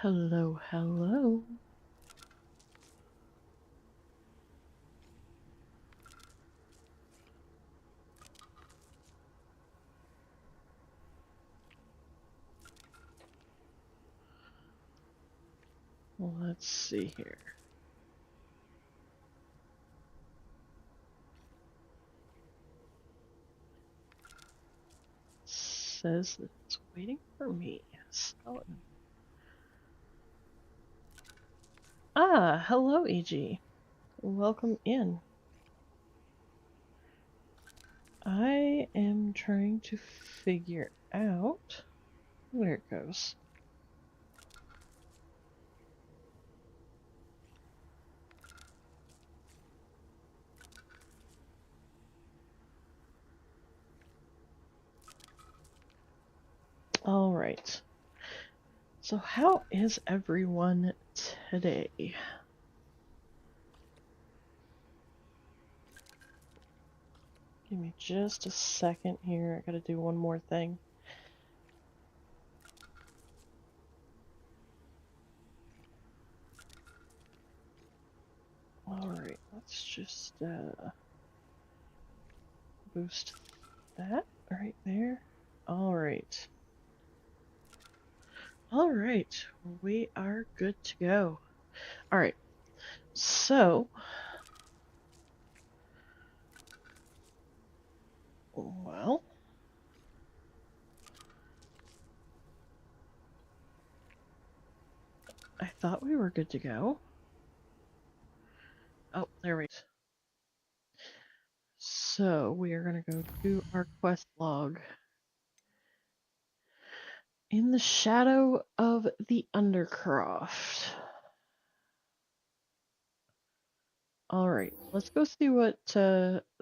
Hello, hello. Let's see here. Says that it's waiting for me. Solid. Hello, EG. Welcome in. I am trying to figure out where it goes. All right. So how is everyone today? Give me just a second here. I gotta do one more thing. Alright, let's just boost that right there. Alright. Alright, we are good to go. Alright, so well, I thought we were good to go. Oh, there we go. So we are going to go do our quest log. In the shadow of the Undercroft. Alright, let's go see what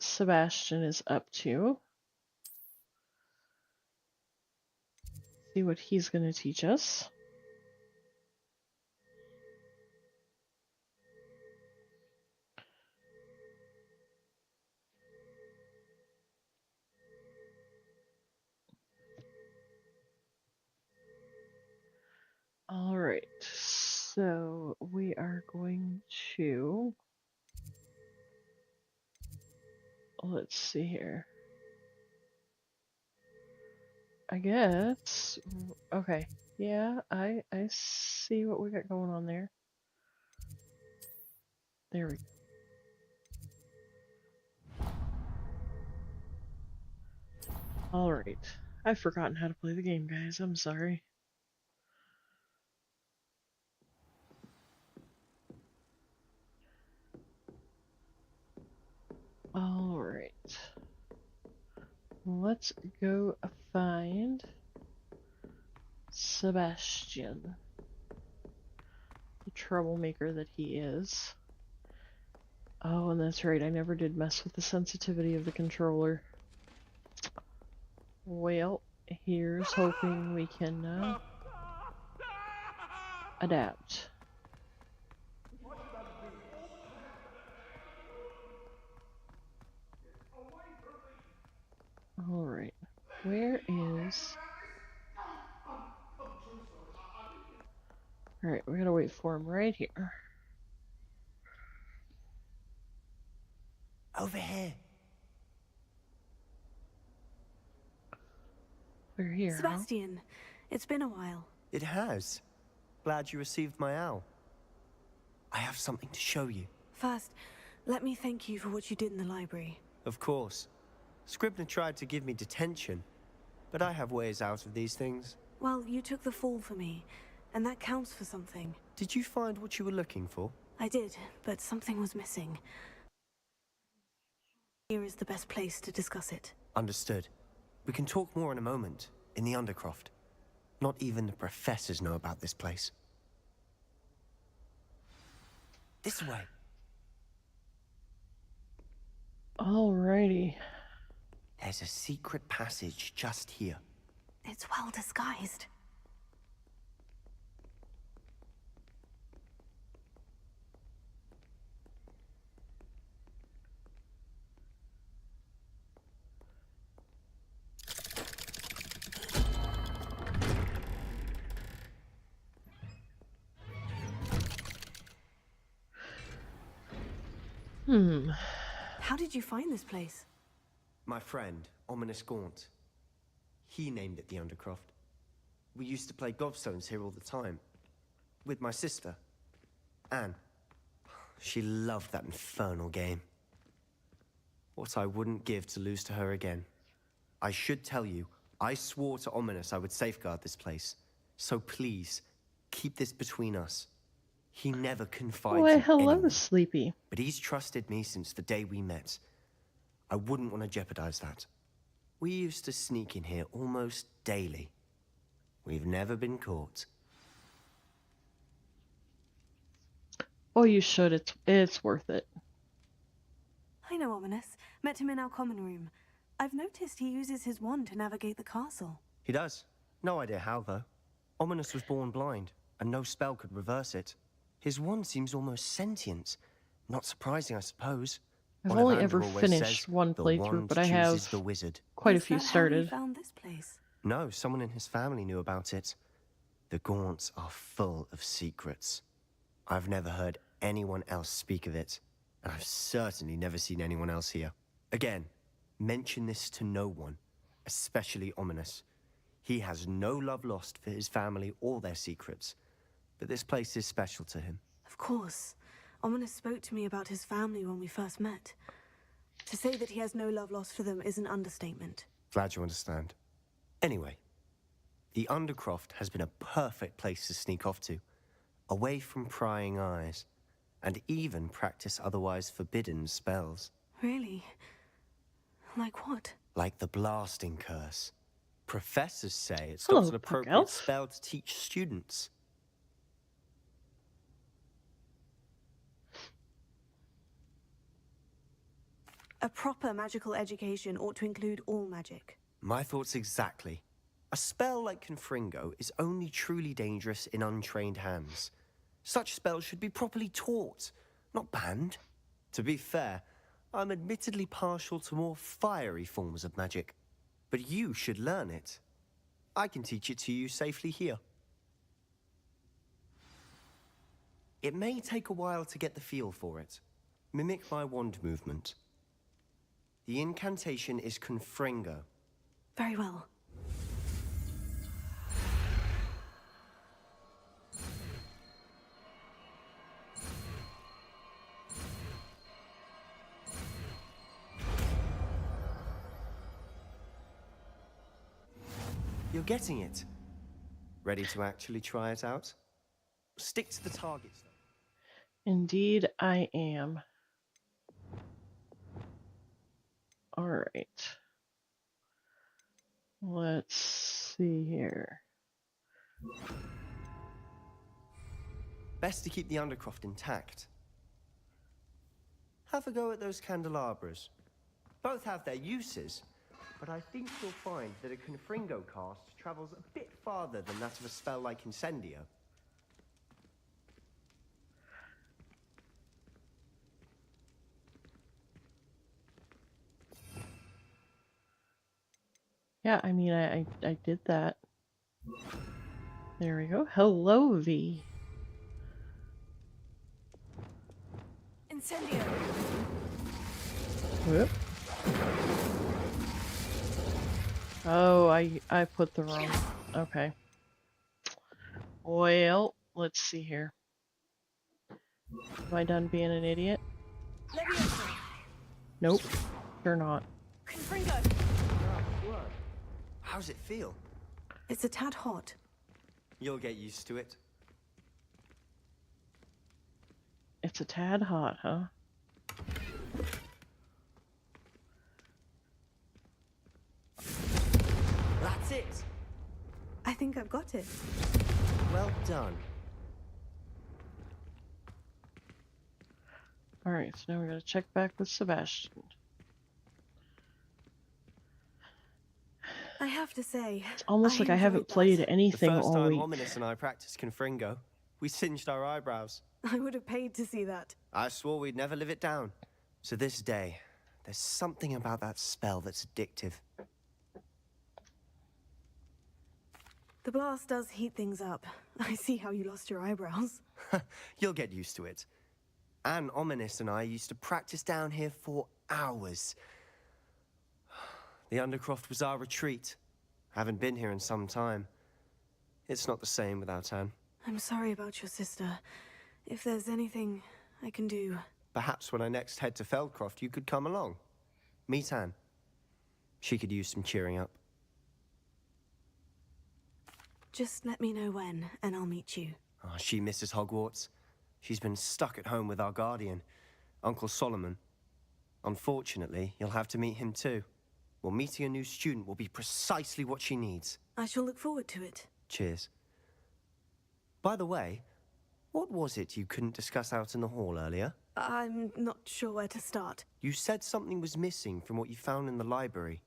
Sebastian is up to. See what he's going to teach us. Alright, so we are going to... Let's see here. I guess... Okay, yeah, I see what we got going on there. There we go. Alright, I've forgotten how to play the game, guys, I'm sorry. Alright. Let's go find Sebastian, the troublemaker that he is. Oh, and that's right, I never did mess with the sensitivity of the controller. Well, here's hoping we can adapt. Alright, where is... Alright, we gotta wait for him right here. Over here. We're here, Sebastian, it's been a while. It has. Glad you received my owl. I have something to show you. First, let me thank you for what you did in the library. Of course. Scribner tried to give me detention, but I have ways out of these things. Well, you took the fall for me, and that counts for something. Did you find what you were looking for? I did, but something was missing. Here is the best place to discuss it. Understood. We can talk more in a moment, in the Undercroft. Not even the professors know about this place. This way. Alrighty. There's a secret passage just here. It's well disguised. How did you find this place? My friend, Ominous Gaunt. He named it the Undercroft. We used to play gobstones here all the time. With my sister, Anne. She loved that infernal game. What I wouldn't give to lose to her again. I should tell you, I swore to Ominous I would safeguard this place. So please, keep this between us. He never confides Why, in hello, anyone, Sleepy. but he's trusted me since the day we met. I wouldn't want to jeopardize that. We used to sneak in here almost daily. We've never been caught. Oh, you should. It's worth it. I know Ominous. Met him in our common room. I've noticed he uses his wand to navigate the castle. He does. No idea how, though. Ominous was born blind, and no spell could reverse it. His wand seems almost sentient. Not surprising, I suppose. I've only ever finished one playthrough, but I have the wizard. quite a few started. How he found this place? No, someone in his family knew about it. The Gaunts are full of secrets. I've never heard anyone else speak of it, and I've certainly never seen anyone else here. Again, mention this to no one, especially Ominous. He has no love lost for his family or their secrets, but this place is special to him. Of course. Ominous spoke to me about his family when we first met. To say that he has no love lost for them is an understatement. Glad you understand. Anyway, the Undercroft has been a perfect place to sneak off to, away from prying eyes, and even practice otherwise forbidden spells. Really? Like what? Like the blasting curse. Professors say it Hello, stops an appropriate Elf. spell to teach students. A proper magical education ought to include all magic. My thoughts exactly. A spell like Confringo is only truly dangerous in untrained hands. Such spells should be properly taught, not banned. To be fair, I'm admittedly partial to more fiery forms of magic. But you should learn it. I can teach it to you safely here. It may take a while to get the feel for it. Mimic my wand movement. The incantation is Confringo. Very well. You're getting it. Ready to actually try it out? Stick to the targets. Indeed, I am. All right. Let's see here. Best to keep the Undercroft intact. Have a go at those candelabras. Both have their uses, but I think you'll find that a Confringo cast travels a bit farther than that of a spell like Incendio. Yeah, I mean, I did that. There we go. Hello, V. Incendio! Whoop. Oh, I put the wrong... Okay. Well, let's see here. Am I done being an idiot? Leviosa! Nope. Sure not. Confringo! How's it feel? It's a tad hot. You'll get used to it. It's a tad hot, huh? That's it! I think I've got it. Well done. Alright, so now we gotta check back with Sebastian. I have to say, It's almost like I haven't played anything The first all time week. Ominous and I practiced Confringo, we singed our eyebrows. I would have paid to see that. I swore we'd never live it down. To this day, there's something about that spell that's addictive. The blast does heat things up. I see how you lost your eyebrows. You'll get used to it. Anne, Ominous, and I used to practice down here for hours. The Undercroft was our retreat. Haven't been here in some time. It's not the same without Anne. I'm sorry about your sister. If there's anything I can do... Perhaps when I next head to Feldcroft, you could come along. Meet Anne. She could use some cheering up. Just let me know when, and I'll meet you. Oh, she misses Hogwarts. She's been stuck at home with our guardian, Uncle Solomon. Unfortunately, you'll have to meet him too. Well, meeting a new student will be precisely what she needs. I shall look forward to it. Cheers. By the way, what was it you couldn't discuss out in the hall earlier? I'm not sure where to start. You said something was missing from what you found in the library.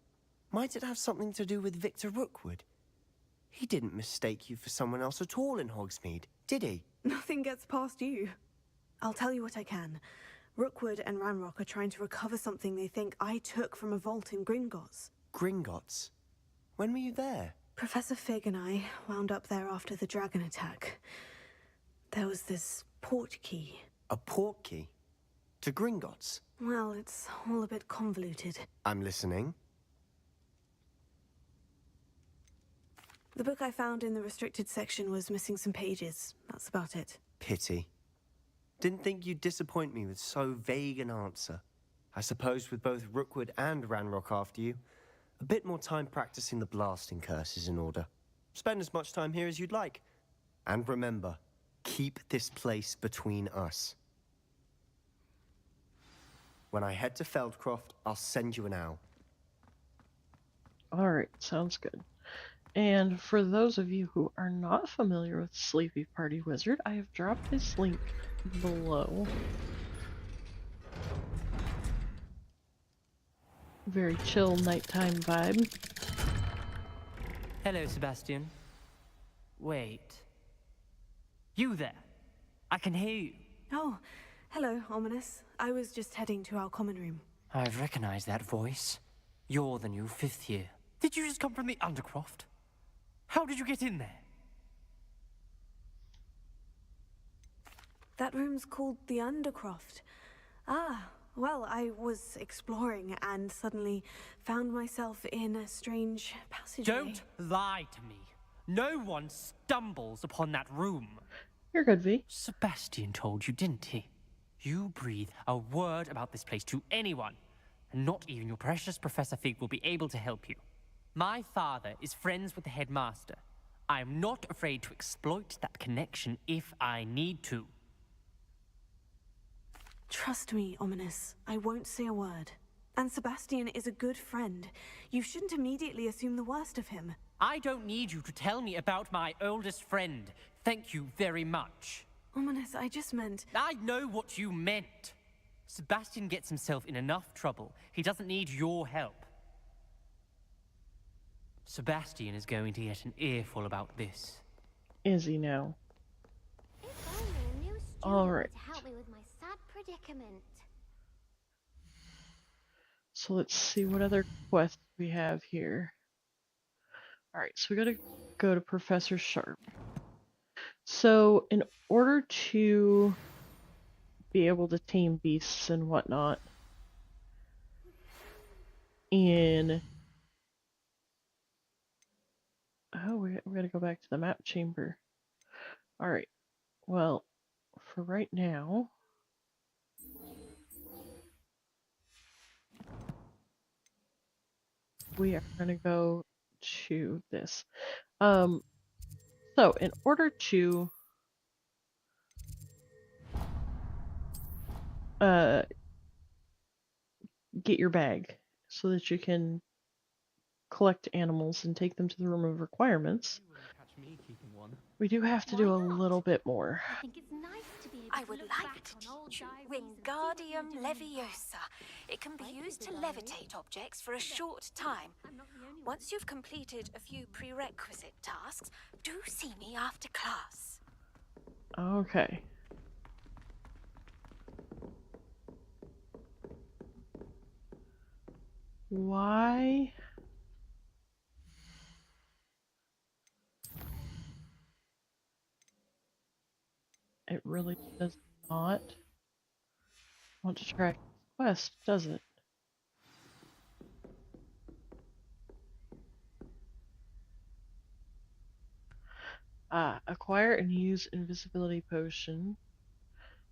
Might it have something to do with Victor Rookwood? He didn't mistake you for someone else at all in Hogsmeade, did he? Nothing gets past you. I'll tell you what I can. Rookwood and Ranrock are trying to recover something they think I took from a vault in Gringotts. Gringotts? When were you there? Professor Fig and I wound up there after the dragon attack. There was this port key. A port key? To Gringotts? Well, it's all a bit convoluted. I'm listening. The book I found in the restricted section was missing some pages. That's about it. Pity. Didn't think you'd disappoint me with so vague an answer. I suppose with both Rookwood and Ranrock after you, a bit more time practicing the blasting curse is in order. Spend as much time here as you'd like. And remember, keep this place between us. When I head to Feldcroft, I'll send you an owl. Alright, sounds good. And for those of you who are not familiar with Sleepy Party Wizard, I have dropped his link below. Very chill nighttime vibe. Hello, Sebastian. Wait. You there? I can hear you. Oh, hello, Ominous. I was just heading to our common room. I've recognized that voice. You're the new 5th year. Did you just come from the Undercroft? How did you get in there? That room's called the Undercroft. Ah, well, I was exploring and suddenly found myself in a strange passageway. Don't lie to me. No one stumbles upon that room. You're good, V. Sebastian told you, didn't he? You breathe a word about this place to anyone, and not even your precious Professor Fig will be able to help you. My father is friends with the headmaster. I am not afraid to exploit that connection if I need to. Trust me, Ominous. I won't say a word. And Sebastian is a good friend. You shouldn't immediately assume the worst of him. I don't need you to tell me about my oldest friend. Thank you very much. Ominous, I just meant... I know what you meant. Sebastian gets himself in enough trouble. He doesn't need your help. Sebastian is going to get an earful about this. Is he now? If only a new student Alright. to help me with my sad predicament. So let's see what other quests we have here. Alright, so we gotta go to Professor Sharp. So in order to be able to tame beasts and whatnot in... Oh, we gotta go back to the map chamber. Alright, well, for right now... we are gonna go to this. So in order to get your bag so that you can collect animals and take them to the room of requirements, we do have to do a little bit more. I think it's nice to be able I to would look like back to on old teach you diaries and see what you've Wingardium been doing well. Leviosa. It can be Thank you, used to Diary. levitate objects for a short time. I'm not the only one. Once you've completed a few prerequisite tasks, do see me after class. Okay. Why? It really does not. want to track the quest, does it? Acquire and use invisibility potion.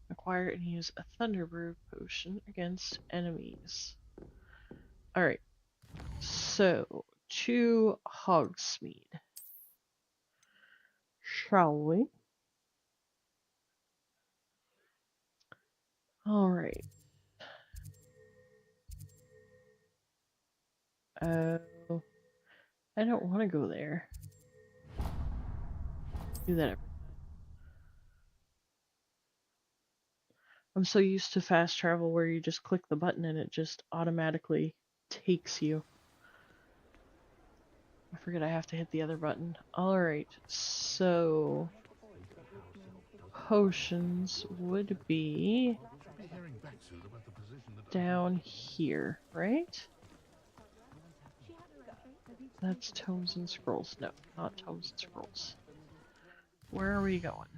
Acquire and use a thunder brew potion against enemies. Alright, so to Hogsmeade. Shall we? Alright. Oh, I don't want to go there. Do that every time. I'm so used to fast travel where you just click the button and it just automatically takes you. I forget I have to hit the other button. Alright, so potions would be down here, right? That's tomes and scrolls. No, not tomes and scrolls. Where are we going?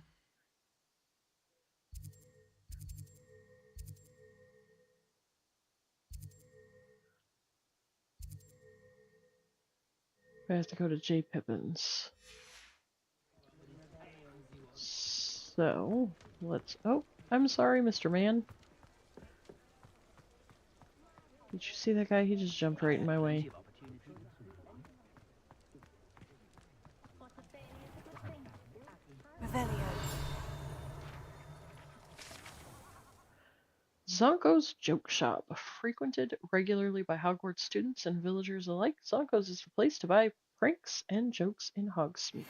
I have to go to J. Pippin's. So, let's... Oh, I'm sorry, Mr. Man. Did you see that guy? He just jumped right in my way. Revelio. Zonko's Joke Shop. Frequented regularly by Hogwarts students and villagers alike, Zonko's is the place to buy pranks and jokes in Hogsmeade.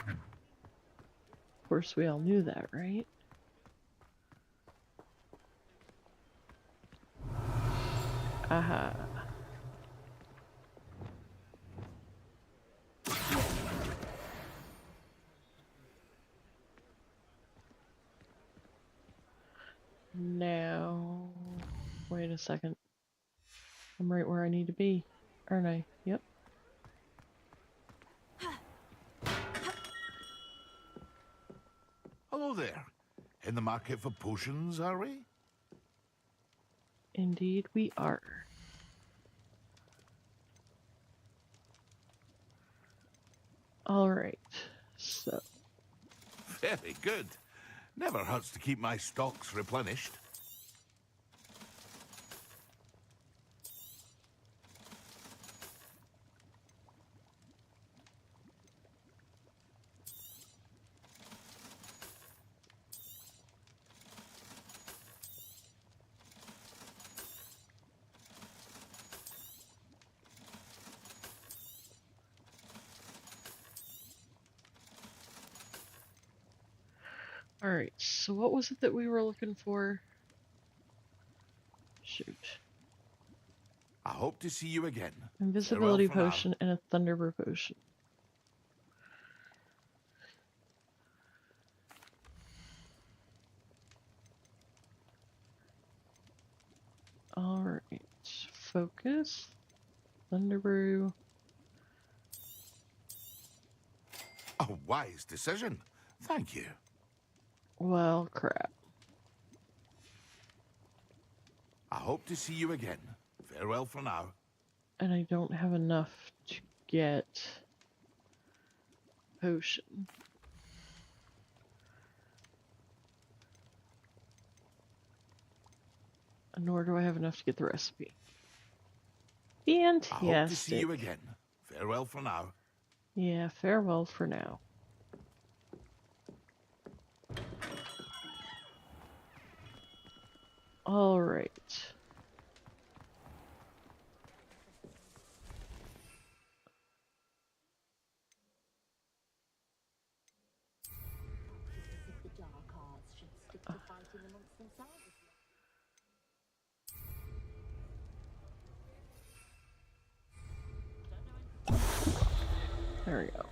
Of course, we all knew that, right? Aha. Now, wait a second. I'm right where I need to be, aren't I? Yep. Hello there. In the market for potions, are we? Indeed we are. Alright, so... Very good. Never hurts to keep my stocks replenished. Alright, so what was it that we were looking for? Shoot. I hope to see you again. Invisibility Farewell for now. potion and a Thunderbrew potion. Alright, focus, Thunderbrew. A wise decision. Thank you. Well, crap. I hope to see you again. Farewell for now. And I don't have enough to get potion. Nor do I have enough to get the recipe. Fantastic. I hope to see you again. Farewell for now. Yeah, farewell for now. All right. There we go.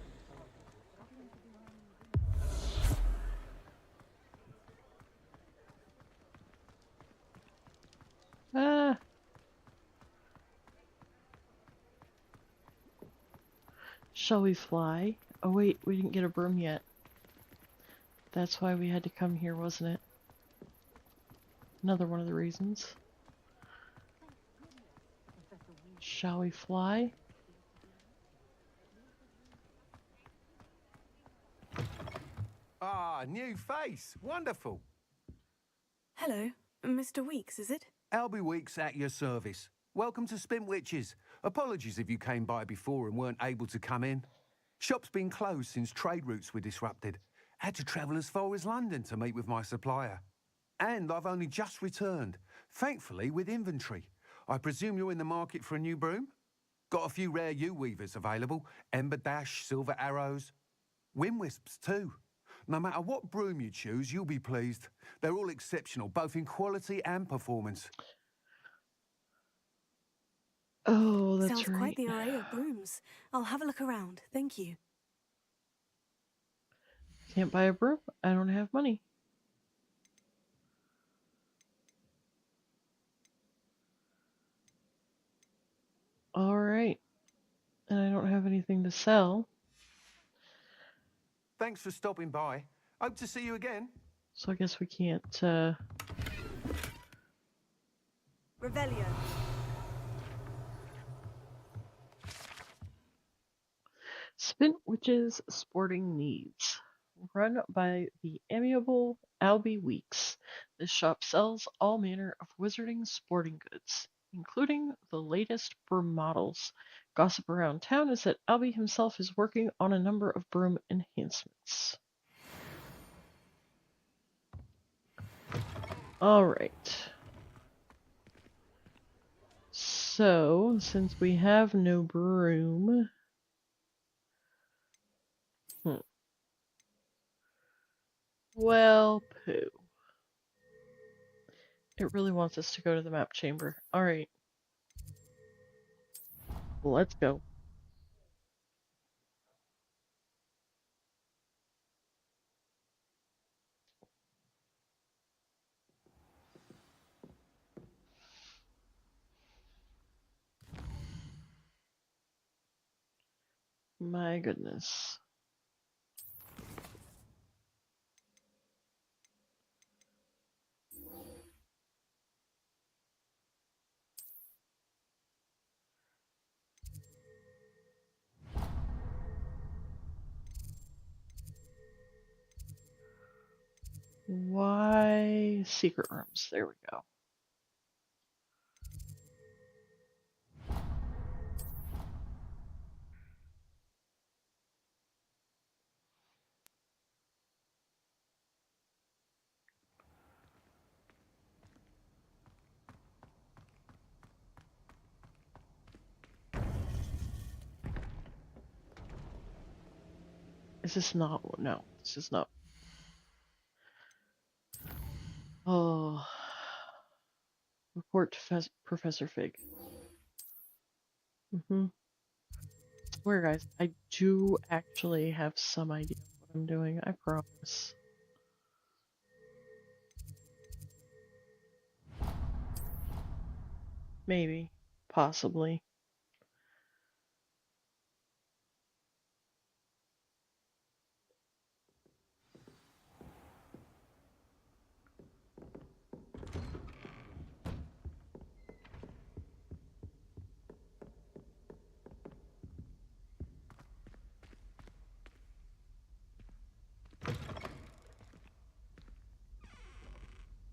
Ah. Shall we fly? Oh wait, we didn't get a broom yet. That's why we had to come here, wasn't it? Another one of the reasons. Shall we fly? Ah, new face. Wonderful. Hello, Mr. Weeks, is it? Albie Weeks at your service. Welcome to Spintwitches. Apologies if you came by before and weren't able to come in. Shop's been closed since trade routes were disrupted. Had to travel as far as London to meet with my supplier. And I've only just returned, thankfully with inventory. I presume you're in the market for a new broom? Got a few rare yew-weavers available. Ember Dash, Silver Arrows. Wind Wisps too. No matter what broom you choose, you'll be pleased. They're all exceptional, both in quality and performance. Oh, that's Sounds right. quite the array of brooms. I'll have a look around, thank you. Can't buy a broom. I don't have money. All right. And I don't have anything to sell. Thanks for stopping by. Hope to see you again. So I guess we can't, Revelio. Spintwitches Sporting Needs. Run by the amiable Albie Weeks. This shop sells all manner of wizarding sporting goods, including the latest broom models. Gossip around town is that Albie himself is working on a number of broom enhancements. Alright. So, since we have no broom... Well, poo. It really wants us to go to the map chamber. Alright. Let's go. My goodness. Why secret rooms? There we go. Is this not? No, this is not. Oh. Report to Professor Fig. Swear, guys, I do actually have some idea of what I'm doing. I promise. Maybe. Possibly.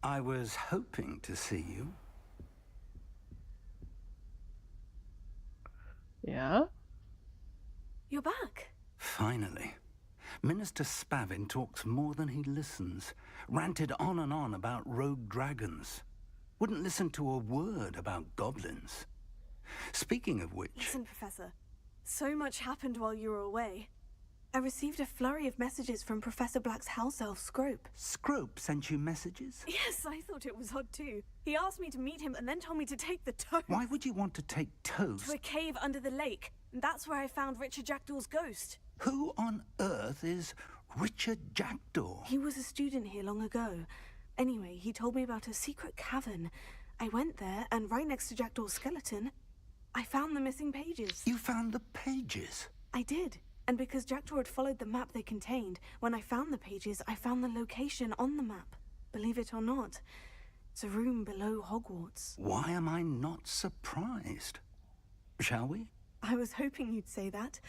I was hoping to see you. Yeah? You're back. Finally. Minister Spavin talks more than he listens. Ranted on and on about rogue dragons. Wouldn't listen to a word about goblins. Speaking of which... Listen, Professor. So much happened while you were away. I received a flurry of messages from Professor Black's house elf, Scrope. Scrope sent you messages? Yes, I thought it was odd too. He asked me to meet him and then told me to take the toast. Why would you want to take toast? To a cave under the lake. And that's where I found Richard Jackdaw's ghost. Who on earth is Richard Jackdaw? He was a student here long ago. Anyway, he told me about a secret cavern. I went there, and right next to Jackdaw's skeleton, I found the missing pages. You found the pages? I did. And because Jackdaw had followed the map they contained, when I found the pages, I found the location on the map. Believe it or not, it's a room below Hogwarts. Why am I not surprised? Shall we? I was hoping you'd say that.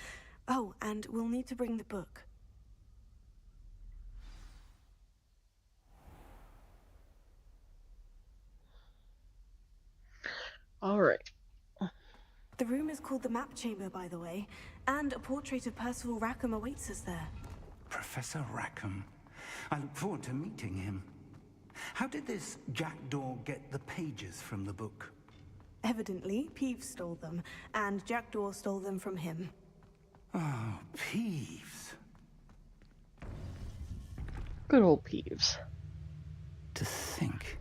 Oh, and we'll need to bring the book. All right. The room is called the Map Chamber, by the way, and a portrait of Percival Rackham awaits us there. Professor Rackham. I look forward to meeting him. How did this Jackdaw get the pages from the book? Evidently, Peeves stole them, and Jackdaw stole them from him. Oh, Peeves. Good old Peeves. To think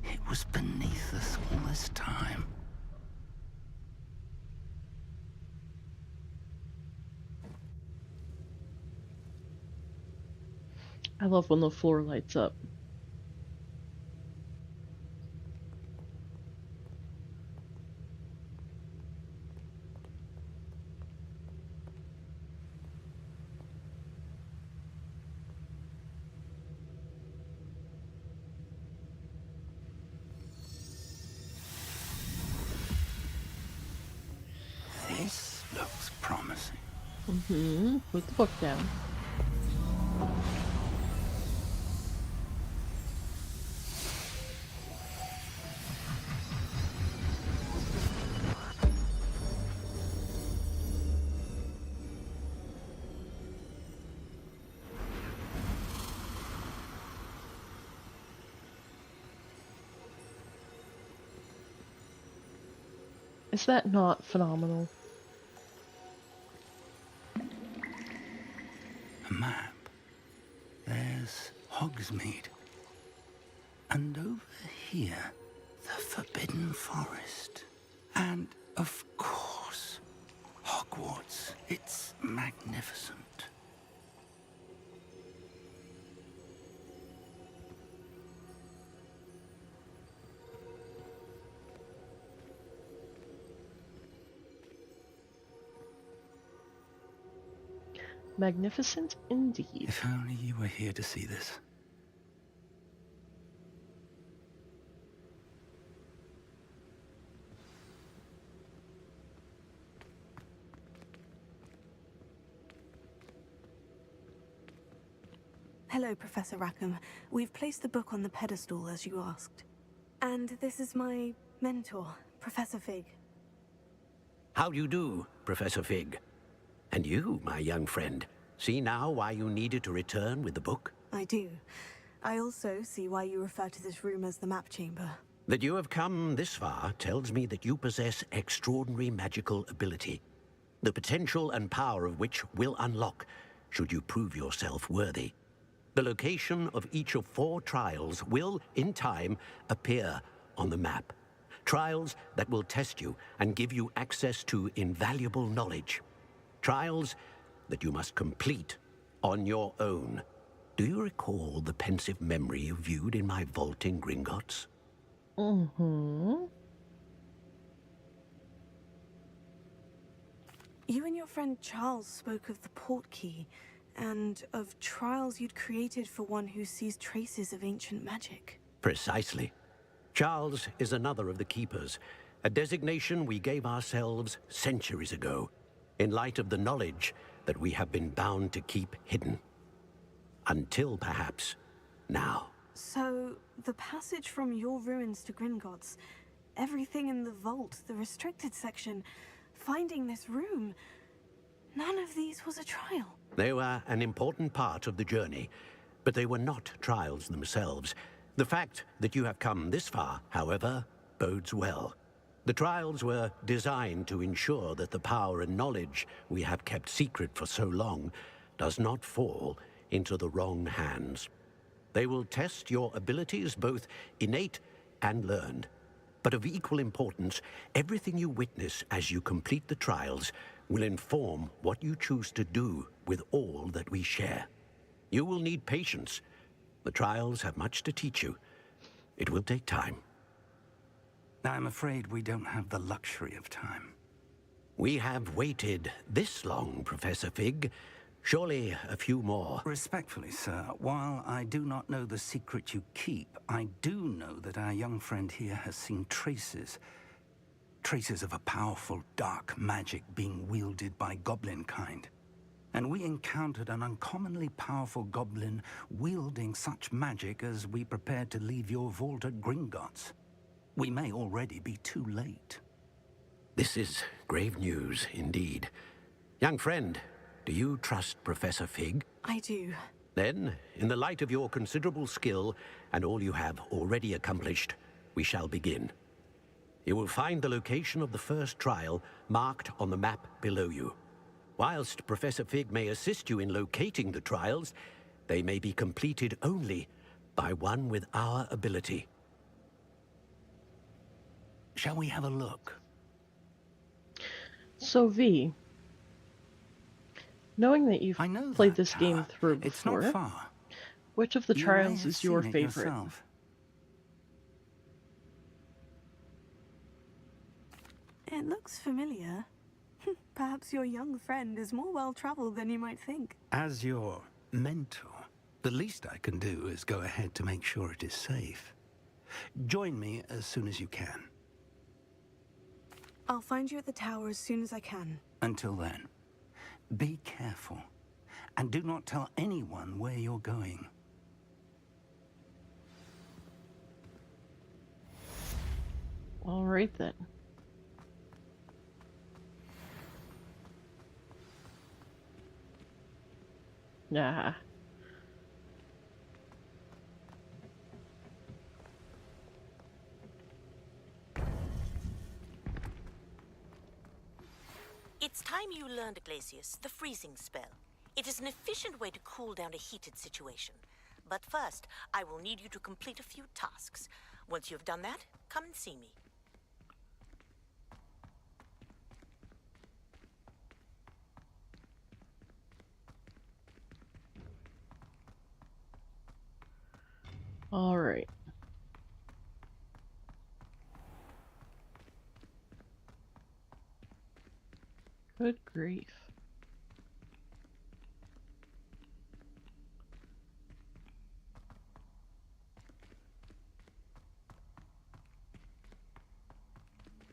it was beneath us all this time. I love when the floor lights up. This looks promising. Put the book down. Is that not phenomenal? A map. There's Hogsmeade. And over here, the Forbidden Forest. And, of course, Hogwarts. It's magnificent. Magnificent indeed. If only you were here to see this. Hello, Professor Rackham. We've placed the book on the pedestal, as you asked. And this is my mentor, Professor Fig. How do you do, Professor Fig? And you, my young friend, see now why you needed to return with the book? I do. I also see why you refer to this room as the Map Chamber. That you have come this far tells me that you possess extraordinary magical ability, the potential and power of which will unlock should you prove yourself worthy. The location of each of 4 trials will, in time, appear on the map. Trials that will test you and give you access to invaluable knowledge. Trials that you must complete on your own. Do you recall the pensive memory you viewed in my vault in Gringotts? You and your friend Charles spoke of the portkey, and of trials you'd created for one who sees traces of ancient magic. Precisely. Charles is another of the Keepers, a designation we gave ourselves centuries ago, in light of the knowledge that we have been bound to keep hidden. Until, perhaps, now. So, the passage from your ruins to Gringotts, everything in the vault, the restricted section, finding this room, none of these was a trial. They were an important part of the journey, but they were not trials themselves. The fact that you have come this far, however, bodes well. The trials were designed to ensure that the power and knowledge we have kept secret for so long does not fall into the wrong hands. They will test your abilities, both innate and learned. But of equal importance, everything you witness as you complete the trials will inform what you choose to do with all that we share. You will need patience. The trials have much to teach you. It will take time. I'm afraid we don't have the luxury of time. We have waited this long, Professor Fig. Surely a few more. Respectfully, sir, while I do not know the secret you keep, I do know that our young friend here has seen traces of a powerful dark magic being wielded by goblin kind. And we encountered an uncommonly powerful goblin wielding such magic as we prepared to leave your vault at Gringotts. We may already be too late. This is grave news indeed. Young friend, do you trust Professor Fig? I do. Then, in the light of your considerable skill and all you have already accomplished, we shall begin. You will find the location of the first trial marked on the map below you. Whilst Professor Fig may assist you in locating the trials, they may be completed only by one with our ability. Shall we have a look? So V, knowing that you've played this tower. game through It's before, not far. which of the You may trials have is your seen it favorite? yourself. It looks familiar. Perhaps your young friend is more well-traveled than you might think. As your mentor, the least I can do is go ahead to make sure it is safe. Join me as soon as you can. I'll find you at the tower as soon as I can. Until then, be careful, and do not tell anyone where you're going. All right then. Nah. It's time you learned, Iglesias, the freezing spell. It is an efficient way to cool down a heated situation. But first, I will need you to complete a few tasks. Once you've done that, come and see me. All right. Good grief.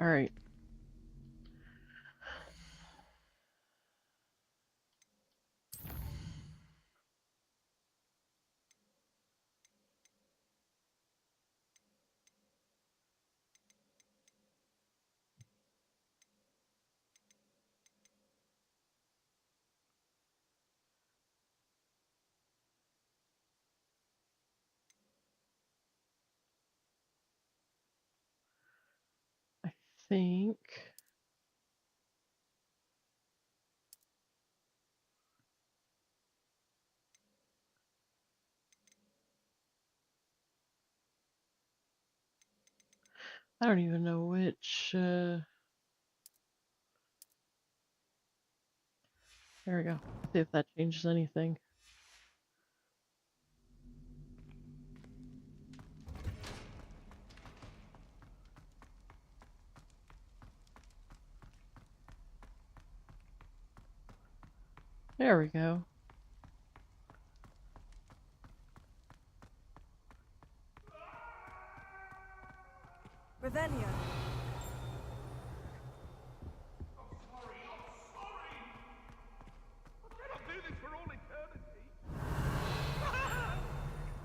All right. I think I don't even know which there we go. See if that changes anything. There we go. Revelio.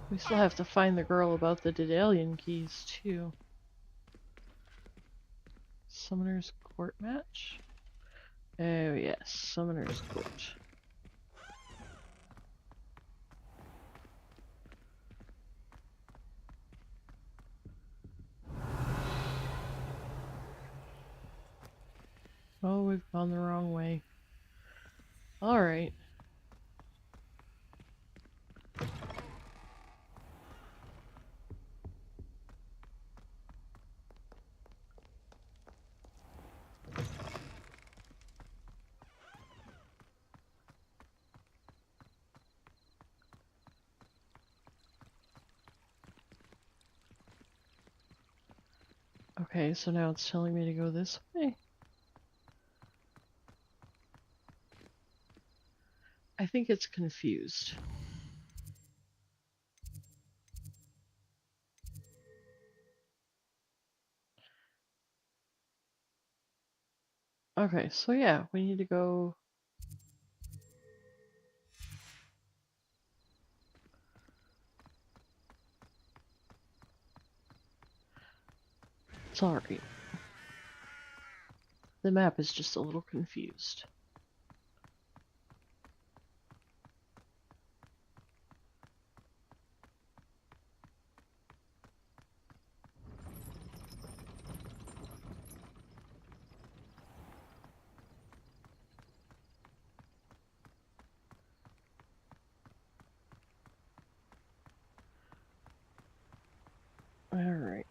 We still have to find the girl about the Daedalian keys, too. Summoner's Court match? Oh, yes, Summoner's Court. Oh, we've gone the wrong way. Alright. Okay, so now it's telling me to go this way. I think it's confused. Okay, so yeah, we need to go. Sorry. The map is just a little confused. Alright.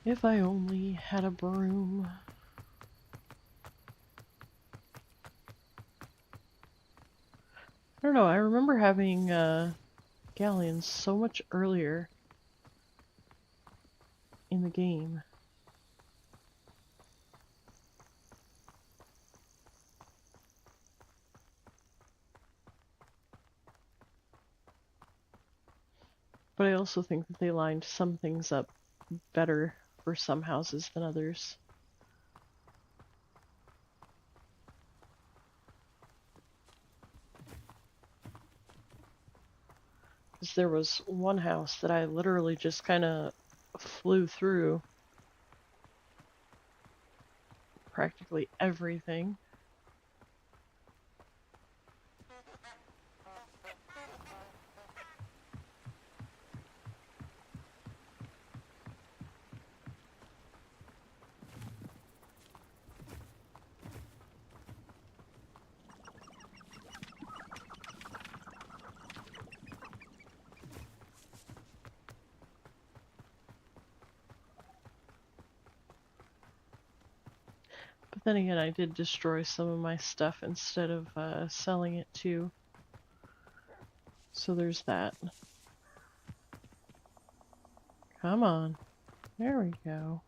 If I only had a broom. I don't know, I remember having galleons so much earlier in the game. But I also think that they lined some things up better for some houses than others. Because there was one house that I literally just kind of flew through practically everything. But then again, I did destroy some of my stuff instead of selling it too. So there's that. Come on. There we go.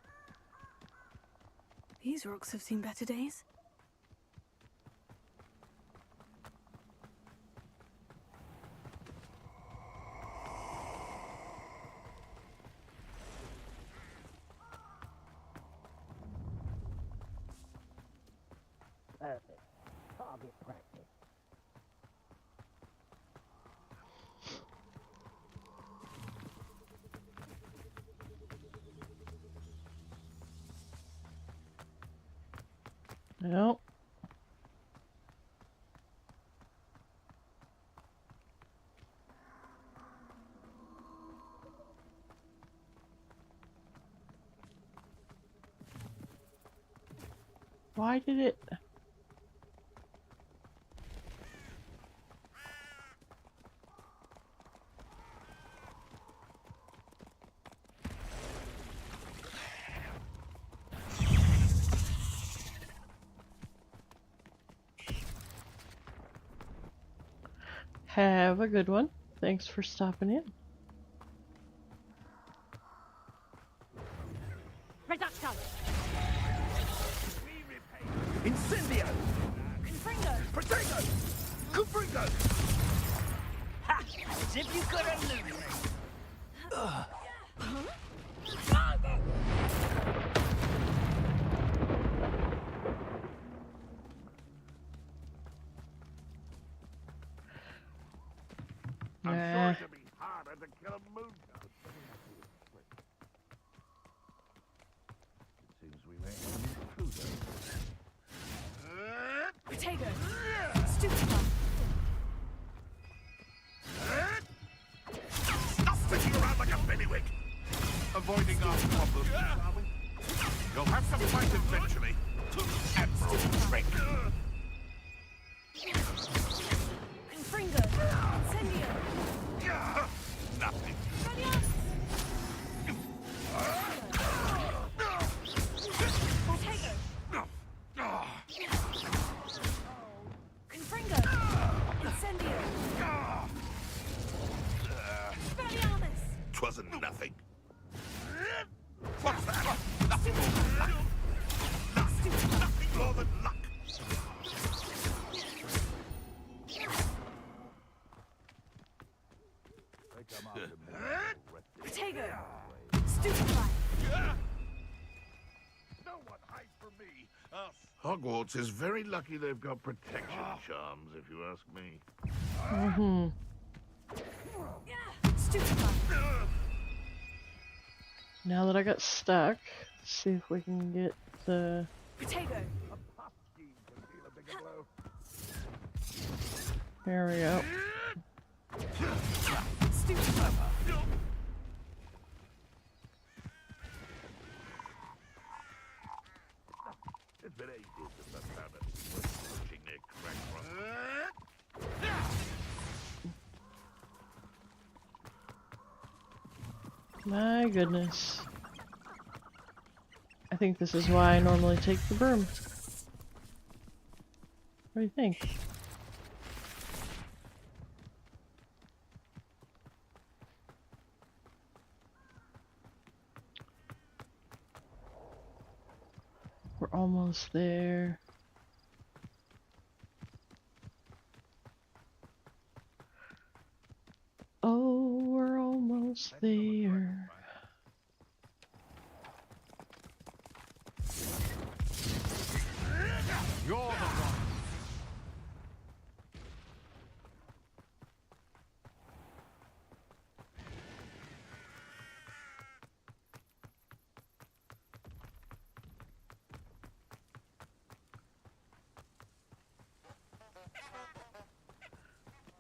These rocks have seen better days. Perfect. Target practice. Nope. Why did it... Have a good one. Thanks for stopping in. Reducto! Incendio! Confringo! Protego! Confringo! Ha! As if you could elude me. I'm sure it'd be harder to kill a moon god. It seems we went on this Potato! Stupid. Stop sticking around like a bellywig! Avoiding our problems, shall we? You'll have some fight eventually. Admiral Trick! Confringo! Incendio! Nothing. Confringo! Incendio! 'Twasn't nothing. What's that? Nothing more than luck. Nothing more than luck. Protego! Stupefy! No one hide from me. Hogwarts is very lucky they've got protection charms, if you ask me. Mm-hmm. Stupefy! Now that I got stuck, let's see if we can get the... Protego! There we go. Stupefy! It's been ages since I've found it. Pushing their crack rock. My goodness. I think this is why I normally take the broom. What do you think? We're almost there. Oh, we're almost there. You're the one.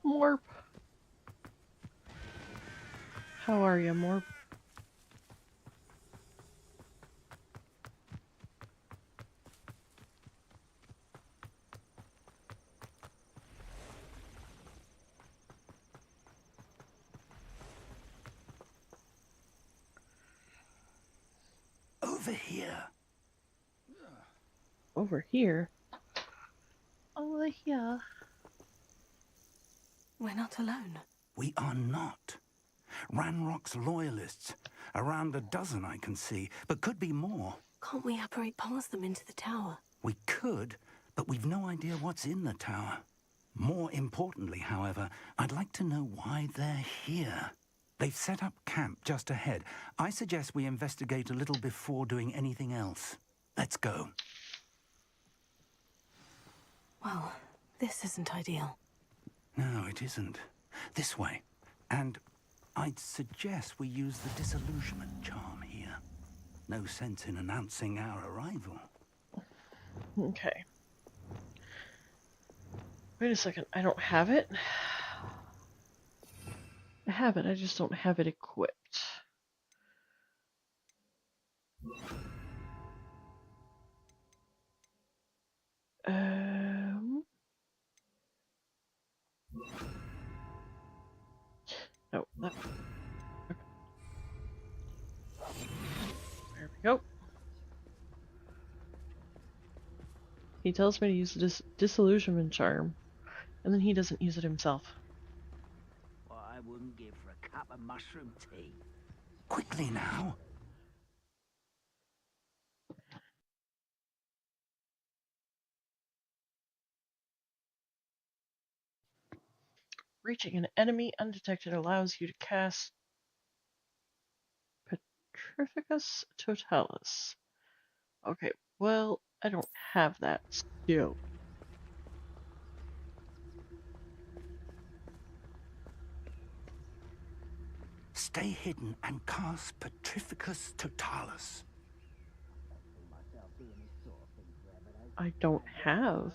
Morp. How are you, Morp? Over here. Over here? Over here. We're not alone. We are not. Ranrock's loyalists. Around a dozen I can see, but could be more. Can't we apparate past them into the tower? We could, but we've no idea what's in the tower. More importantly, however, I'd like to know why they're here. They've set up camp just ahead. I suggest we investigate a little before doing anything else. Let's go. Well, this isn't ideal. No, it isn't. This way. And I'd suggest we use the disillusionment charm here. No sense in announcing our arrival. Okay. Wait a second, I don't have it? I have it, I just don't have it equipped. No, that... Okay. There we go. He tells me to use the disillusionment charm, and then he doesn't use it himself. What I wouldn't give for a cup of mushroom tea. Quickly now. Reaching an enemy undetected allows you to cast Petrificus Totalis. Okay, well, I don't have that skill. Stay hidden and cast Petrificus Totalis. I don't have.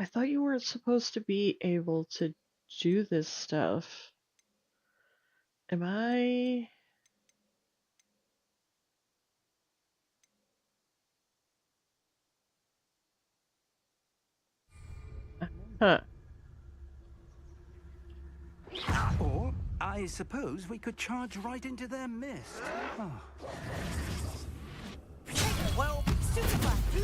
I thought you weren't supposed to be able to do this stuff. Am I... Huh. Or, I suppose we could charge right into their mist. Oh. Well, stupefy!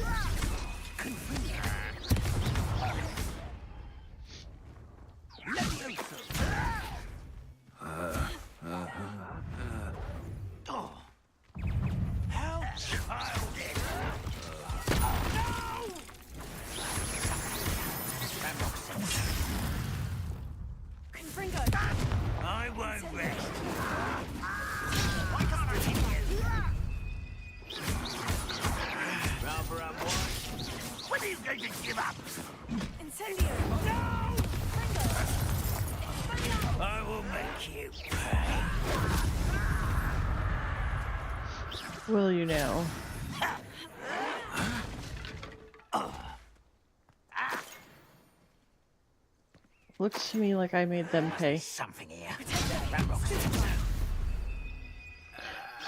give up! Incendio! I will make you. Will you now? Looks to me like I made them pay. Something here.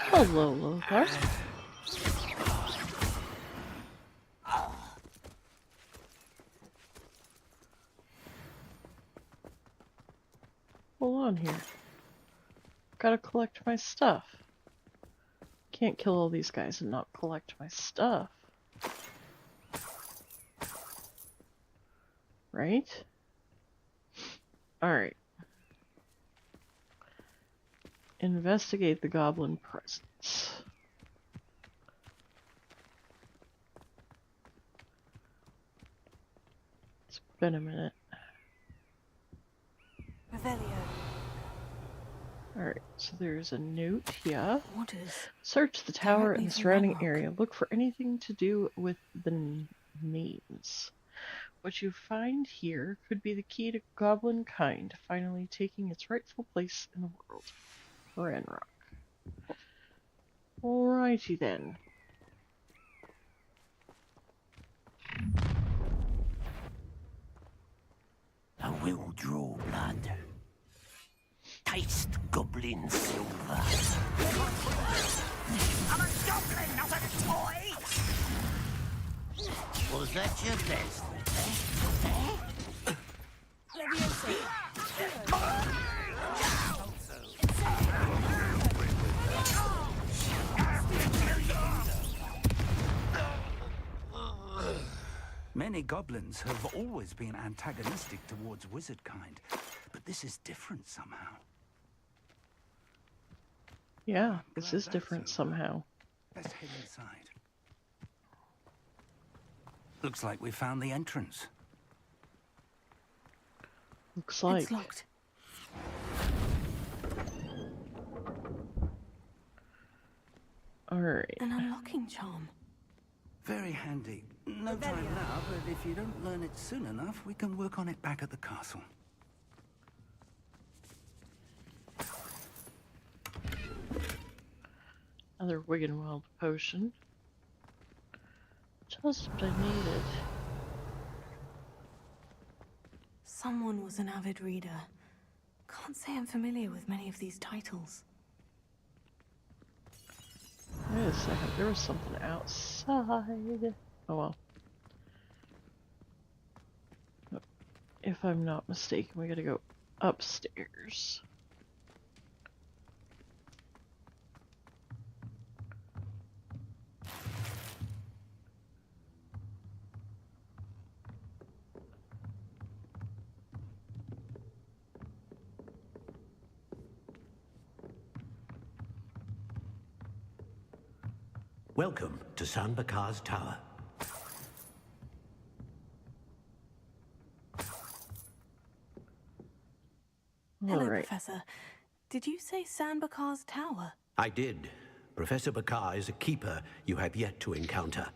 Hello, Lothar. Hold on here. Gotta collect my stuff. Can't kill all these guys and not collect my stuff. Right? Alright. Investigate the goblin presence. It's been a minute. Revelio. Alright, so there's a note here. Orders. Search the tower Directly and the from surrounding Ranrock. area. Look for anything to do with the names. What you find here could be the key to goblin kind finally taking its rightful place in the world. Ranrock. Alrighty then. I will draw blood. Taste goblin silver. I'm a goblin, not a toy! Was that your best? Many goblins have always been antagonistic towards wizard kind, but this is different somehow. Yeah, this Glad is that's different over. somehow. Let's head inside. Looks like we found the entrance. Looks like. It's locked. Alright. An unlocking charm. Very handy. No time now, but if you don't learn it soon enough, we can work on it back at the castle. Another Wiggenweld potion. Just what I needed. Someone was an avid reader. Can't say I'm familiar with many of these titles. Wait a second, there was something outside. Oh well. If I'm not mistaken, we gotta go upstairs. Welcome to San Bakar's Tower. Hello, Alright. Professor. Did you say Sanbakar's tower? I did. Professor Bakar is a keeper you have yet to encounter.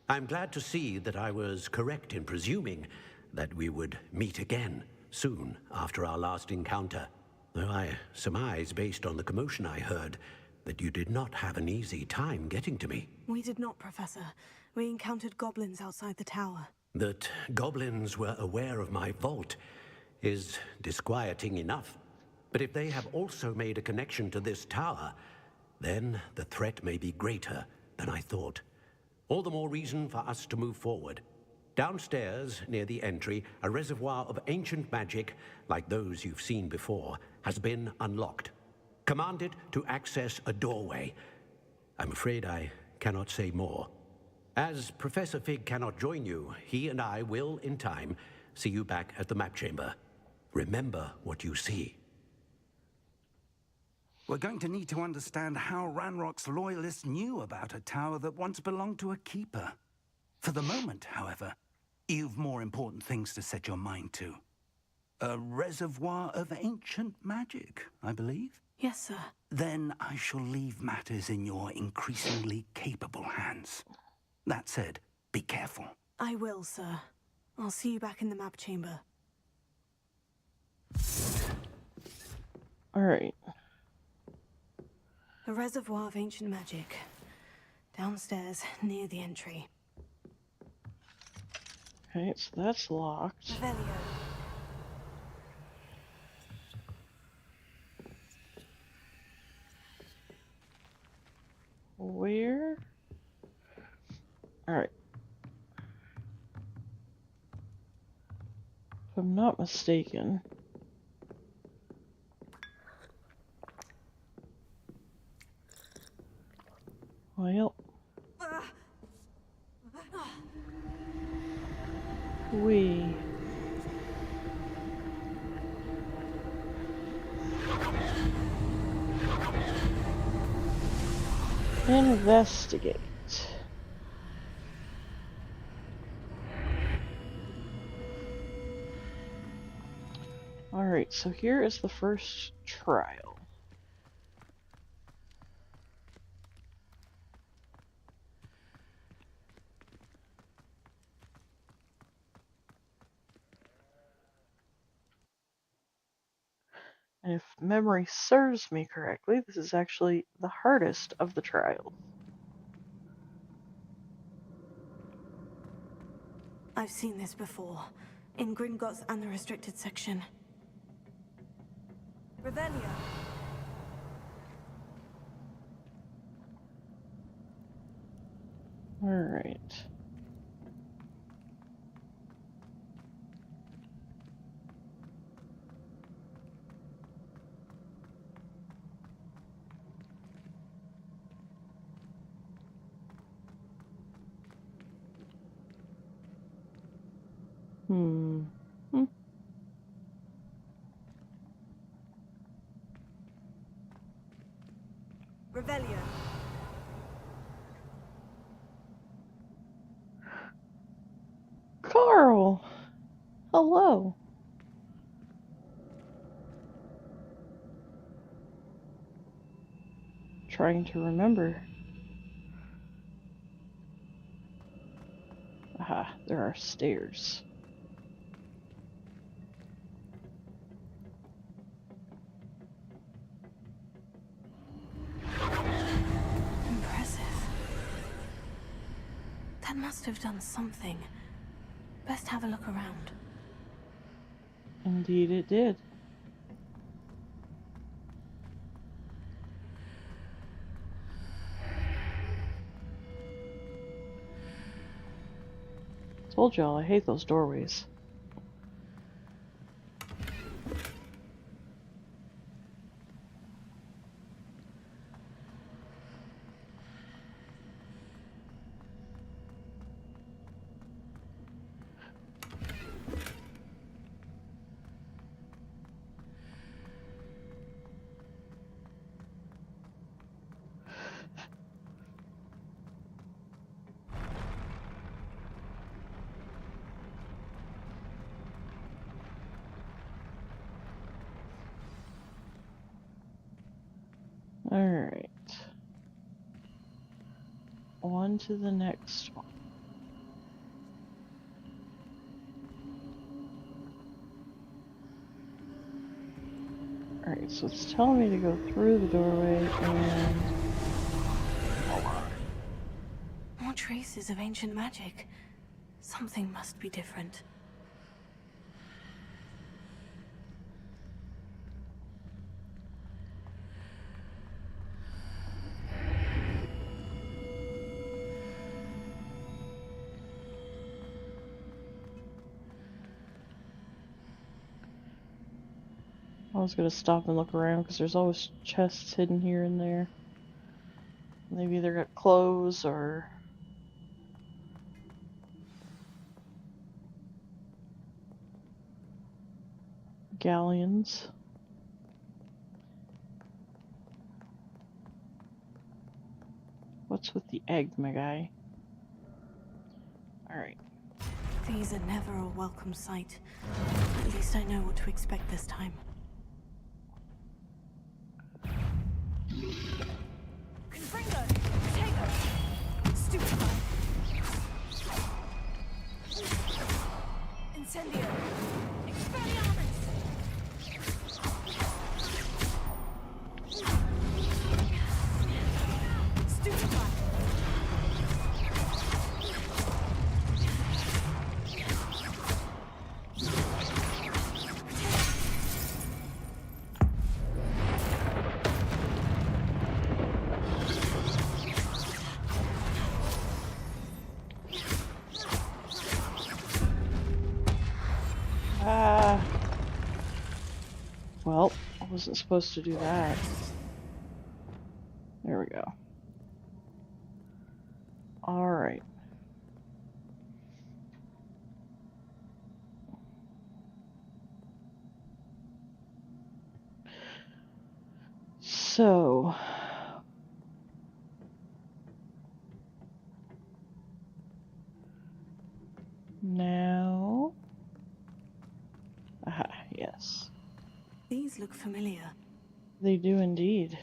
I'm glad to see that I was correct in presuming that we would meet again soon after our last encounter. Though I surmise, based on the commotion I heard, that you did not have an easy time getting to me. We did not, Professor. We encountered goblins outside the tower. That goblins were aware of my vault is disquieting enough. But if they have also made a connection to this tower, then the threat may be greater than I thought. All the more reason for us to move forward. Downstairs, near the entry, a reservoir of ancient magic, like those you've seen before, has been unlocked. Commanded to access a doorway. I'm afraid I cannot say more. As Professor Fig cannot join you, he and I will, in time, see you back at the map chamber. Remember what you see. We're going to need to understand how Ranrock's loyalists knew about a tower that once belonged to a keeper. For the moment, however, you've more important things to set your mind to. A reservoir of ancient magic, I believe? Yes, sir. Then I shall leave matters in your increasingly capable hands. That said, be careful. I will, sir. I'll see you back in the map chamber. Alright. A reservoir of ancient magic. Downstairs, near the entry. Okay, so that's locked. Revelio. Where? Alright. If I'm not mistaken. Well. We. Investigate. Alright, so here is the first trial. And if memory serves me correctly, this is actually the hardest of the trials. I've seen this before. In Gringotts and the restricted section. Revelio. Alright. Revelio. Carl! Hello. Trying to remember. Aha, there are stairs. Impressive. That must have done something. Best have a look around. Indeed it did. Told y'all I hate those doorways. Alright. On to the next one. Alright, so it's telling me to go through the doorway and... More traces of ancient magic. Something must be different. I was gonna stop and look around because there's always chests hidden here and there. Maybe either got clothes or... galleons. What's with the egg, my guy? Alright. These are never a welcome sight. At least I know what to expect this time. Confringo! Potato! Stupid! Incendio! Expelliarmus! Stupefy! Well, I wasn't supposed to do that. There we go. Alright. So... now... aha, yes. These look familiar. They do indeed.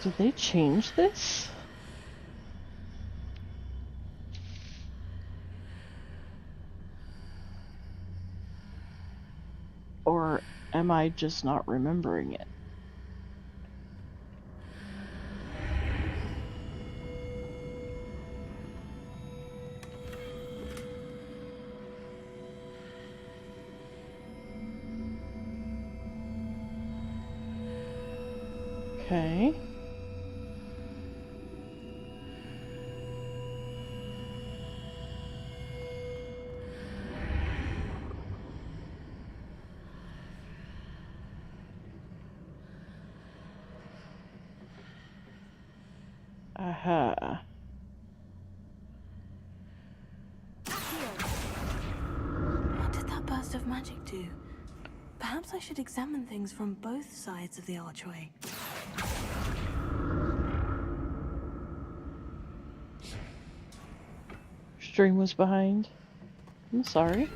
Did they change this? Or am I just not remembering it? Okay. Aha. What did that burst of magic do? Perhaps I should examine things from both sides of the archway. Stream was behind. I'm sorry.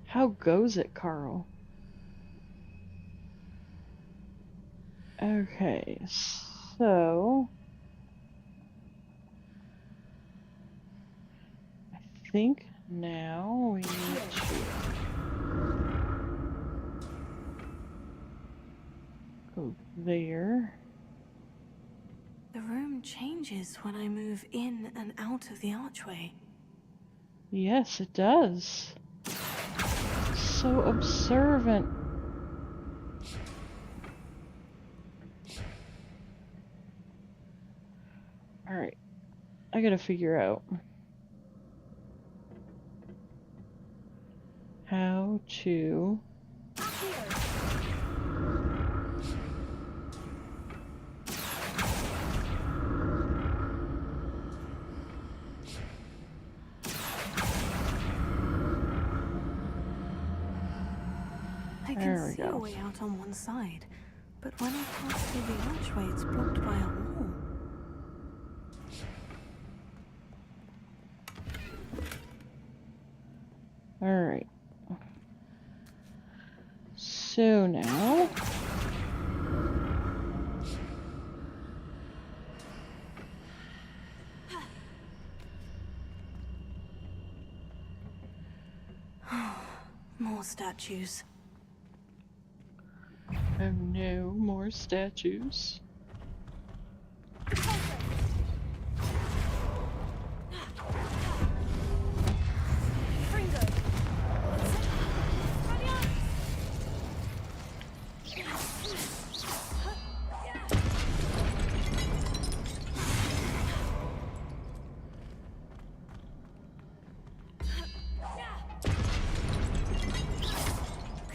How goes it, Carl? Okay, so... I think now we need to... go there. The room changes when I move in and out of the archway. Yes, it does. So observant. Alright. I gotta figure out how to... I can see a way out on one side, but when I pass through the archway, it's blocked by a wall. Alright. So now... More statues. Oh no, more statues.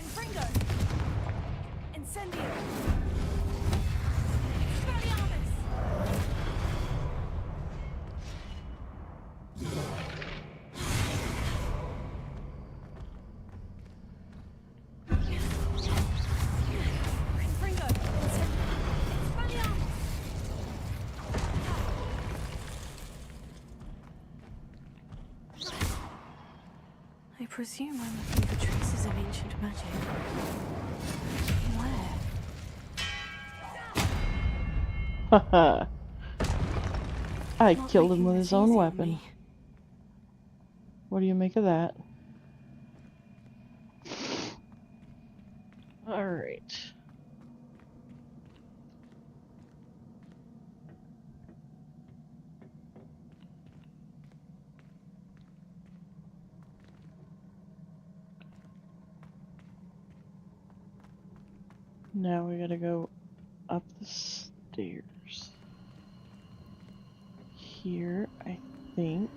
Confringo! presume I'm looking for traces of ancient magic. Where? Haha. I Not killed him making with this his own easy on weapon. me. What do you make of that? Alright. Now we gotta go up the stairs. Here, I think.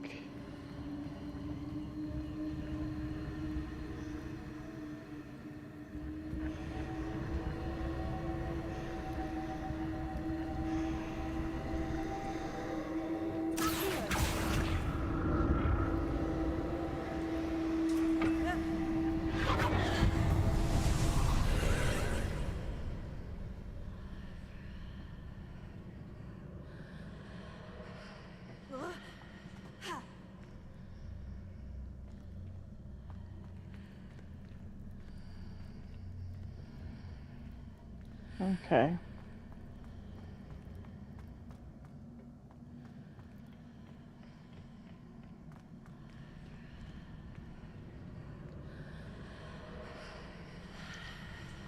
Okay.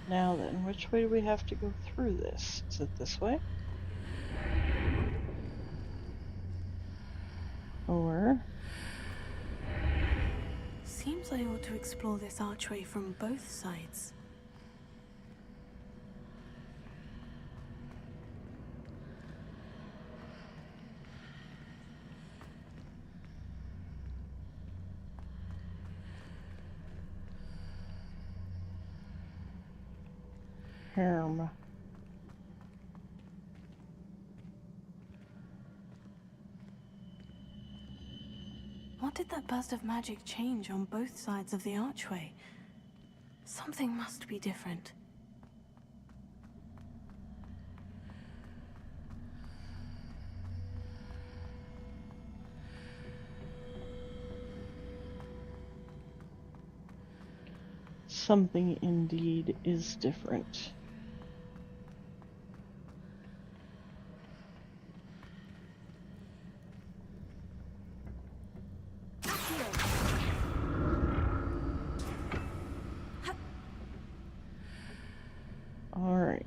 Now then, which way do we have to go through this? Is it this way? Or... Seems I ought to explore this archway from both sides. Herm. What did that burst of magic change on both sides of the archway? Something must be different. Something indeed is different. Alright.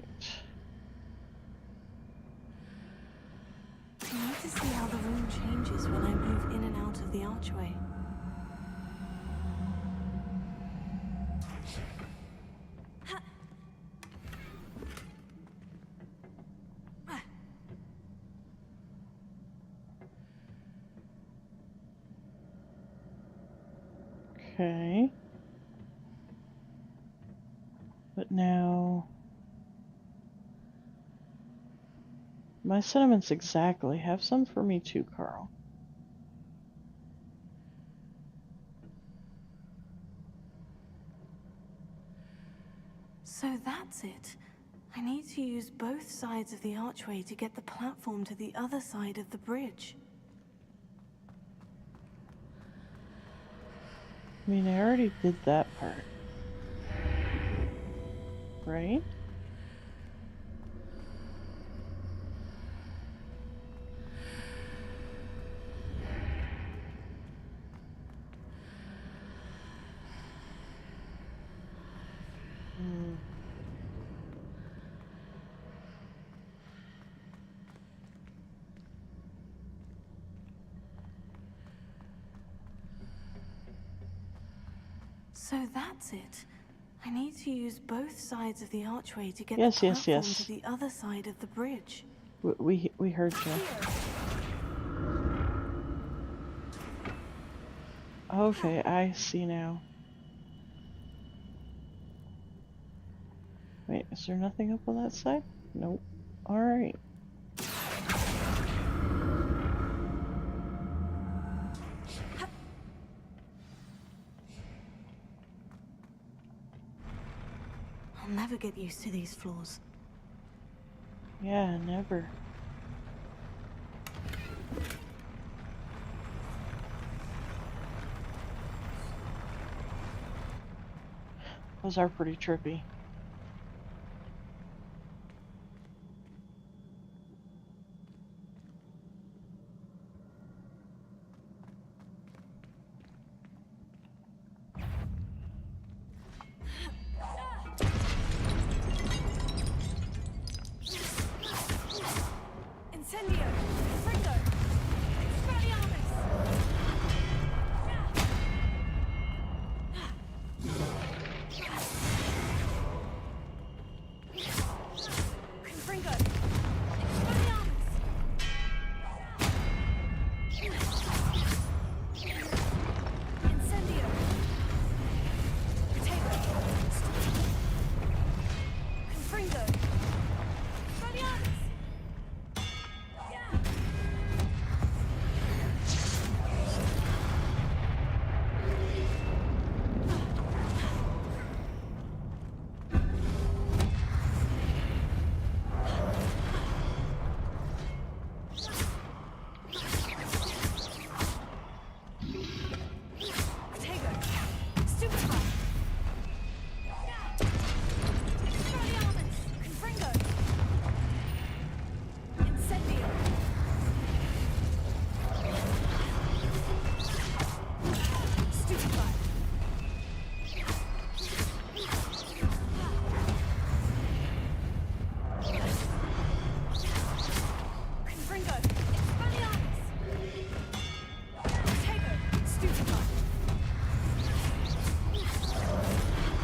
I need to see how the room changes when I move in and out of the archway. Okay. But now... My sentiments exactly. Have some for me too, Carl. So that's it. I need to use both sides of the archway to get the platform to the other side of the bridge. I mean, I already did that part. Right? So that's it. I need to use both sides of the archway to get Yes, the yes, platform yes. to the other side of the bridge. We heard you. Okay, I see now. Wait, is there nothing up on that side? Nope. Alright. I'll never get used to these floors. Yeah, never. Those are pretty trippy. Incendio! Fringo! Expelliarmus! Confringo! Expelliarmus! Incendio! Potato! Confringo! Expelliarmus! Potato! Stupefy! Expelliarmus! Confringo! Incendio! Stupefy! Confringo! Expelliarmus! Potato! Stupefy!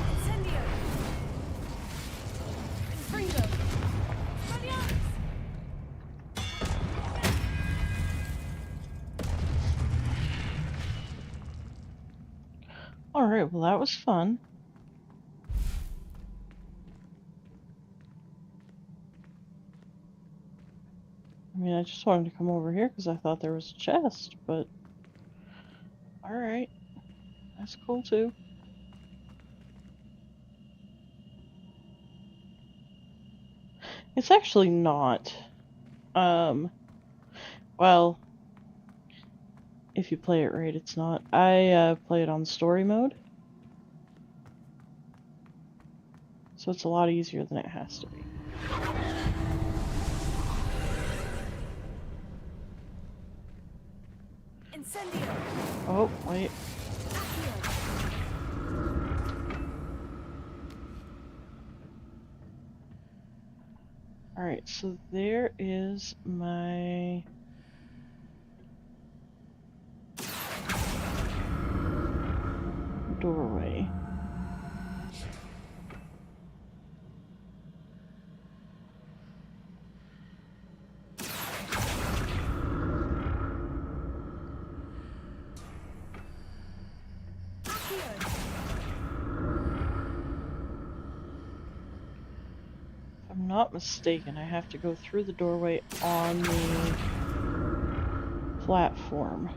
Incendio! Confringo! Expelliarmus! Alright, well that was fun. I mean, I just wanted to come over here because I thought there was a chest, but... Alright. That's cool too. It's actually not. Well, if you play it right, it's not. I play it on story mode. So it's a lot easier than it has to be. Incendio! Oh, wait. Alright, so there is my... doorway. If I'm not mistaken, I have to go through the doorway on the platform.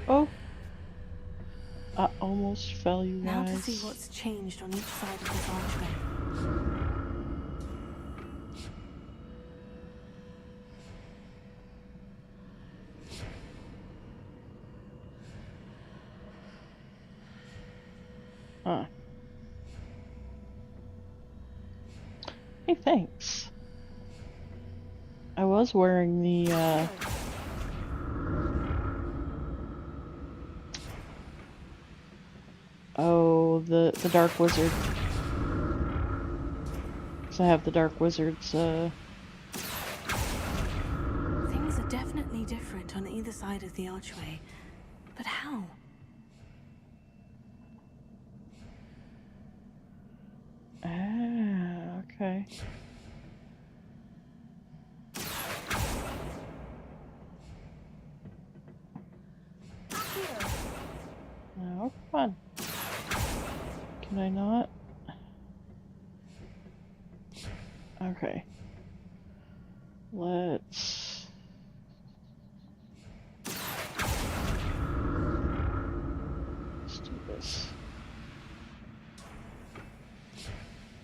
Oh! I almost fell, you guys. Now to see what's changed on each side of this archway. Huh. Hey, thanks. I was wearing the, oh, the Dark Wizard. 'Cause I have the Dark Wizard's, Things are definitely different on either side of the archway. But how? Ah, okay. Oh, come on. Can I not? Okay. Let's... Let's do this.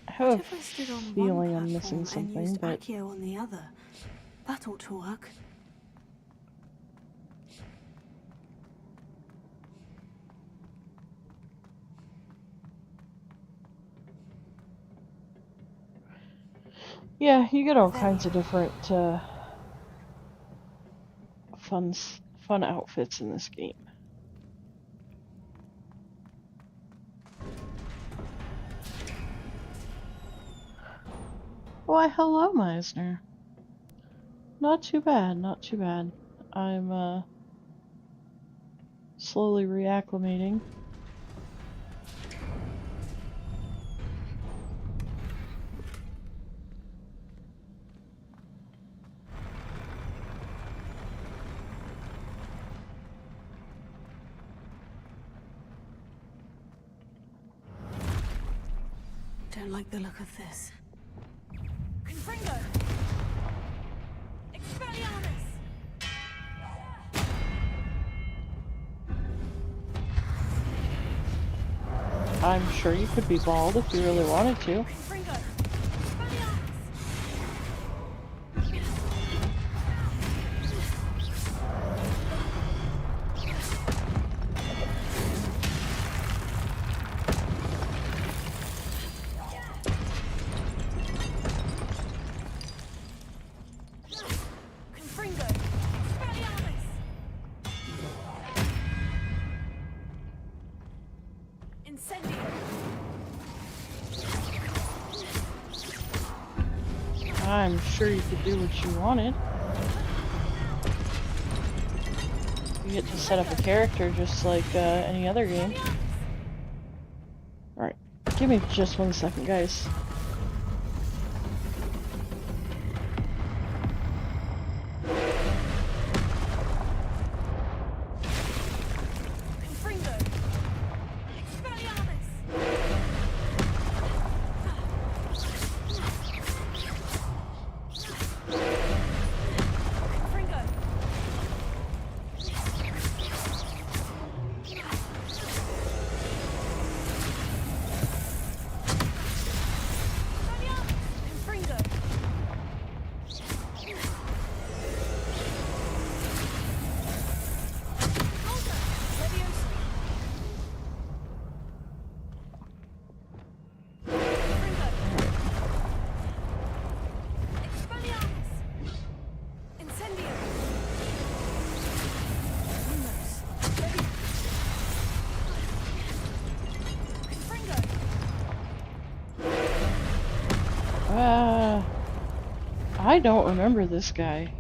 I have What if I stood a on one feeling I'm missing platform and something, used but... Accio on the other? That ought to work. Yeah, you get all kinds of different fun outfits in this game. Why, hello, Meisner. Not too bad, not too bad. I'm slowly reacclimating. Don't like the look of this. Confringo! Expelliarmus! I'm sure you could be bald if you really wanted to. Confringo! Expelliarmus! Confringo! Expelliarmus! Incendio! I'm sure you could do what you wanted. You get to set up a character just like any other game. Alright, give me just 1 second, guys. Confringo! Expelliarmus! Confringo! Confringo! Alta! Leviosa! Confringo! Expelliarmus! Incendio! Lumos! Confringo! I don't remember this guy.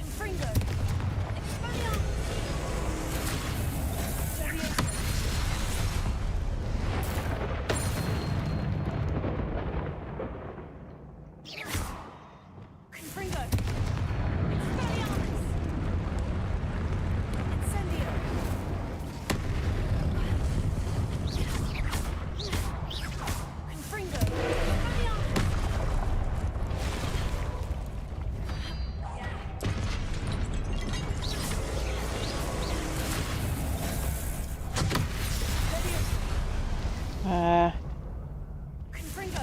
Confringo! Expelliarmus! Leviosa! Confringo! Expelliarmus! Incendio! Confringo! Expelliarmus! Leviosa! Confringo!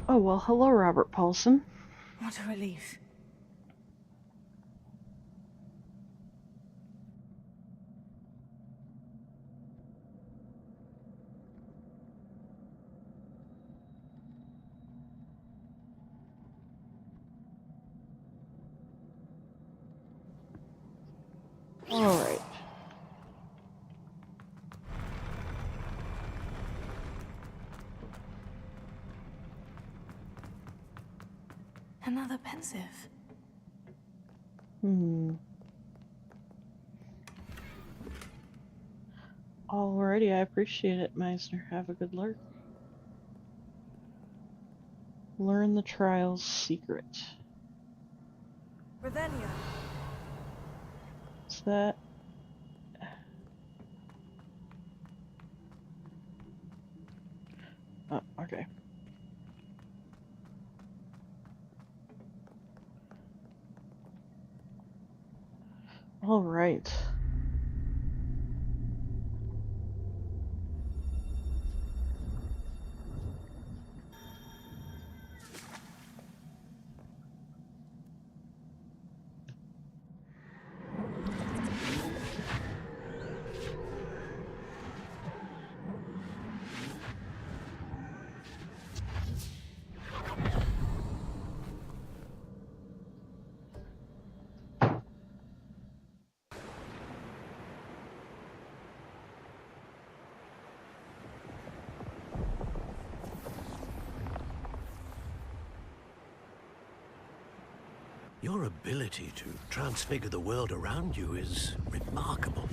Oh well, hello, Robert Paulson. What a relief. Alright. Another pensive. Alrighty, I appreciate it, Meisner. Have a good lurk. Learn the trial's secret. Revelio. What's that? Okay. All right. Your ability to transfigure the world around you is remarkable.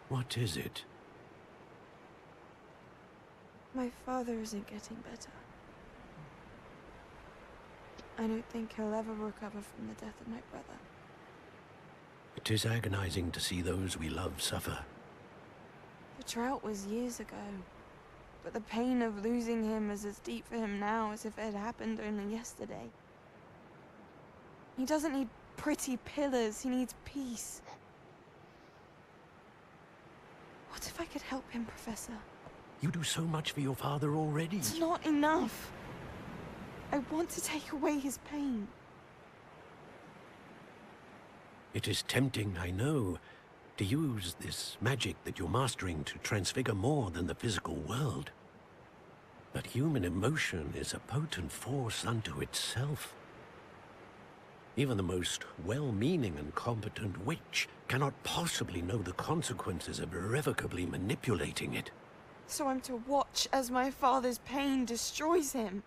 What is it? My father isn't getting better. I don't think he'll ever recover from the death of my brother. It is agonizing to see those we love suffer. The drought was years ago, but the pain of losing him is as deep for him now as if it had happened only yesterday. He doesn't need pretty pillars, he needs peace. What if I could help him, Professor? You do so much for your father already. It's not enough. I want to take away his pain. It is tempting, I know, to use this magic that you're mastering to transfigure more than the physical world. But human emotion is a potent force unto itself. Even the most well-meaning and competent witch cannot possibly know the consequences of irrevocably manipulating it. So I'm to watch as my father's pain destroys him.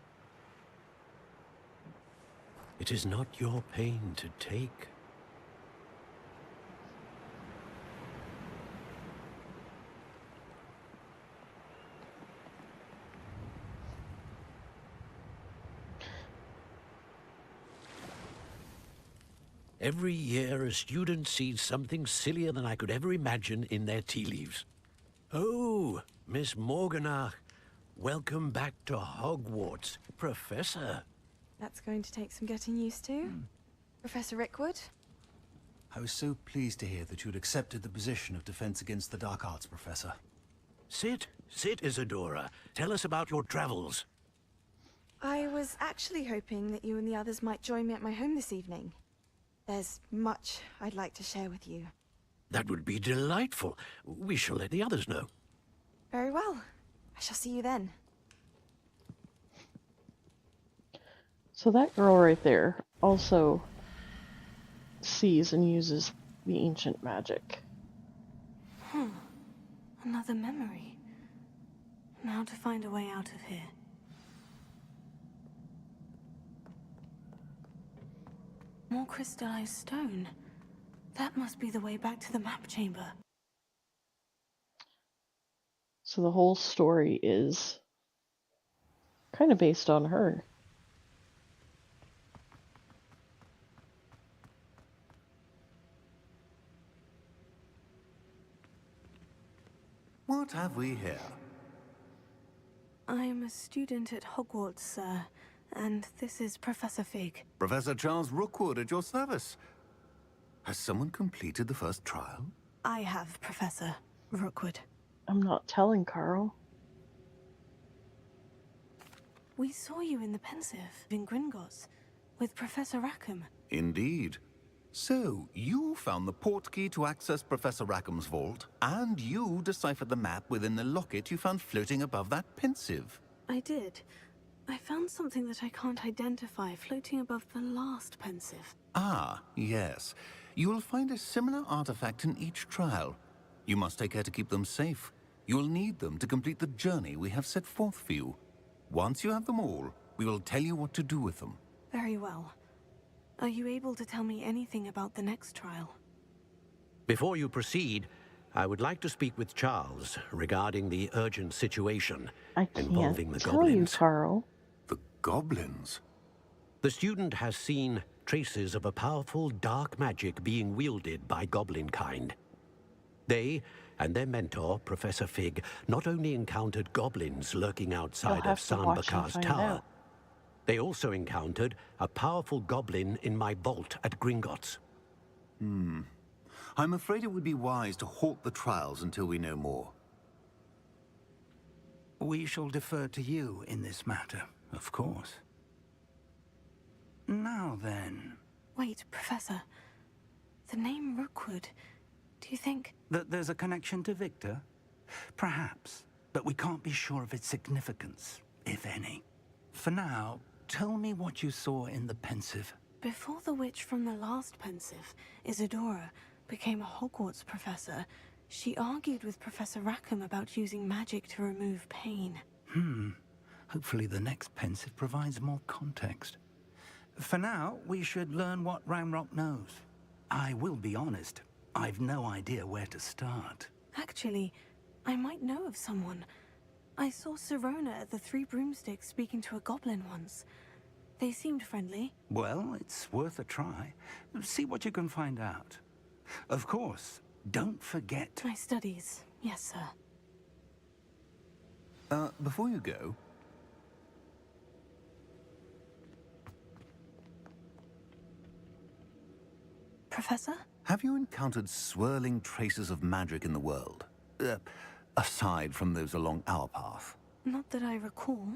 It is not your pain to take. Every year, a student sees something sillier than I could ever imagine in their tea leaves. Oh, Miss Morganach, welcome back to Hogwarts, Professor. That's going to take some getting used to. Professor Rickwood? I was so pleased to hear that you'd accepted the position of Defense Against the Dark Arts, Professor. Sit, Isadora. Tell us about your travels. I was actually hoping that you and the others might join me at my home this evening. There's much I'd like to share with you. That would be delightful. We shall let the others know. Very well. I shall see you then. So that girl right there also sees and uses the ancient magic. Another memory. Now to find a way out of here. More crystallized stone. That must be the way back to the map chamber. So the whole story is kind of based on her. What have we here? I'm a student at Hogwarts, sir, and this is Professor Fig. Professor Charles Rookwood at your service. Has someone completed the first trial? I have, Professor Rookwood. I'm not telling Carl. We saw you in the Pensive in Gringotts with Professor Rackham. Indeed. So, you found the portkey to access Professor Rackham's vault, and you deciphered the map within the locket you found floating above that Pensive. I did. I found something that I can't identify floating above the last Pensive. Ah, yes. You will find a similar artifact in each trial. You must take care to keep them safe. You will need them to complete the journey we have set forth for you. Once you have them all, we will tell you what to do with them. Very well. Are you able to tell me anything about the next trial? Before you proceed, I would like to speak with Charles regarding the urgent situation I involving the can't tell goblins. you, Carl. The goblins? The student has seen traces of a powerful dark magic being wielded by goblin kind. They, and their mentor, Professor Fig, not only encountered goblins lurking outside of have to watch and Sanbakar's find tower, out. they also encountered a powerful goblin in my vault at Gringotts. I'm afraid it would be wise to halt the trials until we know more. We shall defer to you in this matter, of course. Now then, Wait, Professor. The name Rookwood. Do you think... that there's a connection to Victor? Perhaps, but we can't be sure of its significance, if any. For now, tell me what you saw in the Pensive. Before the witch from the last Pensive, Isadora, became a Hogwarts professor, she argued with Professor Rackham about using magic to remove pain. Hopefully the next Pensive provides more context. For now, we should learn what Ramrock knows. I will be honest, I've no idea where to start. Actually, I might know of someone. I saw Sirona at the Three Broomsticks speaking to a goblin once. They seemed friendly. Well, it's worth a try. See what you can find out. Of course, don't forget... My studies, yes, sir. Before you go, Professor? have you encountered swirling traces of magic in the world? Aside from those along our path. Not that I recall.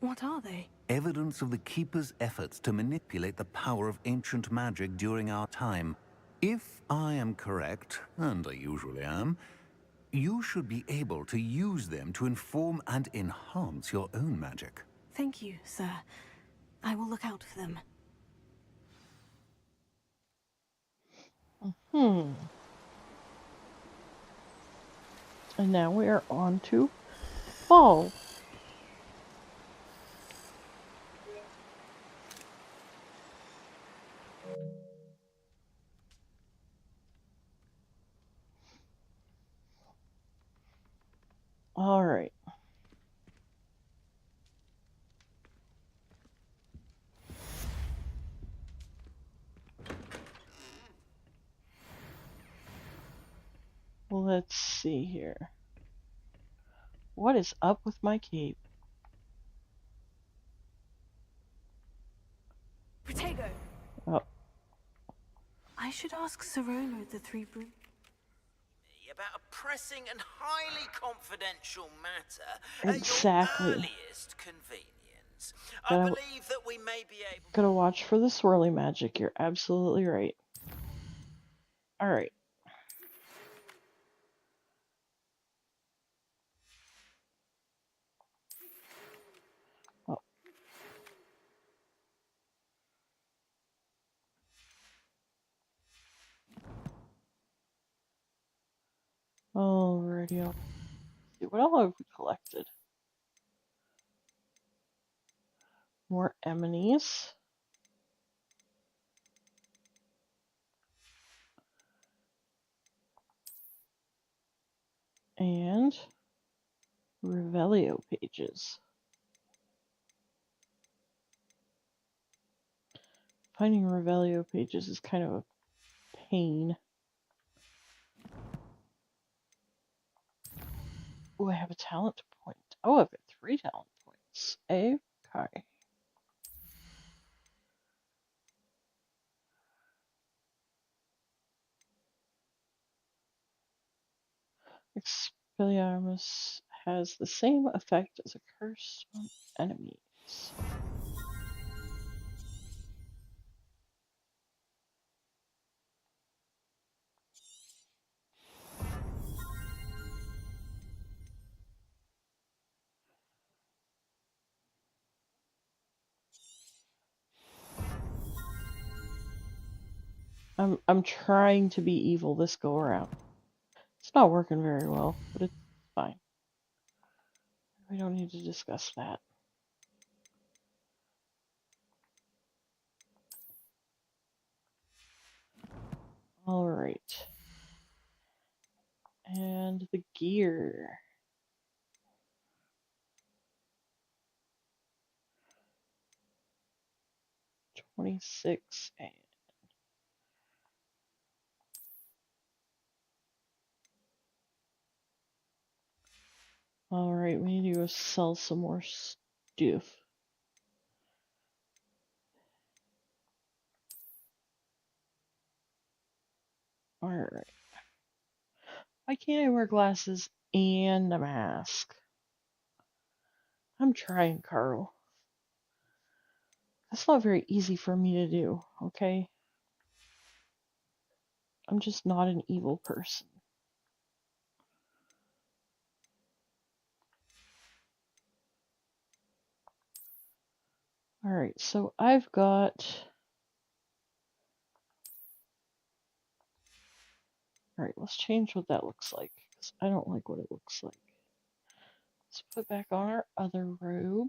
What are they? Evidence of the Keeper's efforts to manipulate the power of ancient magic during our time. If I am correct, and I usually am, you should be able to use them to inform and enhance your own magic. Thank you, sir. I will look out for them. And now we are on to fall. All right. Let's see here. What is up with my cape? Protego. Oh, I should ask Sirona at the Three Broom... About a pressing and highly confidential matter Exactly. at your earliest convenience. But I I believe that we may be able... gotta watch for the swirly magic. You're absolutely right. All right. Oh. Alrighty. Let's see, what all have we collected? More ememies. And Revelio pages. Finding Revelio pages is kind of a pain. Oh, I have a talent point. Oh, I've got 3 talent points. Okay. Expelliarmus has the same effect as a curse on enemies. I'm trying to be evil this go around. It's not working very well, but it's fine. We don't need to discuss that. All right. And the gear. $26 and Alright, we need to go sell some more stuff. Alright. Why can't I wear glasses and a mask? I'm trying, Carl. That's not very easy for me to do, okay? I'm just not an evil person. Alright, so I've got... Alright, let's change what that looks like, because I don't like what it looks like. Let's put back on our other robe.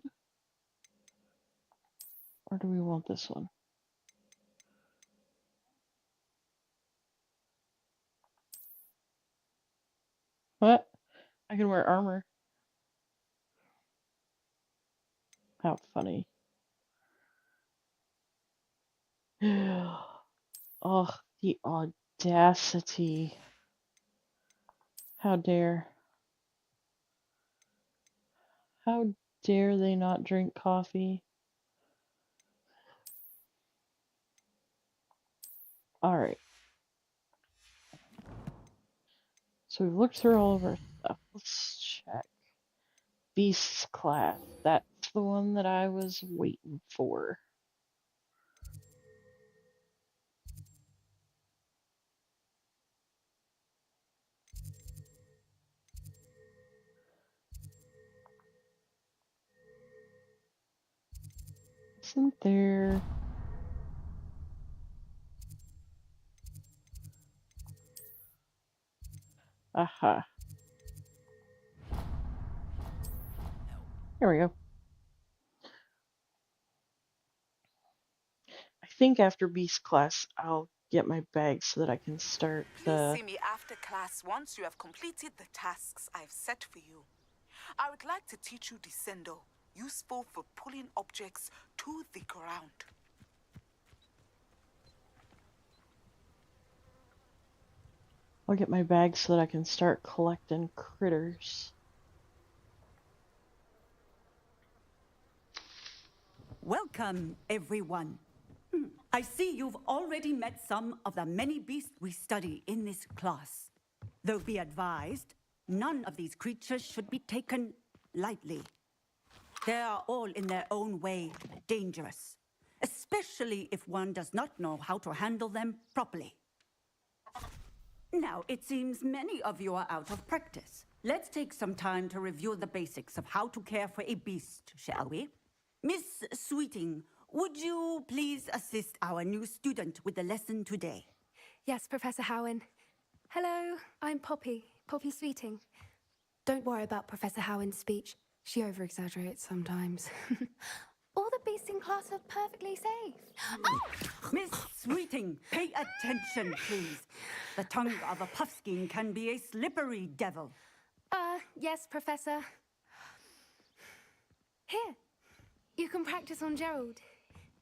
Or do we want this one? What? I can wear armor. How funny. Oh, the audacity. How dare. How dare they not drink coffee? Alright. So we've looked through all of our stuff. Let's check. Beast's class. That's the one that I was waiting for. Isn't there... Aha. There we go. I think after Beast class, I'll get my bag so that I can start Please see me after class once you have completed the tasks I've set for you. I would like to teach you Descendo, useful for pulling objects to the ground. I'll get my bag so that I can start collecting critters. Welcome, everyone. I see you've already met some of the many beasts we study in this class. Though be advised, none of these creatures should be taken lightly. They are all in their own way dangerous, especially if one does not know how to handle them properly. Now, it seems many of you are out of practice. Let's take some time to review the basics of how to care for a beast, shall we? Miss Sweeting, would you please assist our new student with the lesson today? Yes, Professor Howen. Hello, I'm Poppy Sweeting. Don't worry about Professor Howen's speech. She over-exaggerates sometimes. All the beasts in class are perfectly safe. Oh! Miss Sweeting, pay attention, please. The tongue of a puffskein can be a slippery devil. Yes, Professor. Here, you can practice on Gerald.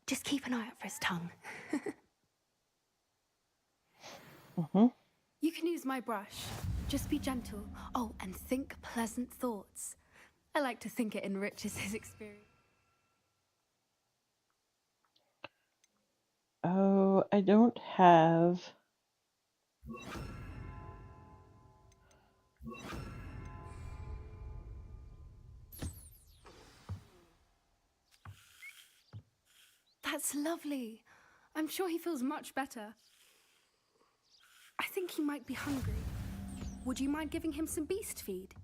Just keep an eye out for his tongue. You can use my brush. Just be gentle. Oh, and think pleasant thoughts. I like to think it enriches his experience. Oh, I don't have... That's lovely. I'm sure he feels much better. I think he might be hungry. Would you mind giving him some beast feed?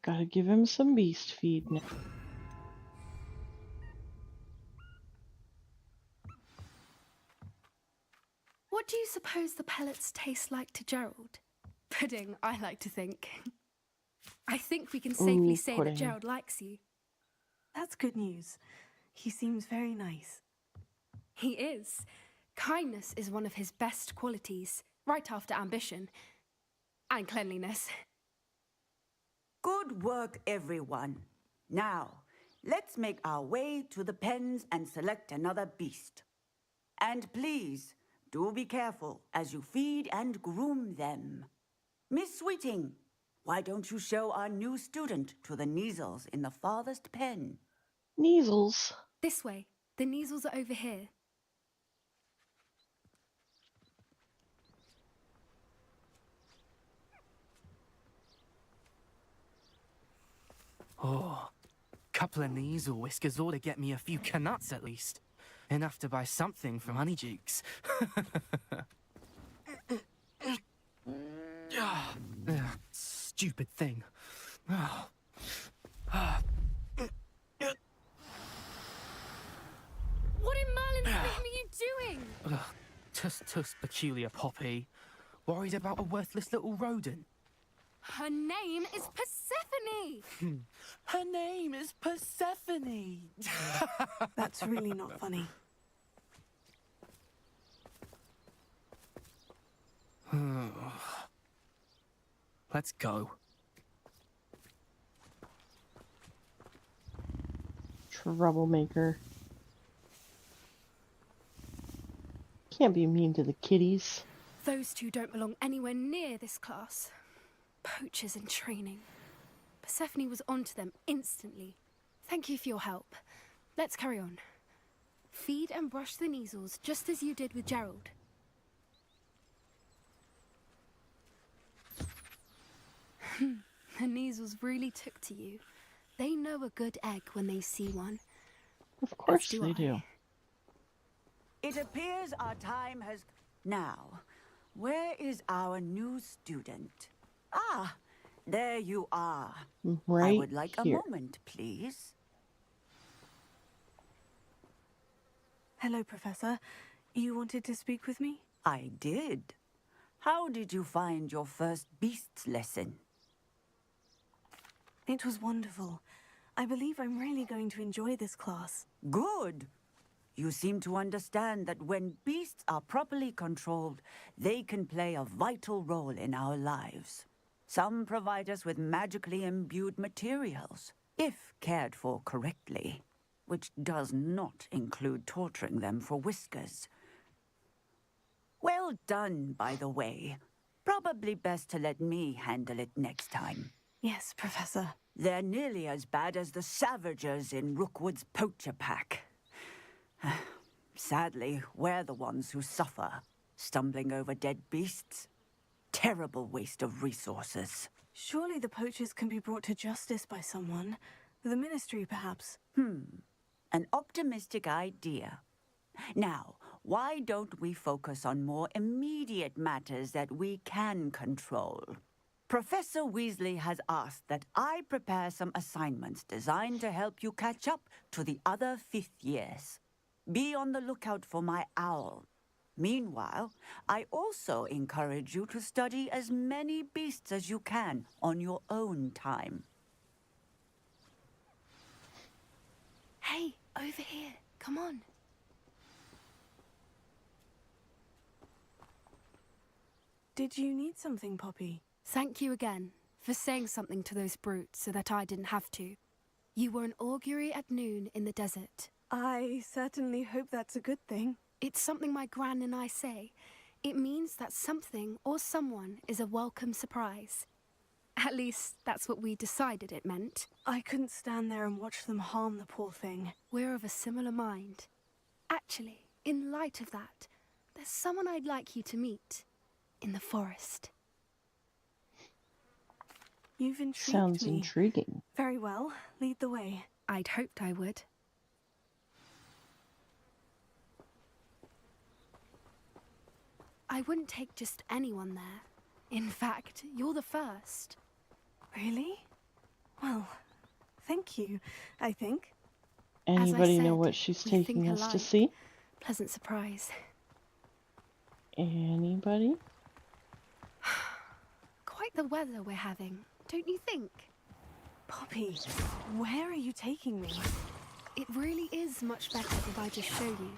Gotta give him some beast feed now. What do you suppose the pellets taste like to Gerald? Pudding, I like to think. I think we can safely say that Gerald likes you. That's good news. He seems very nice. He is. Kindness is one of his best qualities, right after ambition. And cleanliness. Good work, everyone. Now, let's make our way to the pens and select another beast. And please, do be careful as you feed and groom them. Miss Sweeting, why don't you show our new student to the Neasels in the farthest pen? Neasels. This way. The Neasels are over here. Oh, couple of Neasel whiskers ought to get me a few canuts at least. Enough to buy something from Honeydukes. Stupid thing. What in Merlin's name are you doing? Tuss, peculiar Poppy. Worried about a worthless little rodent? Her name is Persephone! Her name is Persephone! That's really not funny. Let's go. Troublemaker. Can't be mean to the kiddies. Those two don't belong anywhere near this class. Poachers in training. Persephone was onto them instantly. Thank you for your help. Let's carry on. Feed and brush the Neasels just as you did with Gerald. The Neasels really took to you. They know a good egg when they see one. Of course they do. It appears our time has... Now, where is our new student? Ah, there you are. Right I would like here. a moment, please. Hello, Professor. You wanted to speak with me? I did. How did you find your first beasts lesson? It was wonderful. I believe I'm really going to enjoy this class. Good. You seem to understand that when beasts are properly controlled, they can play a vital role in our lives. Some provide us with magically imbued materials, if cared for correctly, which does not include torturing them for whiskers. Well done, by the way. Probably best to let me handle it next time. Yes, Professor. They're nearly as bad as the Savagers in Rookwood's poacher pack. Sadly, we're the ones who suffer, stumbling over dead beasts. Terrible waste of resources. Surely the poachers can be brought to justice by someone. The Ministry, perhaps. An optimistic idea. Now, why don't we focus on more immediate matters that we can control? Professor Weasley has asked that I prepare some assignments designed to help you catch up to the other fifth years. Be on the lookout for my owl. Meanwhile, I also encourage you to study as many beasts as you can on your own time. Hey, over here. Come on. Did you need something, Poppy? Thank you again for saying something to those brutes so that I didn't have to. You were an augury at noon in the desert. I certainly hope that's a good thing. It's something my gran and I say. It means that something or someone is a welcome surprise. At least, that's what we decided it meant. I couldn't stand there and watch them harm the poor thing. We're of a similar mind. Actually, in light of that, there's someone I'd like you to meet. In the forest. You've intrigued Sounds me. intriguing. Very well. Lead the way. I'd hoped I would. I wouldn't take just anyone there. In fact, you're the first. Really? Well, thank you, I think. Anybody know said, what she's you think taking us to alike. see? Pleasant surprise. Anybody? Quite the weather we're having, don't you think? Poppy, where are you taking me? It really is much better if I just show you.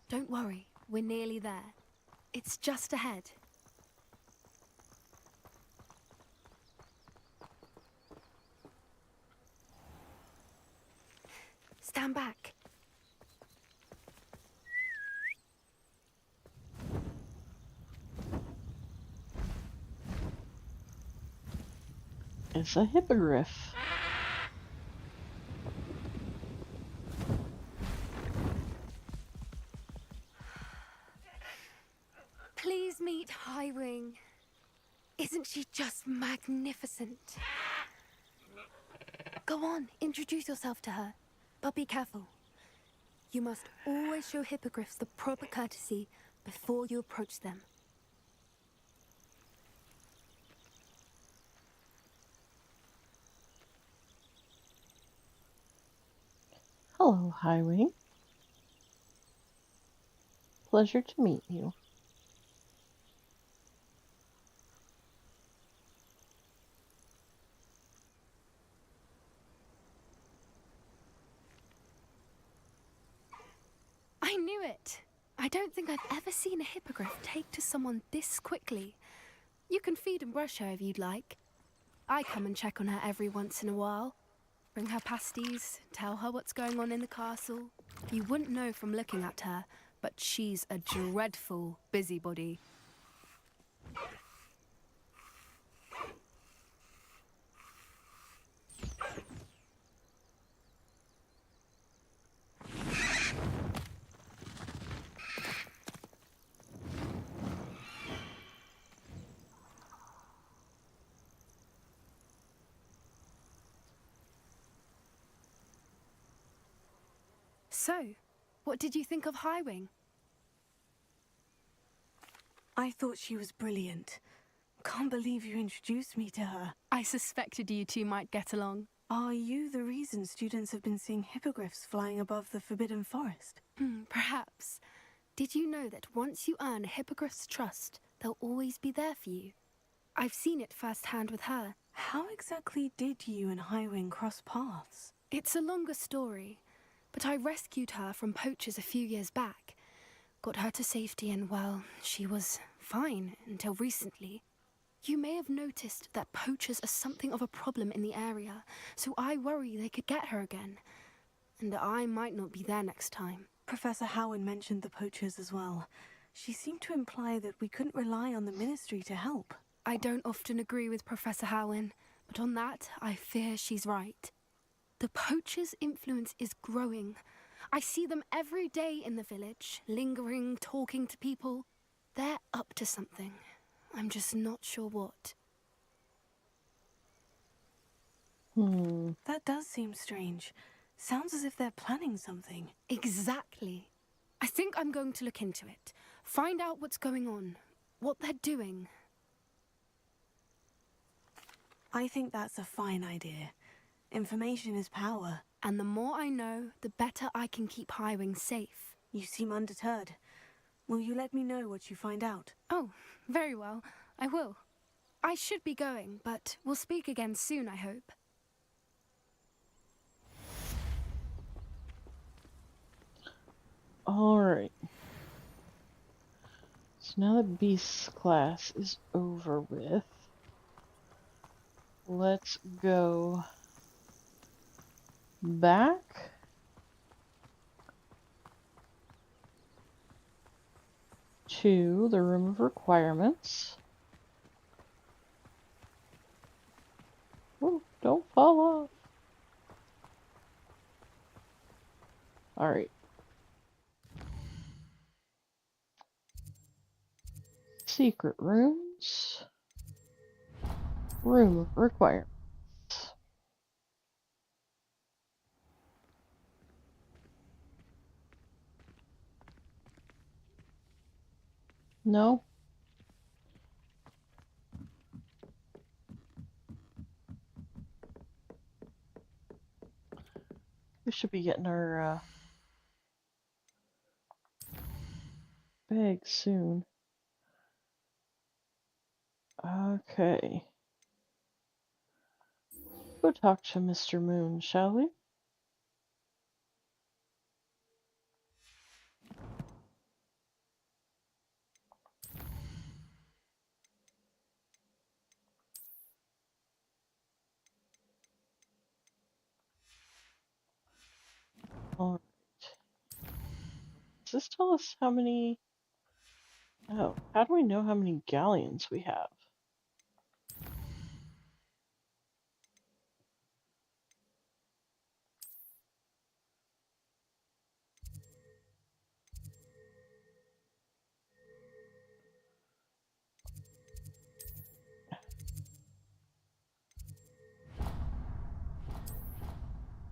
Don't worry, we're nearly there. It's just ahead. Stand back. It's a hippogriff. Please meet Highwing. Isn't she just magnificent? Go on, introduce yourself to her. But be careful. You must always show hippogriffs the proper courtesy before you approach them. Hello, Highwing. Pleasure to meet you. I knew it. I don't think I've ever seen a hippogriff take to someone this quickly. You can feed and brush her if you'd like. I come and check on her every once in a while. Bring her pasties, tell her what's going on in the castle. You wouldn't know from looking at her, but she's a dreadful busybody. So, what did you think of Highwing? I thought she was brilliant. Can't believe you introduced me to her. I suspected you two might get along. Are you the reason students have been seeing hippogriffs flying above the Forbidden Forest? Perhaps. Did you know that once you earn a hippogriff's trust, they'll always be there for you? I've seen it firsthand with her. How exactly did you and Highwing cross paths? It's a longer story, but I rescued her from poachers a few years back. Got her to safety and, well, she was fine until recently. You may have noticed that poachers are something of a problem in the area, so I worry they could get her again. And I might not be there next time. Professor Howen mentioned the poachers as well. She seemed to imply that we couldn't rely on the Ministry to help. I don't often agree with Professor Howen, but on that, I fear she's right. The poachers' influence is growing. I see them every day in the village, lingering, talking to people. They're up to something. I'm just not sure what. That does seem strange. Sounds as if they're planning something. Exactly. I think I'm going to look into it. Find out what's going on, what they're doing. I think that's a fine idea. Information is power. And the more I know, the better I can keep Highwing safe. You seem undeterred. Will you let me know what you find out? Oh, very well. I will. I should be going, but we'll speak again soon, I hope. Alright. So now that Beast's class is over with, let's go back to the room of requirements. Oh, don't fall off. Alright. Secret rooms. Room of requirements. No? We should be getting our bag soon. Okay. Go talk to Mr. Moon, shall we? Alright. Does this tell us how many... Oh, how do we know how many galleons we have?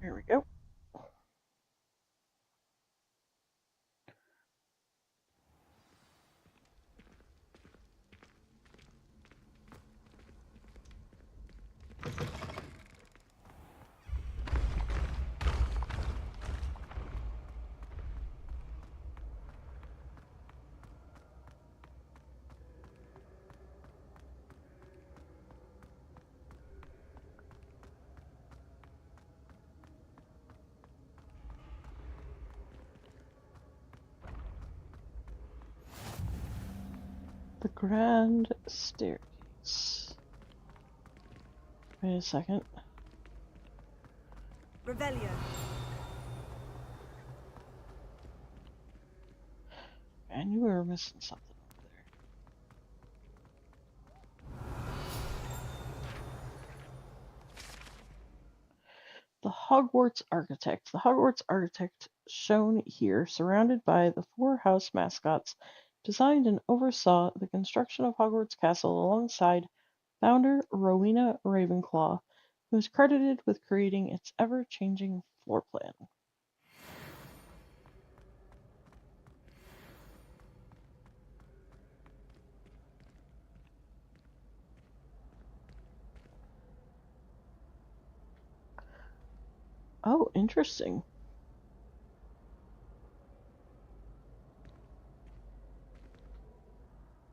There we go. The Grand Staircase. Wait a second. Revelio. I knew we were missing something over there. The Hogwarts Architect. The Hogwarts Architect, shown here, surrounded by the 4 house mascots, designed and oversaw the construction of Hogwarts Castle alongside founder Rowena Ravenclaw, who is credited with creating its ever-changing floor plan. Oh, interesting.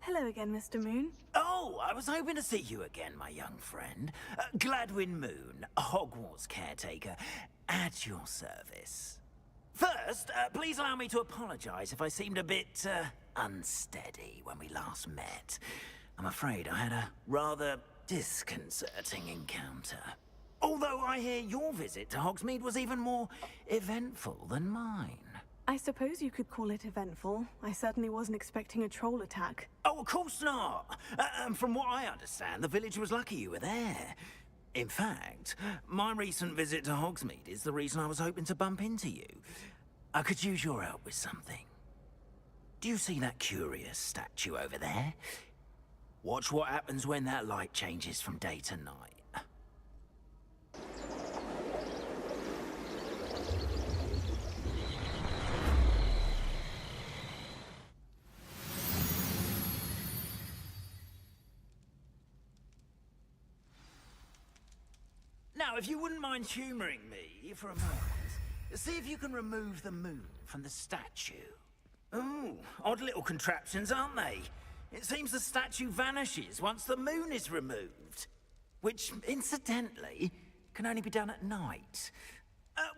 Hello again, Mr. Moon. Oh, I was hoping to see you again, my young friend. Gladwin Moon, Hogwarts caretaker, at your service. First, please allow me to apologize if I seemed a bit, unsteady when we last met. I'm afraid I had a rather disconcerting encounter. Although I hear your visit to Hogsmeade was even more eventful than mine. I suppose you could call it eventful. I certainly wasn't expecting a troll attack. Oh, of course not. From what I understand, the village was lucky you were there. In fact, my recent visit to Hogsmeade is the reason I was hoping to bump into you. I could use your help with something. Do you see that curious statue over there? Watch what happens when that light changes from day to night. Now, if you wouldn't mind humoring me for a moment, see if you can remove the moon from the statue. Ooh, odd little contraptions, aren't they? It seems the statue vanishes once the moon is removed. Which, incidentally, can only be done at night.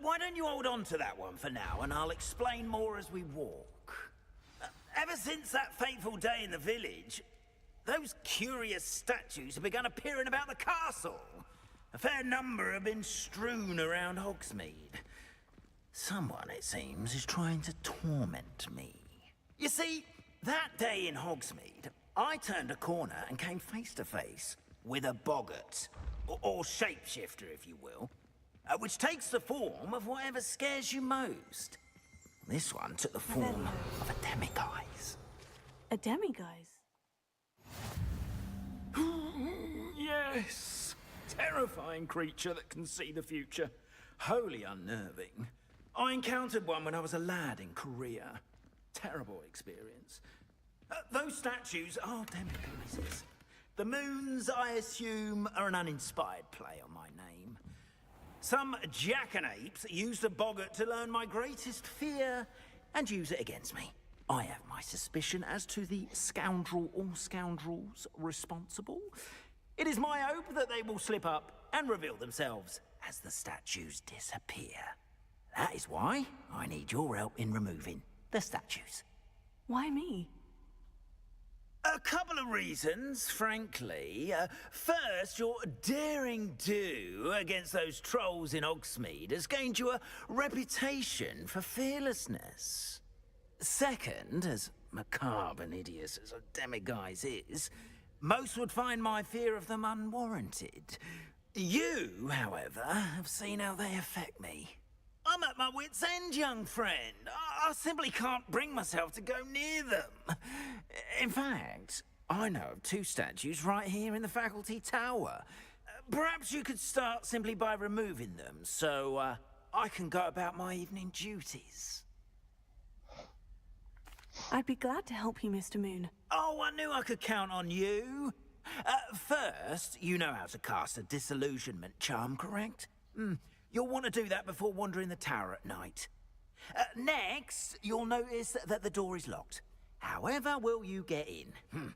Why don't you hold on to that one for now, and I'll explain more as we walk. Ever since that fateful day in the village, those curious statues have begun appearing about the castle. A fair number have been strewn around Hogsmeade. Someone, it seems, is trying to torment me. You see, that day in Hogsmeade, I turned a corner and came face to face with a boggart, or shapeshifter, if you will, which takes the form of whatever scares you most. This one took the form of a demiguise. A demiguise? Yes! Terrifying creature that can see the future. Wholly unnerving. I encountered one when I was a lad in Korea. Terrible experience. Those statues are demiguises. The moons, I assume, are an uninspired play on my name. Some jackanapes used a boggart to learn my greatest fear and use it against me. I have my suspicion as to the scoundrel or scoundrels responsible. It is my hope that they will slip up and reveal themselves as the statues disappear. That is why I need your help in removing the statues. Why me? A couple of reasons, frankly. First, your daring do against those trolls in Hogsmeade has gained you a reputation for fearlessness. Second, as macabre and hideous as a demiguise is, most would find my fear of them unwarranted. You, however, have seen how they affect me. I'm at my wit's end, young friend. I simply can't bring myself to go near them. In fact, I know of 2 statues right here in the faculty tower. Perhaps you could start simply by removing them, so I can go about my evening duties. I'd be glad to help you, Mr. Moon. Oh, I knew I could count on you. First, you know how to cast a disillusionment charm, correct? You'll want to do that before wandering the tower at night. Next, you'll notice that the door is locked. However will you get in?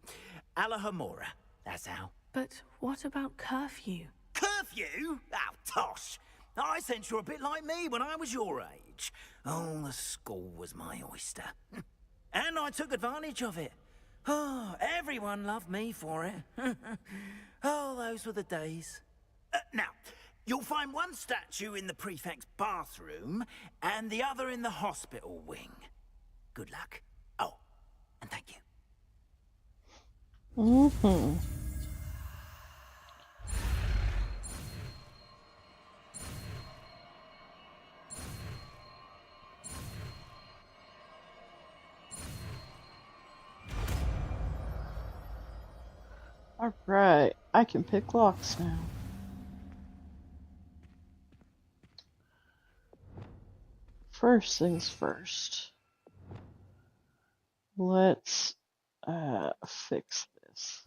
Alahomora, that's how. But what about curfew? Curfew? Oh, tosh. I sense you're a bit like me when I was your age. Oh, the school was my oyster. And I took advantage of it. Oh, everyone loved me for it. Oh, those were the days. Now, you'll find one statue in the prefect's bathroom and the other in the hospital wing. Good luck. Oh, and thank you. Mm-hmm. Alright, I can pick locks now. First things first. Let's fix this.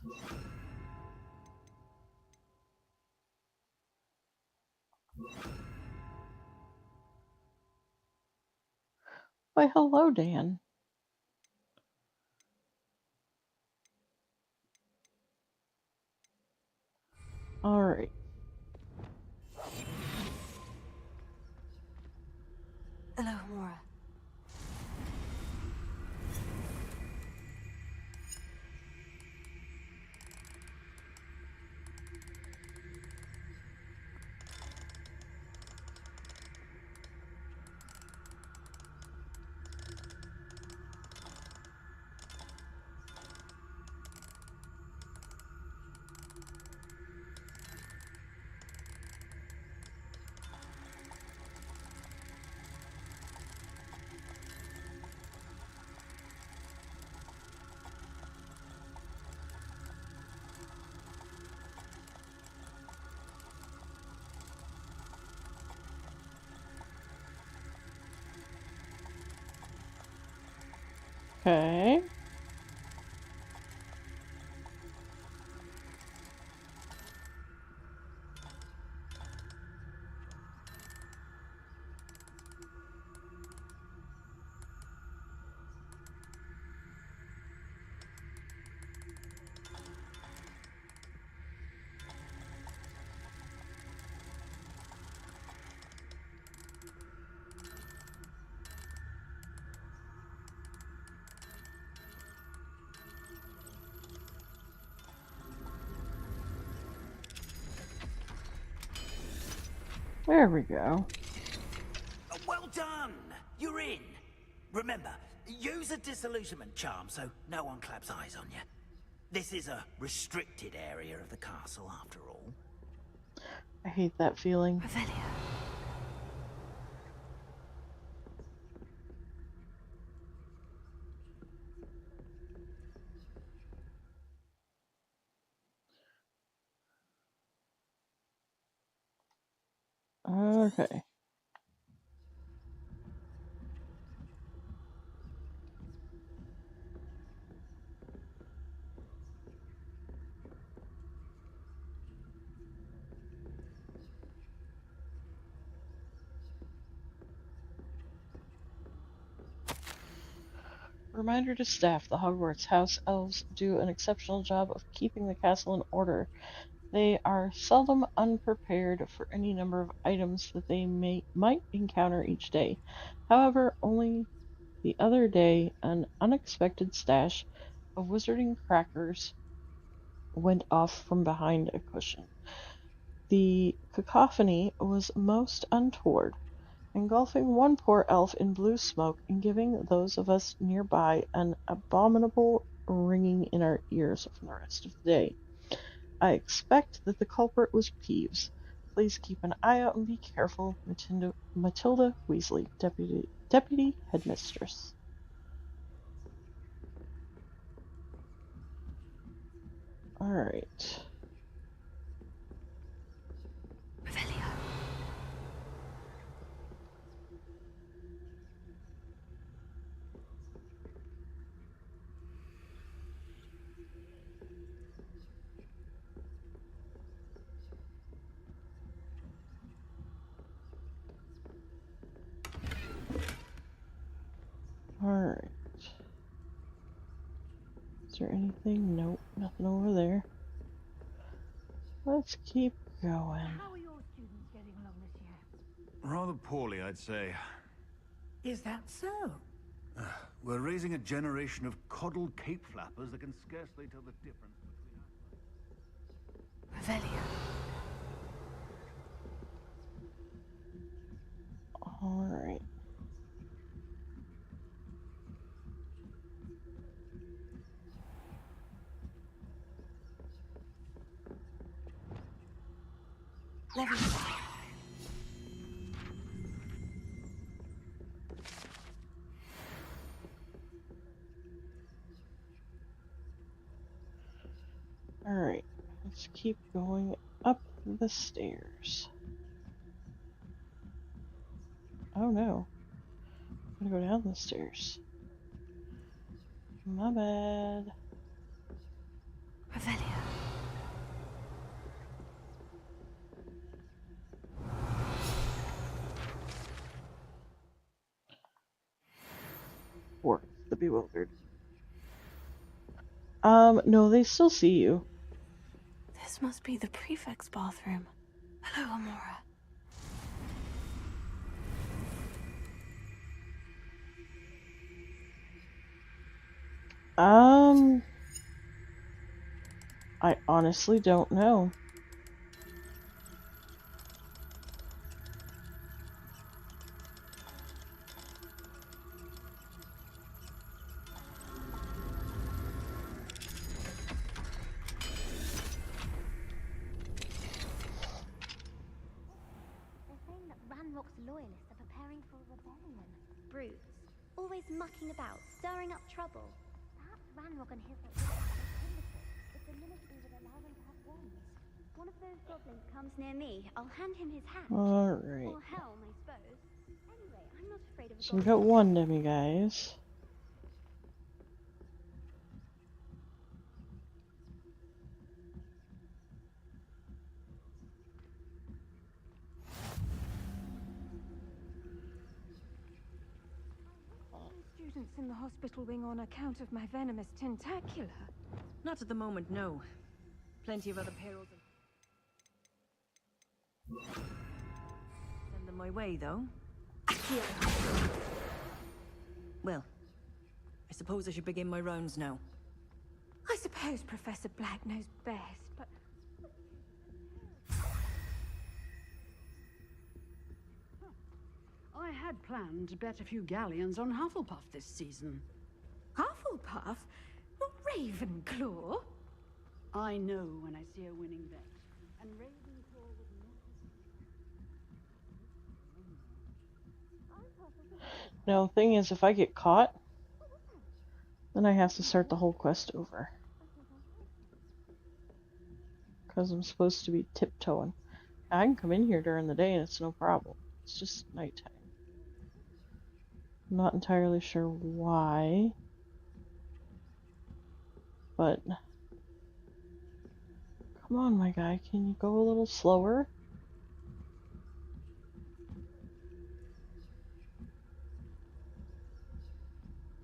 Why, hello, Dan. Alright. Alohomora. Okay. There we go. Well done! You're in. Remember, use a disillusionment charm so no one claps eyes on you. This is a restricted area of the castle, after all. I hate that feeling. Revelia. Okay. Reminder to staff, the Hogwarts house elves do an exceptional job of keeping the castle in order. They are seldom unprepared for any number of items that they might encounter each day. However, only the other day, an unexpected stash of wizarding crackers went off from behind a cushion. The cacophony was most untoward, engulfing one poor elf in blue smoke and giving those of us nearby an abominable ringing in our ears for the rest of the day. I expect that the culprit was Peeves. Please keep an eye out and be careful. Matilda Weasley, Deputy Headmistress. Alright. Alright. Is there anything? Nope, nothing over there. Let's keep going. How are your students getting along this year? Rather poorly, I'd say. Is that so? We're raising a generation of coddled cape flappers that can scarcely tell the difference between... Revelio. Alright. Alright, let's keep going up the stairs. Oh no. I'm gonna go down the stairs. My bad. Revelio. Or the bewildered. No, they still see you. This must be the prefect's bathroom. Hello, Amora. I honestly don't know. Ranrock's loyalists are preparing for a rebellion. Brutes, always mucking about, stirring up trouble. Perhaps Ranrock and his if the ministry would allow them to have wands. One of those goblins comes near me, I'll hand him his hat. Alright. Or helm, I suppose. Anyway, I'm not afraid of So we got one demi, guys. Students in the hospital wing on account of my venomous tentacula. Not at the moment, no. Plenty of other payrolls. Send them my way, though. Well, I suppose I should begin my rounds now. I suppose Professor Black knows best, but... I had planned to bet a few galleons on Hufflepuff this season. Hufflepuff? Not Ravenclaw? I know when I see a winning bet. And Ravenclaw would not... Now, the thing is, if I get caught, then I have to start the whole quest over. Because I'm supposed to be tiptoeing. I can come in here during the day and it's no problem. It's just nighttime. I'm not entirely sure why. But... Come on, my guy, can you go a little slower?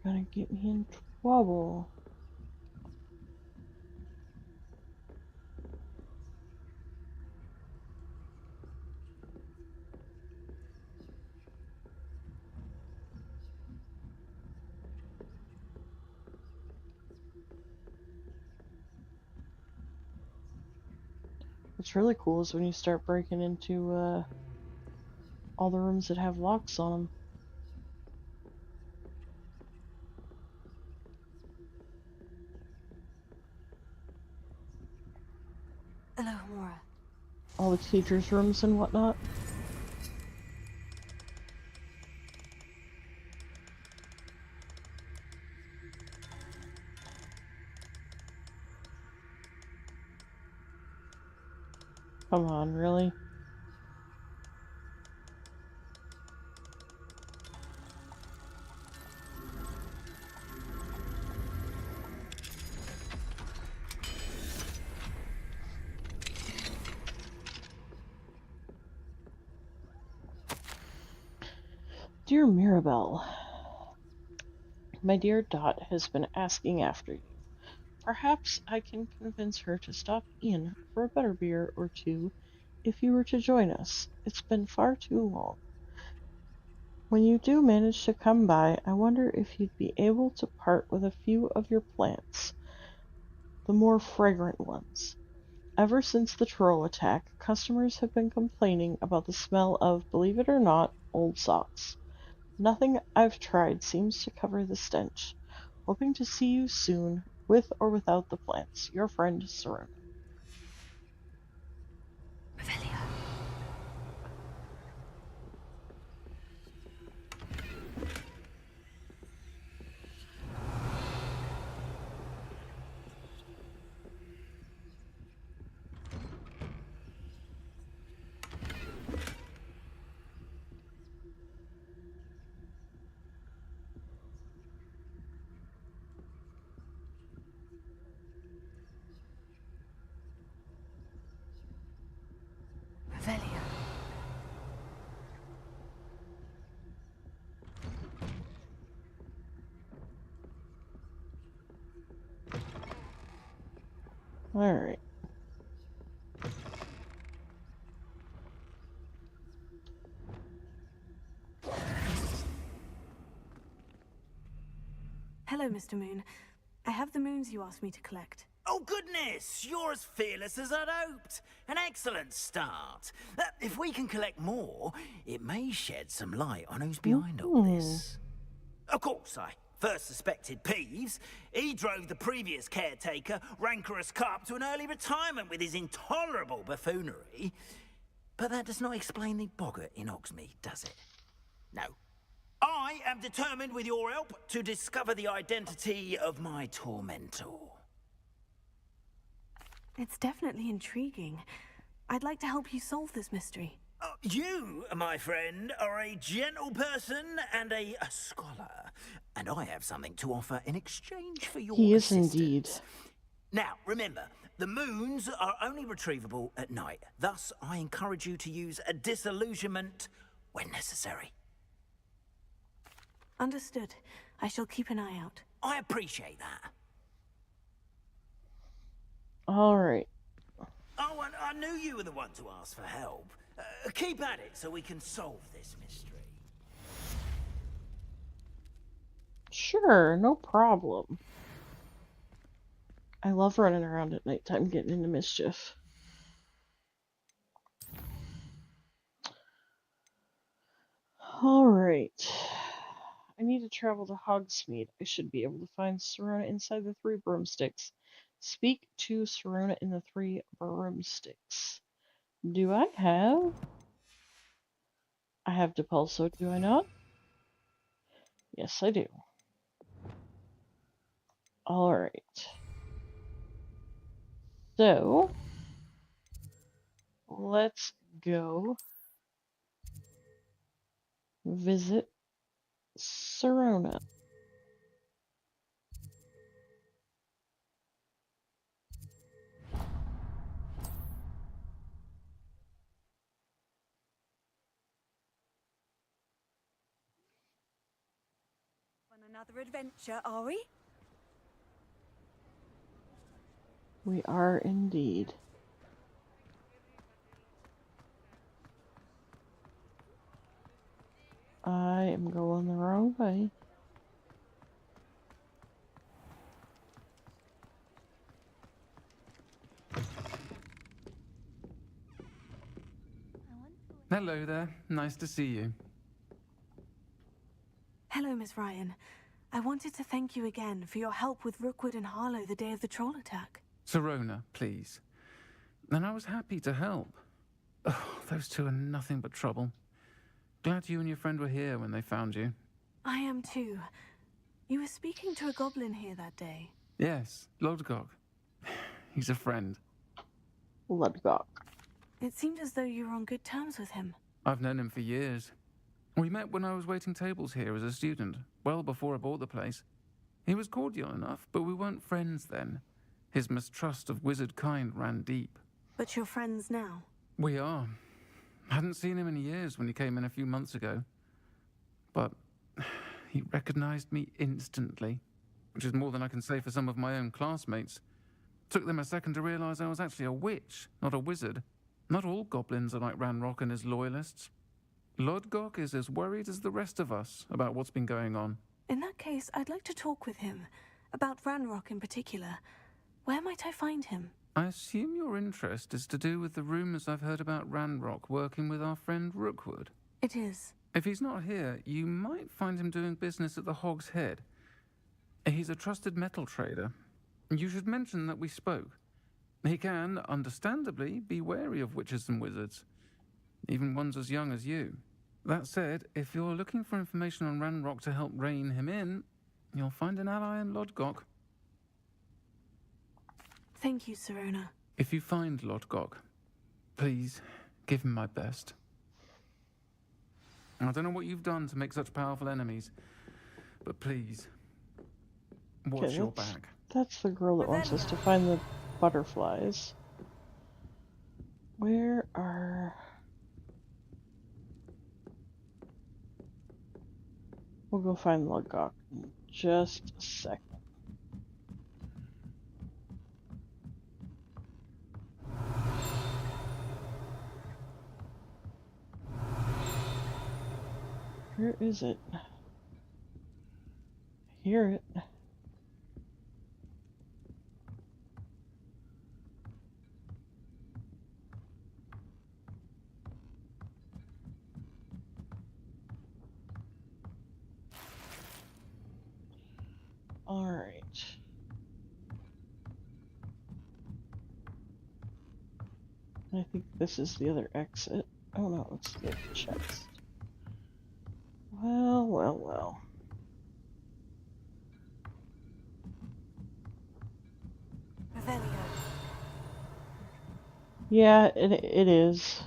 Gonna get me in trouble. What's really cool is when you start breaking into all the rooms that have locks on them. Hello, Mora. All the teachers' rooms and whatnot. Come on, really? Dear Mirabelle, my dear Dot has been asking after you. Perhaps I can convince her to stop in for a better beer or two if you were to join us. It's been far too long. When you do manage to come by, I wonder if you'd be able to part with a few of your plants, the more fragrant ones. Ever since the troll attack, customers have been complaining about the smell of, believe it or not, old socks. Nothing I've tried seems to cover the stench. Hoping to see you soon, with or without the plants. Your friend, Serena. Revelia. Alright. Hello, Mr. Moon. I have the moons you asked me to collect. Oh, goodness! You're as fearless as I'd hoped. An excellent start. If we can collect more, it may shed some light on who's behind all this. Of course, I first suspected Peeves. He drove the previous caretaker, Rancorous Carp, to an early retirement with his intolerable buffoonery. But that does not explain the boggart in Hogsmeade, does it? No. I am determined, with your help, to discover the identity of my tormentor. It's definitely intriguing. I'd like to help you solve this mystery. You, my friend, are a gentle person and a scholar, and I have something to offer in exchange for your He is assistance. indeed. Now, remember, the moons are only retrievable at night. Thus, I encourage you to use a disillusionment when necessary. Understood. I shall keep an eye out. I appreciate that. Alright. Oh, and I knew you were the one to ask for help. Keep at it so we can solve this mystery. Sure, no problem. I love running around at nighttime getting into mischief. Alright. I need to travel to Hogsmeade. I should be able to find Serona inside the 3 broomsticks. Speak to Serona in the 3 broomsticks. Do I have? I have Depulso, do I not? Yes, I do. Alright. So, let's go visit Serona. On another adventure, are we? We are indeed. I am going the wrong way. Hello there. Nice to see you. Hello, Miss Ryan. I wanted to thank you again for your help with Rookwood and Harlow the day of the troll attack. Sirona, please. And I was happy to help. Oh, those two are nothing but trouble. Glad you and your friend were here when they found you. I am too. You were speaking to a goblin here that day. Yes, Lodgok. He's a friend. Lodgok. It seemed as though you were on good terms with him. I've known him for years. We met when I was waiting tables here as a student, well before I bought the place. He was cordial enough, but we weren't friends then. His mistrust of wizard kind ran deep. But you're friends now? We are. Hadn't seen him in years when he came in a few months ago. But he recognized me instantly, which is more than I can say for some of my own classmates. Took them a second to realize I was actually a witch, not a wizard. Not all goblins are like Ranrock and his loyalists. Lodgok is as worried as the rest of us about what's been going on. In that case, I'd like to talk with him. About Ranrock in particular. Where might I find him? I assume your interest is to do with the rumors I've heard about Ranrock working with our friend Rookwood. It is. If he's not here, you might find him doing business at the Hog's Head. He's a trusted metal trader. You should mention that we spoke. He can, understandably, be wary of witches and wizards, even ones as young as you. That said, if you're looking for information on Ranrock to help rein him in, you'll find an ally in Lodgok. Thank you, Sirona. If you find Lodgok, please give him my best. I don't know what you've done to make such powerful enemies, but please, watch your back. That's the girl that wants us to find the butterflies. Where are... We'll go find Lodgok in just a second. Where is it? I hear it. All right. I think this is the other exit. Oh no, it's the chest. Well, well, well. Revelio. Yeah, it is.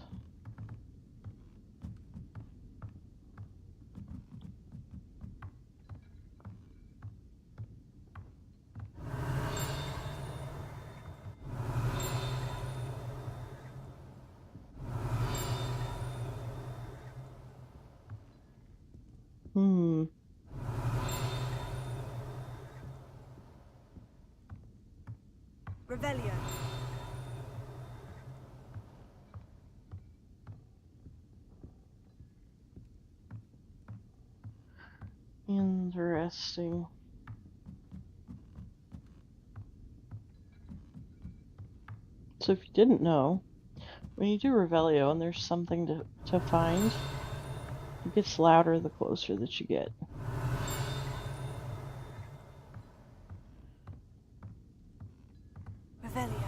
Revelio. Interesting. So if you didn't know, when you do Revelio and there's something to find, it gets louder the closer that you get. Revelio.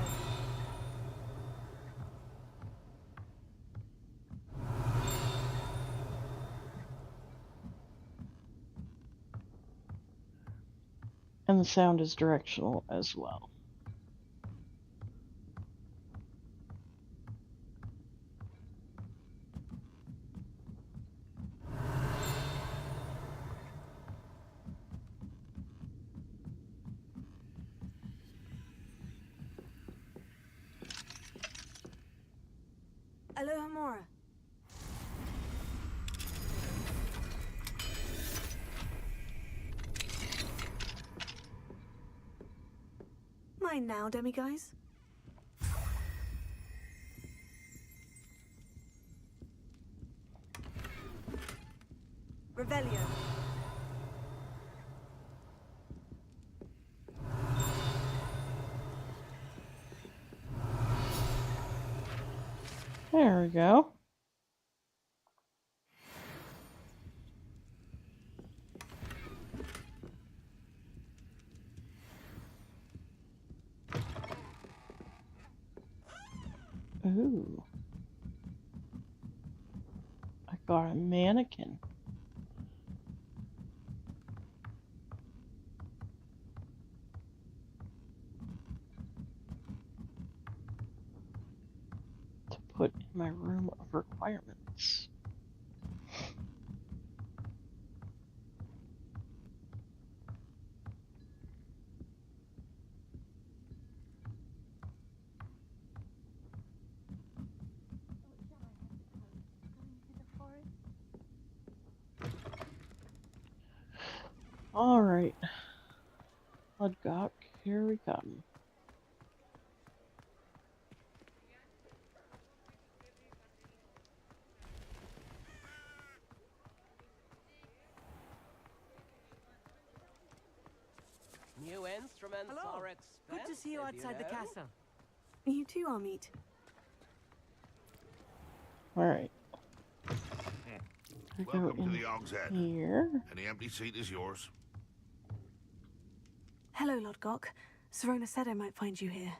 And the sound is directional as well. Aloha Mora. Mine now, demiguise. Revelio. There we go. Ooh. I got a mannequin. To put in my room of requirements. All right. Mudgok, here we come. New instruments Hello. are expensive. Good to see you outside the know? castle. You too, Amit. All right. Welcome to the Og's Head. Here. Any empty seat is yours. Hello, Lodgok. Serona said I might find you here.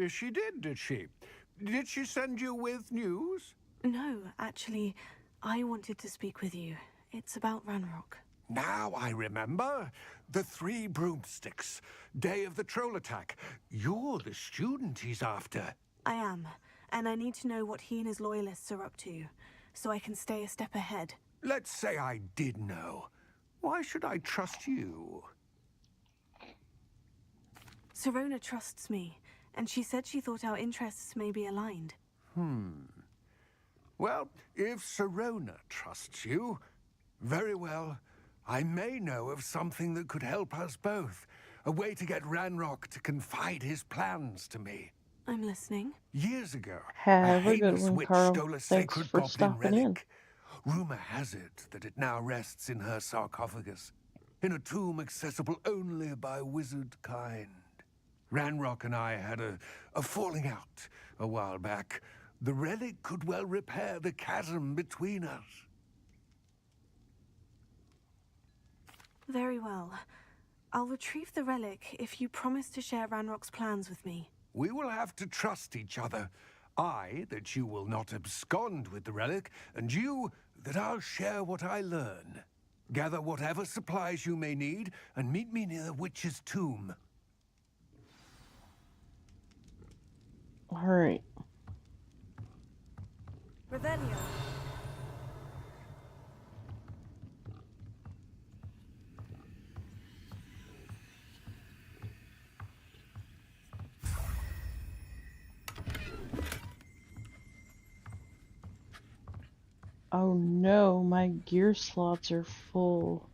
She did she? Did she send you with news? No, actually, I wanted to speak with you. It's about Ranrock. Now I remember. The 3 broomsticks. Day of the troll attack. You're the student he's after. I am, and I need to know what he and his loyalists are up to, so I can stay a step ahead. Let's say I did know. Why should I trust you? Serona trusts me, and she said she thought our interests may be aligned. Well, if Serona trusts you, very well. I may know of something that could help us both. A way to get Ranrock to confide his plans to me. I'm listening. Years ago, Have a good heinous one, witch Carl. stole a Thanks sacred for goblin stopping in. relic. Rumor has it that it now rests in her sarcophagus, in a tomb accessible only by wizard kind. Ranrock and I had a falling out a while back. The relic could well repair the chasm between us. Very well. I'll retrieve the relic if you promise to share Ranrock's plans with me. We will have to trust each other. I, that you will not abscond with the relic, and you, that I'll share what I learn. Gather whatever supplies you may need, and meet me near the witch's tomb. All right. Revelio. Oh no, my gear slots are full.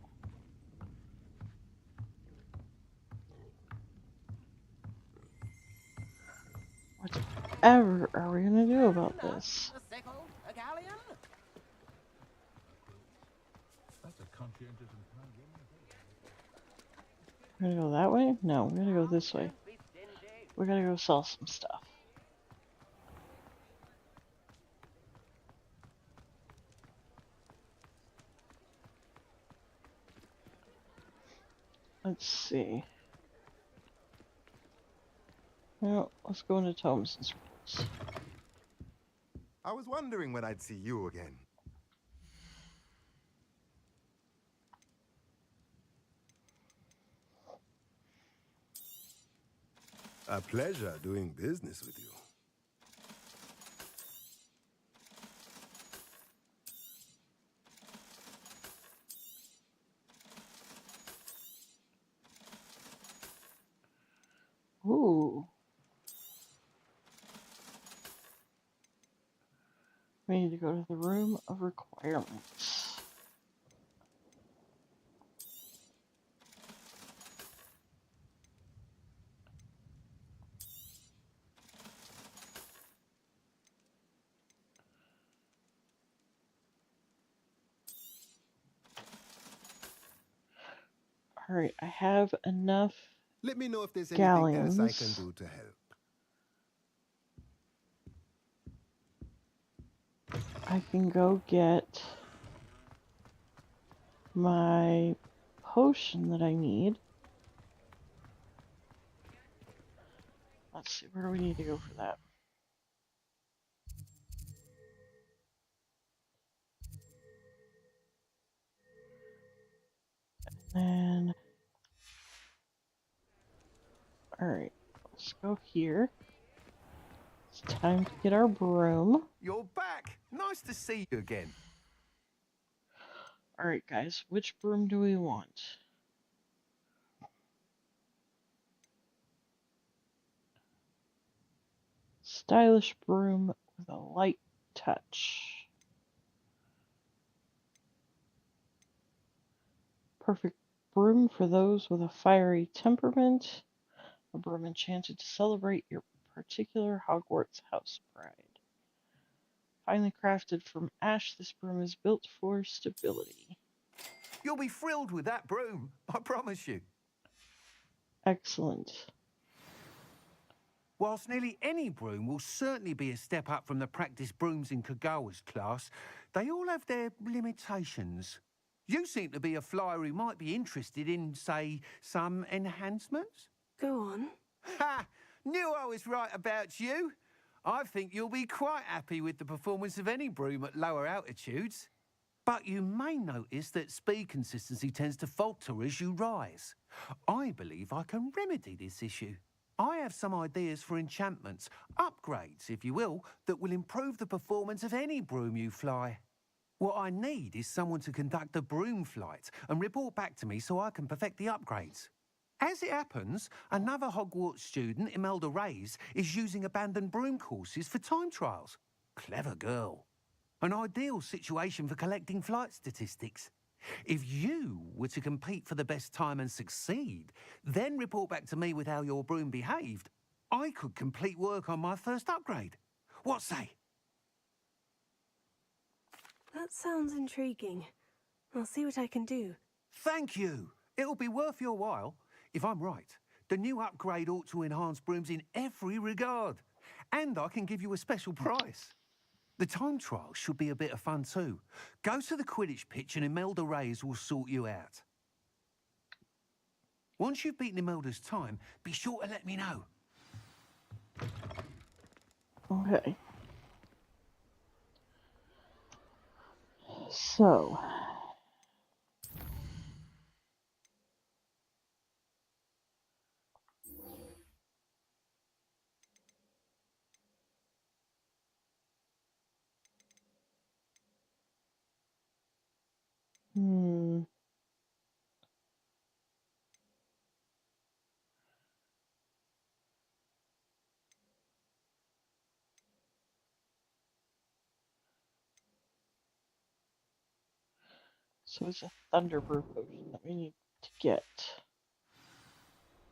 Whatever are we gonna do about this? A sickle, a galleon? That's a conscientious We're gonna go that way? No, we're gonna go this way. We're gonna go sell some stuff. Let's see. Well, let's go into Tomes and Scrolls. I was wondering when I'd see you again. A pleasure doing business with you. Ooh. We need to go to the room of requirements. Alright, I have enough Let me know if there's galleons. anything else I can do to help. I can go get my potion that I need. Let's see, where do we need to go for that? And alright, let's go here. It's time to get our broom. You're back. Nice to see you again. Alright guys, which broom do we want? Stylish broom with a light touch. Perfect broom for those with a fiery temperament. A broom enchanted to celebrate your particular Hogwarts house pride. Finely crafted from ash, this broom is built for stability. You'll be thrilled with that broom, I promise you. Excellent. Whilst nearly any broom will certainly be a step up from the practice brooms in Kagawa's class, they all have their limitations. You seem to be a flyer who might be interested in, say, some enhancements? Go on. Ha! Knew I was right about you. I think you'll be quite happy with the performance of any broom at lower altitudes. But you may notice that speed consistency tends to falter as you rise. I believe I can remedy this issue. I have some ideas for enchantments, upgrades, if you will, that will improve the performance of any broom you fly. What I need is someone to conduct a broom flight and report back to me so I can perfect the upgrades. As it happens, another Hogwarts student, Imelda Reyes, is using abandoned broom courses for time trials. Clever girl. An ideal situation for collecting flight statistics. If you were to compete for the best time and succeed, then report back to me with how your broom behaved, I could complete work on my first upgrade. What say? That sounds intriguing. I'll see what I can do. Thank you. It'll be worth your while. If I'm right, the new upgrade ought to enhance brooms in every regard. And I can give you a special price. The time trial should be a bit of fun too. Go to the Quidditch pitch and Imelda Reyes will sort you out. Once you've beaten Imelda's time, be sure to let me know. Okay. So. So it's a thunder brew potion that we need to get.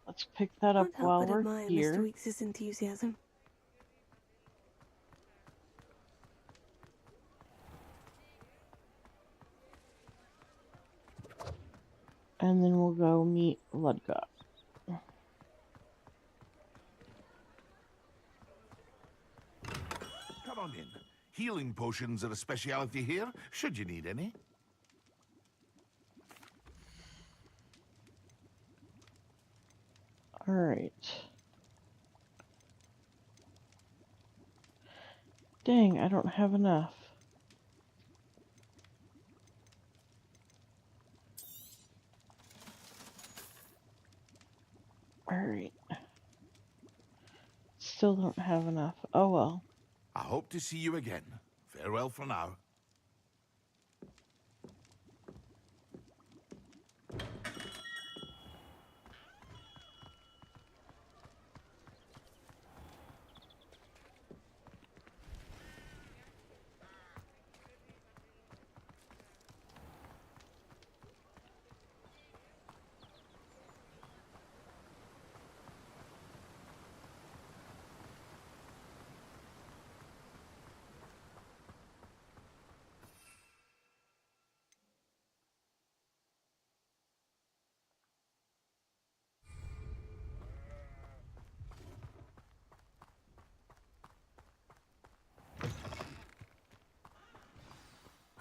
Let's pick that up Can't help while but we're admire here. Mr. Weeks' enthusiasm. And then we'll go meet Ludgott. Come on in. Healing potions are a speciality here, should you need any. Alright. Dang, I don't have enough. Alright. Still don't have enough. Oh well. I hope to see you again. Farewell for now.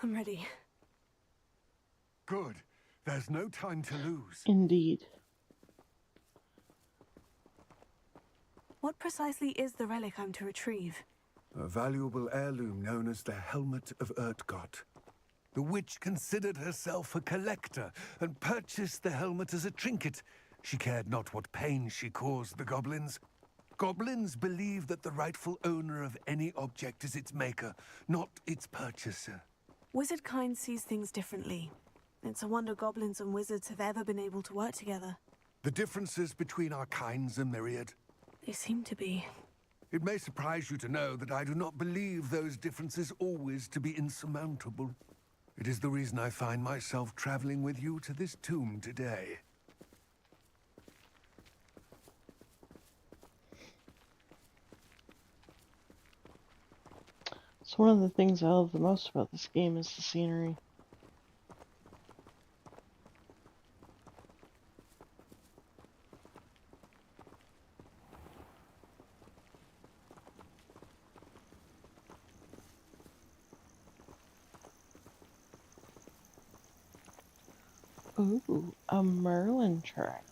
I'm ready. Good. There's no time to lose. Indeed. What precisely is the relic I'm to retrieve? A valuable heirloom known as the Helmet of Urtkot. The witch considered herself a collector and purchased the helmet as a trinket. She cared not what pain she caused the goblins. Goblins believe that the rightful owner of any object is its maker, not its purchaser. Wizard kind sees things differently. It's a wonder goblins and wizards have ever been able to work together. The differences between our kinds are myriad. They seem to be. It may surprise you to know that I do not believe those differences always to be insurmountable. It is the reason I find myself traveling with you to this tomb today. So one of the things I love the most about this game is the scenery. Ooh, a Merlin track.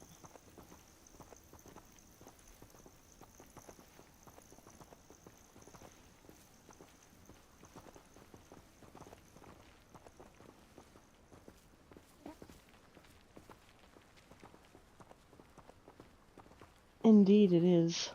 Indeed it is.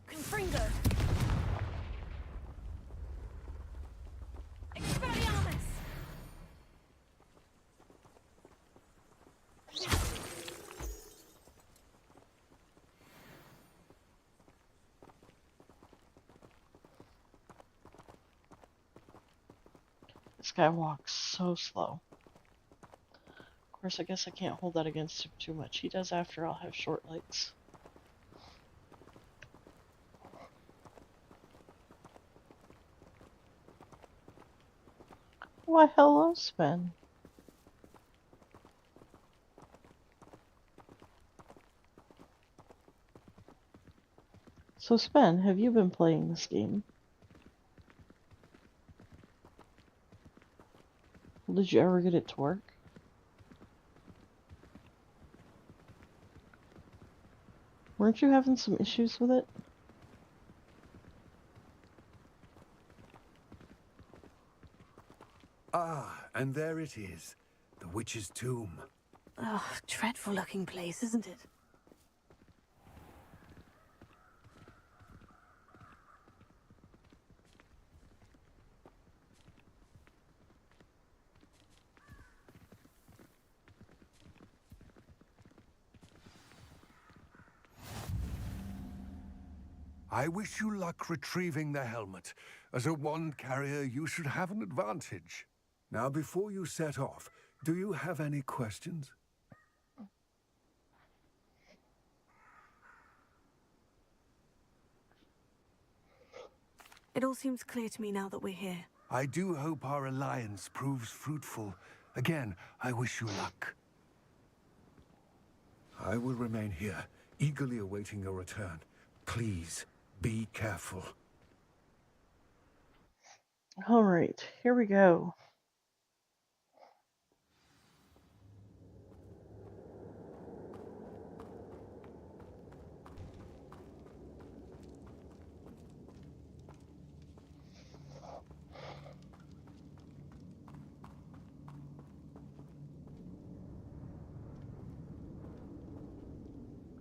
Confringo. Expelliarmus. This guy walks so slow. Of course, I guess I can't hold that against him too much. He does, after all, have short legs. Why, hello, Sven. So, Sven, have you been playing this game? Did you ever get it to work? Weren't you having some issues with it? Ah, and there it is. The witch's tomb. Ugh, dreadful looking place, isn't it? I wish you luck retrieving the helmet. As a wand carrier, you should have an advantage. Now, before you set off, do you have any questions? It all seems clear to me now that we're here. I do hope our alliance proves fruitful. Again, I wish you luck. I will remain here, eagerly awaiting your return. Please, be careful. Alright, here we go.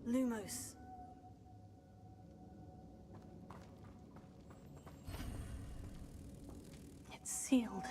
Lumos. It's sealed.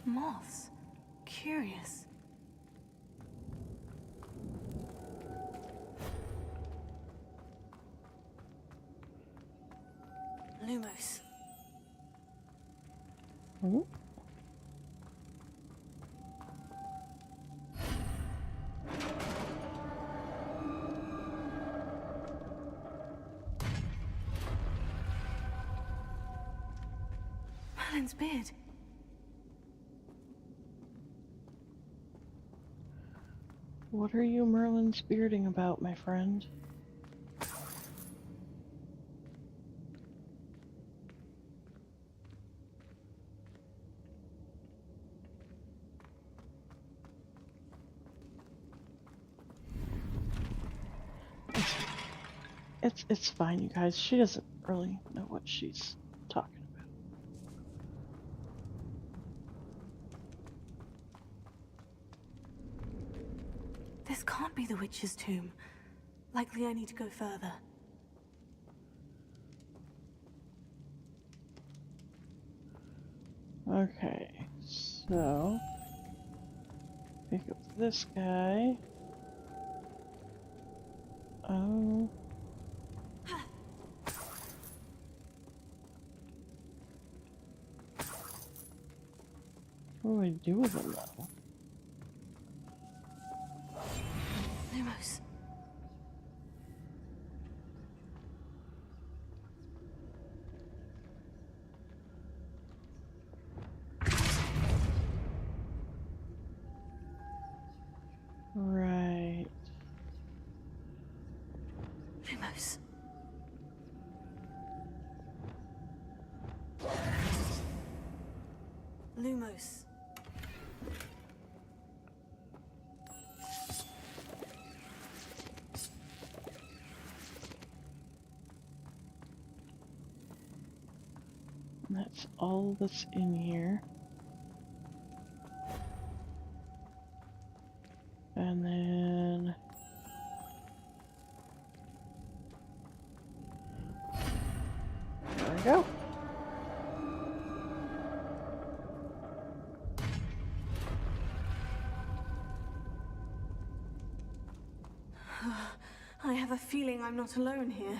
Moths. Curious. Lumos. Hmm? Merlin's beard. What are you Merlin's bearding about, my friend? It's fine, you guys. She doesn't really know what she's talking about. This can't be the witch's tomb. Likely I need to go further. Okay, so pick up this guy. Oh. What do I do with him though? Lumos. Right. Lumos. Lumos. That's all that's in here. And then there we go. I have a feeling I'm not alone here.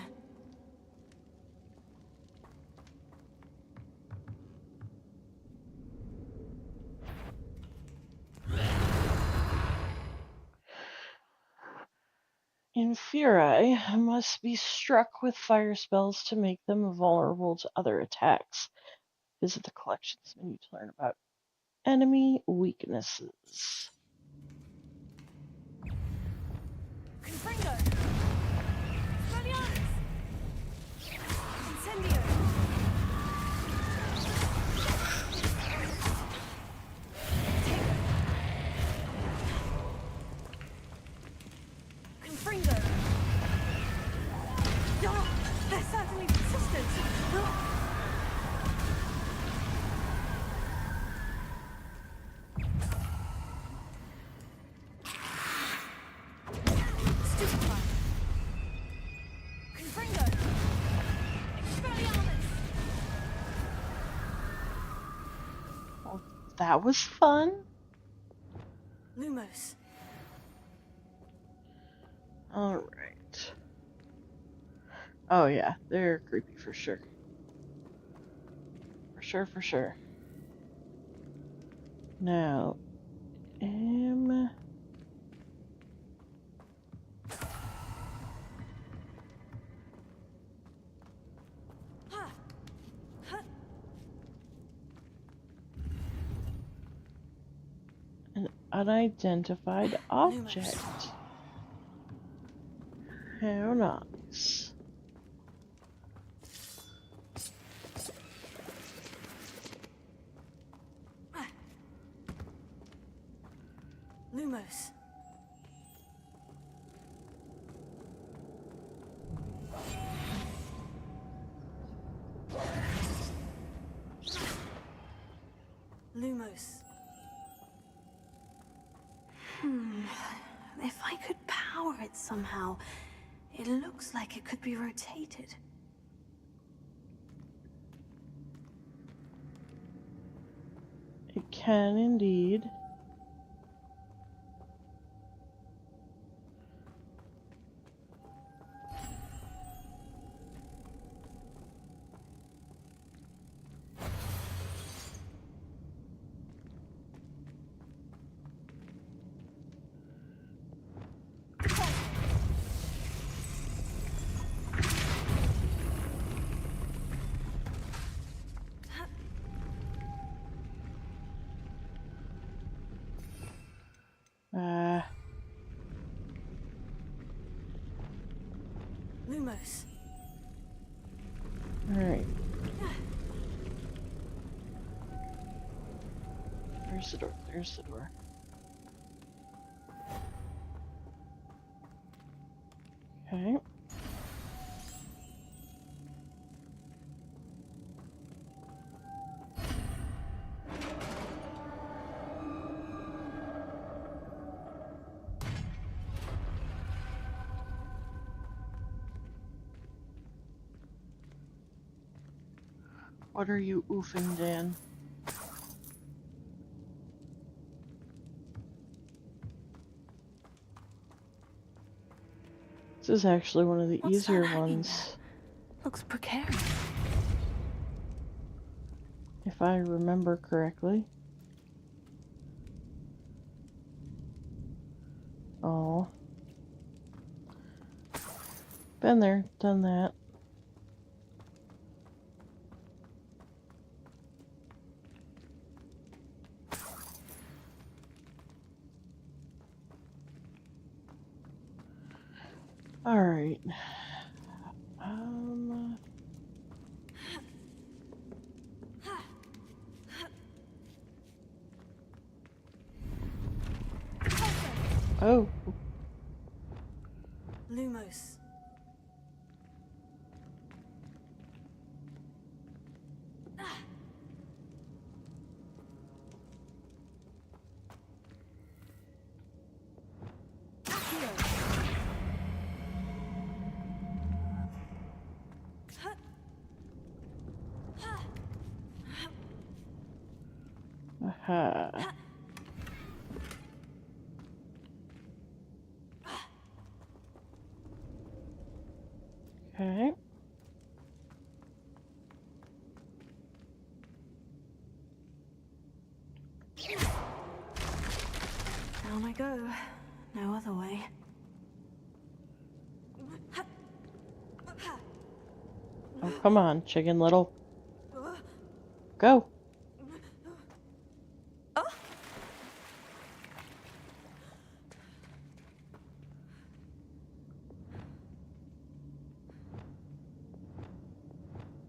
Inferi must be struck with fire spells to make them vulnerable to other attacks. Visit the collections menu to learn about enemy weaknesses. Confringo! Expelliarmus! Incendio! Confringo! No! They're certainly persistent! Stupefy! Confringo! Expelliarmus! Well, that was fun. Lumos. Alright. Oh yeah, they're creepy for sure. For sure. Now, an unidentified object. How nice. Lumos. Lumos. If I could power it somehow, it looks like it could be rotated. It can indeed. Lumos. Alright. There's the door. There's the door. Okay. What are you oofing, Dan? This is actually one of the easier ones. Looks precarious. If I remember correctly. Oh. Been there, done that. All right. Oh. Lumos. Aha. Okay. Down I go. No other way. Oh, come on, Chicken Little. Go.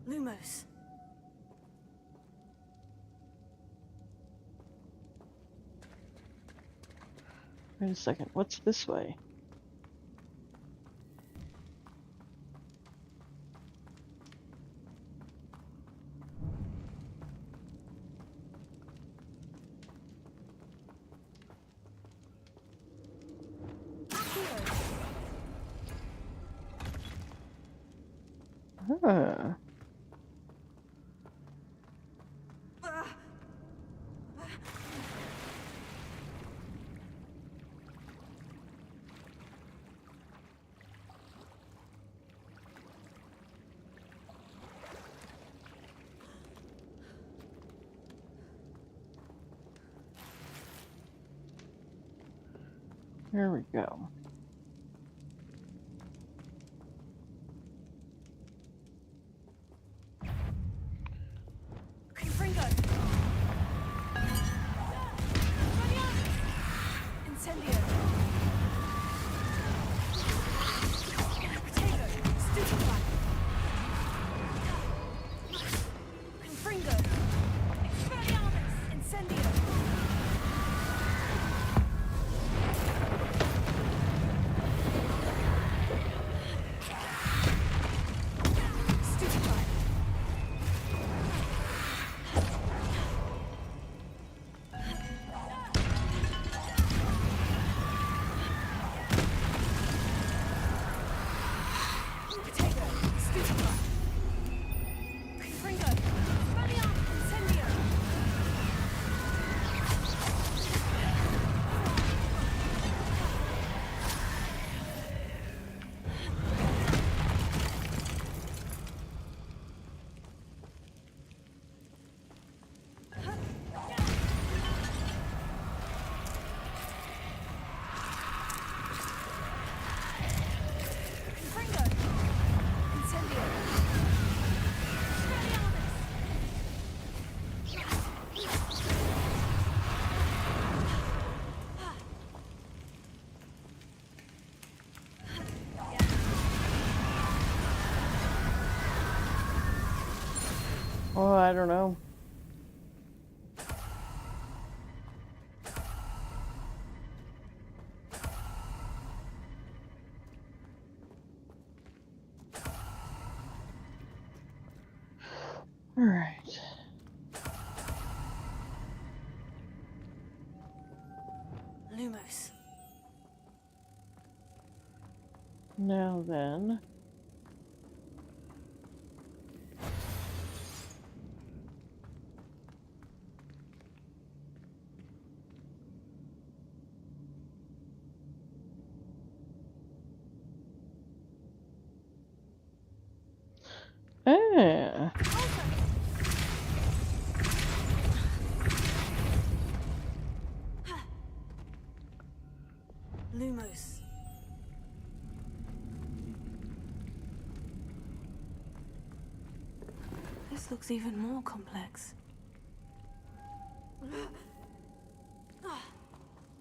Lumos. Wait a second, what's this way? Huh. There we go. Confringo. Incendio. Protego. Stupefy. Confringo. Expelliarmus. Incendio. I don't know. All right. Lumos. Now then. Ah. Lumos. This looks even more complex.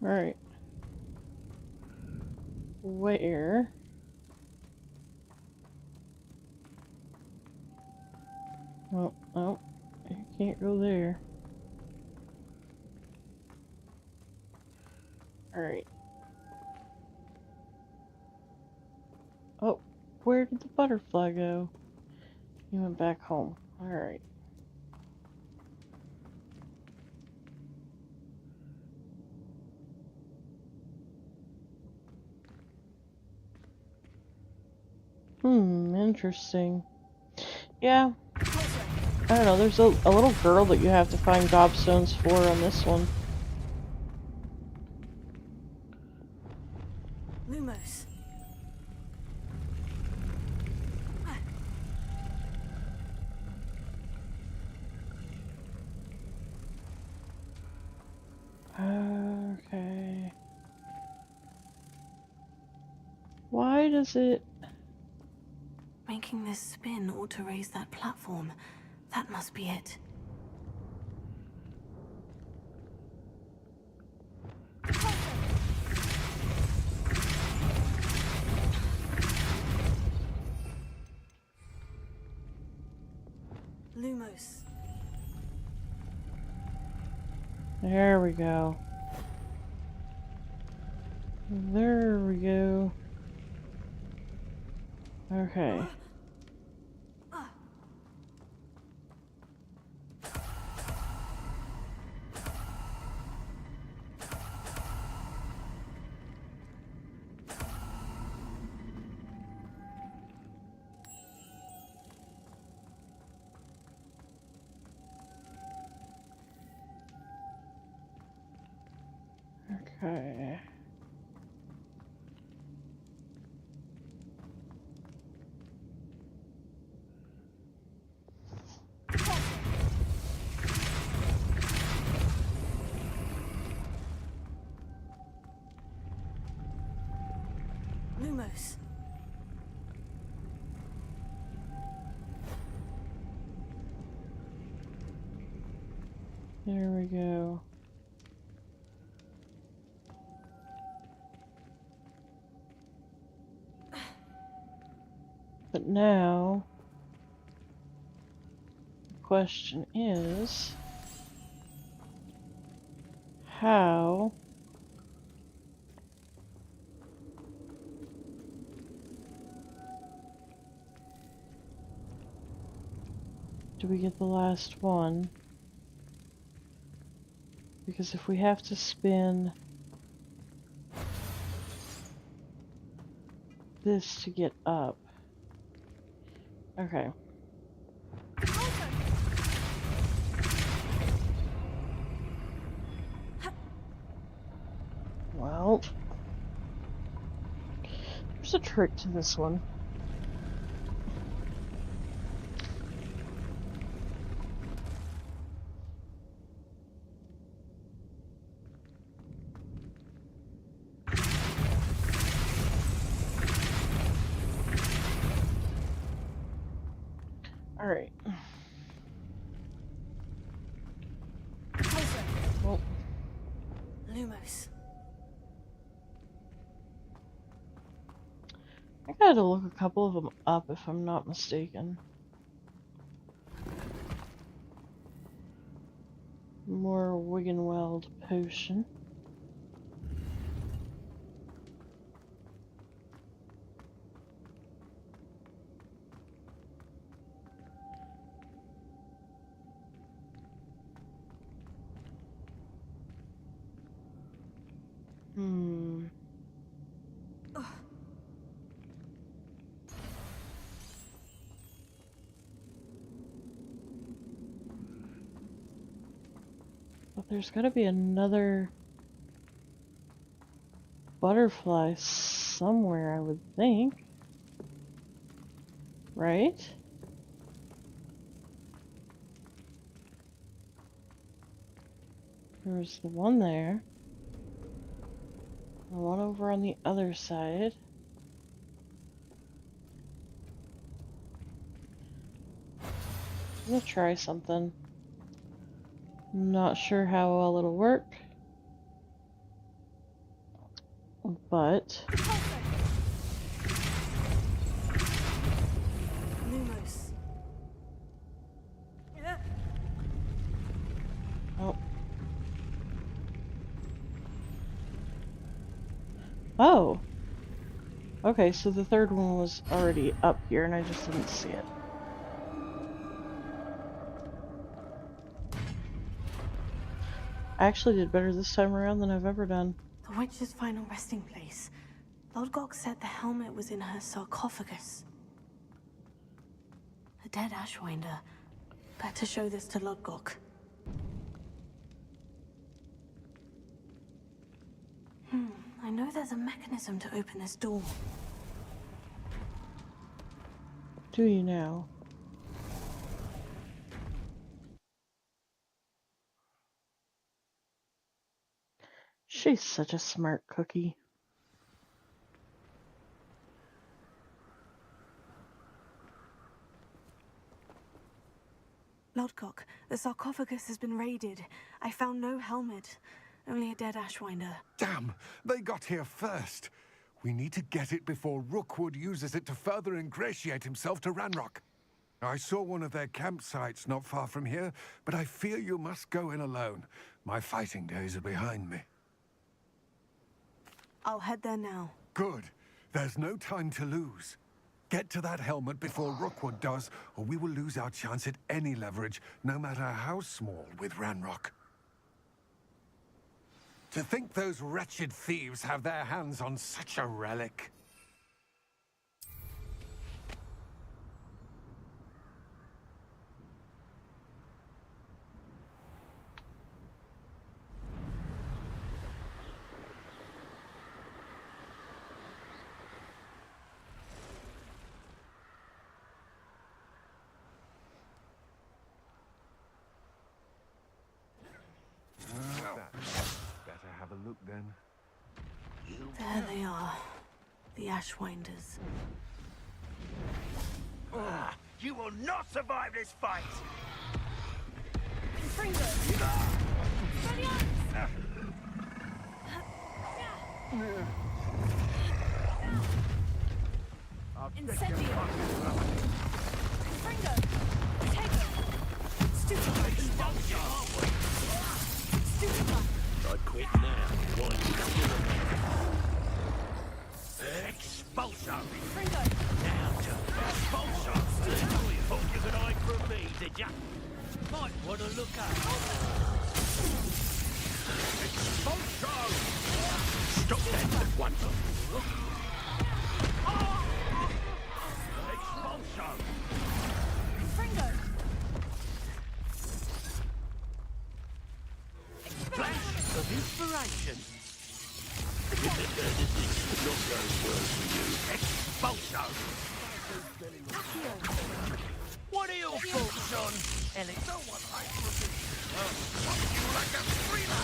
Right. Where? Oh, oh, you can't go there. Alright. Oh, where did the butterfly go? He went back home. Alright. Interesting. Yeah. I don't know, there's a little girl that you have to find gobstones for on this one. Lumos. Okay. Why does it... Making this spin ought to raise that platform. That must be it. Lumos. There we go. There we go. Okay. Okay. Lumos. There we go. But now, the question is, how do we get the last one? Because if we have to spin this to get up. Okay. Well, there's a trick to this one. Alright. Well, Lumos. I gotta look a couple of them up if I'm not mistaken. More Wiggenweld potion. But there's gotta be another butterfly somewhere, I would think. Right? There's the one there. The one over on the other side. I'm gonna try something. Not sure how well it'll work. But Lumos. oh. Oh. Okay, so the third one was already up here and I just didn't see it. I actually did better this time around than I've ever done. The witch's final resting place. Lodgok said the helmet was in her sarcophagus. A dead Ashwinder. Better show this to Lodgok. I know there's a mechanism to open this door. Do you now? She's such a smart cookie. Lodgok, the sarcophagus has been raided. I found no helmet, only a dead Ashwinder. Damn! They got here first. We need to get it before Rookwood uses it to further ingratiate himself to Ranrock. I saw one of their campsites not far from here, but I fear you must go in alone. My fighting days are behind me. I'll head there now. Good. There's no time to lose. Get to that helmet before Rookwood does, or we will lose our chance at any leverage, no matter how small, with Ranrock. To think those wretched thieves have their hands on such a relic. Better have a look then. There they are. The Ashwinders. You will not survive this fight! Incendio! Confringo! Potato! Stupefy! Stupefy! I quit now. Why Expulsion! Confringo! Now to expulsion! Thought you could hide from me, did ya? Might want to look up. Expulsion! Stop that at once. Expulsion! Confringo! Flash of inspiration! Not going well for you. Expulsion! What are your thoughts on Alex? No one likes to be. What you like a screamer?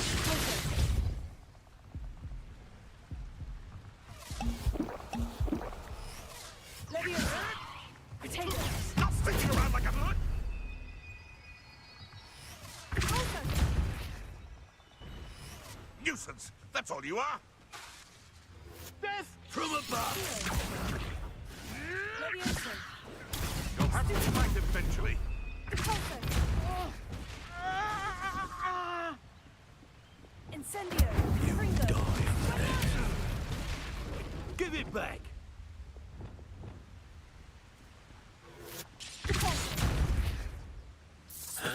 Leviosa! Potato! Stop sticking around like a blood. Nuisance. That's all you are. Death from above! Leviosa! You'll have to fight eventually. Repulso! Incendio! You die for that. Give it back!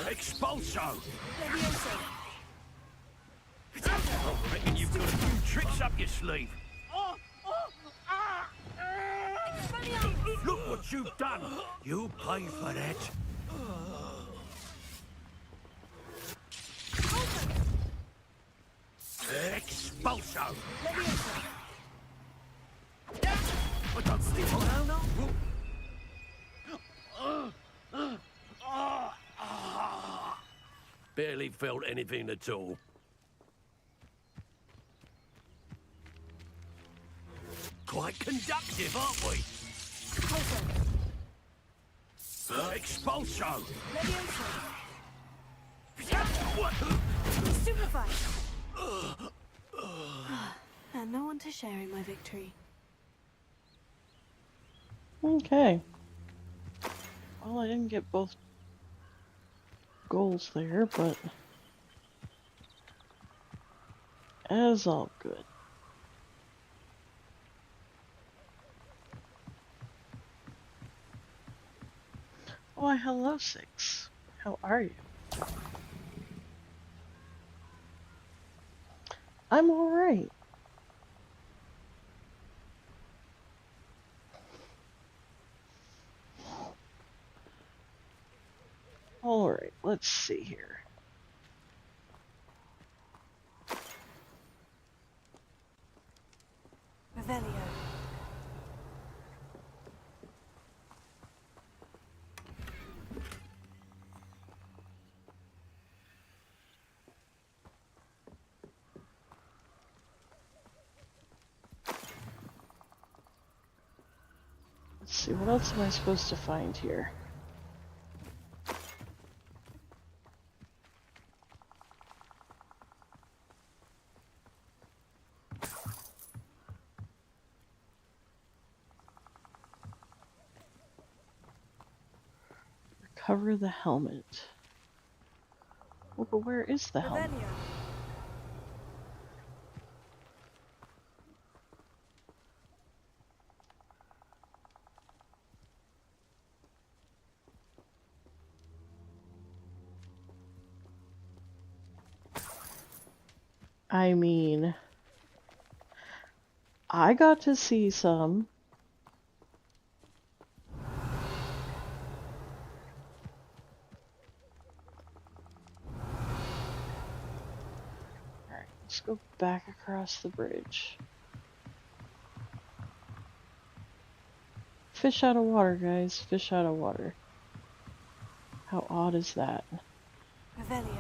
Expulso! Levioso! I reckon you've got a few tricks up your sleeve. Look what you've done! You pay for that. Expulso! I don't sleep around now. Barely felt anything at all. Quite conductive, aren't we? Expulso! What? Stupefy! And no one to share in my victory. Okay. Well, I didn't get both goals there, but as all good. Why, hello, Six. How are you? I'm alright. Alright, let's see here. Revelio. Let's see, what else am I supposed to find here? Recover the helmet. Oh, but where is the helmet? I mean, I got to see some. Alright, let's go back across the bridge. Fish out of water, guys. Fish out of water. How odd is that? Revelio.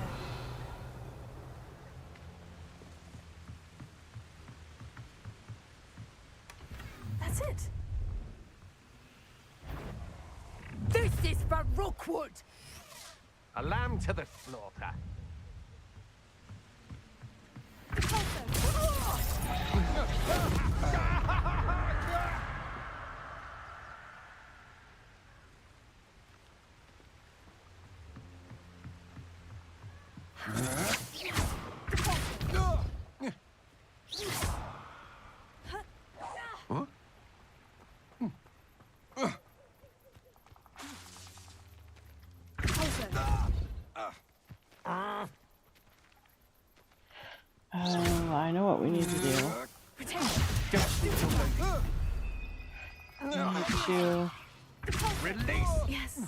That's it. This is for Rookwood! A lamb to the slaughter. I know what we need to do. We need to Release! Yes.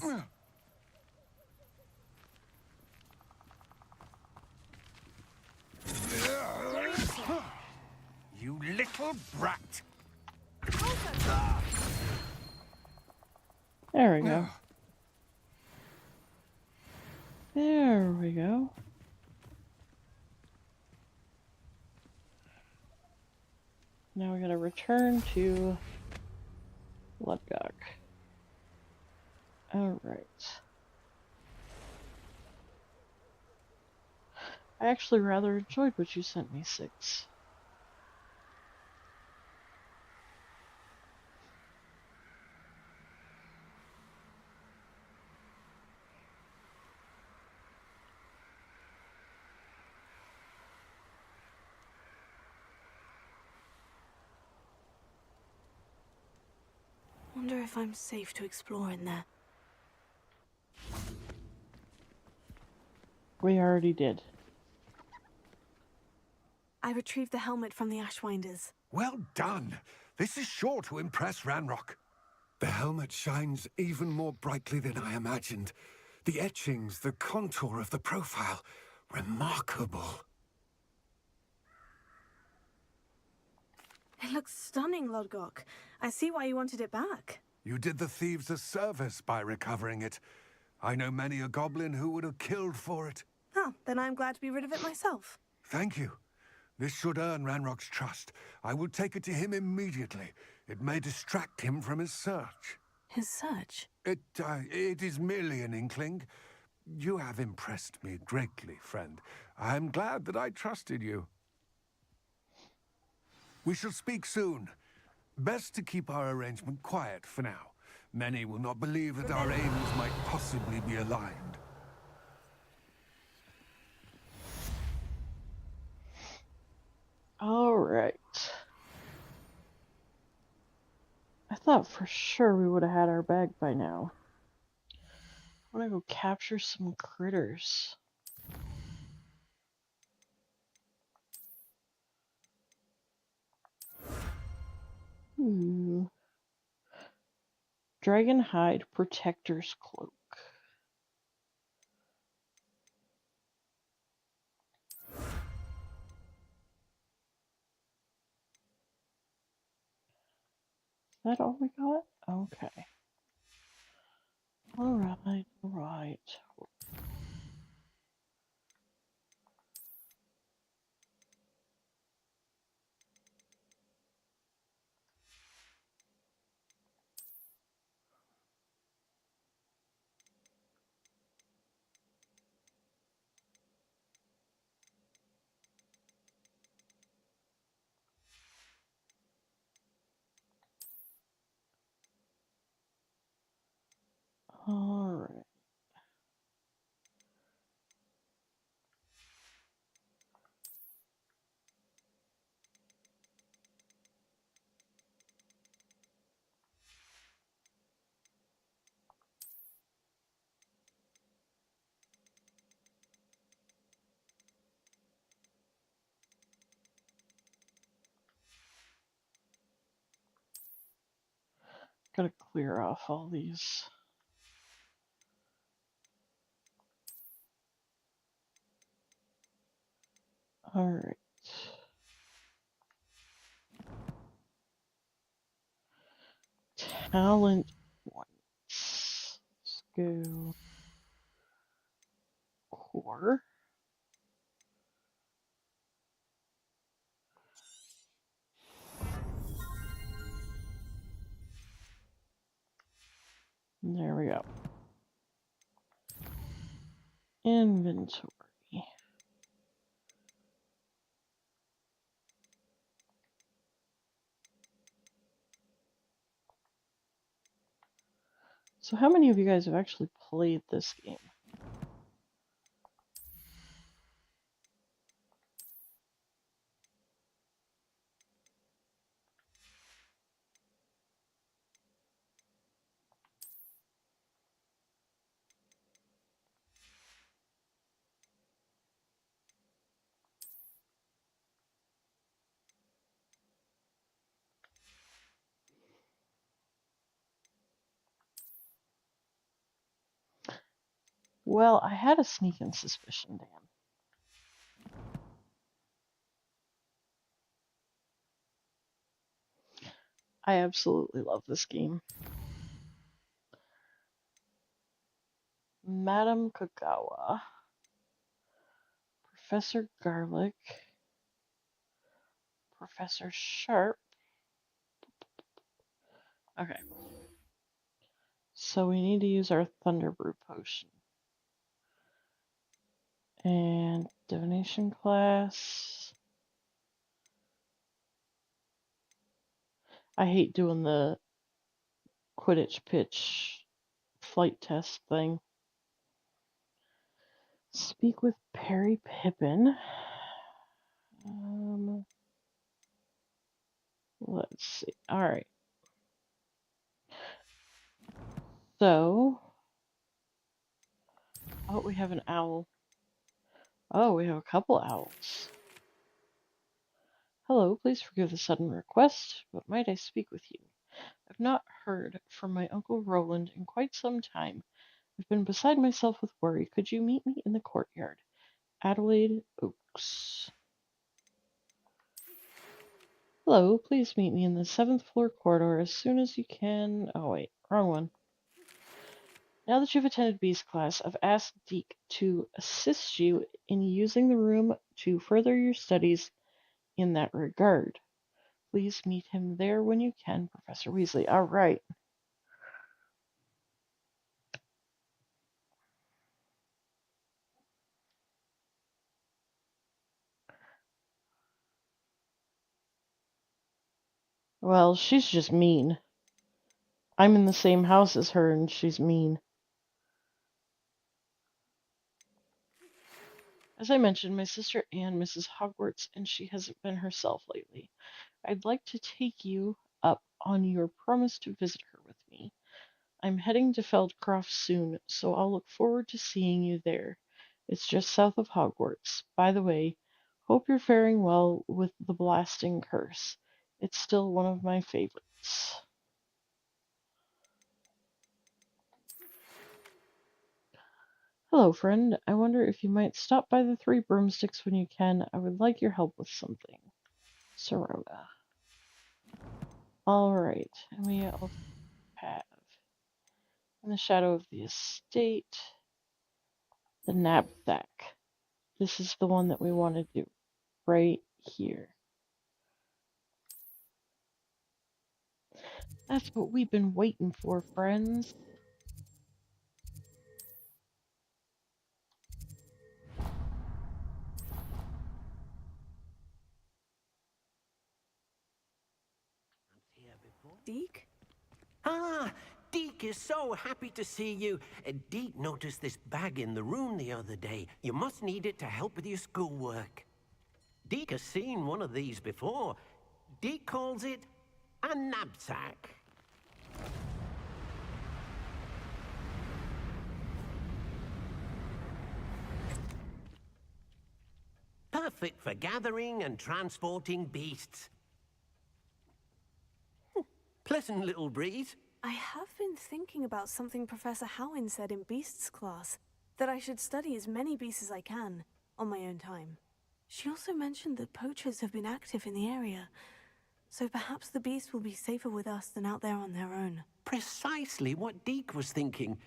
You little brat! There we go. There we go. Now we gotta return to Ludgok. Alright. I actually rather enjoyed what you sent me, Six. wonder if I'm safe to explore in there. We already did. I retrieved the helmet from the Ashwinders. Well done. This is sure to impress Ranrock. The helmet shines even more brightly than I imagined. The etchings, the contour of the profile. Remarkable. It looks stunning, Lodgok. I see why you wanted it back. You did the thieves a service by recovering it. I know many a goblin who would have killed for it. Oh, then I'm glad to be rid of it myself. Thank you. This should earn Ranrock's trust. I will take it to him immediately. It may distract him from his search. His search? It is merely an inkling. You have impressed me greatly, friend. I am glad that I trusted you. We shall speak soon. Best to keep our arrangement quiet for now. Many will not believe that our aims might possibly be aligned. All right. I thought for sure we would have had our bag by now. I want to go capture some critters. Dragon hide protector's cloak. Is that all we got? Okay. Alright, alright. Alright. Gotta clear off all these. Alright. Talent points. Let's go core. There we go. Inventory. So how many of you guys have actually played this game? Well, I had a sneaking suspicion, Dan. I absolutely love this game. Madame Kagawa. Professor Garlic. Professor Sharp. Okay. So we need to use our Thunderbrew potion. And divination class. I hate doing the Quidditch pitch flight test thing. Speak with Perry Pippin. Let's see. All right. So, oh, we have an owl. Oh, we have a couple owls. Hello, please forgive the sudden request, but might I speak with you? I've not heard from my Uncle Roland in quite some time. I've been beside myself with worry. Could you meet me in the courtyard? Adelaide Oaks. Hello, please meet me in the 7th floor corridor as soon as you can. Oh, wait, wrong one. Now that you've attended B's class, I've asked Deke to assist you in using the room to further your studies in that regard. Please meet him there when you can, Professor Weasley. All right. Well, she's just mean. I'm in the same house as her, and she's mean. As I mentioned, my sister Anne misses Hogwarts, and she hasn't been herself lately. I'd like to take you up on your promise to visit her with me. I'm heading to Feldcroft soon, so I'll look forward to seeing you there. It's just south of Hogwarts. By the way, hope you're faring well with the blasting curse. It's still one of my favorites. Hello, friend. I wonder if you might stop by the Three Broomsticks when you can. I would like your help with something. Sorota. Alright, and we also have In the Shadow of the Estate, the knapsack. This is the one that we want to do right here. That's what we've been waiting for, friends. Deke? Ah, Deke is so happy to see you. Deke noticed this bag in the room the other day. You must need it to help with your schoolwork. Deke has seen one of these before. Deke calls it a knapsack. Perfect for gathering and transporting beasts. Pleasant little breeze. I have been thinking about something Professor Howin said in Beasts class, that I should study as many beasts as I can, on my own time. She also mentioned that poachers have been active in the area, so perhaps the beasts will be safer with us than out there on their own. Precisely what Deke was thinking.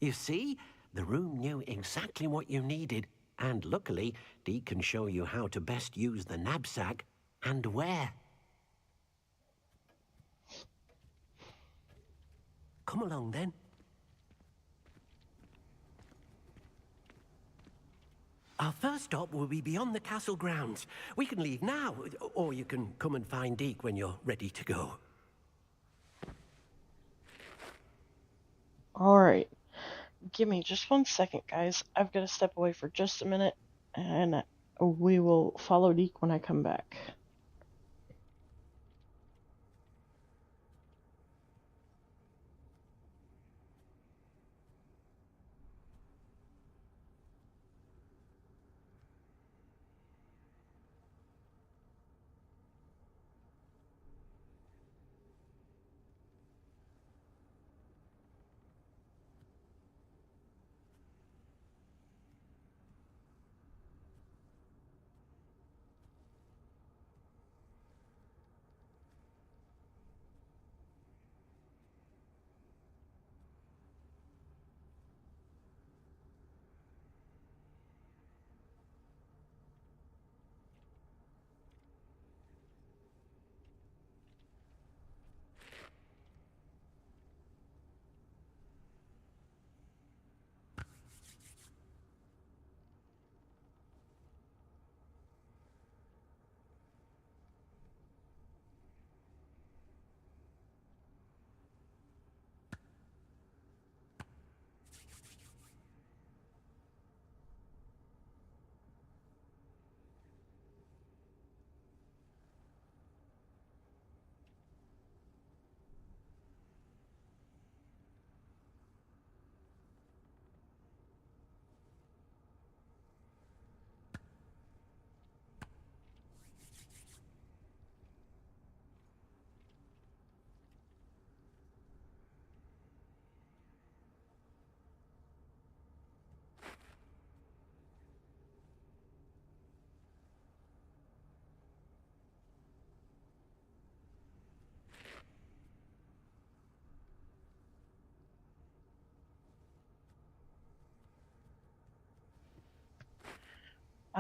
You see, the room knew exactly what you needed, and luckily, Deke can show you how to best use the knapsack and where. Come along, then. Our first stop will be beyond the castle grounds. We can leave now, or you can come and find Deke when you're ready to go. Alright. Give me just 1 second, guys. I've got to step away for just a minute, and we will follow Deke when I come back.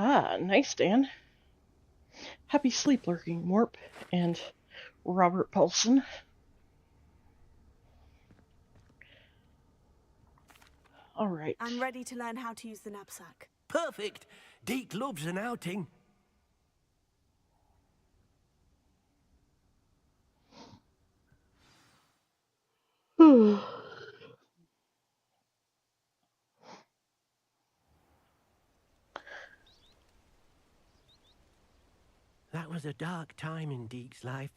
Ah, nice, Dan. Happy sleep, Lurking Morp and Robert Paulson. All right. I'm ready to learn how to use the knapsack. Perfect. Deke loves an outing. That was a dark time in Deke's life.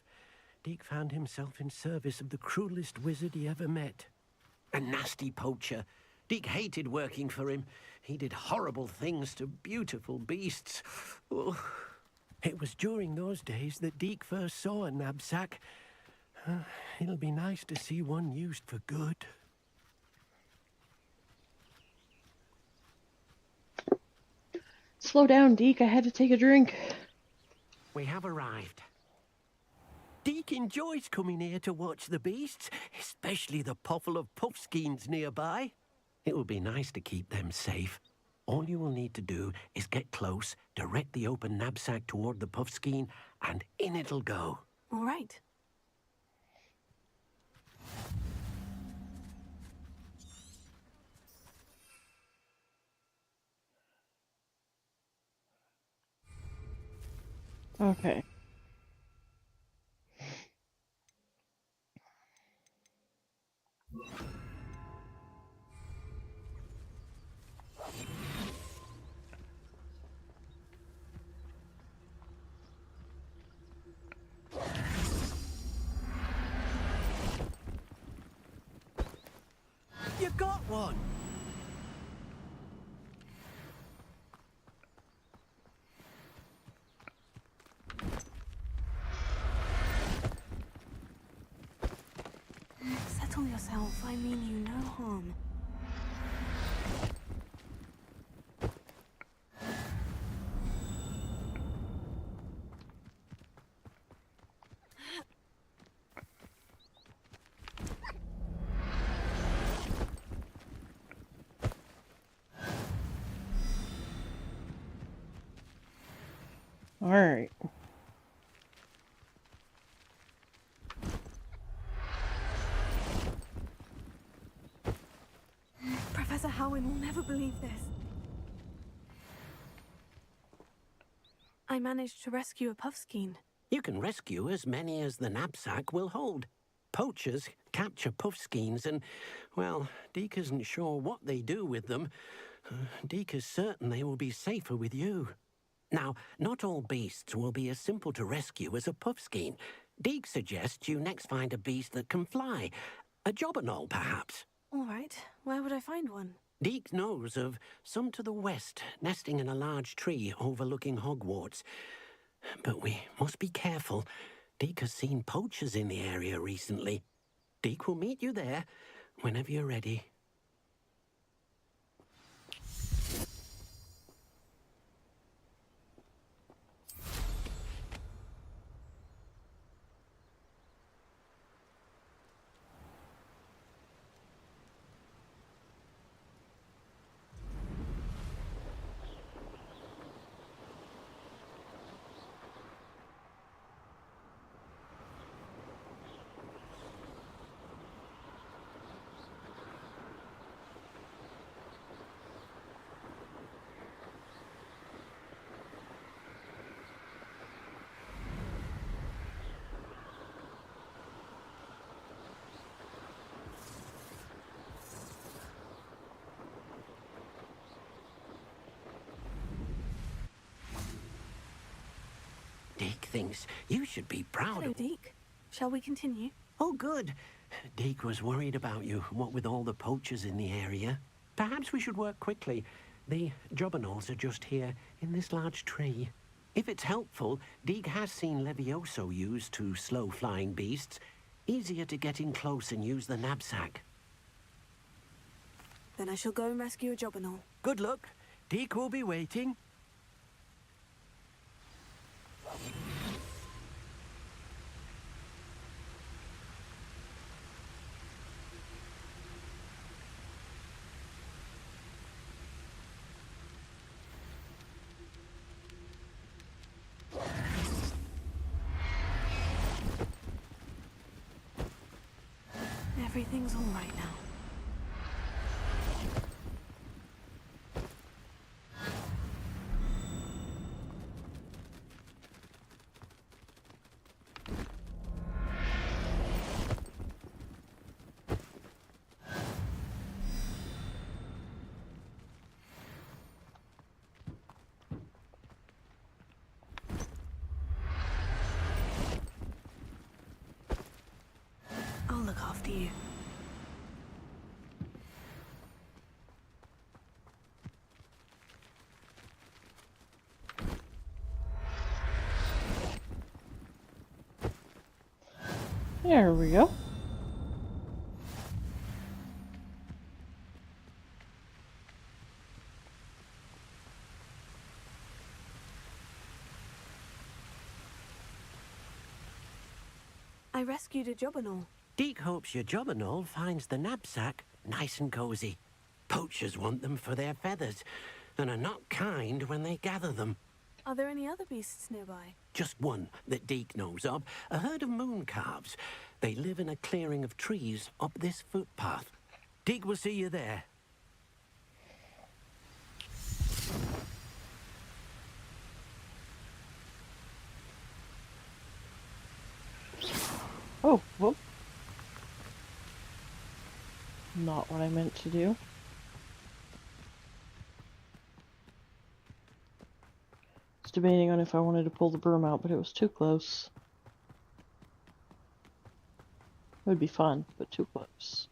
Deke found himself in service of the cruelest wizard he ever met. A nasty poacher. Deke hated working for him. He did horrible things to beautiful beasts. Oh. It was during those days that Deke first saw a knapsack. It'll be nice to see one used for good. Slow down, Deke. I had to take a drink. We have arrived. Deke enjoys coming here to watch the beasts, especially the poffle of puffskeins nearby. It will be nice to keep them safe. All you will need to do is get close, direct the open knapsack toward the puffskein, and in it'll go. All right. Okay. You got one! Settle yourself. I mean you no harm. All right. Professor Howin will never believe this. I managed to rescue a puffskein. You can rescue as many as the knapsack will hold. Poachers capture puffskeins and, well, Deke isn't sure what they do with them. Deke is certain they will be safer with you. Now, not all beasts will be as simple to rescue as a puffskein. Deke suggests you next find a beast that can fly. A jobberknoll, perhaps. All right. Where would I find one? Deke knows of some to the west, nesting in a large tree overlooking Hogwarts. But we must be careful. Deke has seen poachers in the area recently. Deke will meet you there whenever you're ready. Deke thinks you should be proud Hello, of... Deke. Shall we continue? Oh, good. Deke was worried about you, what with all the poachers in the area. Perhaps we should work quickly. The jobberknolls are just here, in this large tree. If it's helpful, Deke has seen Levioso used to slow flying beasts. Easier to get in close and use the knapsack. Then I shall go and rescue a jobberknoll. Good luck. Deke will be waiting. everything's all right now. I'll look after you. There we go. I rescued a Jobberknoll. Deke hopes your Jobberknoll finds the knapsack nice and cozy. Poachers want them for their feathers, and are not kind when they gather them. Are there any other beasts nearby? Just one that Deke knows of, a herd of moon calves. They live in a clearing of trees up this footpath. Deke will see you there. Oh, whoop. Not what I meant to do. I was debating on if I wanted to pull the broom out, but it was too close. It would be fun, but too close.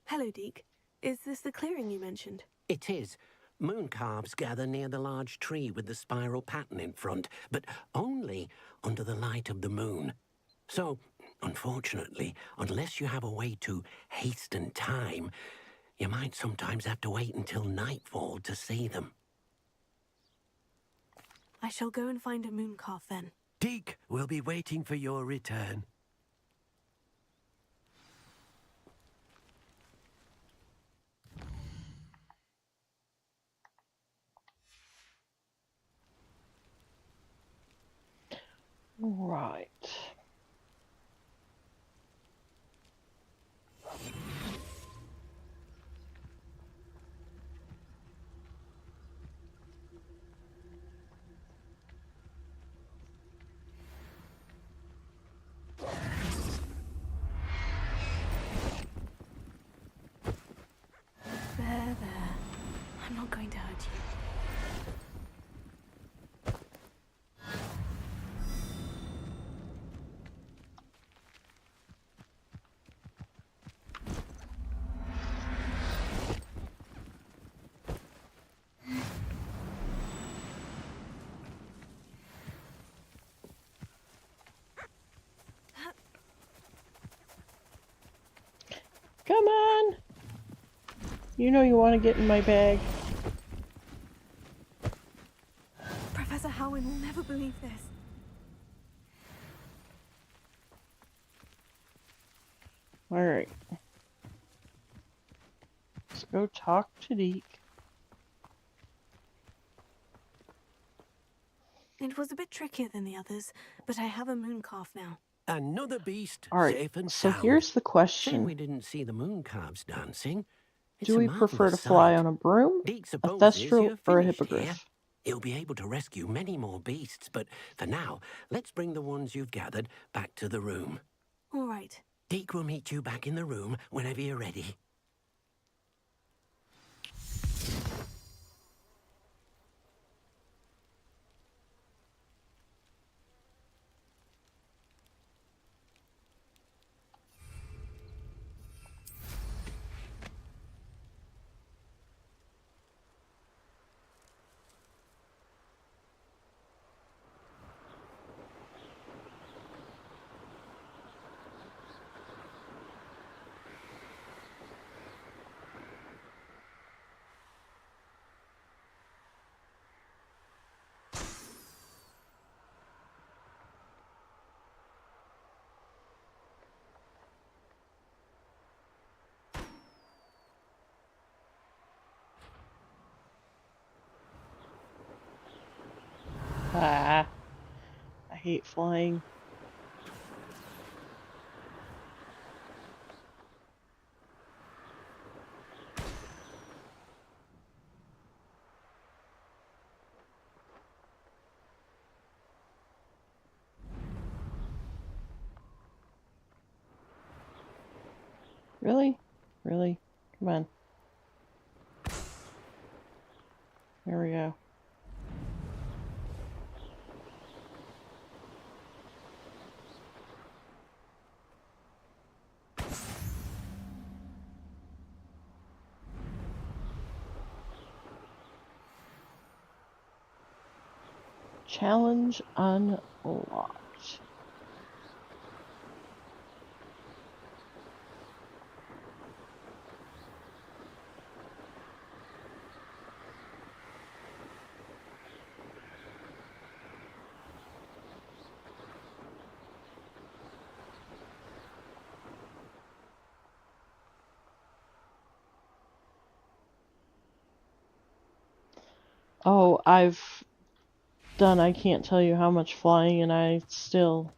Hello, Deke. Is this the clearing you mentioned? It is. Moon calves gather near the large tree with the spiral pattern in front, but only under the light of the moon. So, unfortunately, unless you have a way to hasten time, you might sometimes have to wait until nightfall to see them. I shall go and find a moon calf then. Deke will be waiting for your return. Right. There. I'm not going to hurt you. Come on! You know you want to get in my bag. Professor Howin will never believe this. Alright. Let's go talk to Deke. It was a bit trickier than the others, but I have a moon calf now. Another beast, Alright, safe and so sound. here's the Shame question. we didn't see the moon calves dancing. It's Do a we prefer to marvellous fly sight. on a broom, Deke a supposes thestral, you're or a finished hippogriff? here. He'll be able to rescue many more beasts, but for now, let's bring the ones you've gathered back to the room. All right. Deke will meet you back in the room whenever you're ready. hate flying. Really? Really? Come on. There we go. Challenge unlocked. Oh, I've done I can't tell you how much flying and I still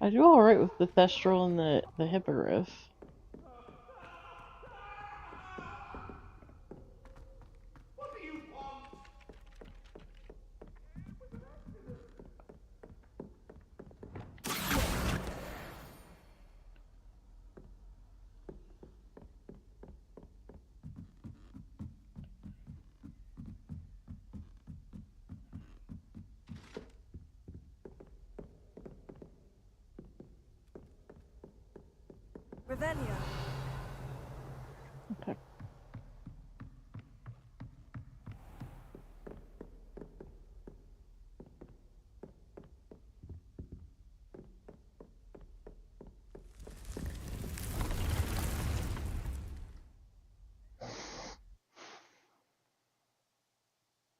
I do alright with the Thestral and the Hippogriff. Revelio. Okay.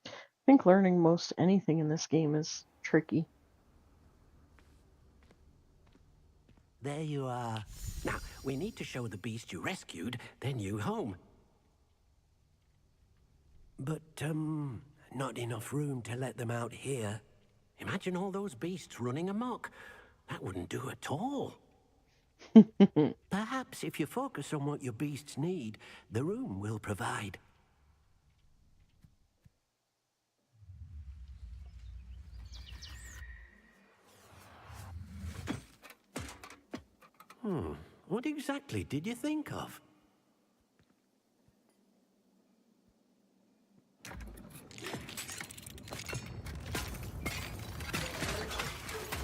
I think learning most anything in this game is tricky. There you are. Now, we need to show the beast you rescued their new home. But, not enough room to let them out here. Imagine all those beasts running amok. That wouldn't do at all. Perhaps if you focus on what your beasts need, the room will provide. What exactly did you think of?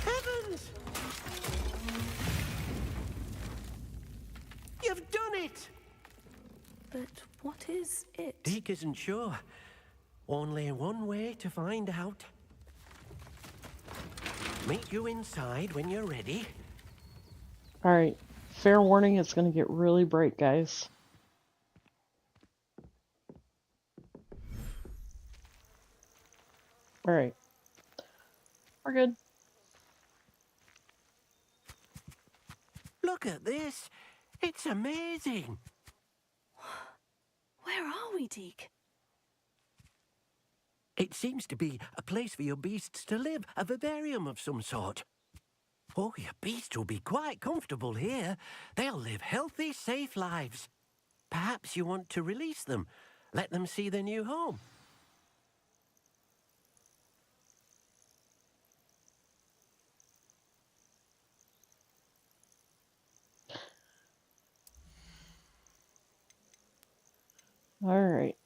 Heavens! You've done it! But what is it? Deke isn't sure. Only one way to find out. Meet you inside when you're ready. Alright. Fair warning, it's gonna get really bright, guys. Alright. We're good. Look at this. It's amazing. Where are we, Deke? It seems to be a place for your beasts to live, a vivarium of some sort. Oh, your beasts will be quite comfortable here. They'll live healthy, safe lives. Perhaps you want to release them, let them see their new home. Alright.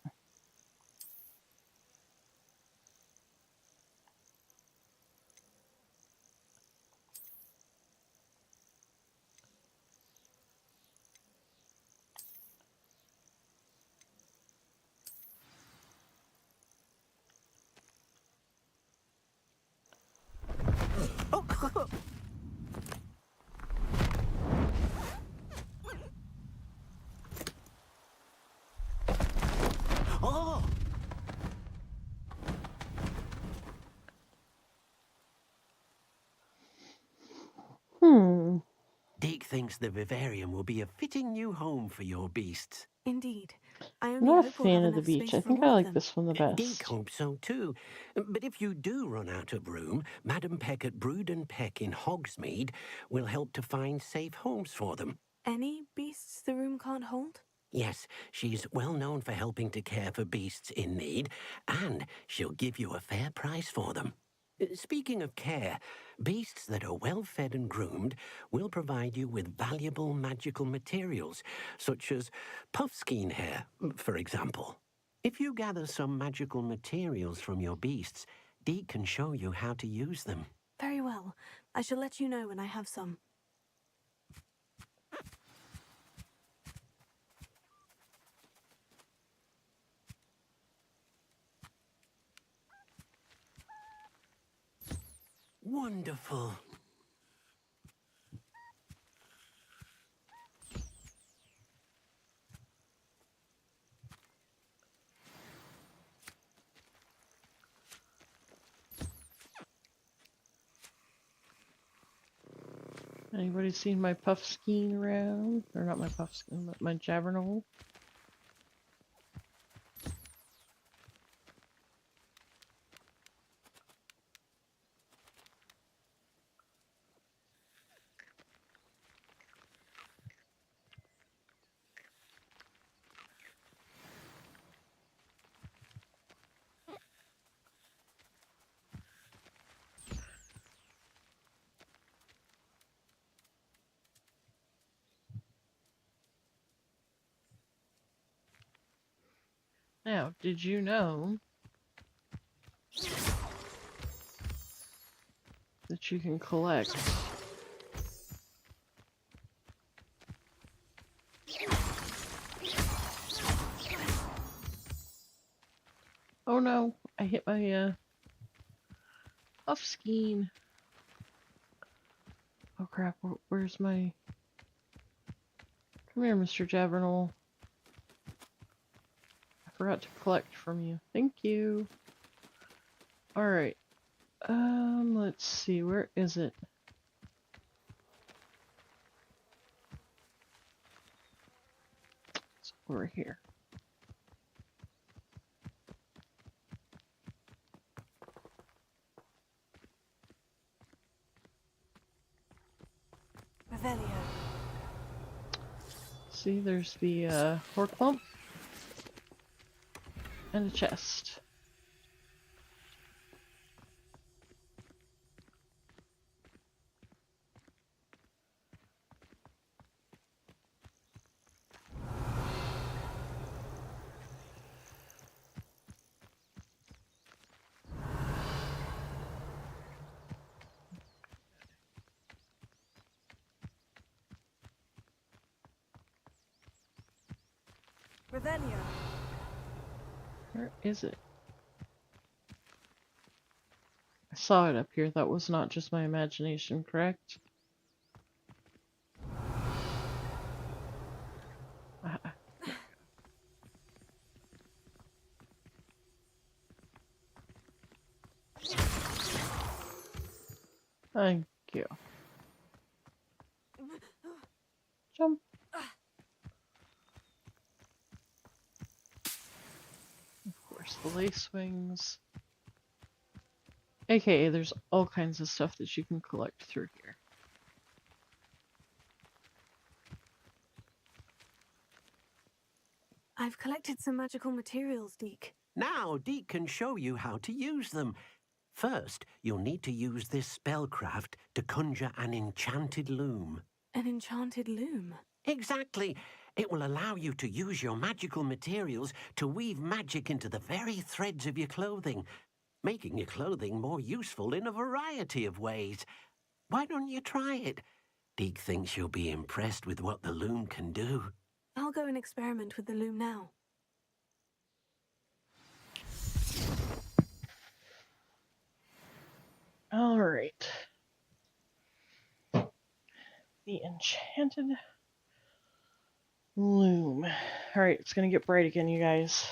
Oh! Hmm. Deek thinks the vivarium will be a fitting new home for your beasts. Indeed. I I'm only not a hope we'll fan have of the enough beach. space I for think all I of like them. this one the Deek best. hopes so too. But if you do run out of room, Madam Peck at Brood and Peck in Hogsmeade will help to find safe homes for them. Any beasts the room can't hold? Yes, she's well known for helping to care for beasts in need, and she'll give you a fair price for them. Speaking of care, beasts that are well fed and groomed will provide you with valuable magical materials, such as puffskein hair, for example. If you gather some magical materials from your beasts, Dee can show you how to use them. Very well. I shall let you know when I have some. Wonderful. Anybody seen my puffskein around? Or not my puffskein, but my Javernal? Now, did you know that you can collect oh no, I hit my puffskein. Oh crap, where's my... Come here, Mr. Javernal. I forgot to collect from you. Thank you. Alright. Let's see, where is it? It's over here. Revelio. See, there's the hork bump and a chest. Revelio. Where is it? I saw it up here. That was not just my imagination, correct? Thank you. Jump. Of course, the lace wings. AKA, there's all kinds of stuff that you can collect through here. I've collected some magical materials, Deke. Now Deke can show you how to use them. First, you'll need to use this spellcraft to conjure an enchanted loom. An enchanted loom? Exactly. It will allow you to use your magical materials to weave magic into the very threads of your clothing, making your clothing more useful in a variety of ways. Why don't you try it? Deke thinks you'll be impressed with what the loom can do. I'll go and experiment with the loom now. All right. The enchanted loom. All right, it's gonna get bright again, you guys.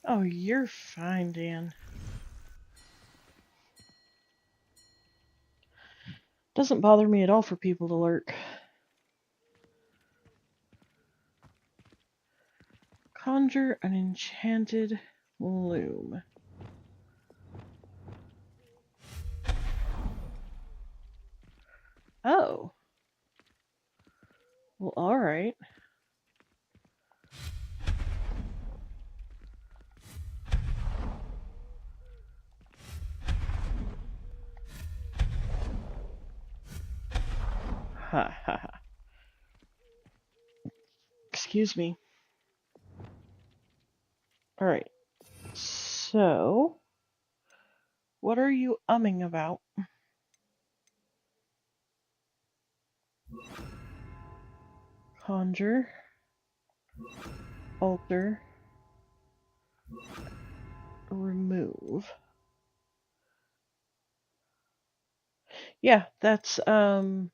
Oh, you're fine, Dan. Doesn't bother me at all for people to lurk. Conjure an enchanted loom. Oh. Well, alright. Ha ha ha. Excuse me. Alright. So, what are you umming about? Conjure. Alter. Remove. Yeah, that's an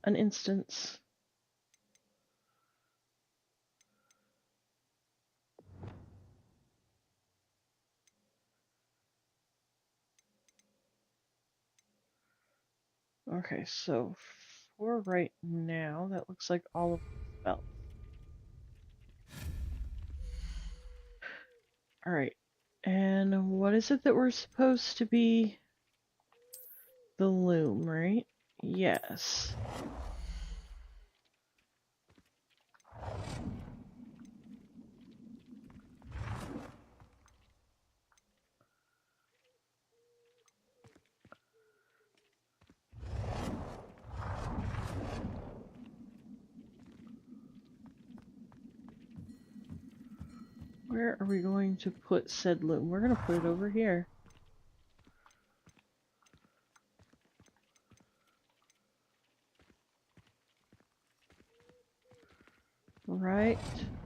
instance. Okay, so for right now, that looks like all of the spells. Alright, and what is it that we're supposed to be? The loom, right? Yes. Where are we going to put said loom? We're going to put it over here. Right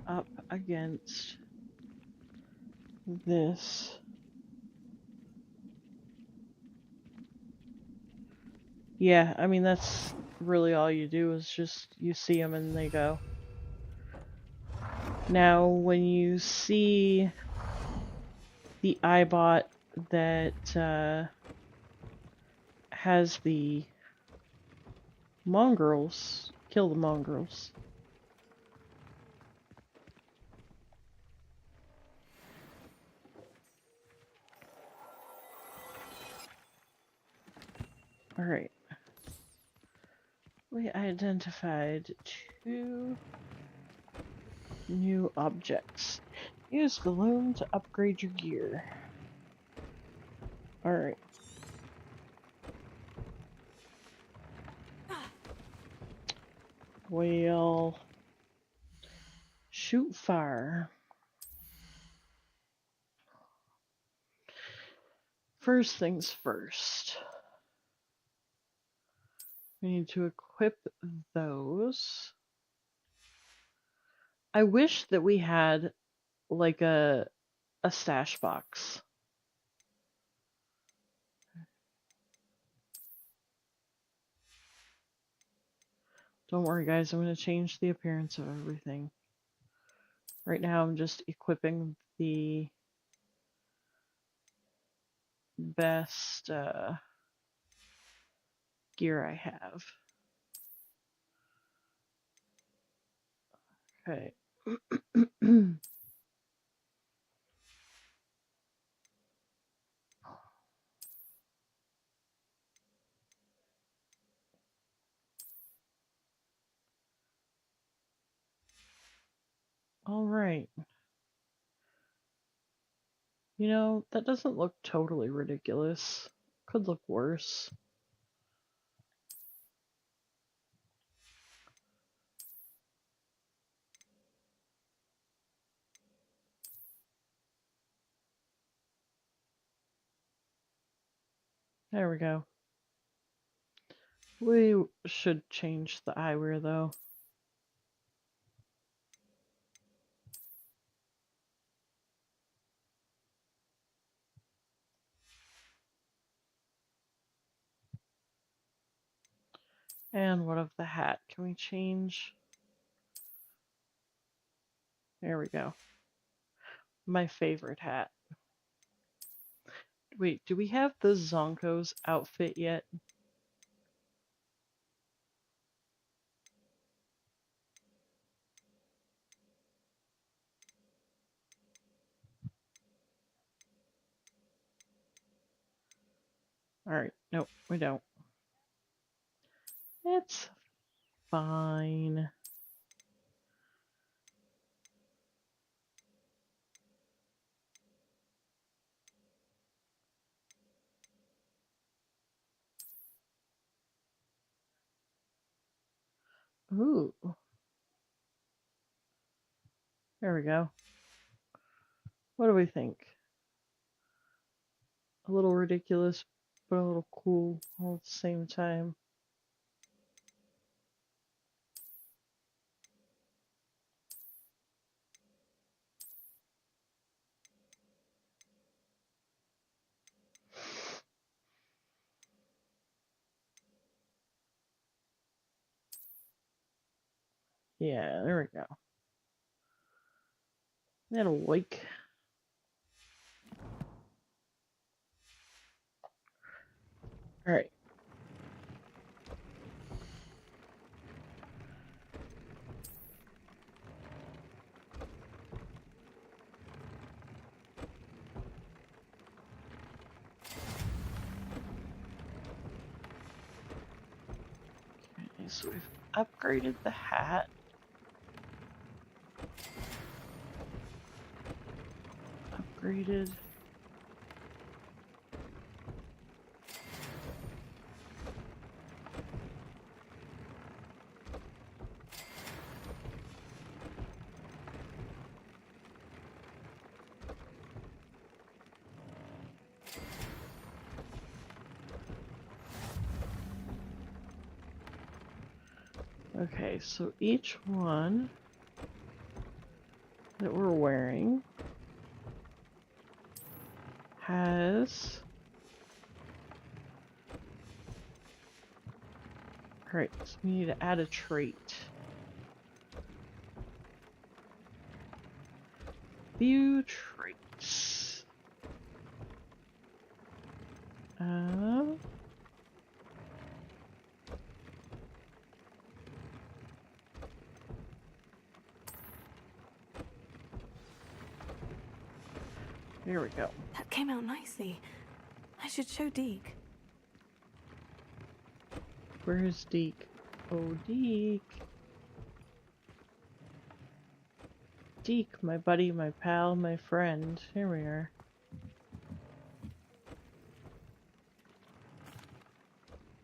up against this. Yeah, I mean, that's really all you do is just, you see them and they go. Now, when you see the iBot that has the mongrels, kill the mongrels. Alright. We identified 2 new objects. Use the loom to upgrade your gear. Alright. We'll shoot fire. First things first. We need to equip those. I wish that we had like a stash box. Don't worry guys, I'm going to change the appearance of everything. Right now I'm just equipping the best gear I have. Okay. All right. You know, that doesn't look totally ridiculous. Could look worse. There we go. We should change the eyewear though. And what of the hat? Can we change? There we go. My favorite hat. Wait, do we have the Zonko's outfit yet? Alright, nope, we don't. It's fine. Ooh. There we go. What do we think? A little ridiculous, but a little cool all at the same time. Yeah, there we go. That'll work. Alright. Okay, so we've upgraded the hat. Upgraded. Okay, so each one that we're wearing has... Alright, so we need to add a trait. View traits. Here we go. That came out nicely. I should show Deke. Where's Deke? Oh, Deke. Deke, my buddy, my pal, my friend. Here we are.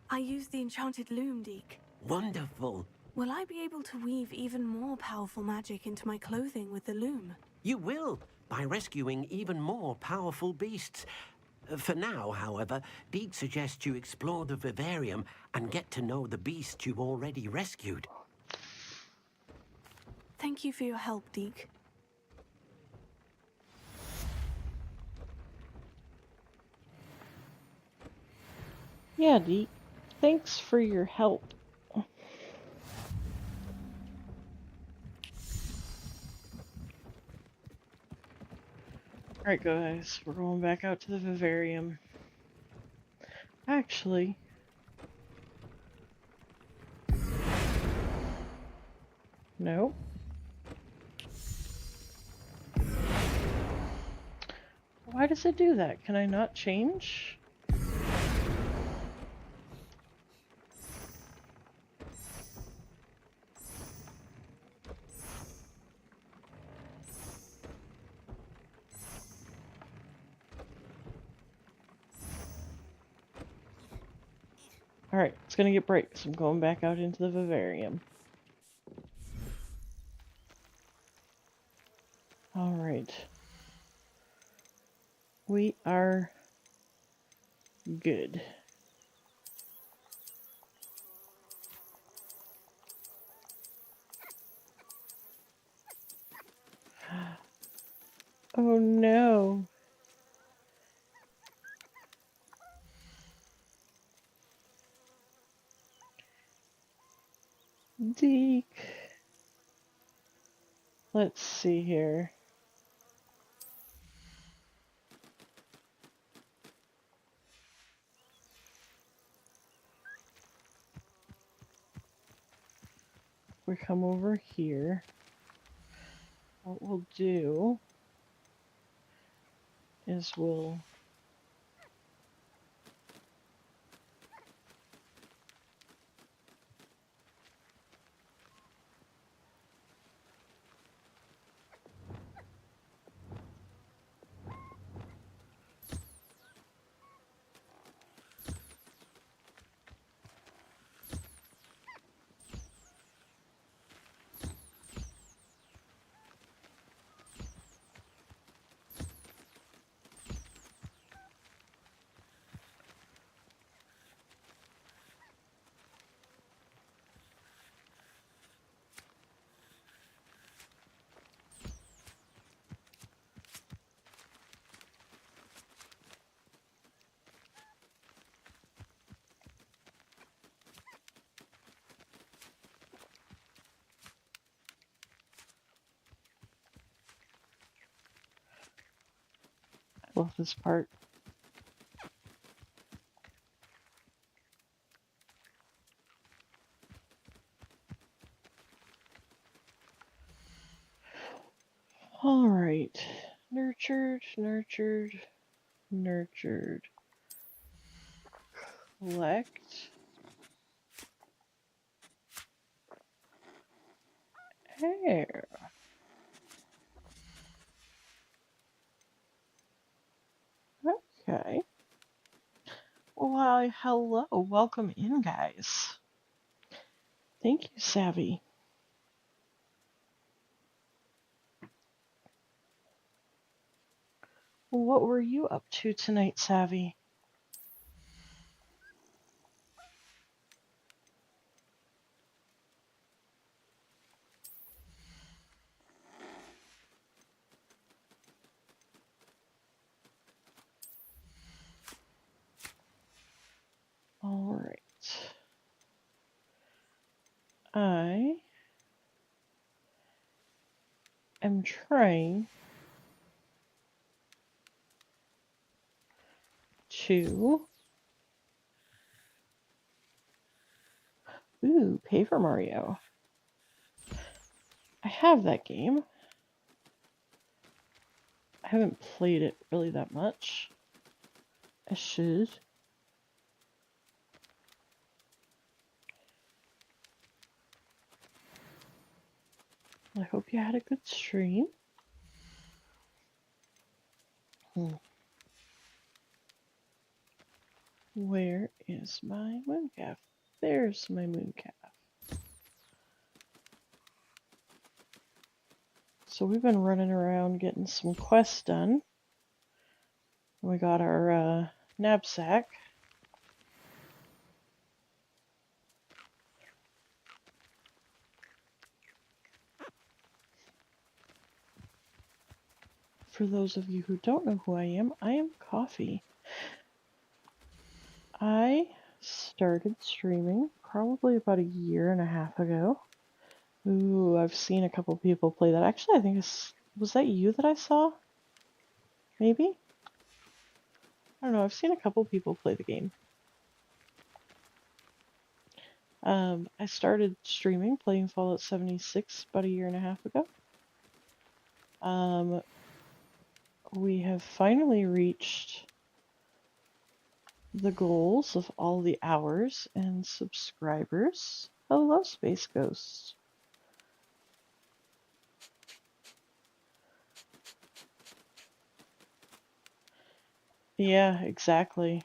I used the enchanted loom, Deke. Wonderful. Will I be able to weave even more powerful magic into my clothing with the loom? You will, by rescuing even more powerful beasts. For now, however, Deke suggests you explore the vivarium and get to know the beasts you've already rescued. Thank you for your help, Deke. Yeah, Deke. Thanks for your help. Alright guys, we're going back out to the vivarium. Actually... No. Why does it do that? Can I not change? Alright, it's gonna get bright, so I'm going back out into the vivarium. Alright. We are good. Oh no. Deke. Let's see here. We come over here. What we'll do is we'll off this part. All right. Nurtured, nurtured, nurtured. Collect. Hair. Okay. Why, hello. Welcome in, guys. Thank you, Savvy. What were you up to tonight, Savvy? All right. I am trying to... Ooh, Paper Mario. I have that game. I haven't played it really that much. I should. I hope you had a good stream. Where is my mooncalf? There's my mooncalf. So we've been running around getting some quests done. We got our knapsack. For those of you who don't know who I am Coffee. I started streaming probably about 1.5 years ago. Ooh, I've seen a couple people play that. Actually, I think was that you that I saw? Maybe? I don't know, I've seen a couple people play the game. I started streaming, playing Fallout 76 about 1.5 years ago. We have finally reached the goals of all the hours and subscribers. Hello, Space Ghost. Yeah, exactly.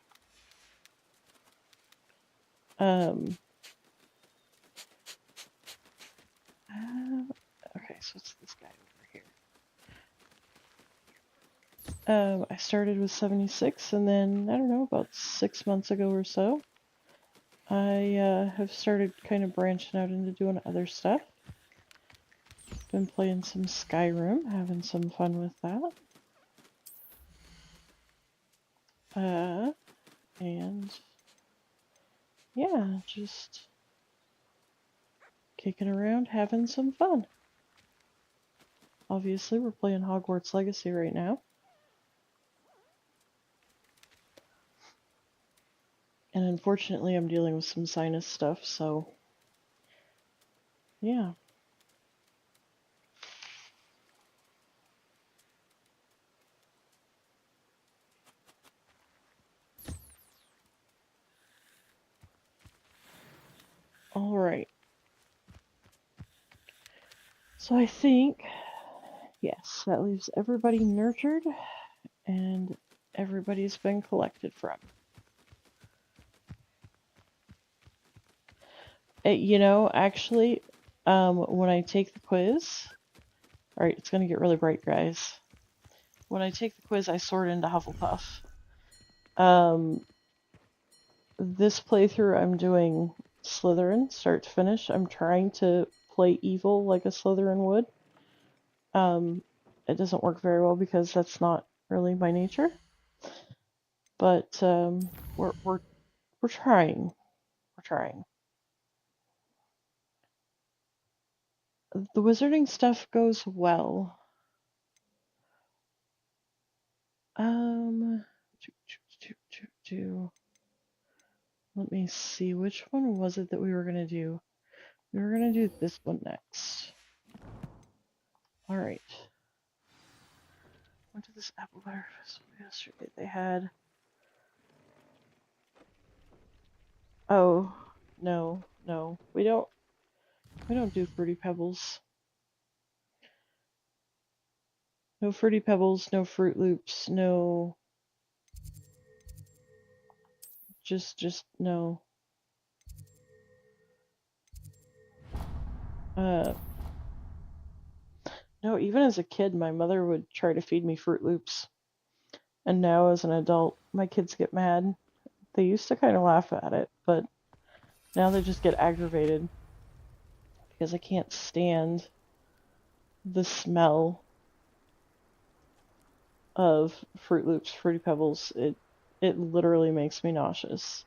Okay, so it's this guy over here. I started with 76, and then, I don't know, about 6 months ago or so, I have started kind of branching out into doing other stuff. Been playing some Skyrim, having some fun with that. And yeah, just kicking around, having some fun. Obviously, we're playing Hogwarts Legacy right now. And unfortunately, I'm dealing with some sinus stuff, so yeah. All right. So I think, yes, that leaves everybody nurtured and everybody's been collected from. You know, actually, when I take the quiz, all right, it's going to get really bright, guys. When I take the quiz, I sort into Hufflepuff. This playthrough, I'm doing Slytherin, start to finish. I'm trying to play evil like a Slytherin would. It doesn't work very well because that's not really my nature. But we're trying. We're trying. The wizarding stuff goes well. Um, let me see, which one was it that we were gonna do? We were gonna do this one next. All right. Went to this apple butter festival yesterday. They had. Oh, no, we don't do Fruity Pebbles. No Fruity Pebbles, no Fruit Loops, no. Just no. No, even as a kid, my mother would try to feed me Fruit Loops. And now, as an adult, my kids get mad. They used to kind of laugh at it, but now they just get aggravated because I can't stand the smell of Fruit Loops, Fruity Pebbles. It literally makes me nauseous.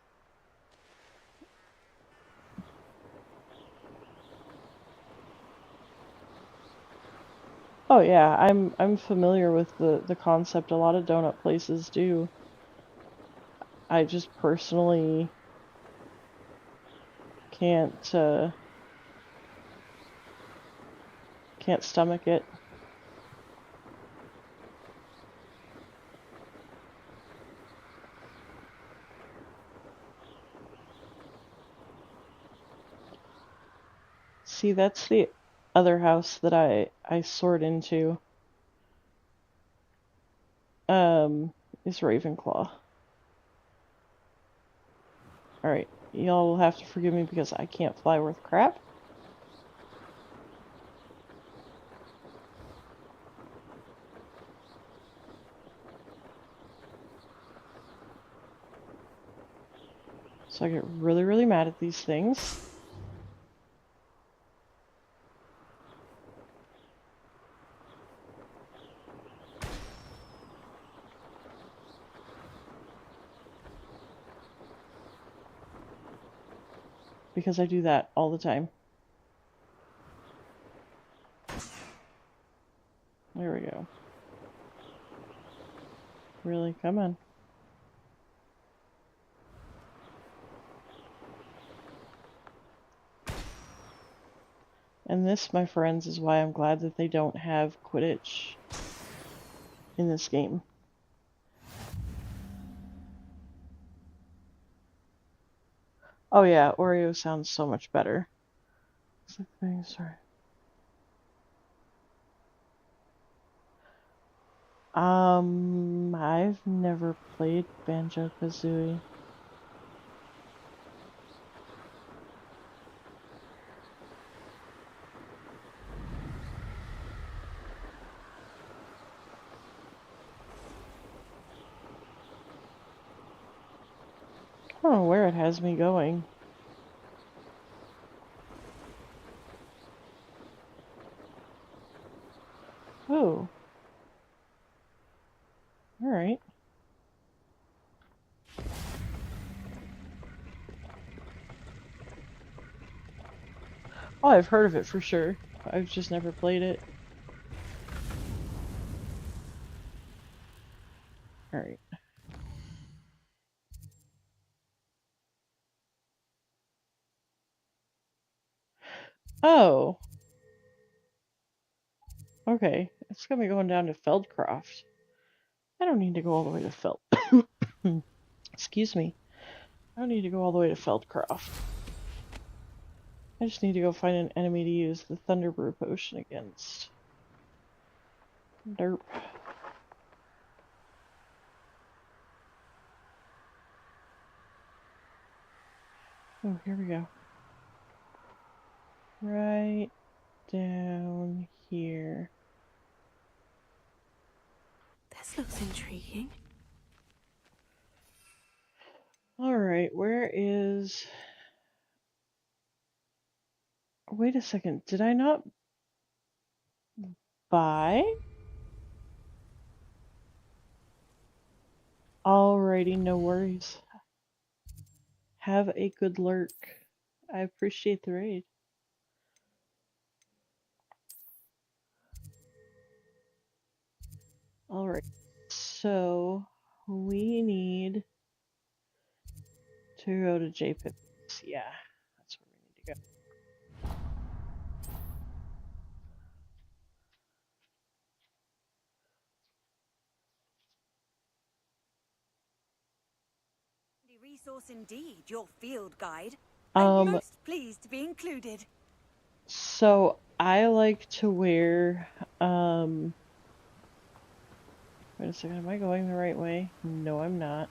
Oh yeah, I'm familiar with the concept. A lot of donut places do. I just personally can't stomach it. See, that's the other house that I soared into. Is Ravenclaw. Alright, y'all will have to forgive me because I can't fly worth crap. So I get really, really mad at these things. Because I do that all the time. There we go. Really, come on. And this, my friends, is why I'm glad that they don't have Quidditch in this game. Oh yeah, Oreo sounds so much better. Sorry. I've never played Banjo-Kazooie. I don't know where it has me going. Oh. Alright. Oh, I've heard of it for sure. I've just never played it. Alright. Oh. Okay. It's gonna be going down to Feldcroft. I don't need to go all the way to Feld. Excuse me. I don't need to go all the way to Feldcroft. I just need to go find an enemy to use the Thunderbrew potion against. Derp. Oh, here we go. Right down here. This looks intriguing. Alright, where is... Wait a second, did I not buy? Alrighty, no worries. Have a good lurk. I appreciate the raid. Alright. So we need to go to JPIP. Yeah, that's where we need to go. Resource indeed, your field guide. I'm most pleased to be included. So I like to wear, wait a second, am I going the right way? No, I'm not.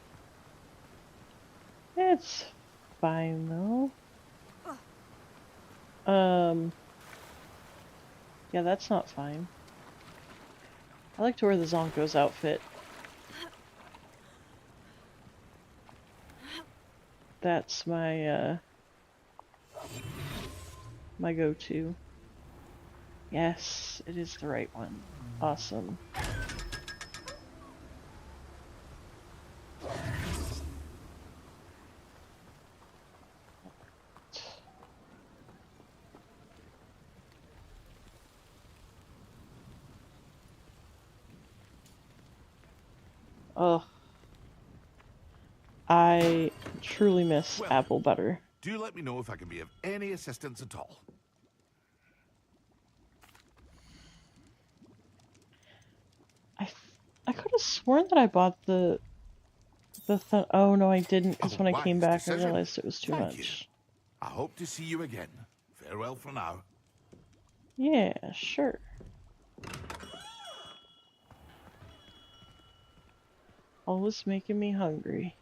It's fine though. Yeah, that's not fine. I like to wear the Zonko's outfit. That's my, my go-to. Yes, it is the right one. Awesome. Oh, I truly miss apple butter. Do let me know if I can be of any assistance at all. I could have sworn that I bought the oh no, I didn't, because when I wise came back decision. I realized it was too Thank much. I hope to see you again. Farewell for now. Yeah, sure. Always making me hungry.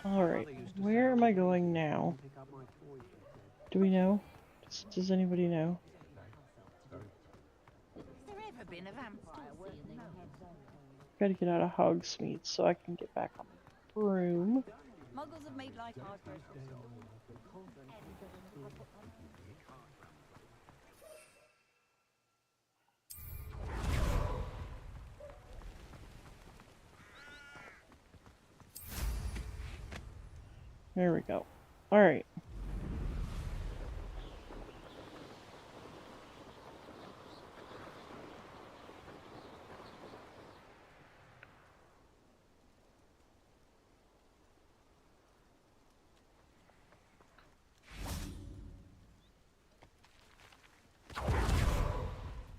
Alright, where am I going now? Do we know? Does anybody know? Gotta get out of Hogsmeade so I can get back on the broom. Muggles have made life hard for us. There we go. Alright.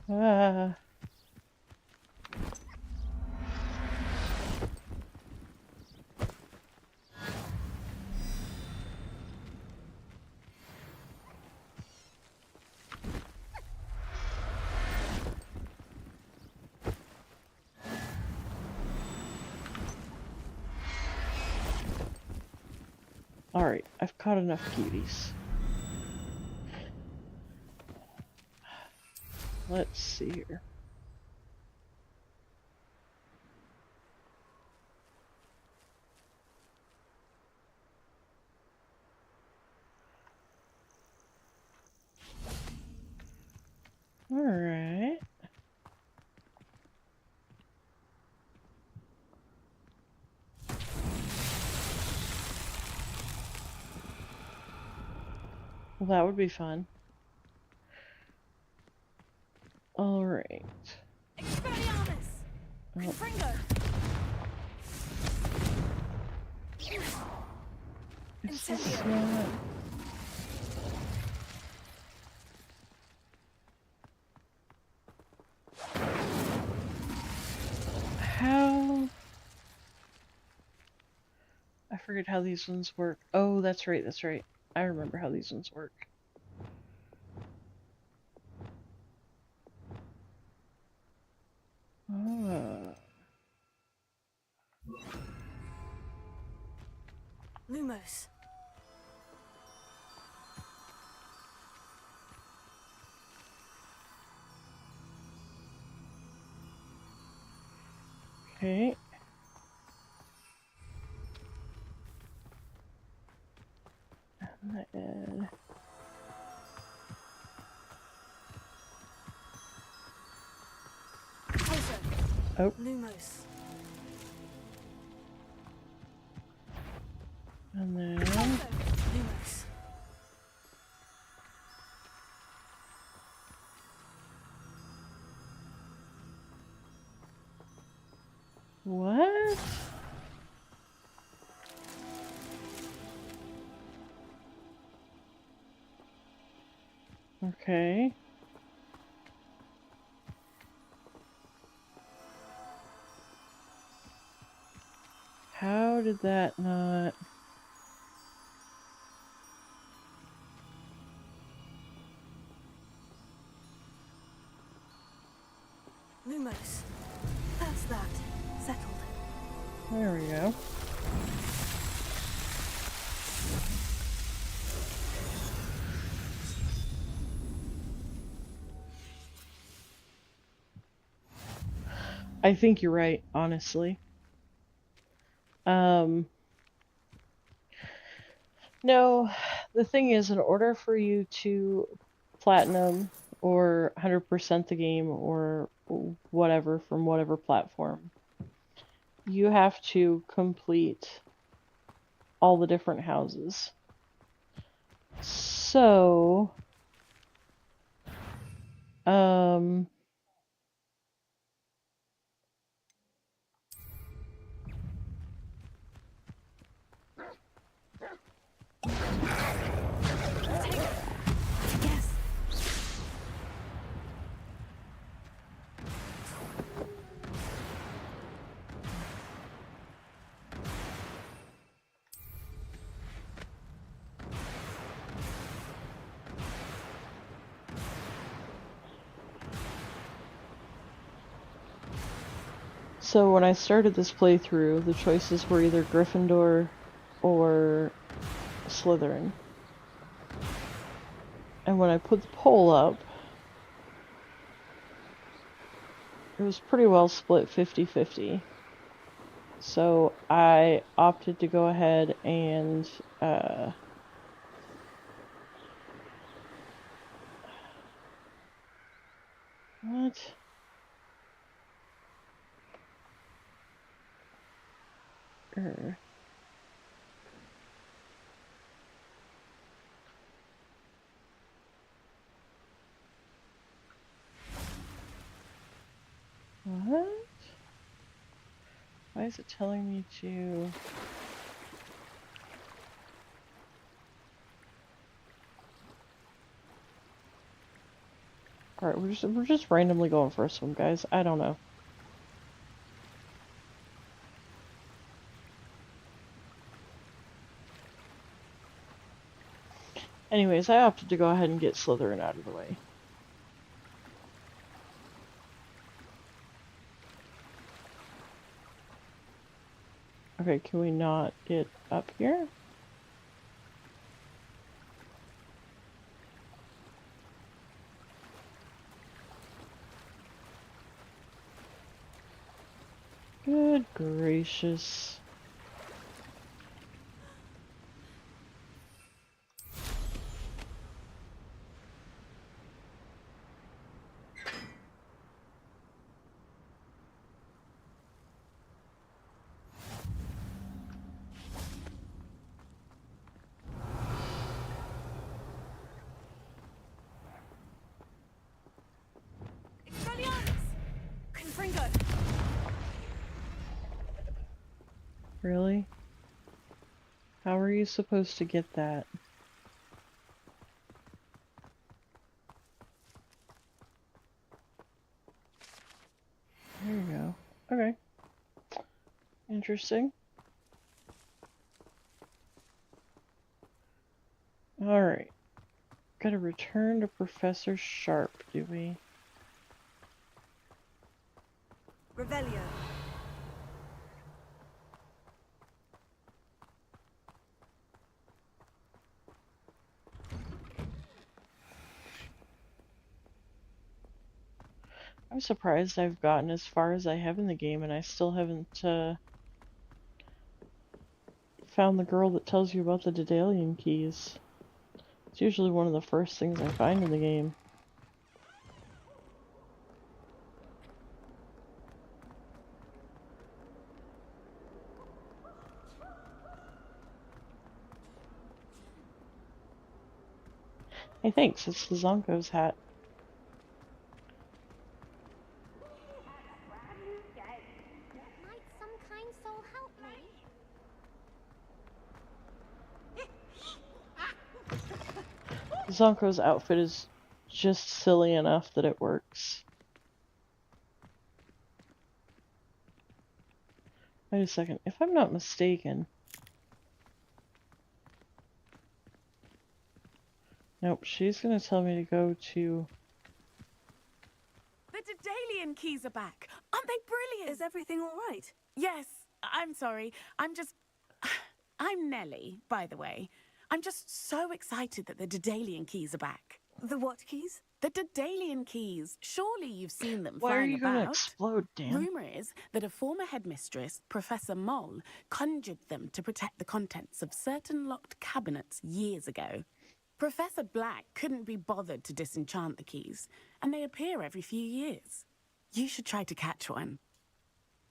Ah. Alright, I've caught enough cuties. Let's see here. Alright. Well, that would be fun. Alright. Is this not... How... I forget how these ones work. Oh, that's right, that's right. I remember how these ones work. Ah. Lumos. Okay. And oh. Lumos. And then Lumos. What? Okay. How did that not... Lumos. That's that. Settled. There we go. I think you're right, honestly. No, the thing is, in order for you to platinum or 100% the game or whatever from whatever platform, you have to complete all the different houses. So, Yes. so when I started this playthrough, the choices were either Gryffindor or Slytherin. And when I put the poll up, it was pretty well split 50-50. So I opted to go ahead and what? What? Why is it telling me to... Alright, we're just randomly going for a swim, guys. I don't know. Anyways, I opted to go ahead and get Slytherin out of the way. Okay, can we not get up here? Good gracious. Really? How are you supposed to get that? There you go. Okay. Interesting. Alright. Gotta return to Professor Sharp, do we? Revelio. I'm surprised I've gotten as far as I have in the game and I still haven't found the girl that tells you about the Daedalian keys. It's usually one of the first things I find in the game. Hey, thanks. It's the Zonko's hat. Might Zonko's outfit is just silly enough that it works. Wait a second. If I'm not mistaken... Nope, she's gonna tell me to go to... The Daedalian keys are back. Aren't they brilliant? Is everything all right? Yes. I'm sorry. I'm Nellie, by the way. I'm just so excited that the Daedalian keys are back. The what keys? The Daedalian keys. Surely you've seen them Why are flying you about. gonna explode, Dan? Rumour is that a former headmistress, Professor Moll, conjured them to protect the contents of certain locked cabinets years ago. Professor Black couldn't be bothered to disenchant the keys, and they appear every few years. You should try to catch one.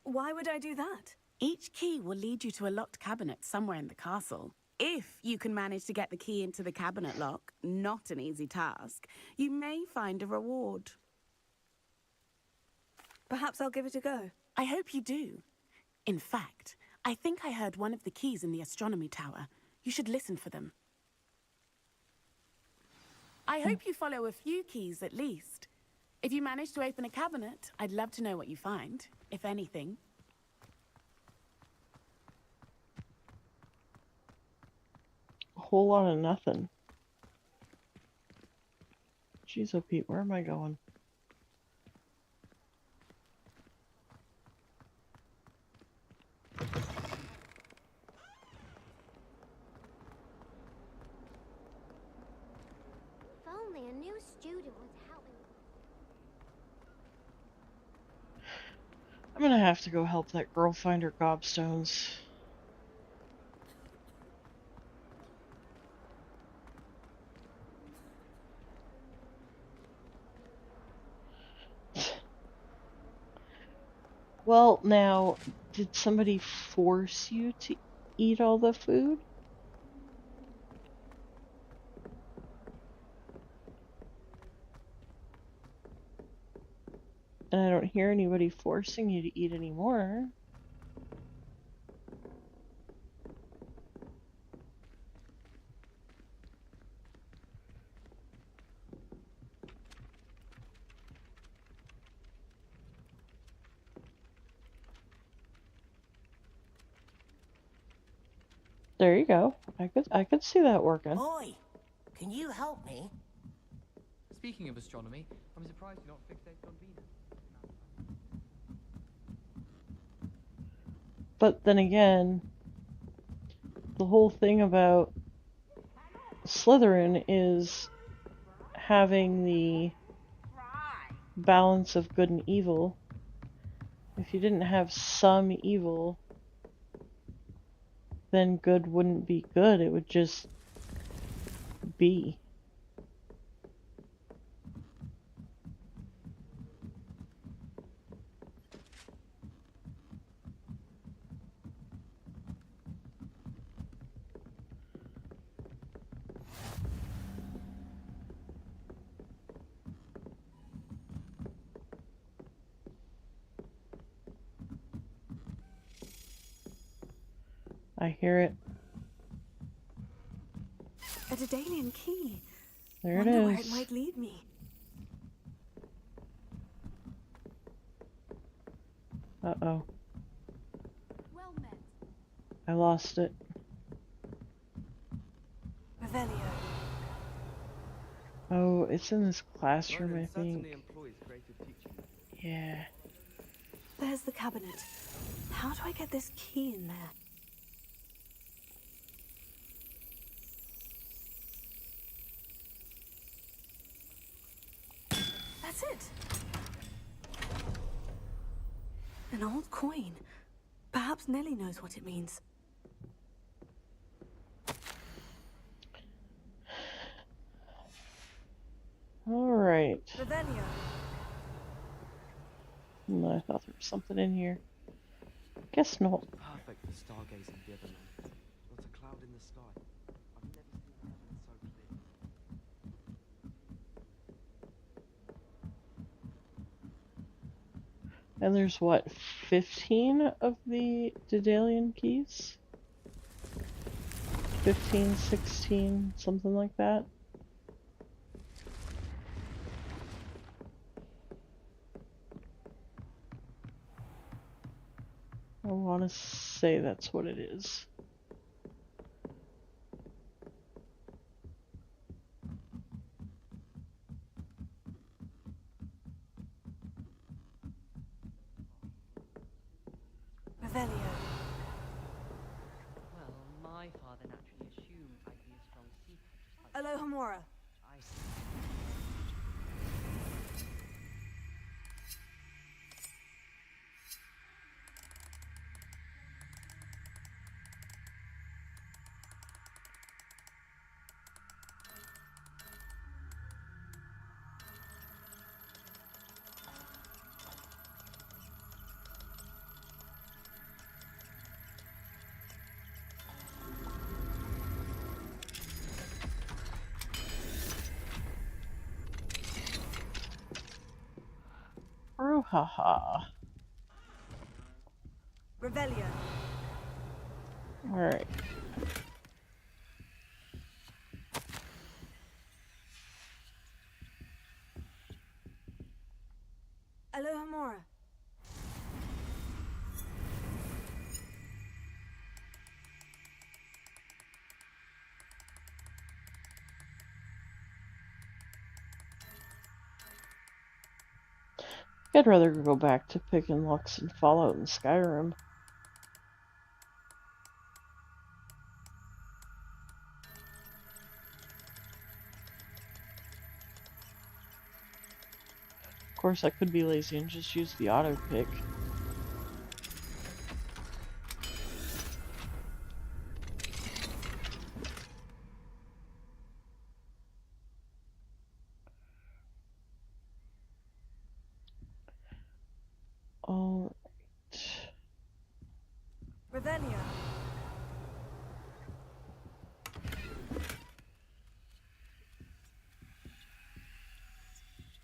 Why would I do that? Each key will lead you to a locked cabinet somewhere in the castle. If you can manage to get the key into the cabinet lock, not an easy task, you may find a reward. Perhaps I'll give it a go. I hope you do. In fact, I think I heard one of the keys in the astronomy tower. You should listen for them. I hope you follow a few keys at least. If you manage to open a cabinet, I'd love to know what you find, if anything. A whole lot of nothing. Jeez, oh Pete, where am I going? If only a new student was helping. I'm gonna have to go help that girl find her gobstones. Well, now, did somebody force you to eat all the food? And I don't hear anybody forcing you to eat anymore. There you go. I could see that working. Oi, can you help me? Speaking of astronomy, I'm surprised you're not fixated on Venus. But then again, the whole thing about Slytherin is having the balance of good and evil. If you didn't have some evil, then good wouldn't be good, it would just be. I hear it. A Daedalian key. There it Wonder where it is. might lead me. Uh-oh. Well met. I lost it. Revelio. Oh, it's in this classroom, London I think. certainly employs creative teaching. Yeah. There's the cabinet. How do I get this key in there? That's it. An old coin. Perhaps Nellie knows what it means. Alright. Revelio. I thought there was something in here. Guess not. Perfect for stargazing the other night. Not a cloud in the sky. I've never seen heaven so clear. And there's what, 15 of the Daedalian keys? 15, 16, something like that. I want to say that's what it is. Revelio. Well, my father naturally assumed I'd be a strong seeker, just like... Alohomora. I see. Brouhaha. Revelio. Alright. Alohomora. I'd rather go back to picking locks in Fallout and Skyrim. Of course, I could be lazy and just use the auto pick. All right. Revelio.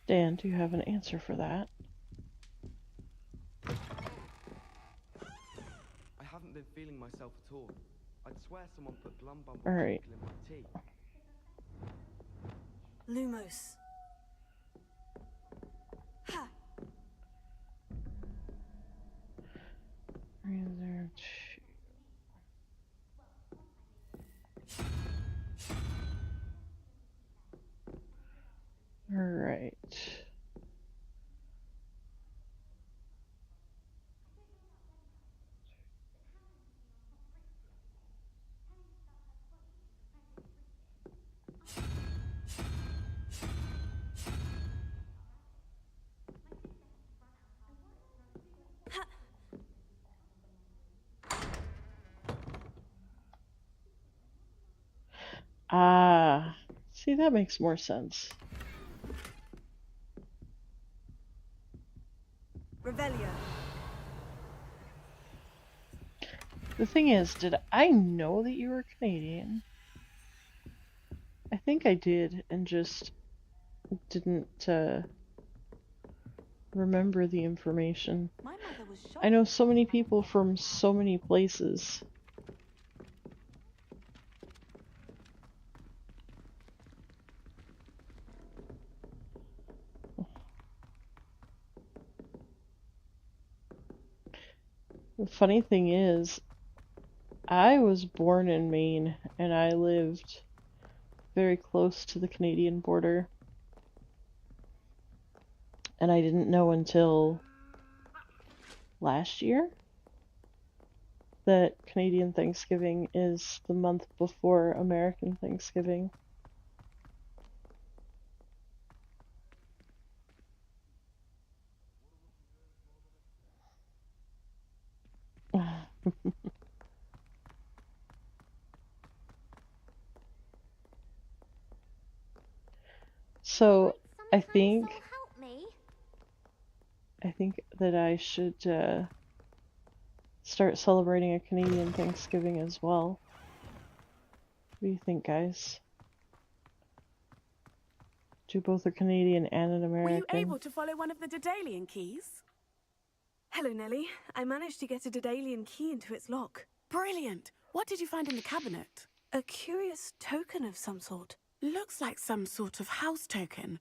Dan, do you have an answer for that? I haven't been feeling myself at all. I'd swear someone put Glumbumble All right. in my tea. Lumos. Ha! All right. Ah, see, that makes more sense. Revelio. The thing is, did I know that you were Canadian? I think I did, and just didn't remember the information. My mother was I know so many people from so many places. The funny thing is, I was born in Maine, and I lived very close to the Canadian border. And I didn't know until last year that Canadian Thanksgiving is the month before American Thanksgiving. So I think that I should start celebrating a Canadian Thanksgiving as well. What do you think, guys? Do both a Canadian and an American. Were you able to follow one of the Daedalian keys? Hello, Nellie. I managed to get a Daedalian key into its lock. Brilliant. What did you find in the cabinet? A curious token of some sort. Looks like some sort of house token.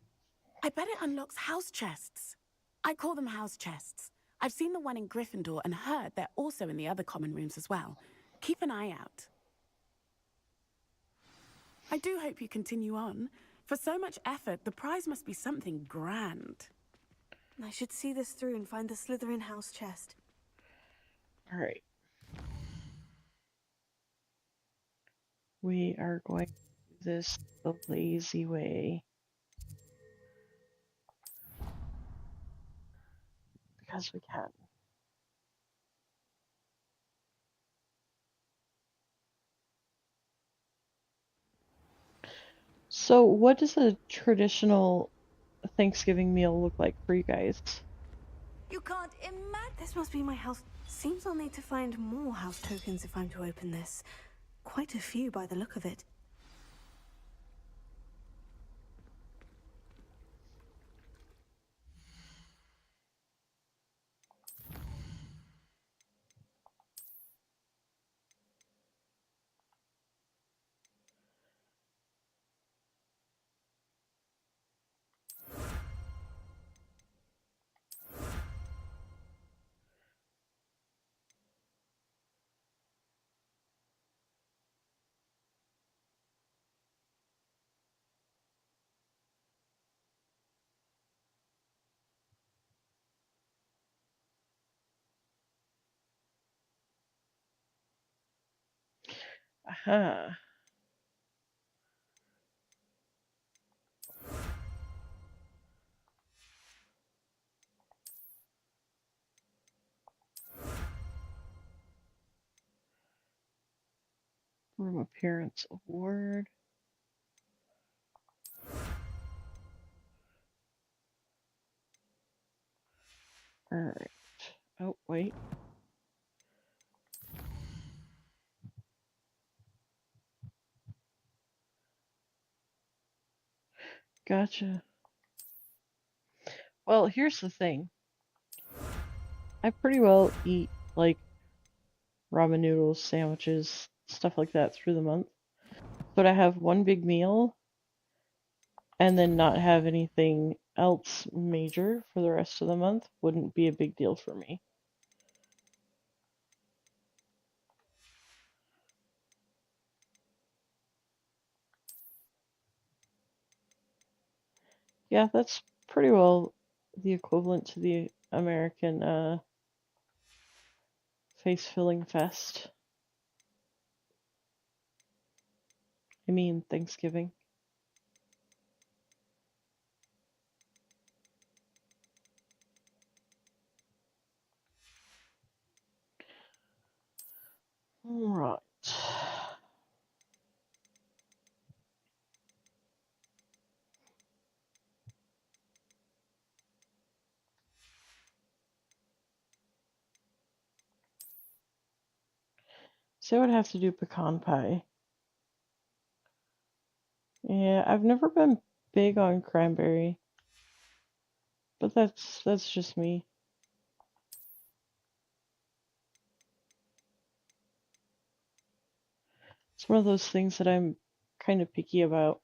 I bet it unlocks house chests. I call them house chests. I've seen the one in Gryffindor and heard they're also in the other common rooms as well. Keep an eye out. I do hope you continue on. For so much effort, the prize must be something grand. I should see this through and find the Slytherin house chest. Alright. We are going to do this the lazy way. Because we can. So, what does a traditional Thanksgiving meal look like for you guys? You can't imagine. This must be my house. Seems I'll need to find more house tokens if I'm to open this. Quite a few by the look of it. Aha. Room appearance award. Alright. Oh, wait. Gotcha. Well, here's the thing. I pretty well eat, like, ramen noodles, sandwiches, stuff like that through the month. But I have one big meal and then not have anything else major for the rest of the month wouldn't be a big deal for me. Yeah, that's pretty well the equivalent to the American face filling fest. I mean, Thanksgiving. Right. So I would have to do pecan pie. Yeah, I've never been big on cranberry. But that's just me. It's one of those things that I'm kind of picky about.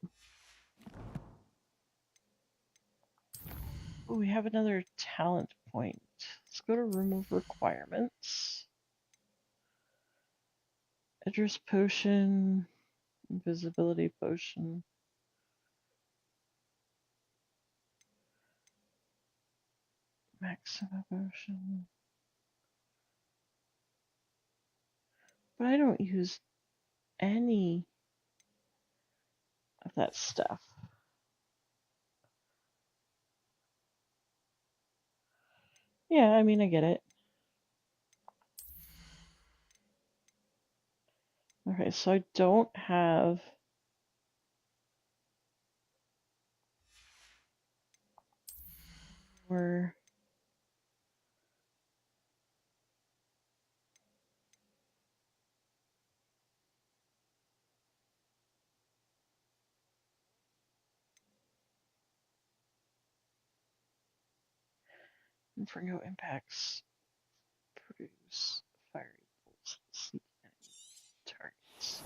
Oh, we have another talent point. Let's go to room of requirements. Address potion, invisibility potion. Maxima potion. But I don't use any of that stuff. Yeah, I mean, I get it. Okay, so I don't have more. For no impacts, produce fiery bolts that seek enemy targets.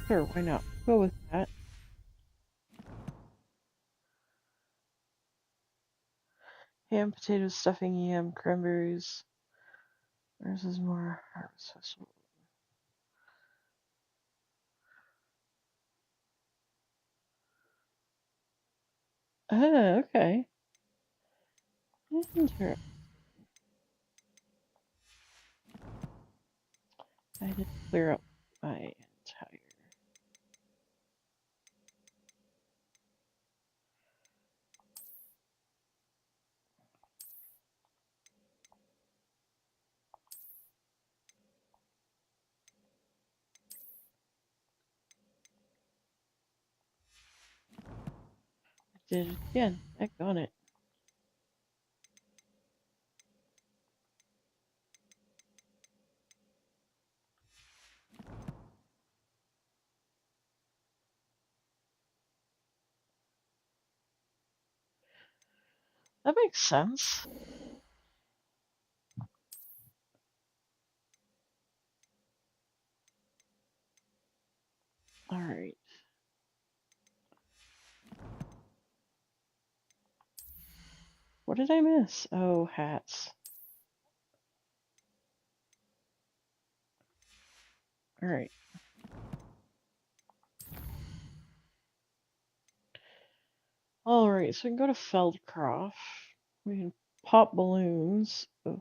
Sure, why not? Go with that. ham, potatoes, stuffing, yam, cranberries. Ours is more harvest festival. Oh, okay. Interesting. I did clear up my entire. I did it again. Heck on it. That makes sense. All right. What did I miss? Oh, hats. All right. All right, so we can go to Feldcroft. We can pop balloons. Oof.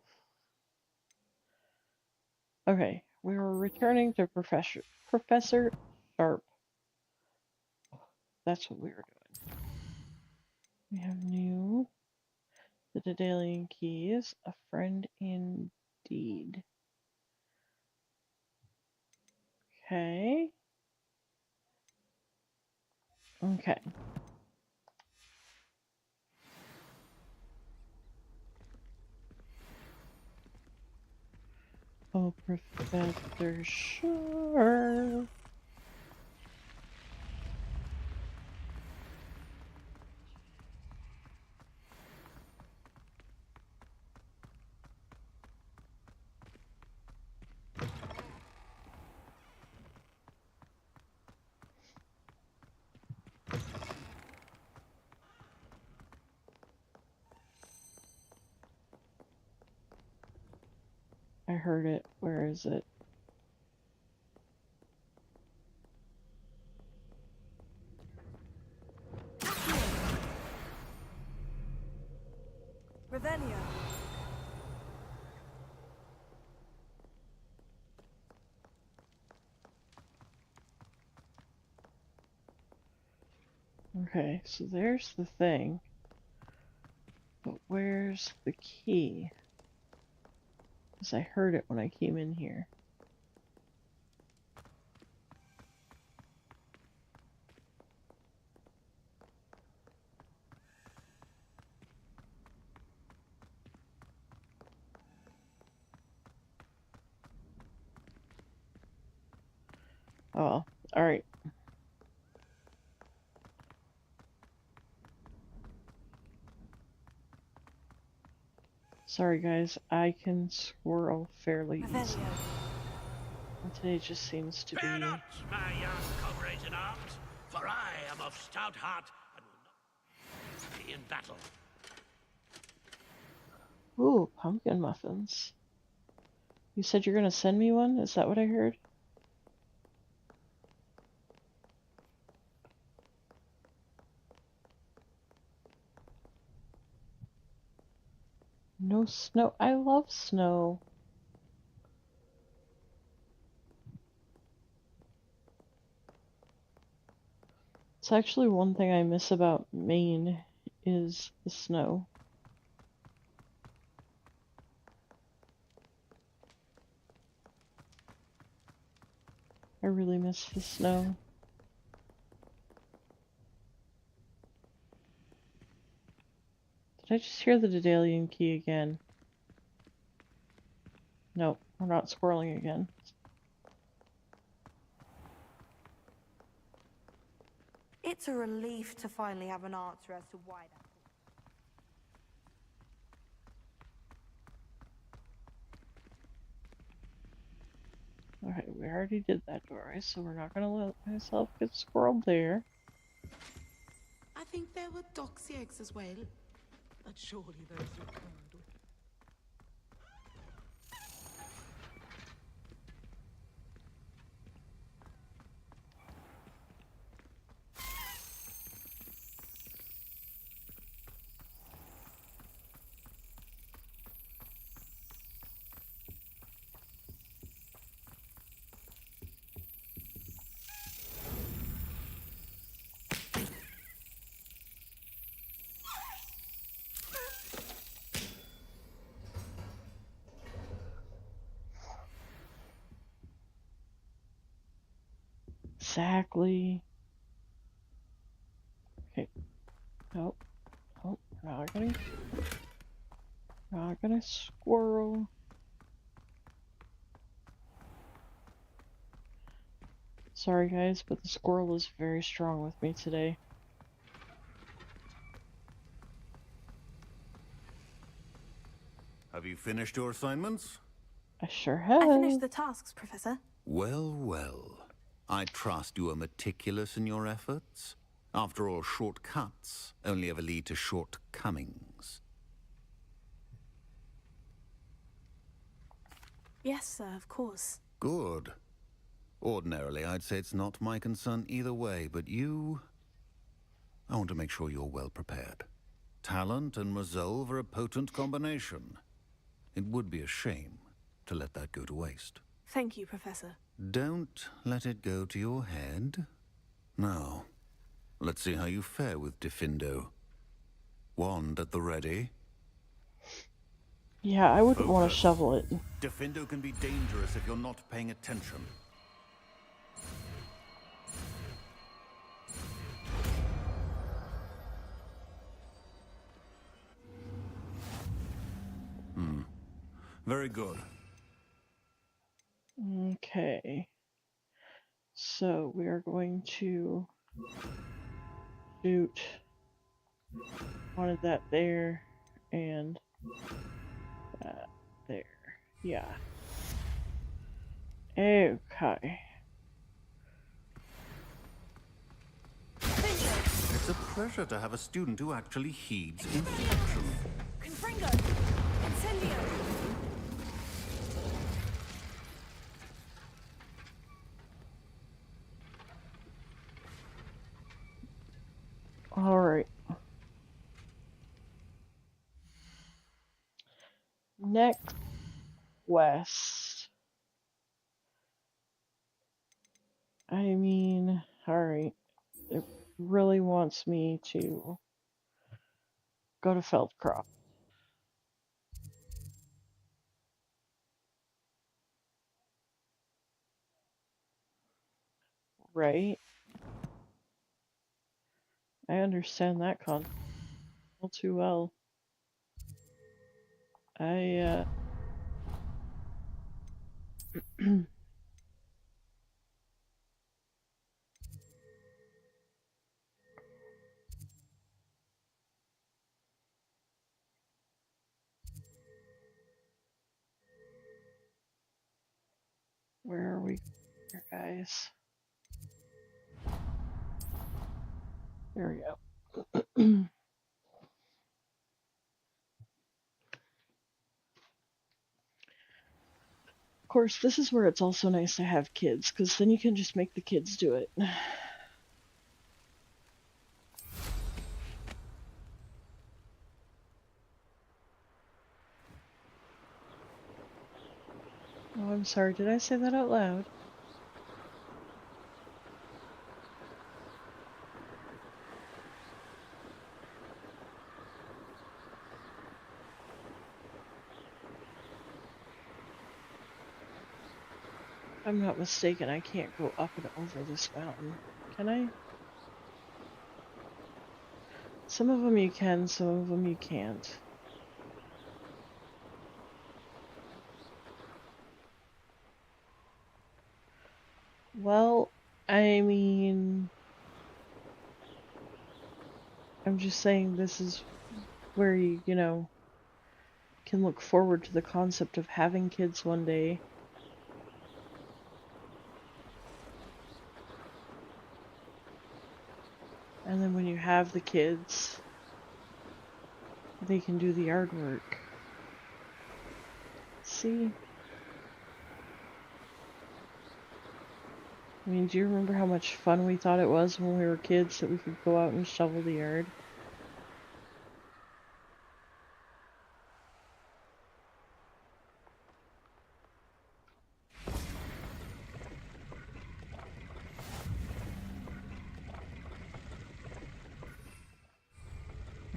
Okay, we were returning to Professor Sharp. That's what we were doing. We have new. The Daedalian keys. A friend indeed. Okay. Okay. Oh, Professor Sharp. I heard it. Where is it? Revelio. Okay, so there's the thing. But where's the key? Because I heard it when I came in here. Oh, alright. Sorry guys, I can swirl fairly easily. And today just seems to be... Fear not, my young comrades in arms, for I am of stout heart and will not be in battle. Ooh, pumpkin muffins. You said you're gonna send me one? Is that what I heard? No snow. I love snow. It's actually one thing I miss about Maine is the snow. I really miss the snow. Did I just hear the Daedalian key again? Nope, we're not squirreling again. It's a relief to finally have an answer as to why that. Alright, we already did that door, so we're not gonna let myself get squirreled there. I think there were doxy eggs as well. But surely those you quarreled with. Exactly. Okay. Nope. Nope. Not gonna squirrel. Sorry guys, but the squirrel is very strong with me today. Have you finished your assignments? I sure have. I finished the tasks, Professor. Well, well. I trust you are meticulous in your efforts. After all, shortcuts only ever lead to shortcomings. Yes, sir, of course. Good. Ordinarily, I'd say it's not my concern either way, but you... I want to make sure you're well prepared. Talent and resolve are a potent combination. It would be a shame to let that go to waste. Thank you, Professor. Don't let it go to your head. Now, let's see how you fare with Diffindo. Wand at the ready. Yeah, I wouldn't want to shovel it. Diffindo can be dangerous if you're not paying attention. Very good. Okay. So we are going to shoot. Wanted that there and that there. Yeah. Okay. It's a pleasure to have a student who actually heeds instruction. Confringo! Incendio! All right. Next quest. I mean, all right. It really wants me to go to Feldcroft. Right? I understand that concept all too well. Where are we here, guys? There we go. Of course, this is where it's also nice to have kids, because then you can just make the kids do it. Oh, I'm sorry, did I say that out loud? If I'm not mistaken, I can't go up and over this mountain. Can I? Some of them you can, some of them you can't. Well, I mean... I'm just saying this is where you know, can look forward to the concept of having kids one day. And then when you have the kids, they can do the yard work. See? I mean, do you remember how much fun we thought it was when we were kids that we could go out and shovel the yard?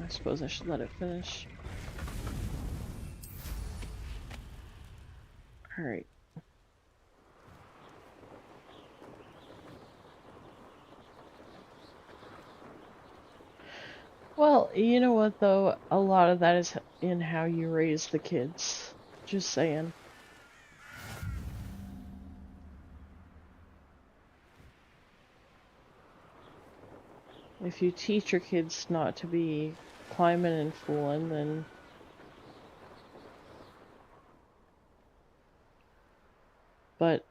I suppose I should let it finish. Alright. Well, you know what though? A lot of that is in how you raise the kids. Just saying. If you teach your kids not to be climbing and fooling, then but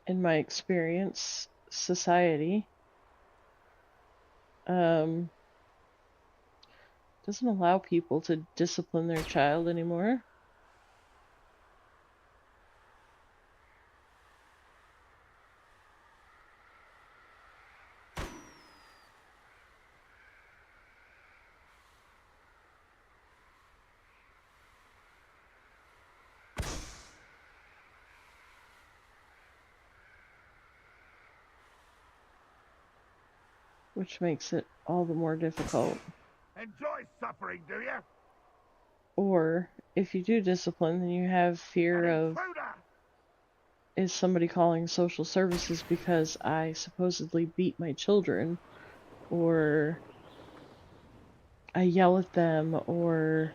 in my experience, society doesn't allow people to discipline their child anymore. Which makes it all the more difficult. Enjoy suffering, do you? Or, if you do discipline, then you have fear of, is somebody calling social services because I supposedly beat my children? Or I yell at them, or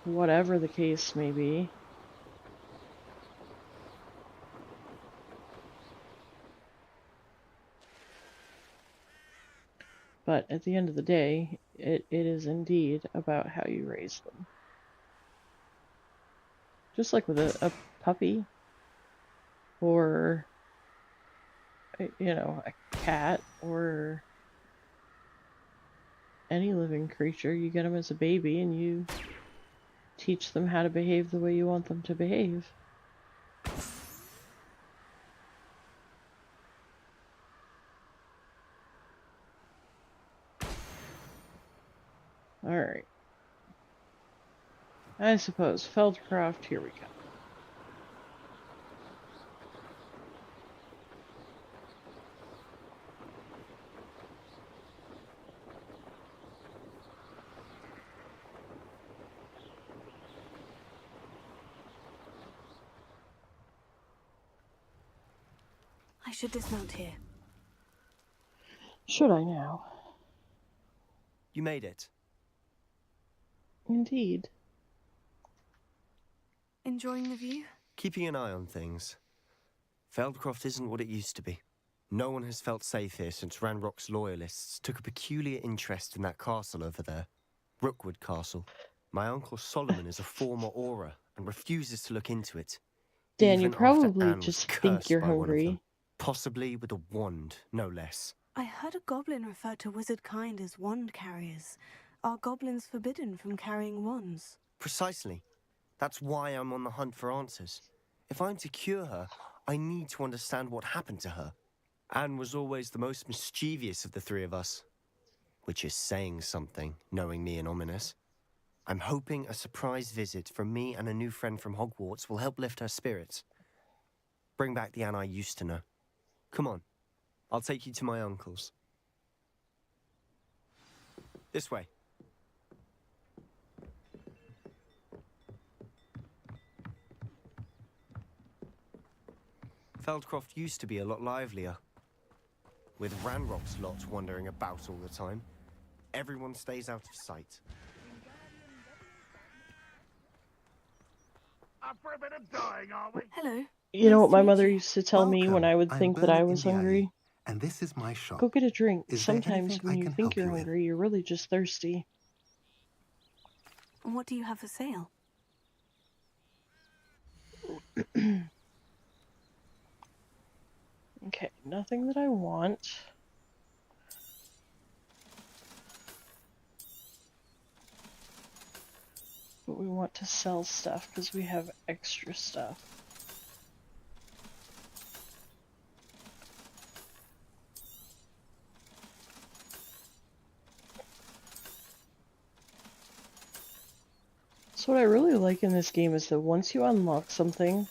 whatever the case may be. But at the end of the day, it is indeed about how you raise them. Just like with a puppy, or, you know, a cat, or any living creature. You get them as a baby and you teach them how to behave the way you want them to behave. Alright. I suppose Feldcroft, here we go. I should dismount here. Should I now? You made it. Indeed. Enjoying the view? Keeping an eye on things. Feldcroft isn't what it used to be. No one has felt safe here since Ranrock's loyalists took a peculiar interest in that castle over there. Rookwood Castle. My uncle Solomon is a former Auror and refuses to look into it. Dan, even you probably after Anne just was think cursed you're by one of them, hungry. possibly with a wand, no less. I heard a goblin refer to wizard kind as wand carriers. Are goblins forbidden from carrying wands? Precisely. That's why I'm on the hunt for answers. If I'm to cure her, I need to understand what happened to her. Anne was always the most mischievous of the three of us. Which is saying something, knowing me and Ominous. I'm hoping a surprise visit from me and a new friend from Hogwarts will help lift her spirits. Bring back the Anne I used to know. Come on, I'll take you to my uncle's. This way. Feldcroft used to be a lot livelier. With Ranrock's lot wandering about all the time, everyone stays out of sight. Up for a bit of dying, are we? Hello. You know Nice what to my meet mother you. used to tell me when I would think that I was hungry? And this is my shop. Go get a drink. Is there Sometimes anything when I you can think help you're you with? hungry, you're really just thirsty. And what do you have for sale? Okay, nothing that I want. but we want to sell stuff because we have extra stuff. So what I really like in this game is that once you unlock something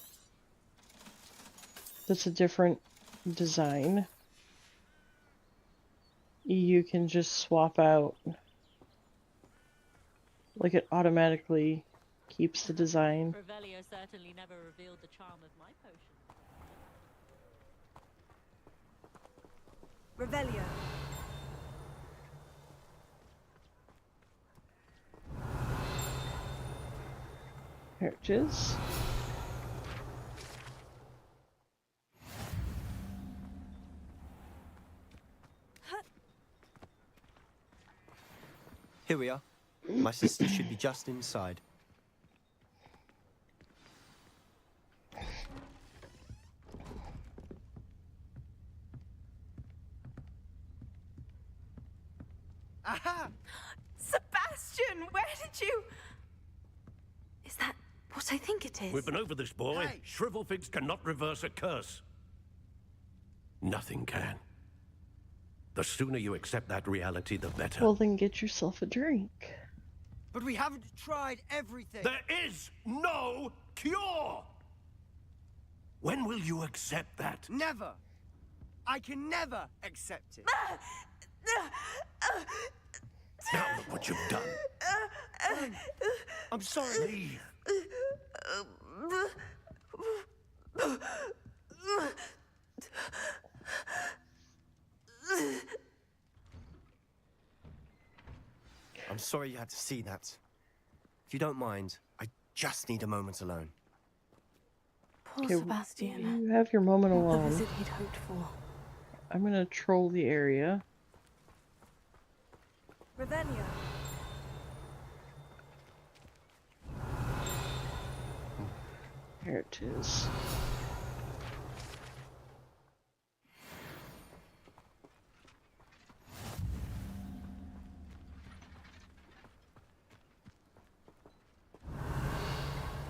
that's a different design, you can just swap out. Like it automatically keeps the design. Revelio certainly never revealed the charm of my potion. Revelio. Here it is. Here we are. My sister should be just inside. Aha! Sebastian, where did you... Is that what I think it is? We've been over this, boy. Hey. Shrivelfigs cannot reverse a curse. Nothing can. The sooner you accept that reality, the better. Well, then get yourself a drink. But we haven't tried everything. There is no cure! When will you accept that? Never. I can never accept it. Now look what you've done. I'm sorry. Leave. I'm sorry you had to see that. If you don't mind, I just need a moment alone. Poor Okay, Sebastian. you have your moment Not the alone. visit he'd hoped for. I'm gonna troll the area. Revelio. Here it is.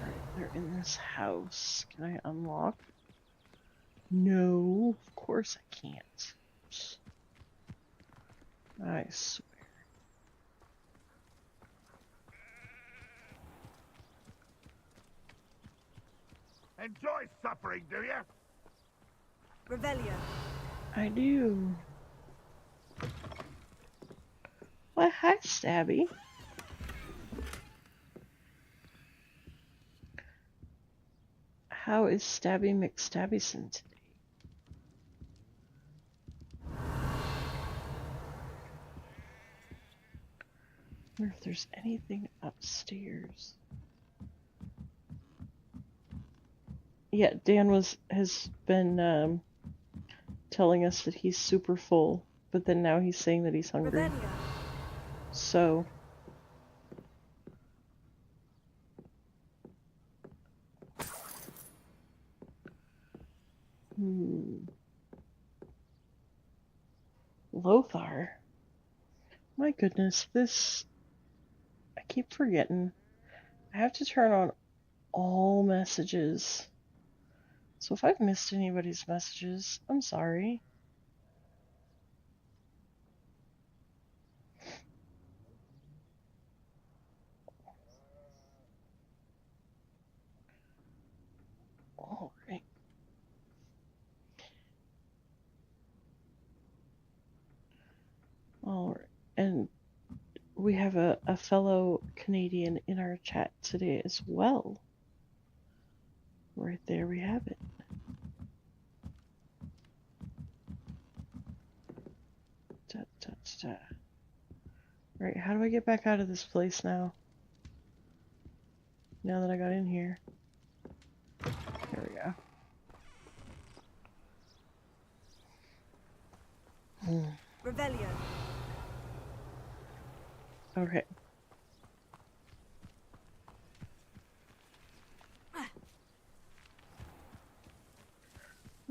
Alright, they're in this house. Can I unlock? No, of course I can't. I swear. Enjoy suffering, do you? Revelio. I do. Why, hi, Stabby. How is Stabby McStabbyson today? I wonder if there's anything upstairs. Yeah, Dan has been telling us that he's super full, but then now he's saying that he's hungry. Revelio. So Lothar. My goodness, this I keep forgetting. I have to turn on all messages. So if I've missed anybody's messages, I'm sorry. All right. All right. And we have a fellow Canadian in our chat today as well. Right there we have it. Da, da, da. Right, how do I get back out of this place now? Now that I got in here. There we go. Revelio. Okay.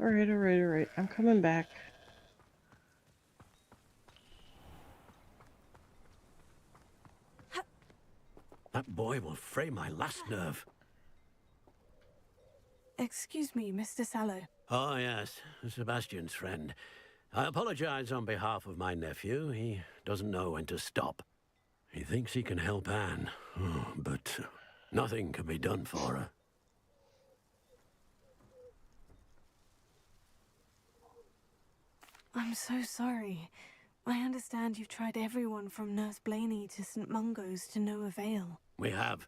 Alright, alright, alright. I'm coming back. That boy boy will fray my last nerve. Excuse me, Mr. Sallow. Oh, yes, Sebastian's friend. I apologize on behalf of my nephew. He doesn't know when to stop. He thinks he can help Anne, but nothing can be done for her. I'm so sorry. I understand you've tried everyone from Nurse Blaney to St. Mungo's to no avail. We have.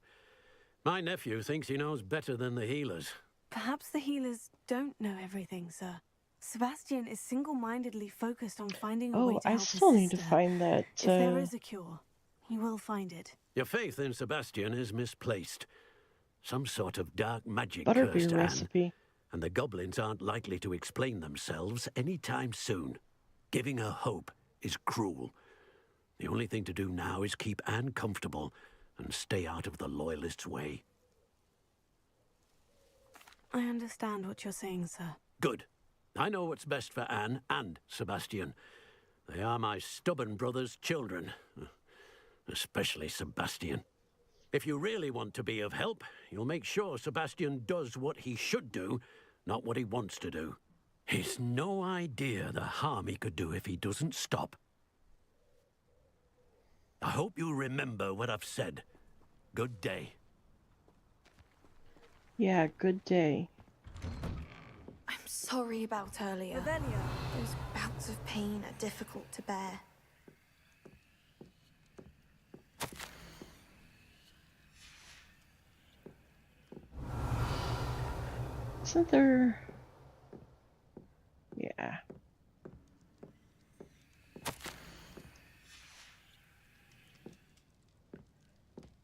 My nephew thinks he knows better than the healers. Perhaps the healers don't know everything, sir. Sebastian is single-mindedly focused on finding a way to help his sister. I still need to find that. If there is a cure, he will find it. Your faith in Sebastian is misplaced. Some sort of dark magic Butterbeer cursed Anne, recipe. and the goblins aren't likely to explain themselves anytime soon. Giving her hope is cruel. The only thing to do now is keep Anne comfortable and stay out of the Loyalists' way. I understand what you're saying, sir. Good. I know what's best for Anne and Sebastian. They are my stubborn brother's children. Especially Sebastian. If you really want to be of help, you'll make sure Sebastian does what he should do, not what he wants to do. He's no idea the harm he could do if he doesn't stop. I hope you remember what I've said. Good day. Yeah, good day. I'm sorry about earlier. Those bouts of pain are difficult to bear. Isn't there... Yeah.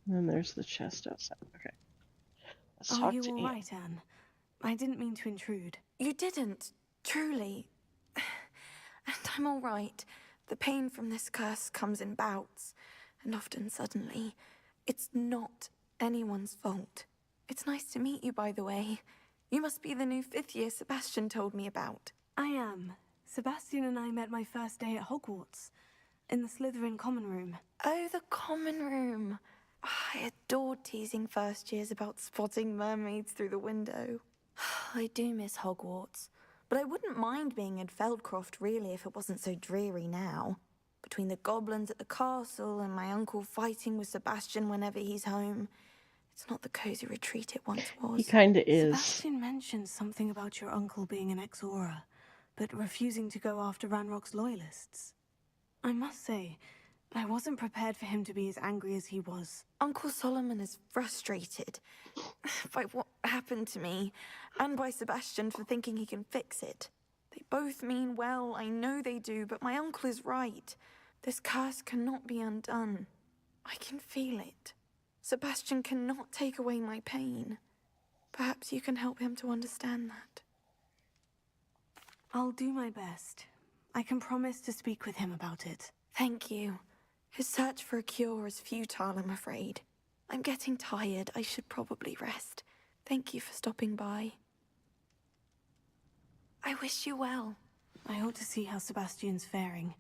And then there's the chest outside. Okay. Let's Are talk you to all Anne. right, Anne? I didn't mean to intrude. You didn't, truly. And I'm all right. The pain from this curse comes in bouts, and often suddenly. It's not anyone's fault. It's nice to meet you, by the way. You must be the new 5th year Sebastian told me about. I am. Sebastian and I met my first day at Hogwarts, in the Slytherin common room. Oh, the common room. I adored teasing first years about spotting mermaids through the window. I do miss Hogwarts, but I wouldn't mind being in Feldcroft really if it wasn't so dreary now. Between the goblins at the castle and my uncle fighting with Sebastian whenever he's home, it's not the cozy retreat it once was. He kinda is. Sebastian mentioned something about your uncle being an ex-Auror, but refusing to go after Ranrock's loyalists. I must say, I wasn't prepared for him to be as angry as he was. Uncle Solomon is frustrated by what happened to me, and by Sebastian for thinking he can fix it. They both mean well, I know they do, but my uncle is right. This curse cannot be undone. I can feel it. Sebastian cannot take away my pain. Perhaps you can help him to understand that. I'll do my best. I can promise to speak with him about it. Thank you. His search for a cure is futile, I'm afraid. I'm getting tired. I should probably rest. Thank you for stopping by. I wish you well. I ought to see how Sebastian's faring.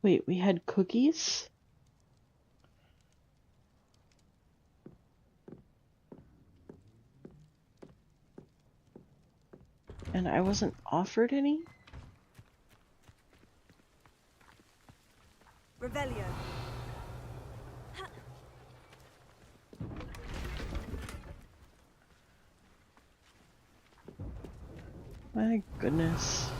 Wait, we had cookies? And I wasn't offered any? Revelio. My goodness.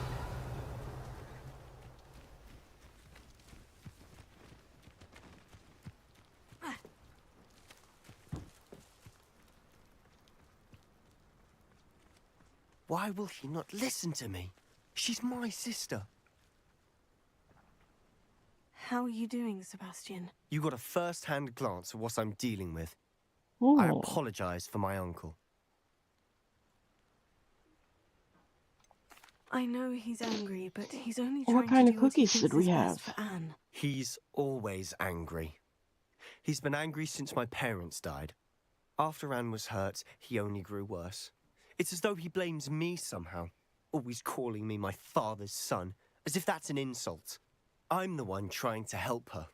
Why will he not listen to me? She's my sister. How are you doing, Sebastian? You got a first-hand glance at what I'm dealing with. Ooh. I apologize for my uncle. I know he's angry, but he's only What trying kind to of do what he cookies thinks did we is best have? for Anne. He's always angry. He's been angry since my parents died. After Anne was hurt, he only grew worse. It's as though he blames me somehow, always calling me my father's son, as if that's an insult. I'm the one trying to help her.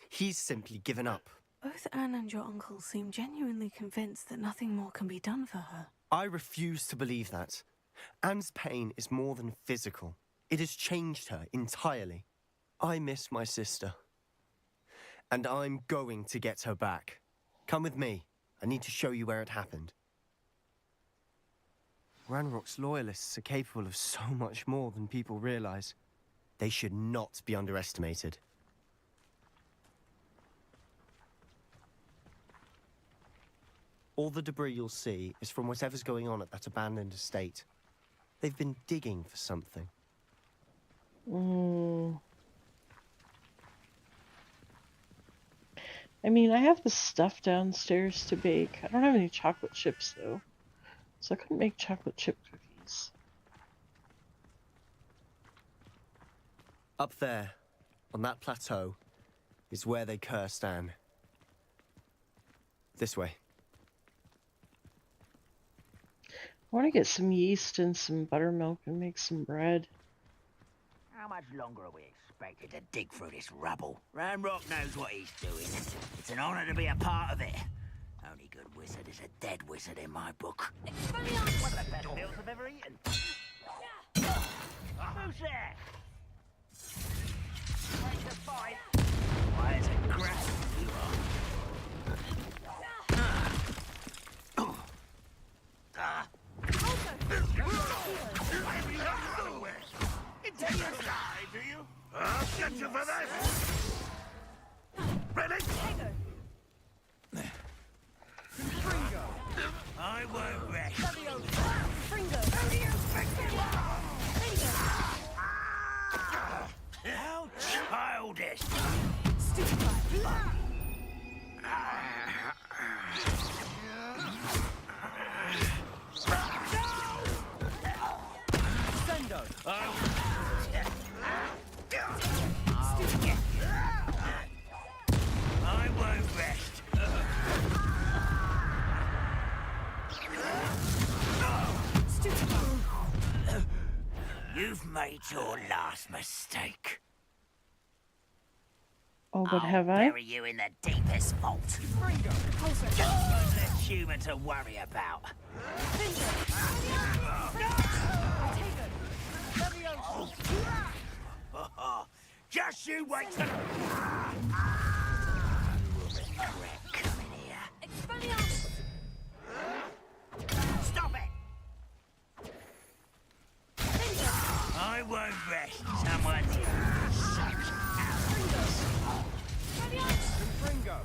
He's simply given up. Both Anne and your uncle seem genuinely convinced that nothing more can be done for her. I refuse to believe that. Anne's pain is more than physical. It has changed her entirely. I miss my sister. And I'm going to get her back. Come with me. I need to show you where it happened. Ranrock's loyalists are capable of so much more than people realize. They should not be underestimated. All the debris you'll see is from whatever's going on at that abandoned estate. They've been digging for something. I mean, I have the stuff downstairs to bake. I don't have any chocolate chips, though. So I couldn't make chocolate chip cookies. Up there, on that plateau, is where they cursed Anne. This way. I want to get some yeast and some buttermilk and make some bread. How much longer are we expected to dig through this rubble? Ranrock knows what he's doing. It's an honor to be a part of it. Only good wizard is a dead wizard in my book. One of the best meals I've ever eaten. Who's there? Ready to fight? Why, it's a grass you Intend to die, do you? I'll get you for this! Ready? I won't rest. How childish! I won't rest. You've made your last mistake. Oh, but have I? Bury you in the deepest vault. Less human to worry about. Just you wait till... You will regret coming here. Stop it! I won't rest. Someone's sucked out. Fringo!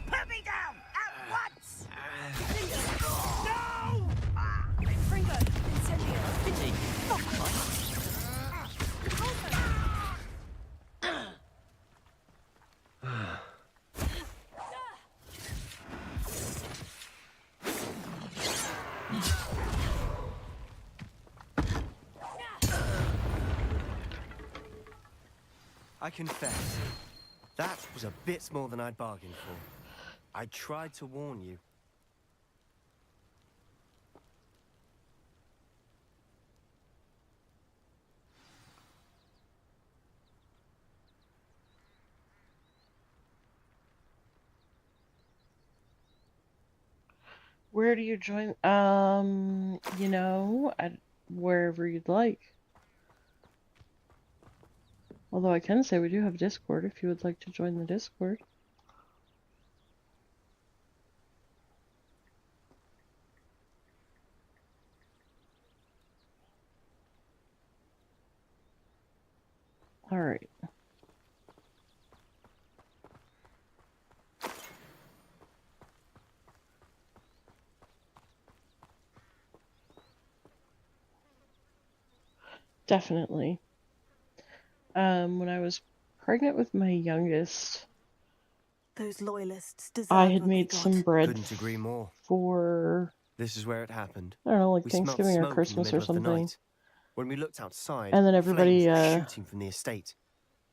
Put me down at once! I confess, that was a bit more than I'd bargained for. I tried to warn you. Where do you join? You know, wherever you'd like. Although I can say we do have Discord if you would like to join the Discord. Alright. Definitely. When I was pregnant with my youngest, Those loyalists deserve I had what they made got. some bread Couldn't agree more. for, This is where it happened. I don't know, like We smelt Thanksgiving or smoke in the Christmas or middle of the something. night. When we looked outside, And then everybody, flames were shooting from the estate.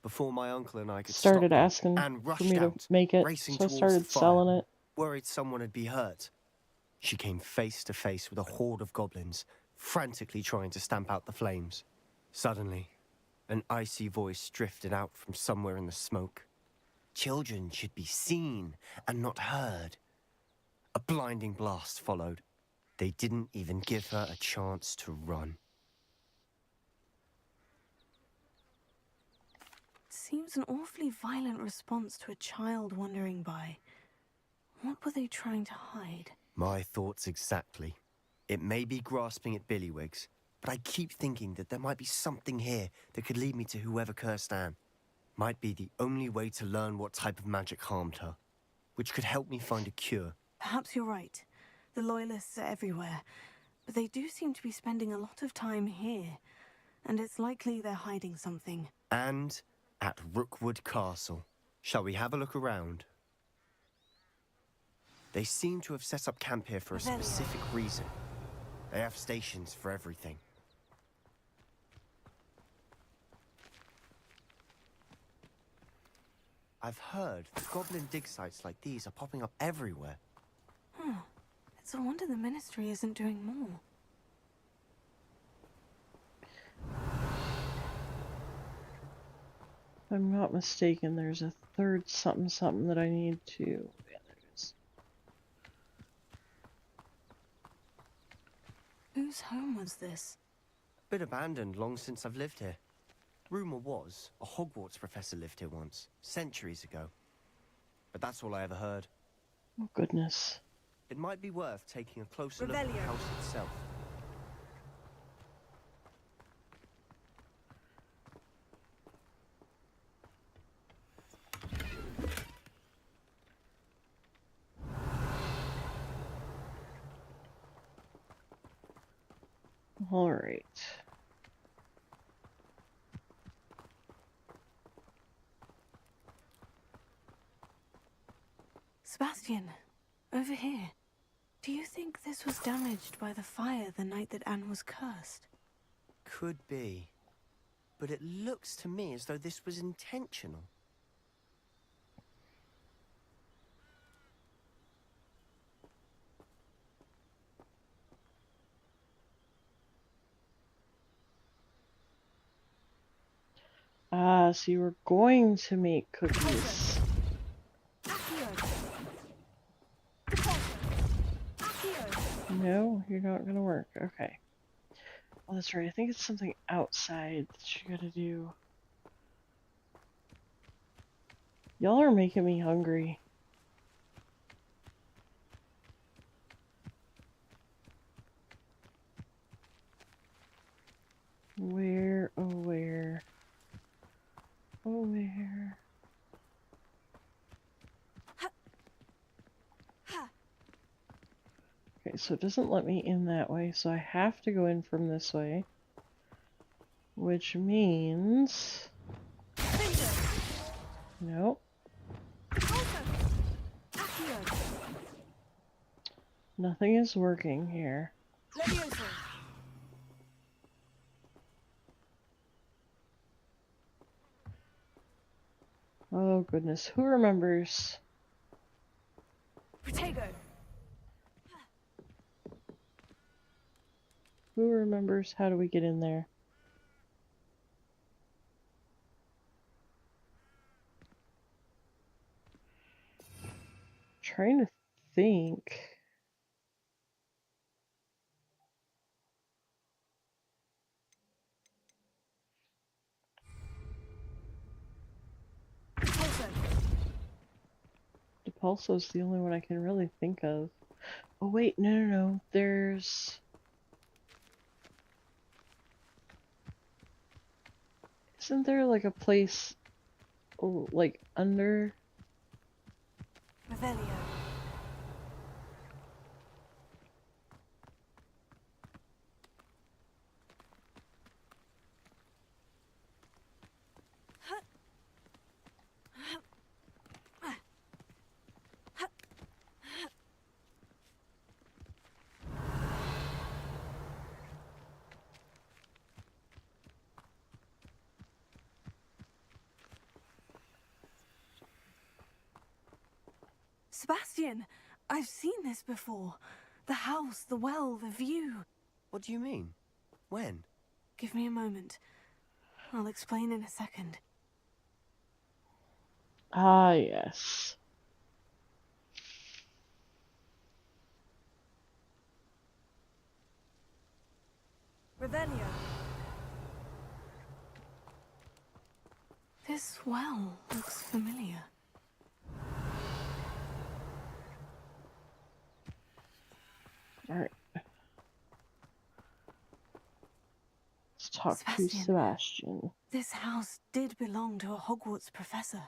Before my uncle and I could started stop them, asking Anne for rushed me to out, make it, racing so I towards started the fire, selling it. worried someone would be hurt. She came face to face with a horde of goblins, frantically trying to stamp out the flames. Suddenly, An icy voice drifted out from somewhere in the smoke. Children should be seen and not heard. A blinding blast followed. They didn't even give her a chance to run. Seems an awfully violent response to a child wandering by. What were they trying to hide? My thoughts exactly. It may be grasping at Billywigs, but I keep thinking that there might be something here that could lead me to whoever cursed Anne. Might be the only way to learn what type of magic harmed her, which could help me find a cure. Perhaps you're right. The Loyalists are everywhere, but they do seem to be spending a lot of time here, and it's likely they're hiding something. And at Rookwood Castle. Shall we have a look around? They seem to have set up camp here for a specific reason. They have stations for everything. I've heard that goblin dig sites like these are popping up everywhere. It's a wonder the Ministry isn't doing more. If I'm not mistaken, there's a third something that I need to... Yeah, there it is. Whose home was this? Been abandoned long since I've lived here. Rumour was a Hogwarts professor lived here once, centuries ago. But that's all I ever heard. Oh, goodness. It might be worth taking a closer look at the house itself. All right. Sebastian, over here. Do you think this was damaged by the fire the night that Anne was cursed? Could be. But it looks to me as though this was intentional. Ah, so you were going to make cookies. No, you're not gonna work. Okay. Oh, that's right. I think it's something outside that you gotta do. Y'all are making me hungry. Where, oh where? Oh where? Okay, so it doesn't let me in that way, so I have to go in from this way. Which means... Nope. Nothing is working here. Oh goodness, who remembers? Protego. Who remembers how do we get in there? Trying to think. DePulso's the only one I can really think of. Oh wait, no. There's... Isn't there like a place, like under? Revelio. Sebastian, I've seen this before. The house, the well, the view. What do you mean? When? Give me a moment. I'll explain in a second. Ah, yes. Revelio. This well looks familiar. Alright. Let's talk to Sebastian. Sebastian. This house did belong to a Hogwarts professor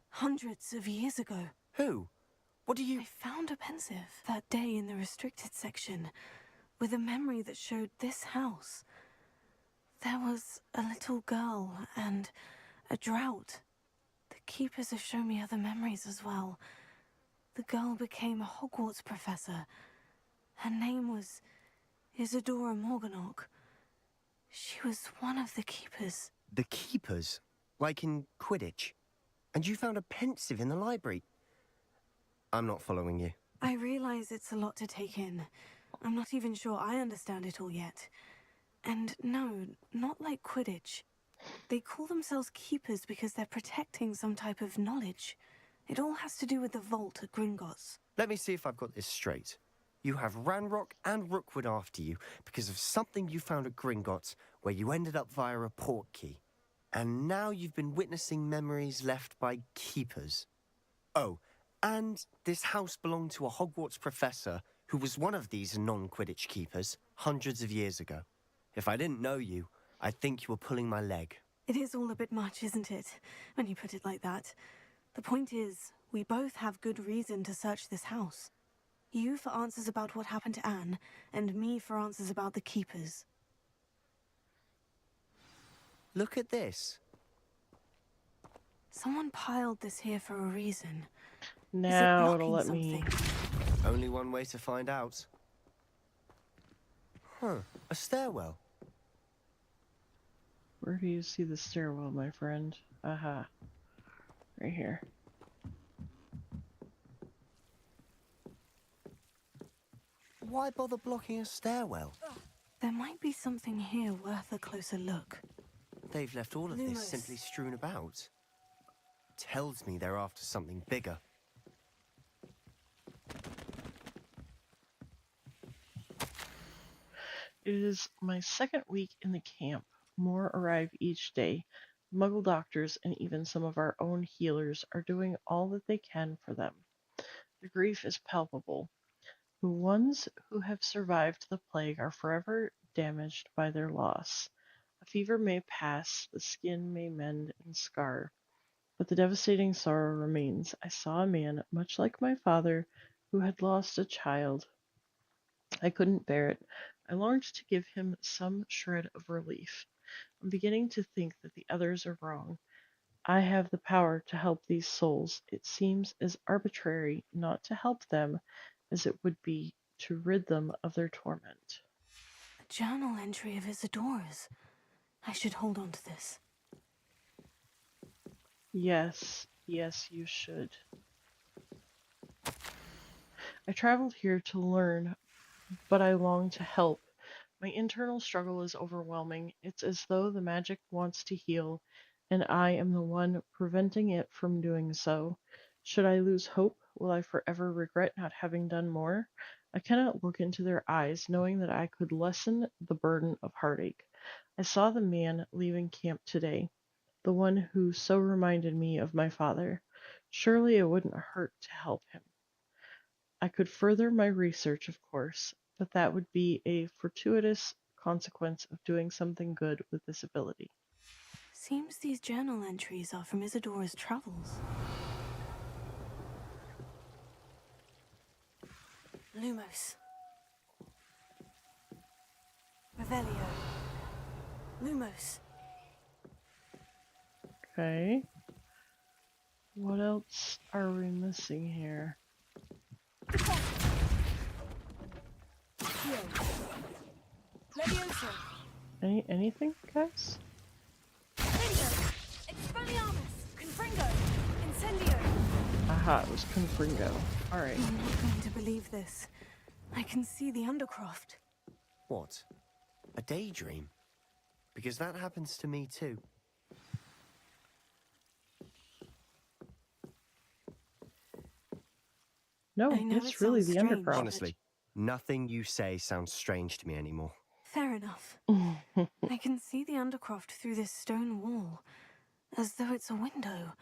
hundreds of years ago. Who? What do you... I found a pensive that day in the restricted section with a memory that showed this house. There was a little girl and a drought. The keepers have shown me other memories as well. The girl became a Hogwarts professor. Her name was Isadora Morganach. She was one of the keepers. The keepers? Like in Quidditch? And you found a pensive in the library? I'm not following you. I realize it's a lot to take in. I'm not even sure I understand it all yet. And no, not like Quidditch. They call themselves keepers because they're protecting some type of knowledge. It all has to do with the vault at Gringotts. Let me see if I've got this straight. You have Ranrock and Rookwood after you because of something you found at Gringotts where you ended up via a portkey. And now you've been witnessing memories left by keepers. Oh, and this house belonged to a Hogwarts professor who was one of these non-Quidditch keepers hundreds of years ago. If I didn't know you, I'd think you were pulling my leg. It is all a bit much, isn't it, when you put it like that? The point is, we both have good reason to search this house. You for answers about what happened to Anne, and me for answers about the keepers. Look at this. Someone piled this here for a reason. Now it'll let me... Only one way to find out. Huh, a stairwell. Where do you see the stairwell, my friend? Aha. Right here. Why bother blocking a stairwell? There might be something here worth a closer look. They've left all of this simply strewn about. Tells me they're after something bigger. It is my second week in the camp. More arrive each day. Muggle doctors and even some of our own healers are doing all that they can for them. The grief is palpable. The ones who have survived the plague are forever damaged by their loss. A fever may pass, the skin may mend and scar, but the devastating sorrow remains. I saw a man, much like my father, who had lost a child. I couldn't bear it. I longed to give him some shred of relief. I'm beginning to think that the others are wrong. I have the power to help these souls. It seems as arbitrary not to help them as it would be to rid them of their torment. A journal entry of Isadora's. I should hold on to this. Yes, you should. I traveled here to learn, but I long to help. My internal struggle is overwhelming. It's as though the magic wants to heal, and I am the one preventing it from doing so. Should I lose hope? Will I forever regret not having done more? I cannot look into their eyes, knowing that I could lessen the burden of heartache. I saw the man leaving camp today, the one who so reminded me of my father. Surely it wouldn't hurt to help him. I could further my research, of course, but that would be a fortuitous consequence of doing something good with this ability. Seems these journal entries are from Isadora's travels. Lumos. Revelio. Lumos. Okay. What else are we missing here? Levioso. Anything, guys? Expelliarmus. Confringo. Incendio. Aha, it was Confringo. Alright. I'm not going to believe this. I can see the Undercroft. What? A daydream? Because that happens to me too. No, I know it's it really sounds the strange, Undercroft. Honestly, nothing you say sounds strange to me anymore. Fair enough. I can see the Undercroft through this stone wall, as though it's a window.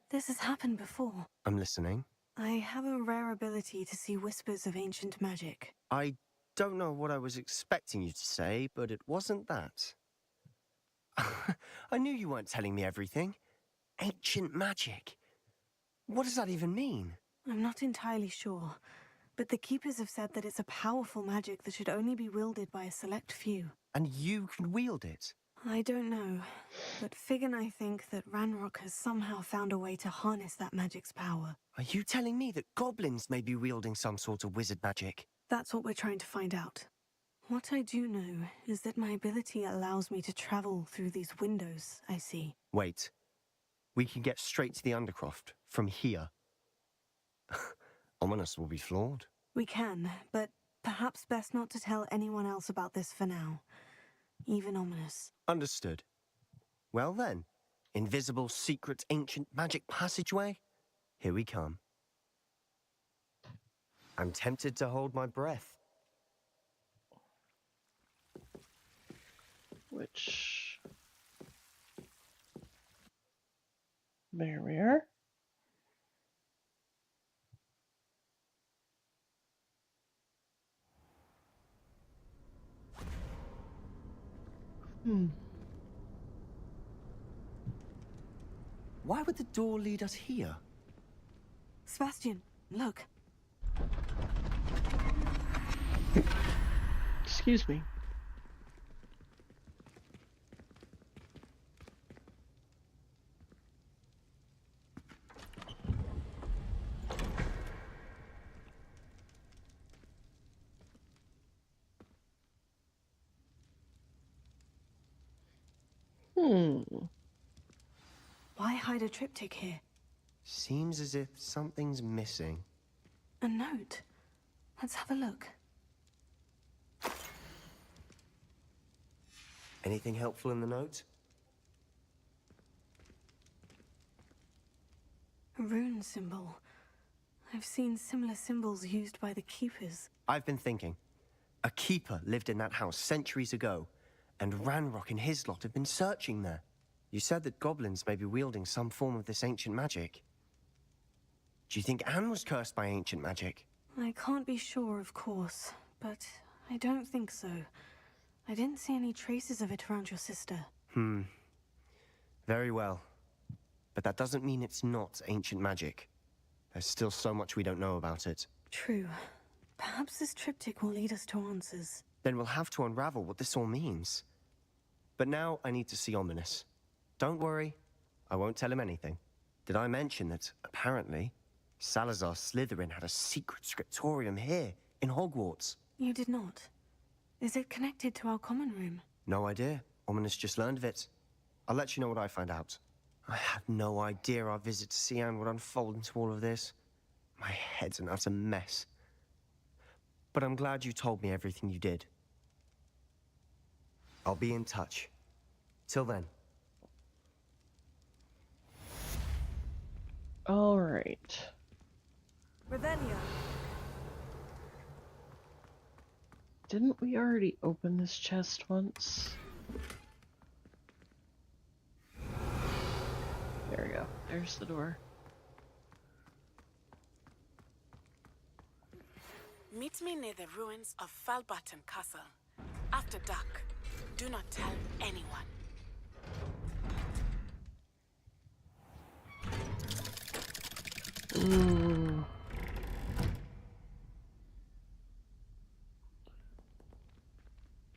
This has happened before. I'm listening. I have a rare ability to see whispers of ancient magic. I don't know what I was expecting you to say, but it wasn't that. I knew you weren't telling me everything. Ancient magic. What does that even mean? I'm not entirely sure, but the Keepers have said that it's a powerful magic that should only be wielded by a select few. And you can wield it? I don't know, but Fig and I think that Ranrock has somehow found a way to harness that magic's power. Are you telling me that goblins may be wielding some sort of wizard magic? That's what we're trying to find out. What I do know is that my ability allows me to travel through these windows I see. Wait. We can get straight to the Undercroft from here. Ominous will be floored. We can, but perhaps best not to tell anyone else about this for now. Even Ominous. Understood. Well then, invisible, secret, ancient magic passageway? Here we come. I'm tempted to hold my breath. Which... There we are. Why would the door lead us here? Sebastian, look. Excuse me. Why hide a triptych here? Seems as if something's missing. A note. Let's have a look. Anything helpful in the note? A rune symbol. I've seen similar symbols used by the Keepers. I've been thinking. A keeper lived in that house centuries ago, and Ranrock and his lot have been searching there. You said that goblins may be wielding some form of this ancient magic. Do you think Anne was cursed by ancient magic? I can't be sure, of course, but I don't think so. I didn't see any traces of it around your sister. Very well. But that doesn't mean it's not ancient magic. There's still so much we don't know about it. True. Perhaps this triptych will lead us to answers. Then we'll have to unravel what this all means. But now I need to see Ominous. Don't worry, I won't tell him anything. Did I mention that, apparently, Salazar Slytherin had a secret scriptorium here, in Hogwarts? You did not. Is it connected to our common room? No idea. Ominous just learned of it. I'll let you know what I find out. I had no idea our visit to Cian would unfold into all of this. My head's an utter mess. But I'm glad you told me everything you did. I'll be in touch. Till then. All right. Ravenia. Didn't we already open this chest once? There we go. There's the door. Meet me near the ruins of Falbutton Castle. After dark. Do not tell anyone.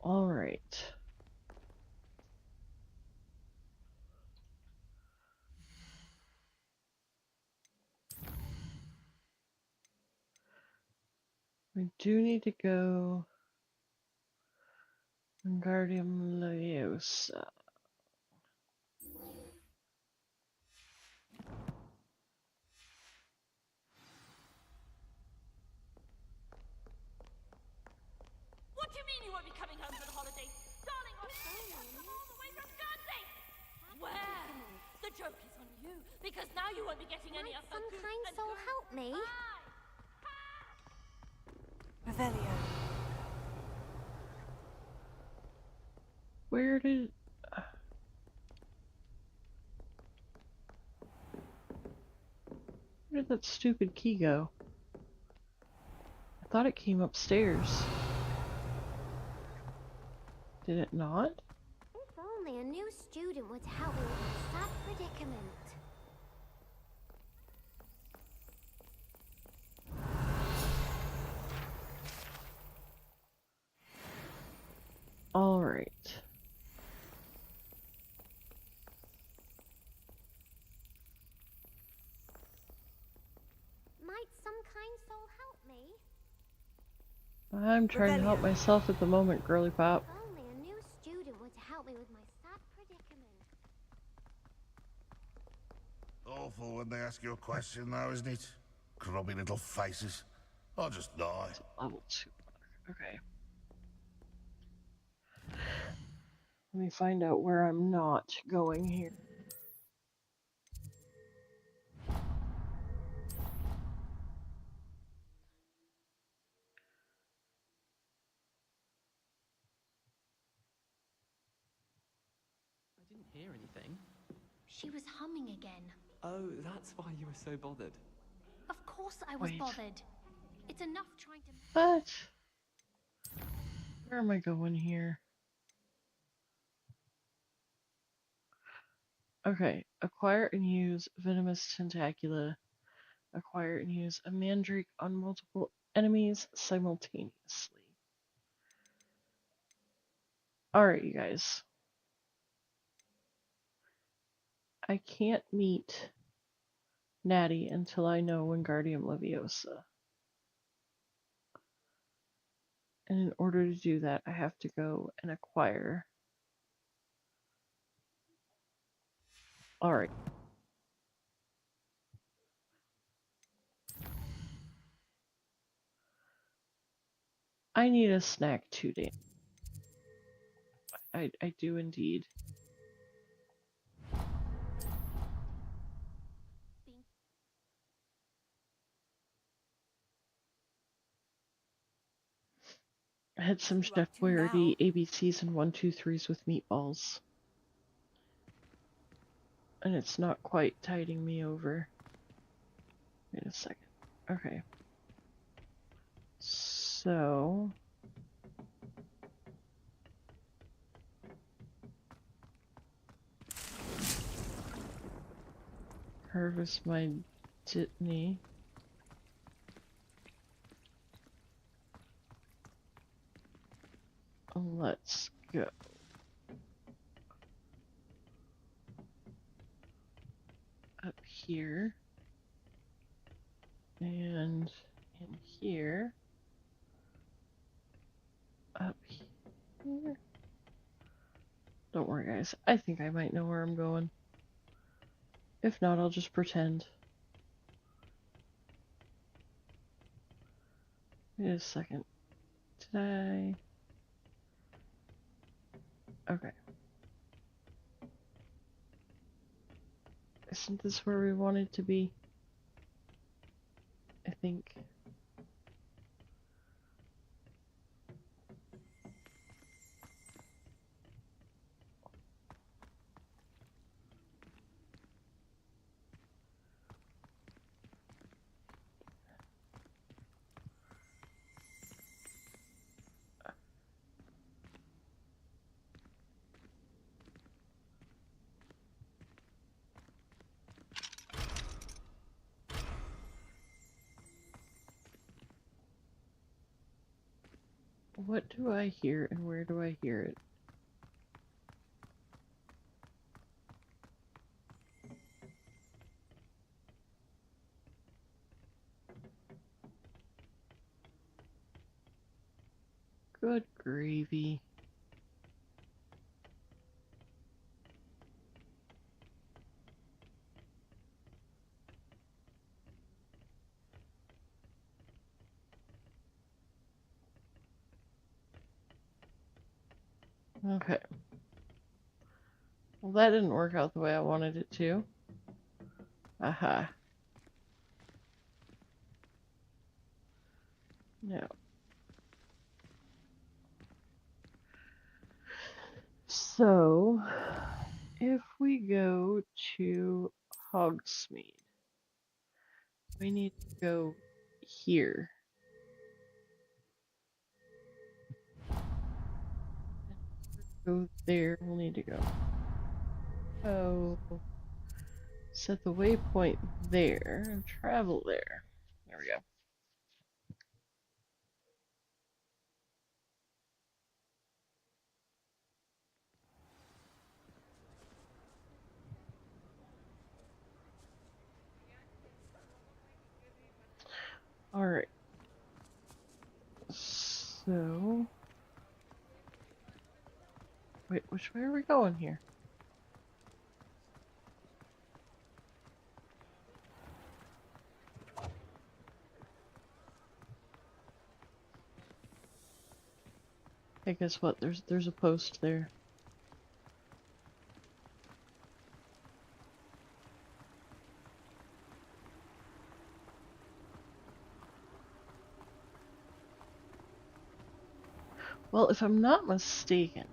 All right. We do need to go Wingardium Leviosa. What do you mean you won't be coming home for the holiday? Darling, I'm sorry, I've come all the way from Guernsey! Where? The joke is on you, because now you won't be getting any of the Sometimes so help me. Revelio. Where did... Where did that stupid key go? I thought it came upstairs. Did it not? If only a new student would help me with my sad predicament. All right. Might some kind soul help me? I'm trying to help myself at the moment, girly pop. If only a new student would help me with my sad predicament. Awful when they ask you a question, though, isn't it? Grubby little faces. I'll just die. Level 2. Okay. Let me find out where I'm not going here. I didn't hear anything. She was humming again. Oh, that's why you were so bothered. Of course I was Wait. bothered. It's enough trying to... What? Where am I going here? Okay. Acquire and use venomous tentacula. Acquire and use a mandrake on multiple enemies simultaneously. Alright, you guys. I can't meet Natty until I know Wingardium Leviosa. And in order to do that, I have to go and acquire. Alright. I need a snack today. I do indeed. I had some Chef Boyardee ABCs and 1, 2, 3s with meatballs. And it's not quite tiding me over. Wait a second. Okay. So... harvest my Ditney. Let's go. Up here. And in here. Up here. Don't worry, guys. I think I might know where I'm going. If not, I'll just pretend. Wait a second. Did I... Okay. Isn't this where we wanted to be? I think. What do I hear and where do I hear it? Good gravy. Okay. Well, that didn't work out the way I wanted it to. No. So, if we go to Hogsmeade, we need to go here. Go there, we'll need to go. Oh, set the waypoint there and travel there. There we go. Alright. So... Wait, which way are we going here? Hey, guess what? There's a post there. Well, if I'm not mistaken,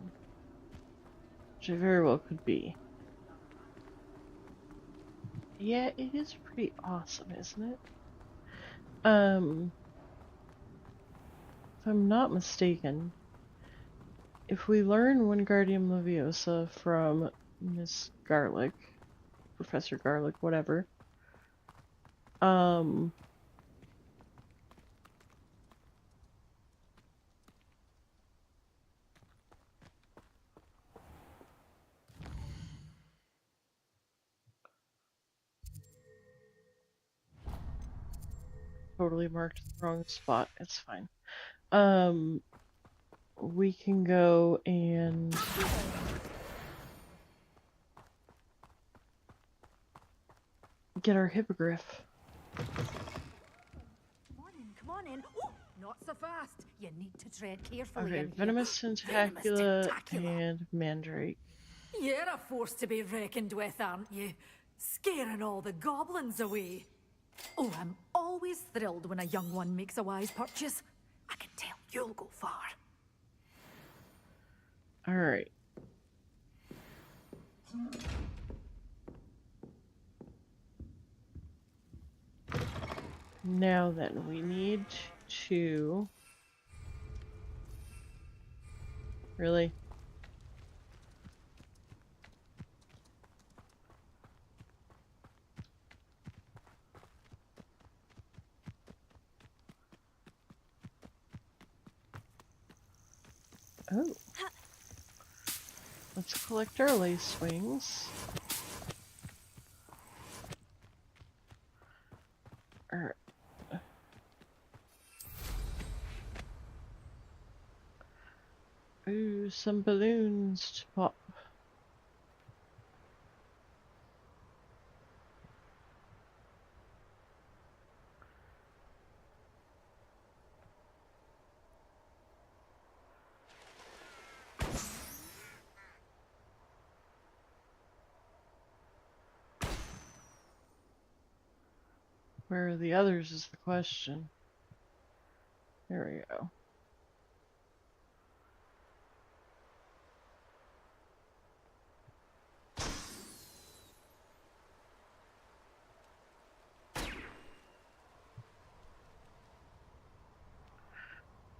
which it very well could be. Yeah, it is pretty awesome, isn't it? If I'm not mistaken, if we learn Wingardium Leviosa from Miss Garlick, Professor Garlick, whatever, totally marked the wrong spot, it's fine. We can go and get our hippogriff. Come on in. Oh, not so fast. You need to tread carefully. Okay, in Venomous here. Tentacula and Mandrake. You're a force to be reckoned with, aren't you? Scaring all the goblins away. Oh, I'm always thrilled when a young one makes a wise purchase. I can tell you'll go far. Alright. Now then, we need to... Really? Oh. Let's collect our lace wings. Alright. Ooh, some balloons to pop. Where are the others is the question. There we go.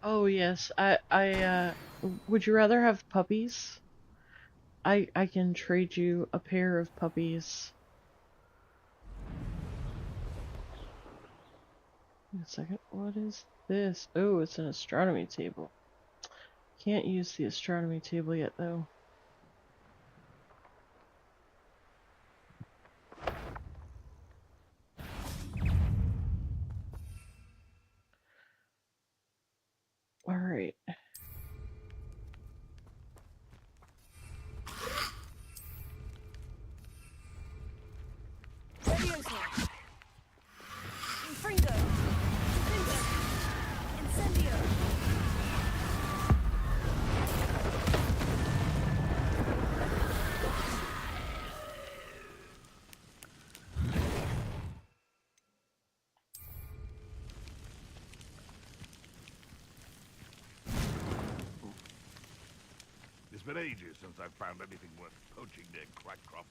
Oh yes, would you rather have puppies? I can trade you a pair of puppies. Wait a second, what is this? Oh, it's an astronomy table. Can't use the astronomy table yet though. Alright. been ages since I've found anything worth poaching near Crackcroft.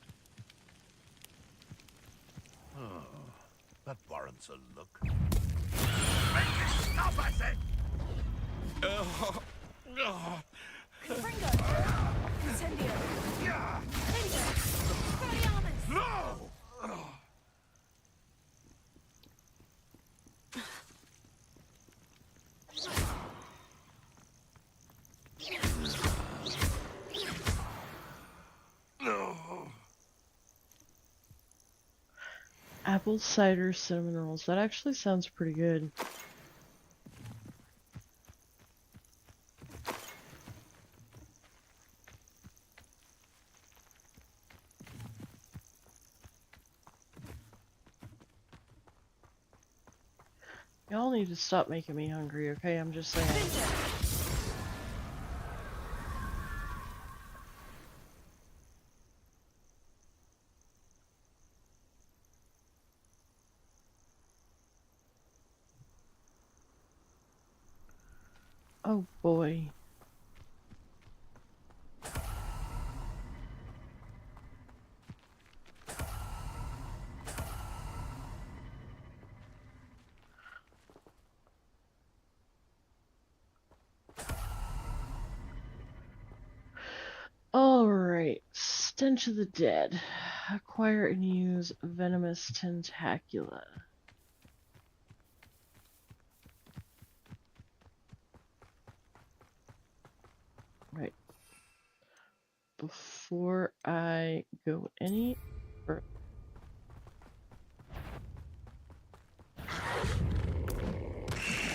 Oh, that warrants a look. Make it stop, I said! Confringo! Incendio! Incendio! Expelliarmus! No! Apple cider cinnamon rolls. That actually sounds pretty good. Y'all need to stop making me hungry, okay? I'm just saying. Oh boy. Alright, Stench of the Dead. Acquire and use Venomous Tentacula. Right. Before I go any further.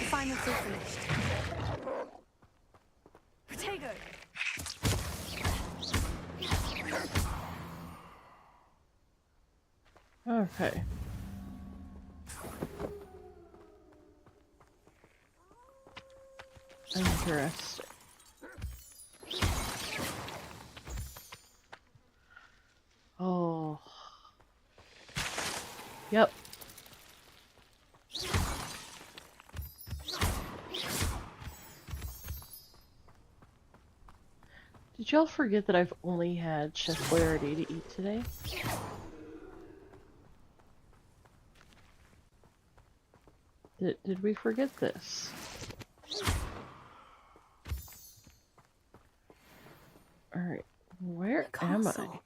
Finally finished. Protego! Okay. Interesting. Oh. Yep. Did y'all forget that I've only had Chef Boyardee to eat today? Did we forget this? Alright, where am I?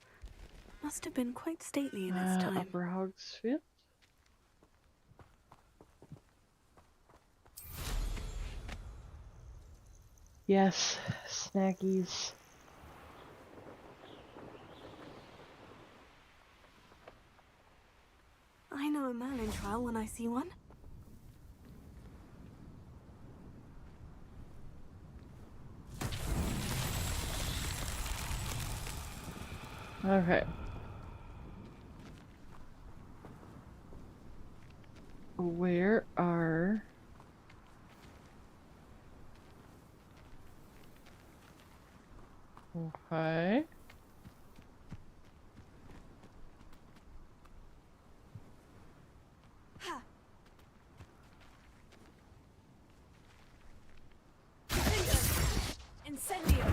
Must have been quite stately in its time. Upper Hogsfield? Yes, snackies. I know a Merlin trial when I see one. Okay. Where are... Okay. Incendio!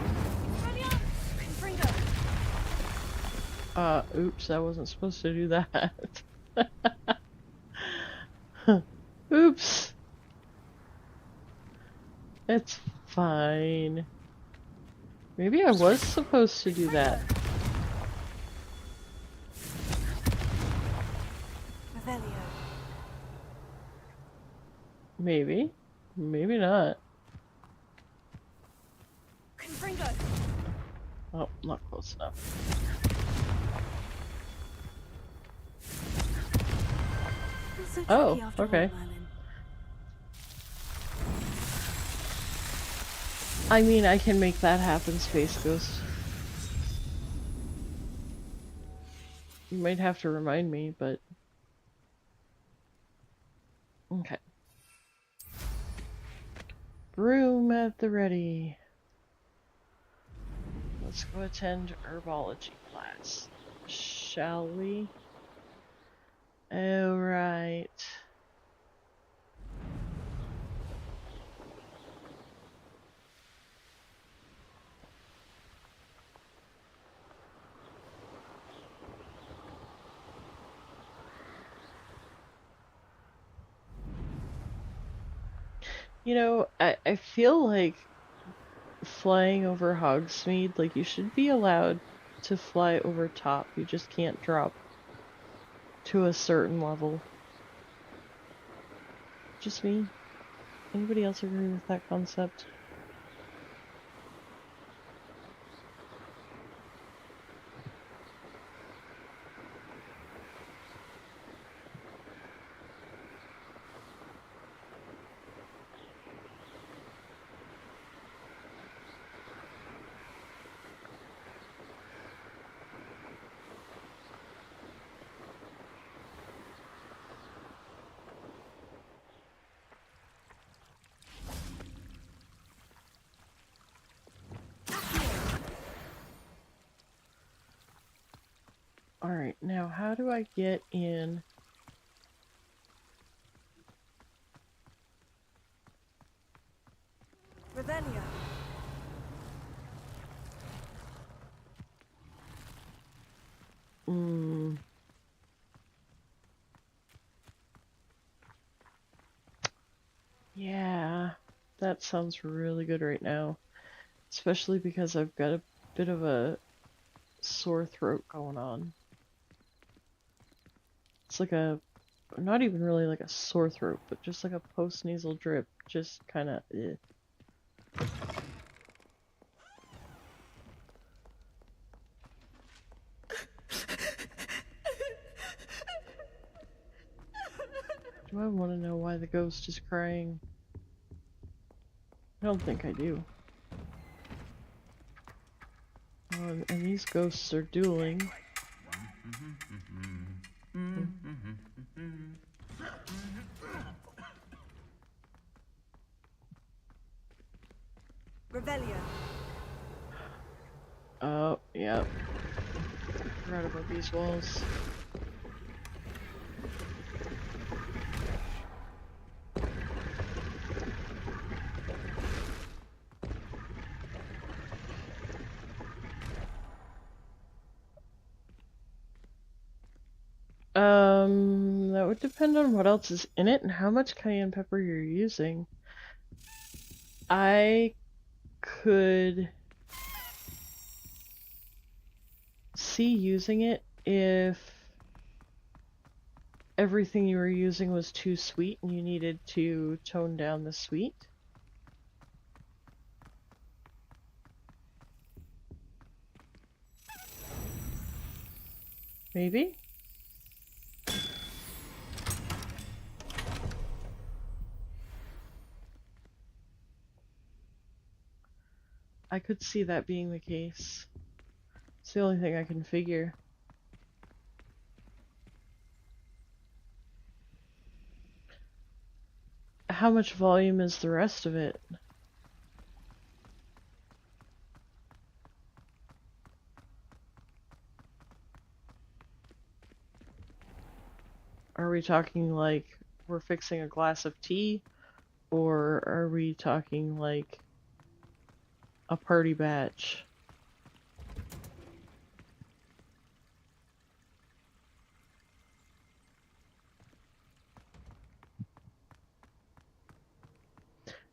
Expelliarmus! Confringo! Oops, I wasn't supposed to do that. Oops. It's fine. Maybe I was supposed to do that. Revelio. Maybe. Maybe not. Confringo! Oh, not close enough. So Oh, tricky after all, okay. Merlin. I mean, I can make that happen, Space Ghost. You might have to remind me, but... Okay. Broom at the ready. Let's go attend herbology class. Shall we? Alright. You know, I feel like flying over Hogsmeade, like you should be allowed to fly over top. You just can't drop to a certain level. Just me. Anybody else agree with that concept? Alright, now how do I get in? Revelio. Yeah, that sounds really good right now. Especially because I've got a bit of a sore throat going on. It's like a, not even really like a sore throat, but just like a post-nasal drip, just kind of, Do I want to know why the ghost is crying? I don't think I do. Oh, and these ghosts are dueling. Revelio. Oh, yeah. Forgot about these walls. That would depend on what else is in it and how much cayenne pepper you're using. I could see using it if everything you were using was too sweet and you needed to tone down the sweet. Maybe? I could see that being the case. It's the only thing I can figure. How much volume is the rest of it? Are we talking like we're fixing a glass of tea? Or are we talking like a party batch?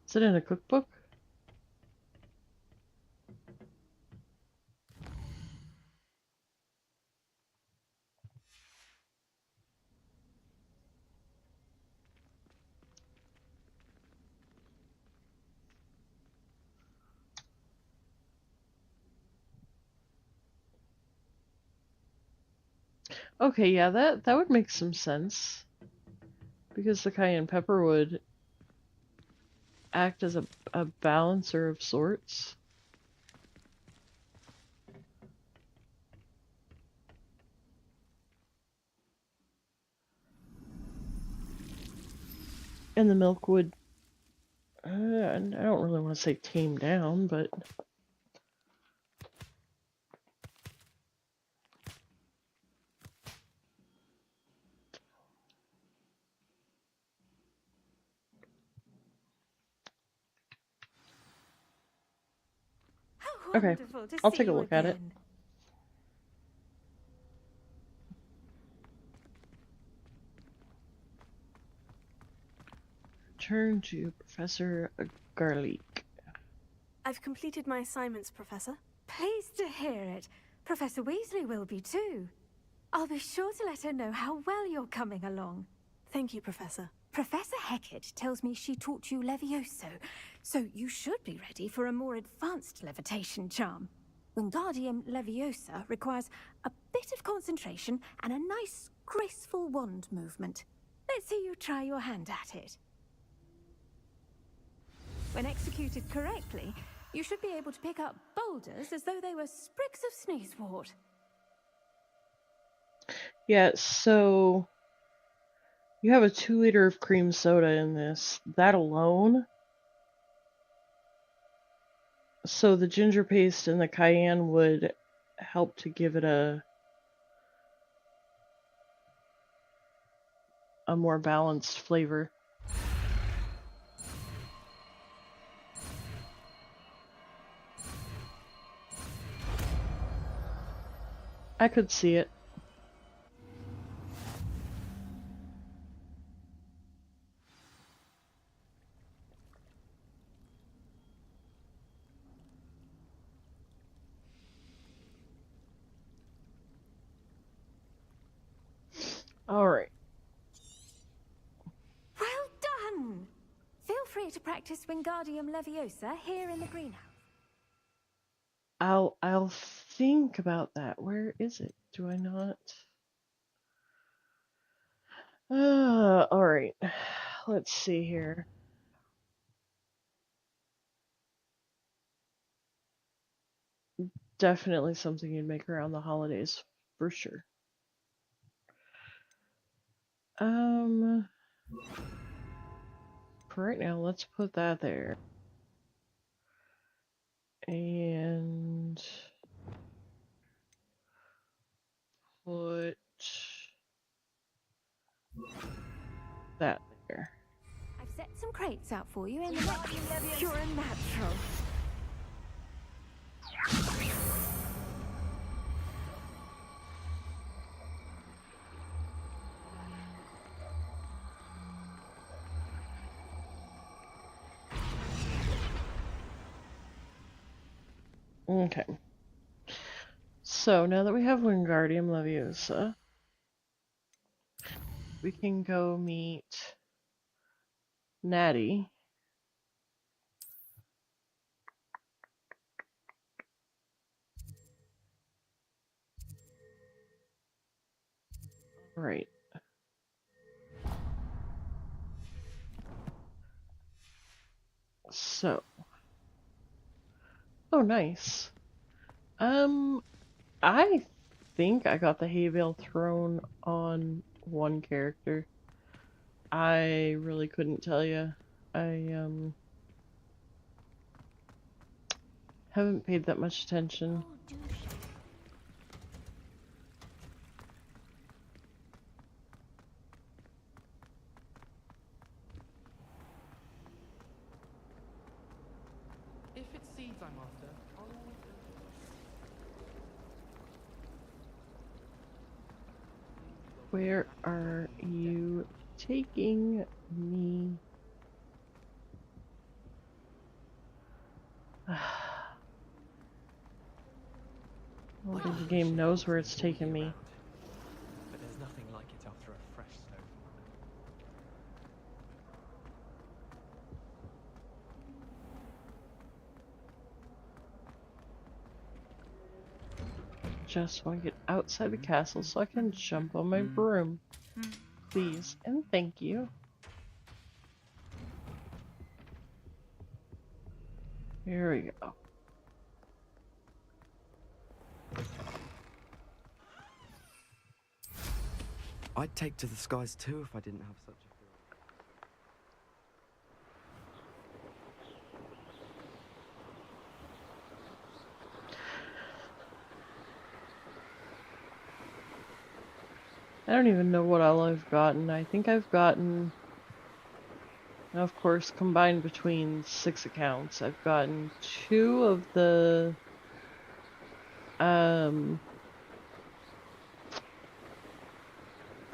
Is it in a cookbook? Okay, yeah, that would make some sense. Because the cayenne pepper would act as a balancer of sorts. And the milk would, I don't really want to say tame down, but okay, Wonderful to I'll see take a you look at it. again. turn to Professor Garlic. I've completed my assignments, Professor. Pleased to hear it. Professor Weasley will be too. I'll be sure to let her know how well you're coming along. Thank you, Professor. Professor Hecat tells me she taught you Levioso, so you should be ready for a more advanced levitation charm. Wingardium Leviosa requires a bit of concentration and a nice, graceful wand movement. Let's see you try your hand at it. When executed correctly, you should be able to pick up boulders as though they were sprigs of sneezewort. Yeah, so you have a 2 liter of cream soda in this. That alone. So the ginger paste and the cayenne would help to give it a more balanced flavor. I could see it. All right. Well done! Feel free to practice Wingardium Leviosa here in the greenhouse. I'll think about that. Where is it? Do I not? All right. Let's see here. Definitely something you'd make around the holidays, for sure. For right now, let's put that there. And put that there. I've set some crates out for you in the next. You're a natural. Okay. So now that we have Wingardium Leviosa, we can go meet Natty. Right. So. Oh, nice. I think I got the hay bale thrown on one character. I really couldn't tell you. I haven't paid that much attention. If it's seeds I'm after, I'll always go. Where are you taking me? I don't think the game knows where it's taking me. But there's nothing like it after a fresh snowfall. Just want to get outside the castle so I can jump on my broom. Please and thank you. Here we go. I'd take to the skies too if I didn't have such a fear. I don't even know what all I've gotten. I think I've gotten, of course, combined between 6 accounts, I've gotten 2 of the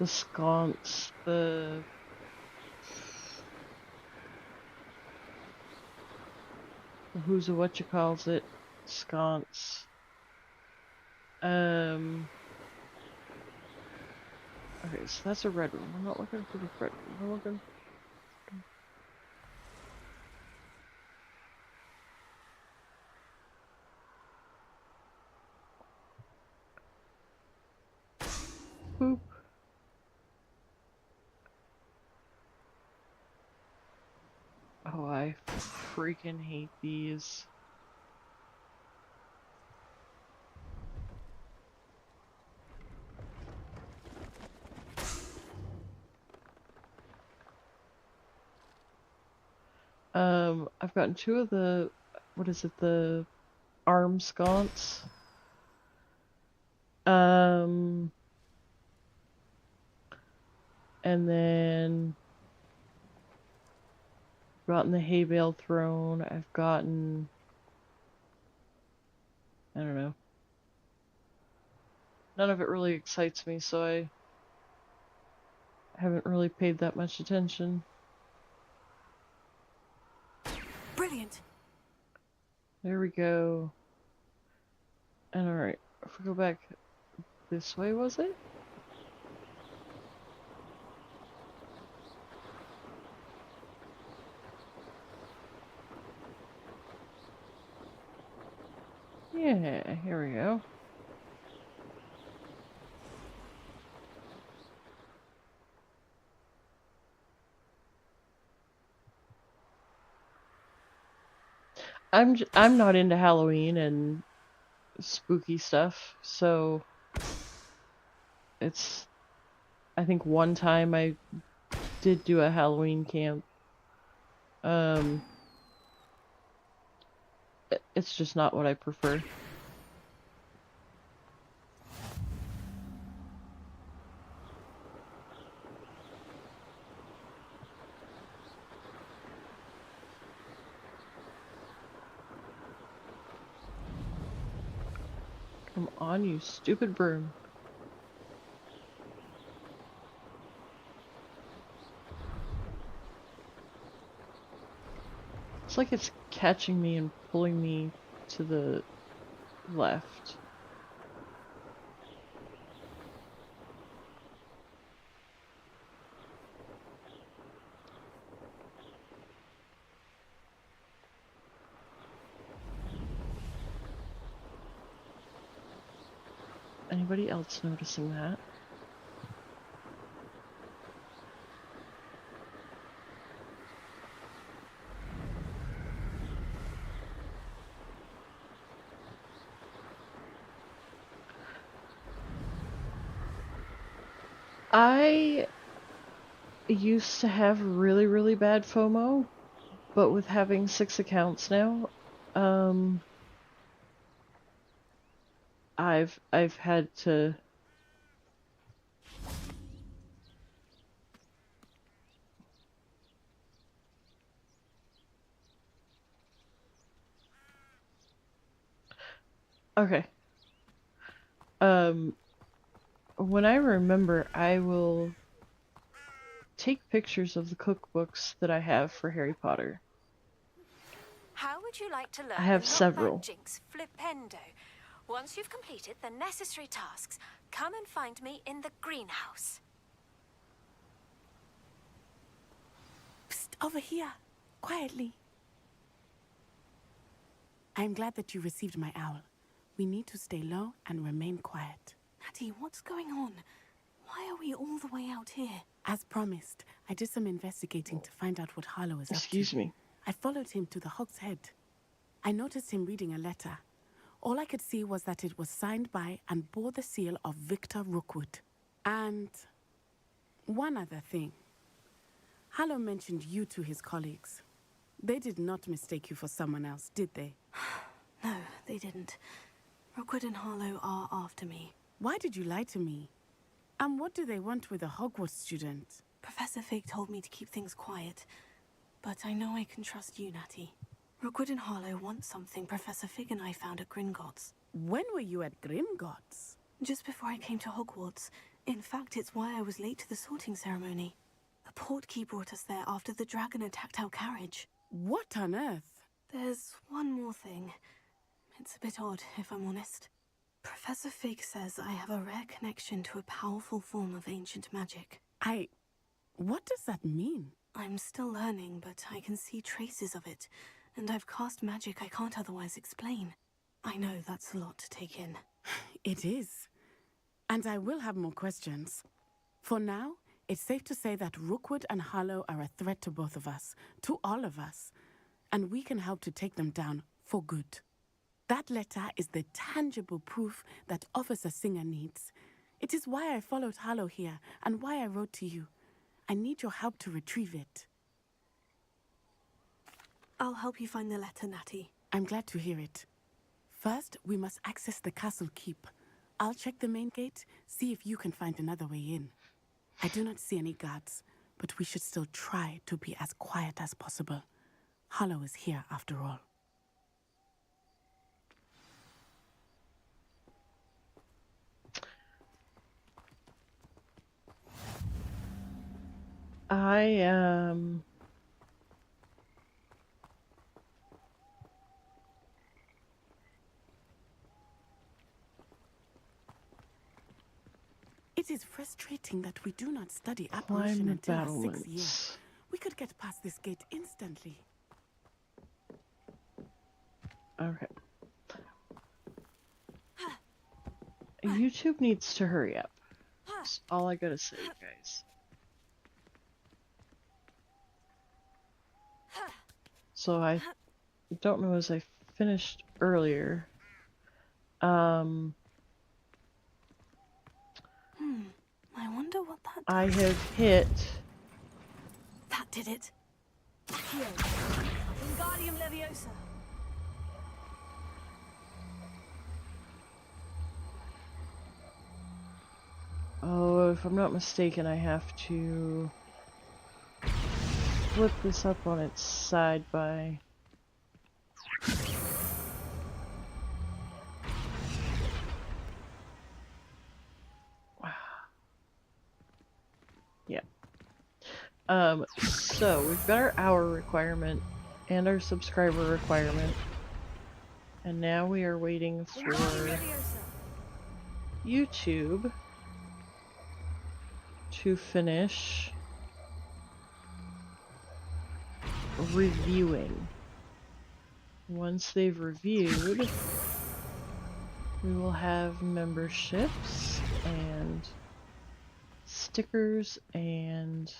sconce, the who's a whatchamacallit sconce. Okay, so that's a red room. I'm not looking for the red room. I'm looking. Boop. Oh, I freaking hate these. I've gotten 2 of the, what is it, the arm sconce. And then gotten the hay bale throne. I've gotten, I don't know. None of it really excites me, so I haven't really paid that much attention. Brilliant. There we go. And alright, if we go back this way, was it? Yeah, here we go. I'm not into Halloween and spooky stuff, so it's, I think one time I did do a Halloween camp. It's just not what I prefer. Come on, you stupid broom. It's like it's catching me and pulling me to the left. Anybody else noticing that? I used to have really, really bad FOMO, but with having 6 accounts now, I've had to okay. When I remember, I will take pictures of the cookbooks that I have for Harry Potter. How would you like to learn I have the several. Jinx Flipendo? Once you've completed the necessary tasks, come and find me in the greenhouse. Psst, over here. Quietly. I'm glad that you received my owl. We need to stay low and remain quiet. Natty, what's going on? Why are we all the way out here? As promised, I did some investigating to find out what Harlow is up to. Excuse me. I followed him to the Hog's Head. I noticed him reading a letter. All I could see was that it was signed by and bore the seal of Victor Rookwood. And one other thing. Harlow mentioned you to his colleagues. They did not mistake you for someone else, did they? No, they didn't. Rookwood and Harlow are after me. Why did you lie to me? And what do they want with a Hogwarts student? Professor Fig told me to keep things quiet, but I know I can trust you, Natty. Rookwood and Harlow want something Professor Fig and I found at Gringotts. When were you at Gringotts? Just before I came to Hogwarts. In fact, it's why I was late to the sorting ceremony. The portkey brought us there after the dragon attacked our carriage. What on earth? There's one more thing. It's a bit odd, if I'm honest. Professor Fig says I have a rare connection to a powerful form of ancient magic. What does that mean? I'm still learning, but I can see traces of it, and I've cast magic I can't otherwise explain. I know that's a lot to take in. It is. And I will have more questions. For now, it's safe to say that Rookwood and Harlow are a threat to both of us, to all of us, and we can help to take them down for good. That letter is the tangible proof that Officer Singer needs. It is why I followed Harlow here and why I wrote to you. I need your help to retrieve it. I'll help you find the letter, Natty. I'm glad to hear it. First, we must access the castle keep. I'll check the main gate, see if you can find another way in. I do not see any guards, but we should still try to be as quiet as possible. Harlow is here after all. It is frustrating that we do not study apparition until our 6th year. We could get past this gate instantly. Okay. YouTube needs to hurry up. That's all I gotta say, guys. So I don't know as I finished earlier. I wonder what that I does. have hit. That did it. Here. Wingardium Leviosa. Oh, if I'm not mistaken, I have to flip this up on its side by... Yeah. So we've got our hour requirement and our subscriber requirement. And now we are waiting for YouTube to finish reviewing. Once they've reviewed, we will have memberships and stickers and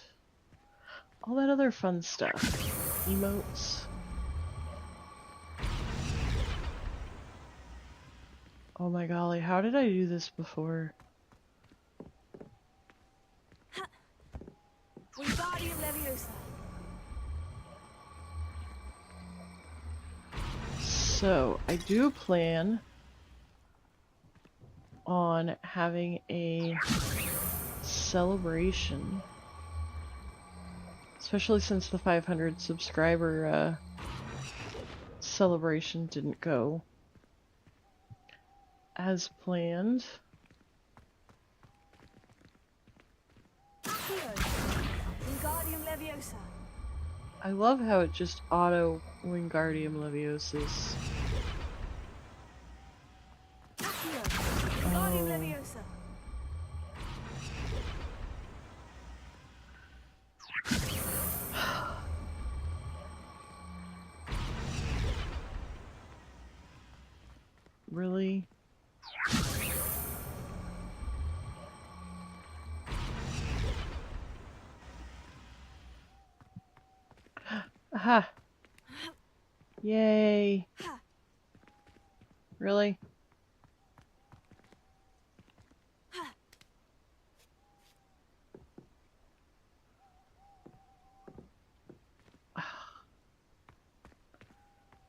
all that other fun stuff. Emotes. Oh my golly, how did I do this before? Wingardium Leviosa. So, I do plan on having a celebration, especially since the 500 subscriber celebration didn't go as planned. Wingardium Leviosa. I love how it just auto Wingardium Leviosas. Wingardium Leviosa. Really? Aha! Yay! Really?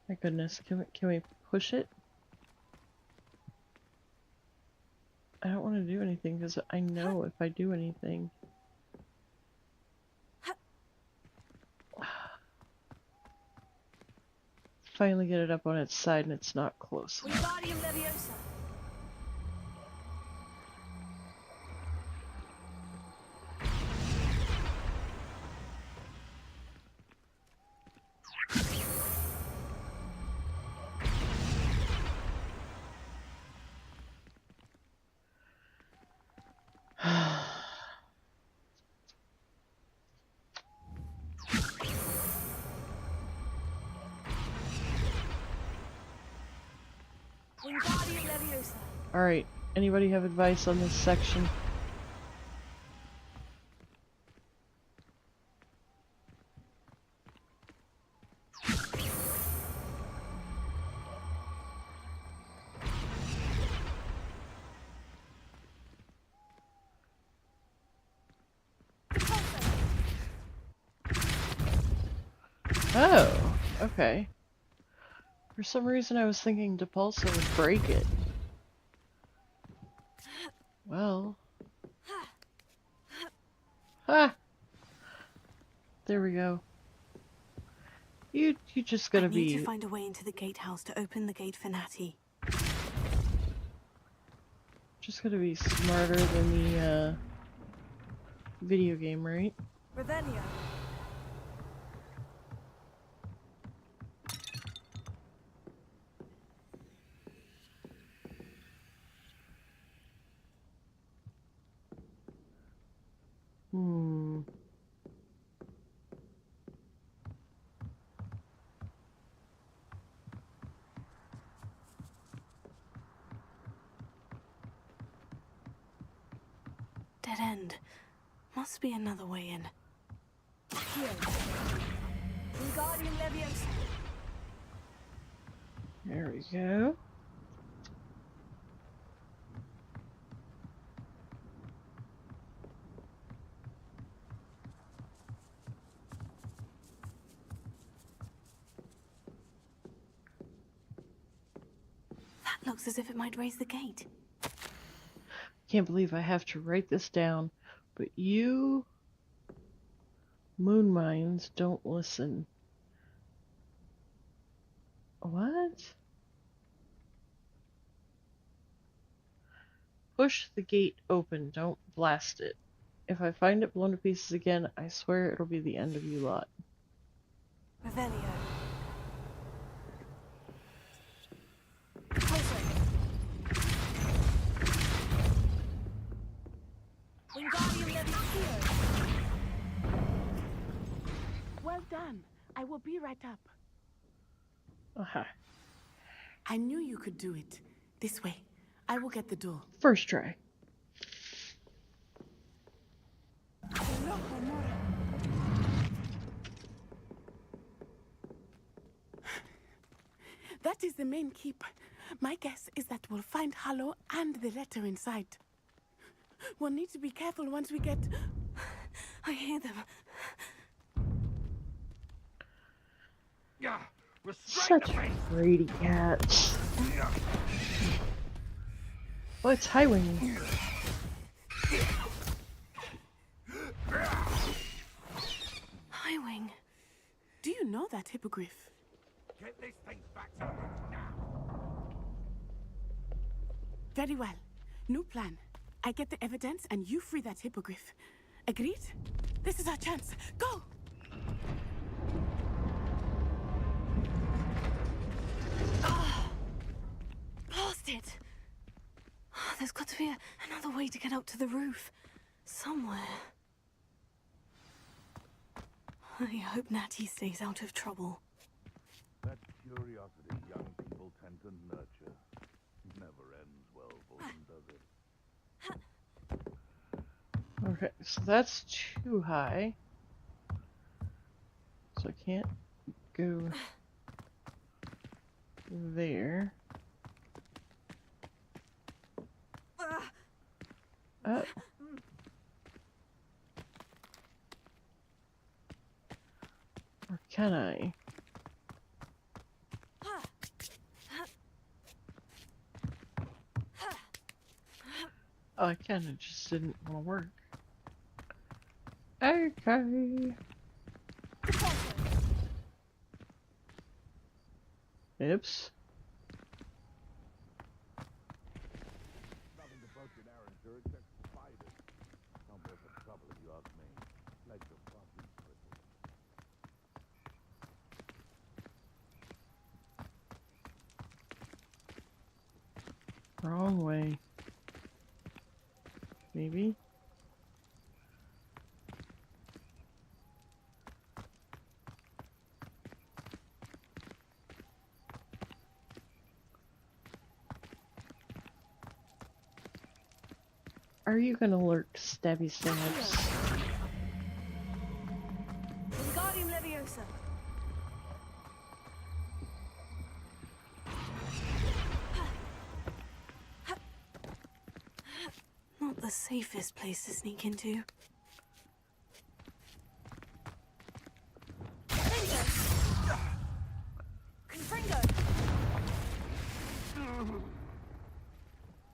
My goodness, can we push it? I don't want to do anything because I know if I do anything. Finally get it up on its side and it's not close enough. Wingardium Leviosa. Leviosa. Alright, anybody have advice on this section? Oh, okay. For some reason I was thinking Depulso would break it. Well. Ah! There we go. You just gotta I need be... to find a way into the gatehouse to open the gate for Natty. Just gotta be smarter than the, video game, right? Revelio. Hmm. Dead end. Must be another way in. Here. Wingardium Leviosa. There we go. That looks as if it might raise the gate. Can't believe I have to write this down, but you moon mines don't listen. What? Push the gate open, don't blast it. If I find it blown to pieces again, I swear it'll be the end of you lot. Revelio. Wingardium Leviosa. Well done. I will be right up. Aha. I knew you could do it. This way. I will get the door. First try. That is the main keep. My guess is that we'll find Hallow and the letter inside. We'll need to be careful once we get... I hear them. Yeah, Such greedy cats. Oh, it's Highwing. Highwing. Do you know that hippogriff? Get this thing back to me now. Very well. New plan. I get the evidence and you free that hippogriff. Agreed? This is our chance. Go! Blasted! There's got to be another way to get up to the roof. Somewhere. I hope Natty stays out of trouble. That curiosity young people tend to nurture never ends well for them, does it? Okay, so that's too high. So I can't go there. Oh. Or can I? Oh, I can, it just didn't want to work. Okay. Oops. Nothing to poke in Arranger except spiders. Not worth the trouble if you ask me. Legs are far too brittle. Wrong way. Maybe? Are you gonna lurk, stabby stabs? Wingardium Leviosa. Not the safest place to sneak into.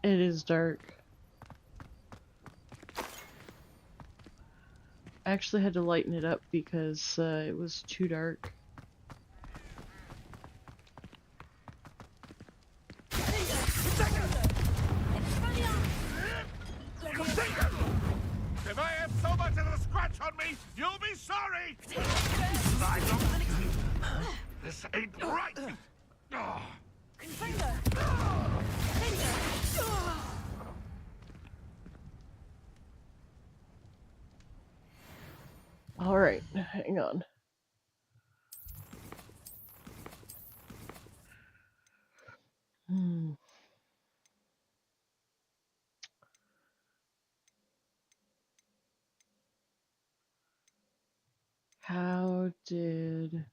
It is dark. I actually had to lighten it up because it was too dark. If I have so much as a scratch on me, you'll be sorry! This ain't right! Oh. Alright, hang on. How did...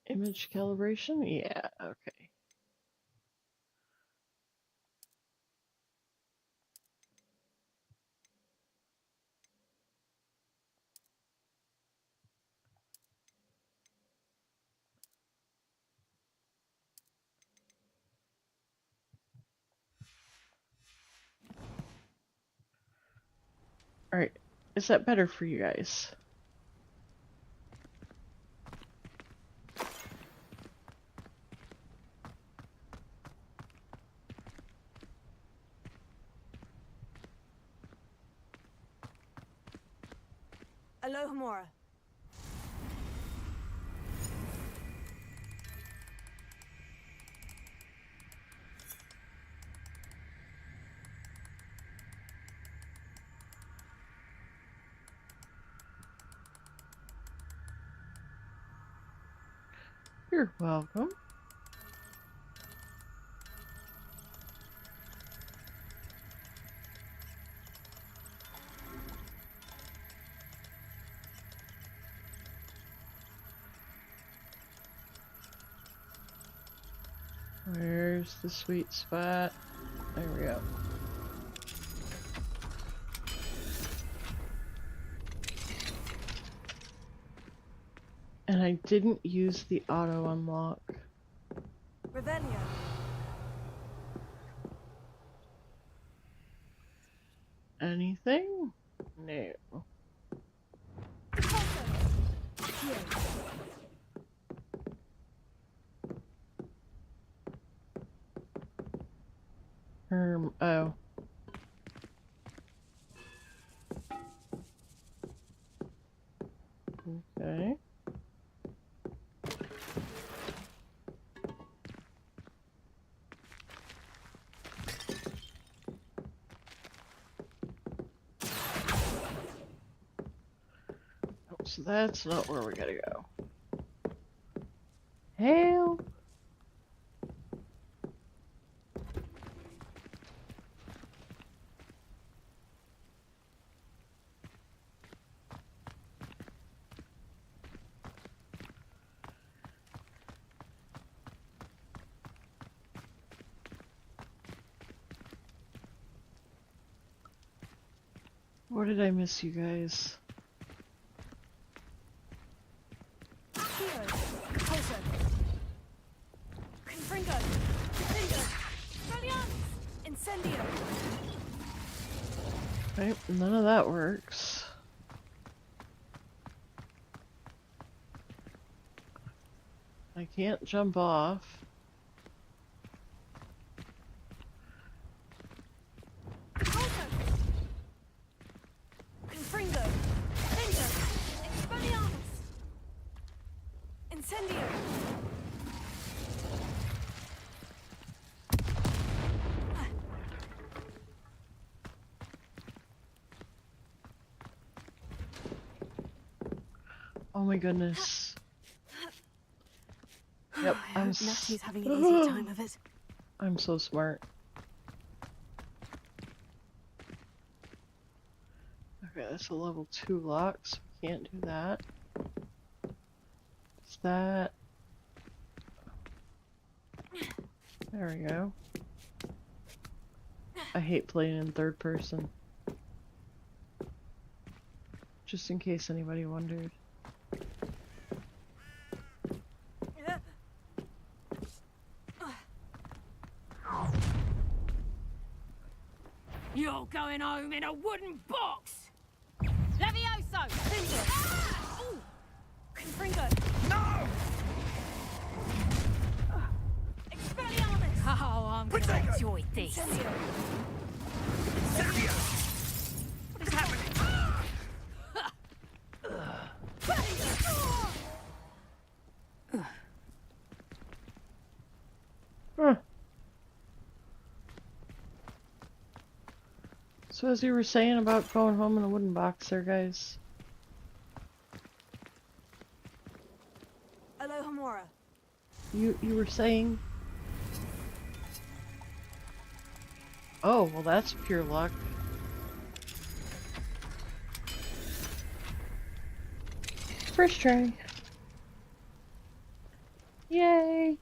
Image calibration? Yeah, okay. Alright, is that better for you guys? Alohomora. You're welcome. Where's the sweet spot? There we go. And I didn't use the auto unlock. Revelio. Anything? No. Oh. Okay. Oh, so that's not where we gotta go. Help! What did I miss, you guys? Right, none of that works. I can't jump off. Oh my goodness. Natty's having an easy time of it. I'm so smart. Okay, that's a level 2 lock, so we can't do that. Is that... There we go. I hate playing in third person. Just in case anybody wondered. You're going home in a wooden box! Levioso! Ah! Ooh! Confringo! No! Expelliarmus! Oh, I'm gonna enjoy this. What is happening? So as you were saying about going home in a wooden box there, guys. Alohomora. You were saying... Oh, well that's pure luck. First try. Yay!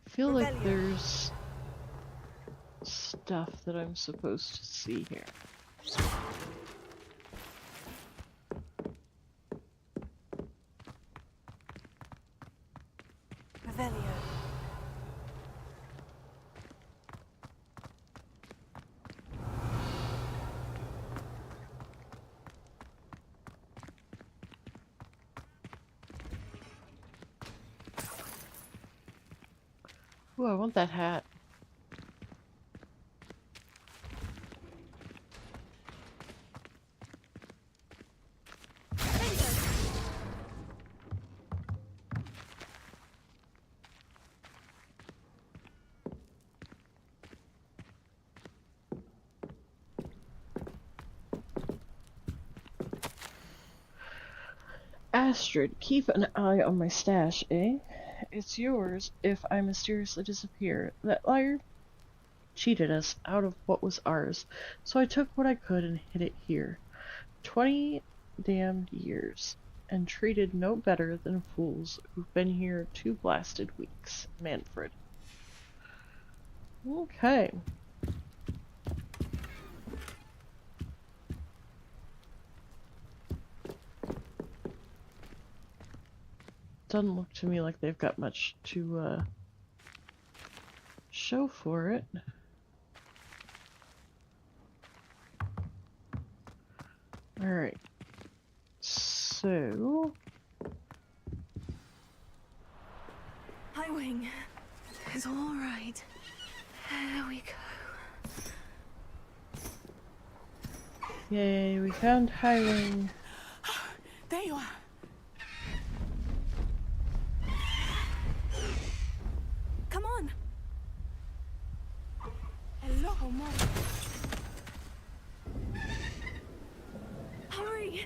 I feel like there's stuff that I'm supposed to see here. Revelio. Ooh, I want that hat. Astrid, keep an eye on my stash, eh? It's yours if I mysteriously disappear. That liar cheated us out of what was ours, so I took what I could and hid it here. 20 damned years, and treated no better than fools who've been here 2 blasted weeks. Manfred. Okay. Doesn't look to me like they've got much to show for it. Alright. So... Highwing. It's alright. There we go. Yay, we found Highwing. There you are. Come on. Hello, Mom. Hurry.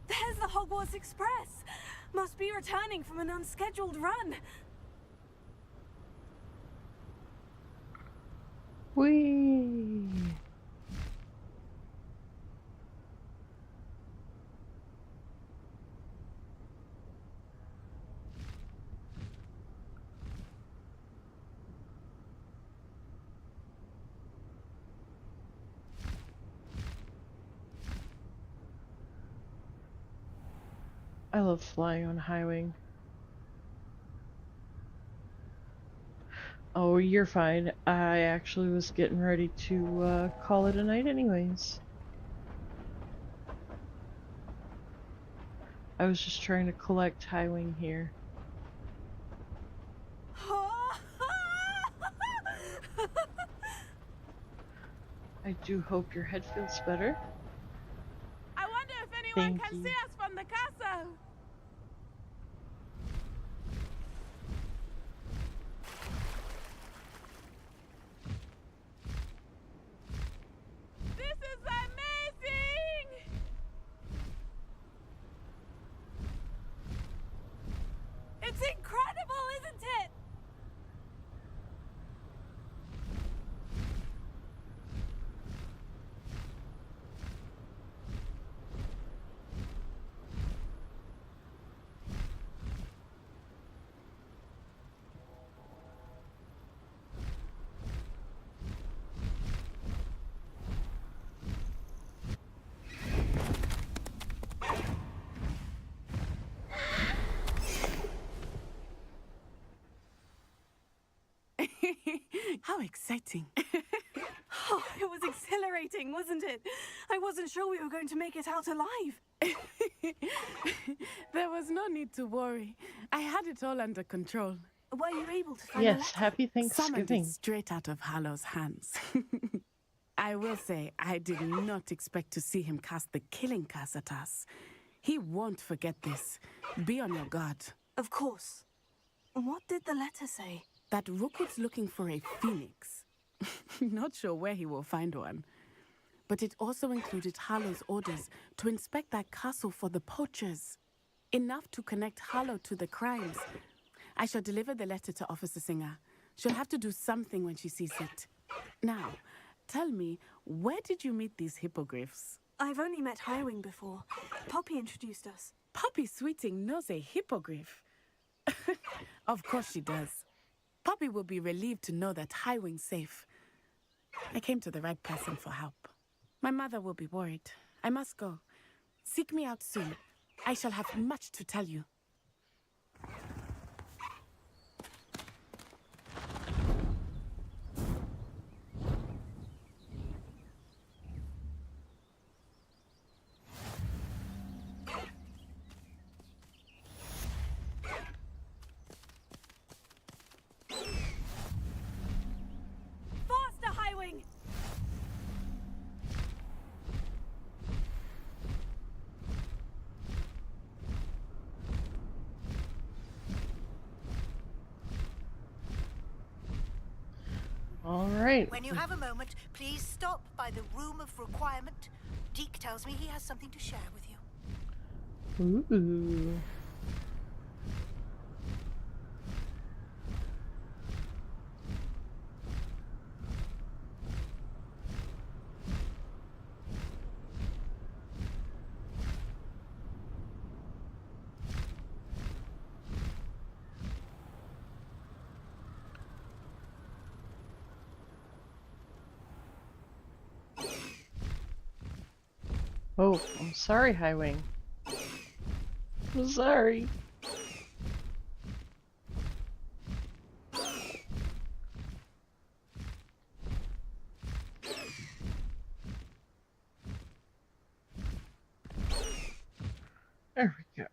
There's the Hogwarts Express! Must be returning from an unscheduled run. Whee! I love flying on Highwing. Oh, you're fine. I actually was getting ready to call it a night anyways. I was just trying to collect Highwing here. I do hope your head feels better. I wonder if anyone Thank can you. see us from the castle. This is amazing! It's incredible, isn't it? How exciting. Oh, it was exhilarating, wasn't it? I wasn't sure we were going to make it out alive. There was no need to worry. I had it all under control. Were you able to find Yes, happy Summoned Thanksgiving. it straight out of Hallow's hands. I will say, I did not expect to see him cast the killing curse at us. He won't forget this. Be on your guard. Of course. What did the letter say? That Rookwood's looking for a phoenix. Not sure where he will find one. But it also included Hallow's orders to inspect that castle for the poachers. Enough to connect Hallow to the crimes. I shall deliver the letter to Officer Singer. She'll have to do something when she sees it. Now, tell me, where did you meet these hippogriffs? I've only met Highwing before. Poppy introduced us. Poppy Sweeting knows a hippogriff. Of course she does. Poppy will be relieved to know that Highwing's safe. I came to the right person for help. My mother will be worried. I must go. Seek me out soon. I shall have much to tell you. Faster, Highwing! All right. When you have a moment, please stop by the room of requirement. Deke tells me he has something to share with you. Ooh. Oh, I'm sorry, Highwing. I'm sorry. There we go.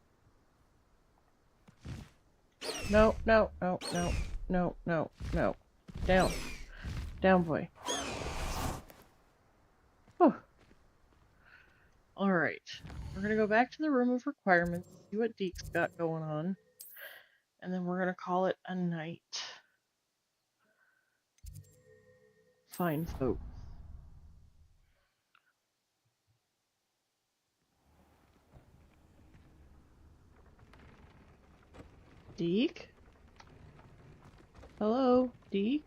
No, no, no, no, no, no, no. Down. Down, boy. Oh. Alright. We're gonna go back to the room of requirements, see what Deke's got going on, and then we're gonna call it a night. Fine, folks. Deke? Hello, Deke?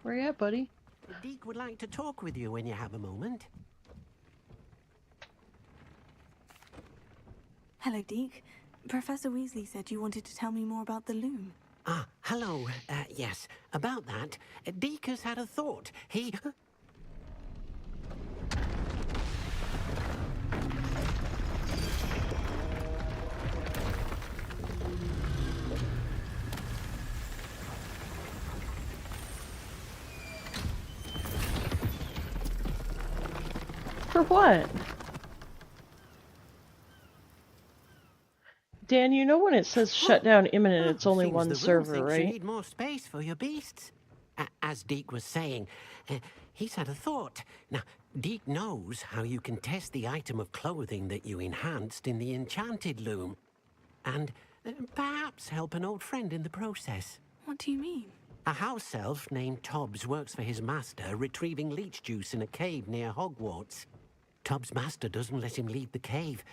Where you at, buddy? Deke would like to talk with you when you have a moment. Hello, Deke. Professor Weasley said you wanted to tell me more about the loom. Ah, hello. Yes, about that. Deke has had a thought. He... For what? Dan, you know when it says shut down imminent, it's only Seems one the room server, thinks you right? need more space for your beasts. As Deke was saying, he's had a thought. Now, Deke knows how you can test the item of clothing that you enhanced in the enchanted loom. And perhaps help an old friend in the process. What do you mean? A house elf named Tobbs works for his master, retrieving leech juice in a cave near Hogwarts. Tobbs' master doesn't let him leave the cave,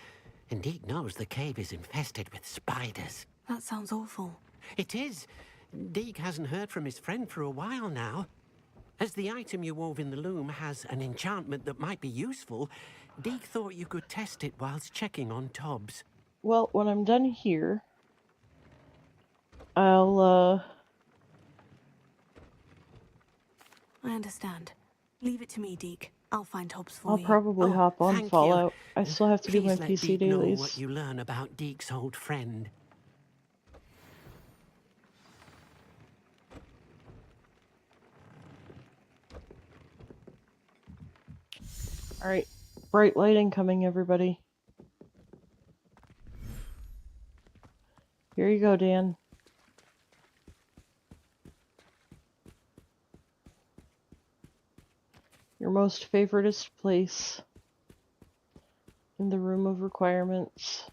and Deke knows the cave is infested with spiders. That sounds awful. It is. Deke hasn't heard from his friend for a while now. As the item you wove in the loom has an enchantment that might be useful, Deke thought you could test it whilst checking on Tobbs. Well, when I'm done here, I'll, I understand. Leave it to me, Deke. I'll find Hobbs for I'll you. probably hop on Thank you. Fallout. I still have to do my Please let PC Deke know dailies. what you learn about Deke's old friend. Alright, bright light incoming, everybody. Here you go, Dan. Your most favoritist place in the room of requirements.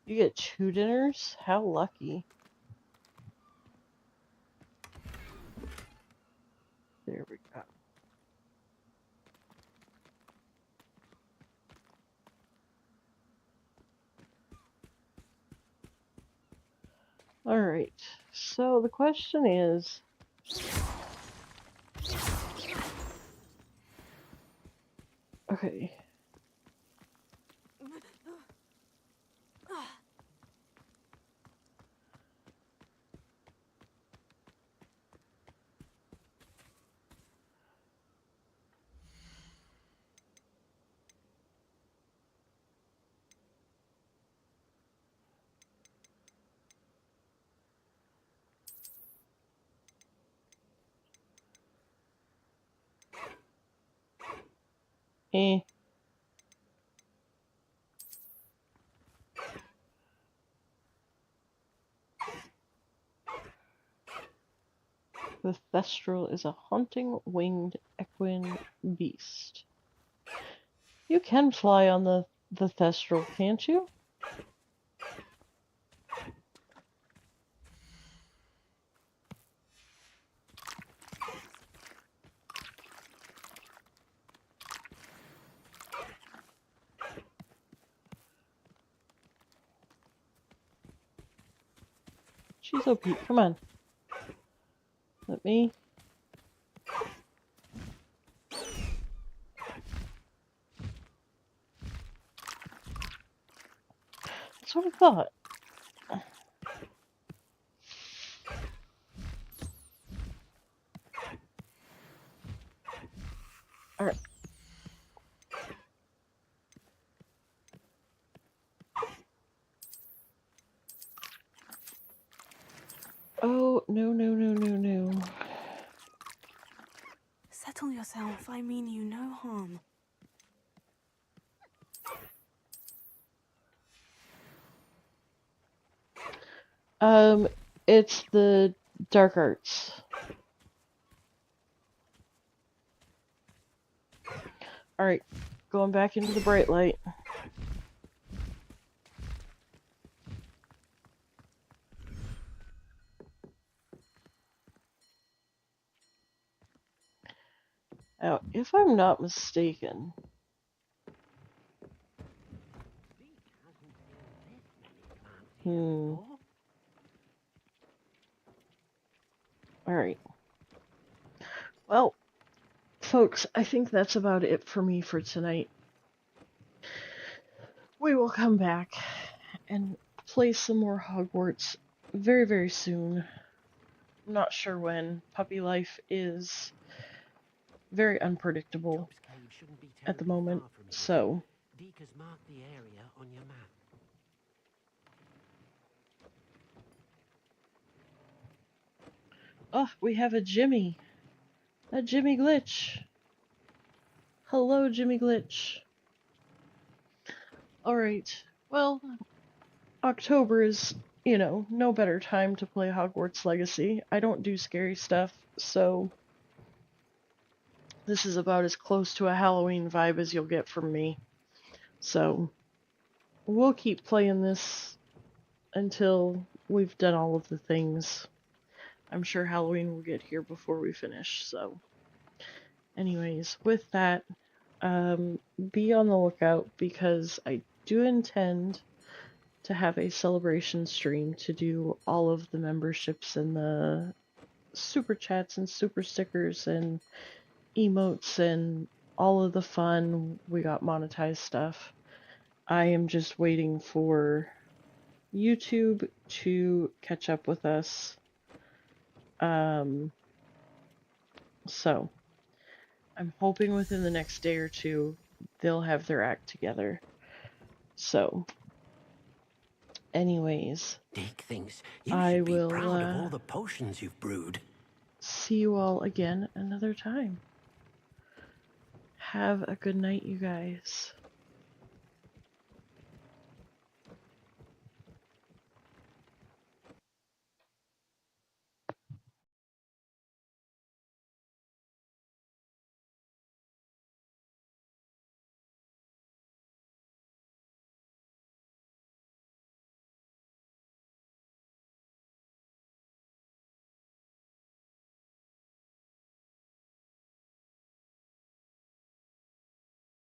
You get 2 dinners? How lucky. There we go. Alright, so the question is... Okay. Eh. The Thestral is a haunting winged equine beast. You can fly on the Thestral, can't you? She's OP. Come on. Let me. That's what I thought. Alright. Oh, no, no, no, no, no. Settle yourself. I mean you no harm. It's the dark arts. Alright, going back into the bright light. Now, if I'm not mistaken... Alright. Well, folks, I think that's about it for me for tonight. We will come back and play some more Hogwarts very, very soon. I'm not sure when. Puppy life is very unpredictable at the moment. So, Deek has marked the area on your map. oh, we have a Jimmy Glitch. Hello, Jimmy Glitch. Alright, well, October is, no better time to play Hogwarts Legacy. I don't do scary stuff, so this is about as close to a Halloween vibe as you'll get from me. So, we'll keep playing this until we've done all of the things. I'm sure Halloween will get here before we finish, so. Anyways, with that, be on the lookout because I do intend to have a celebration stream to do all of the memberships and the super chats and super stickers and emotes and all of the fun We Got monetized stuff. I am just waiting for YouTube to catch up with us. So I'm hoping within the next day or two they'll have their act together. So anyways, Deek thinks you I should be will proud of all the potions you've brewed. see you all again another time. Have a good night, you guys.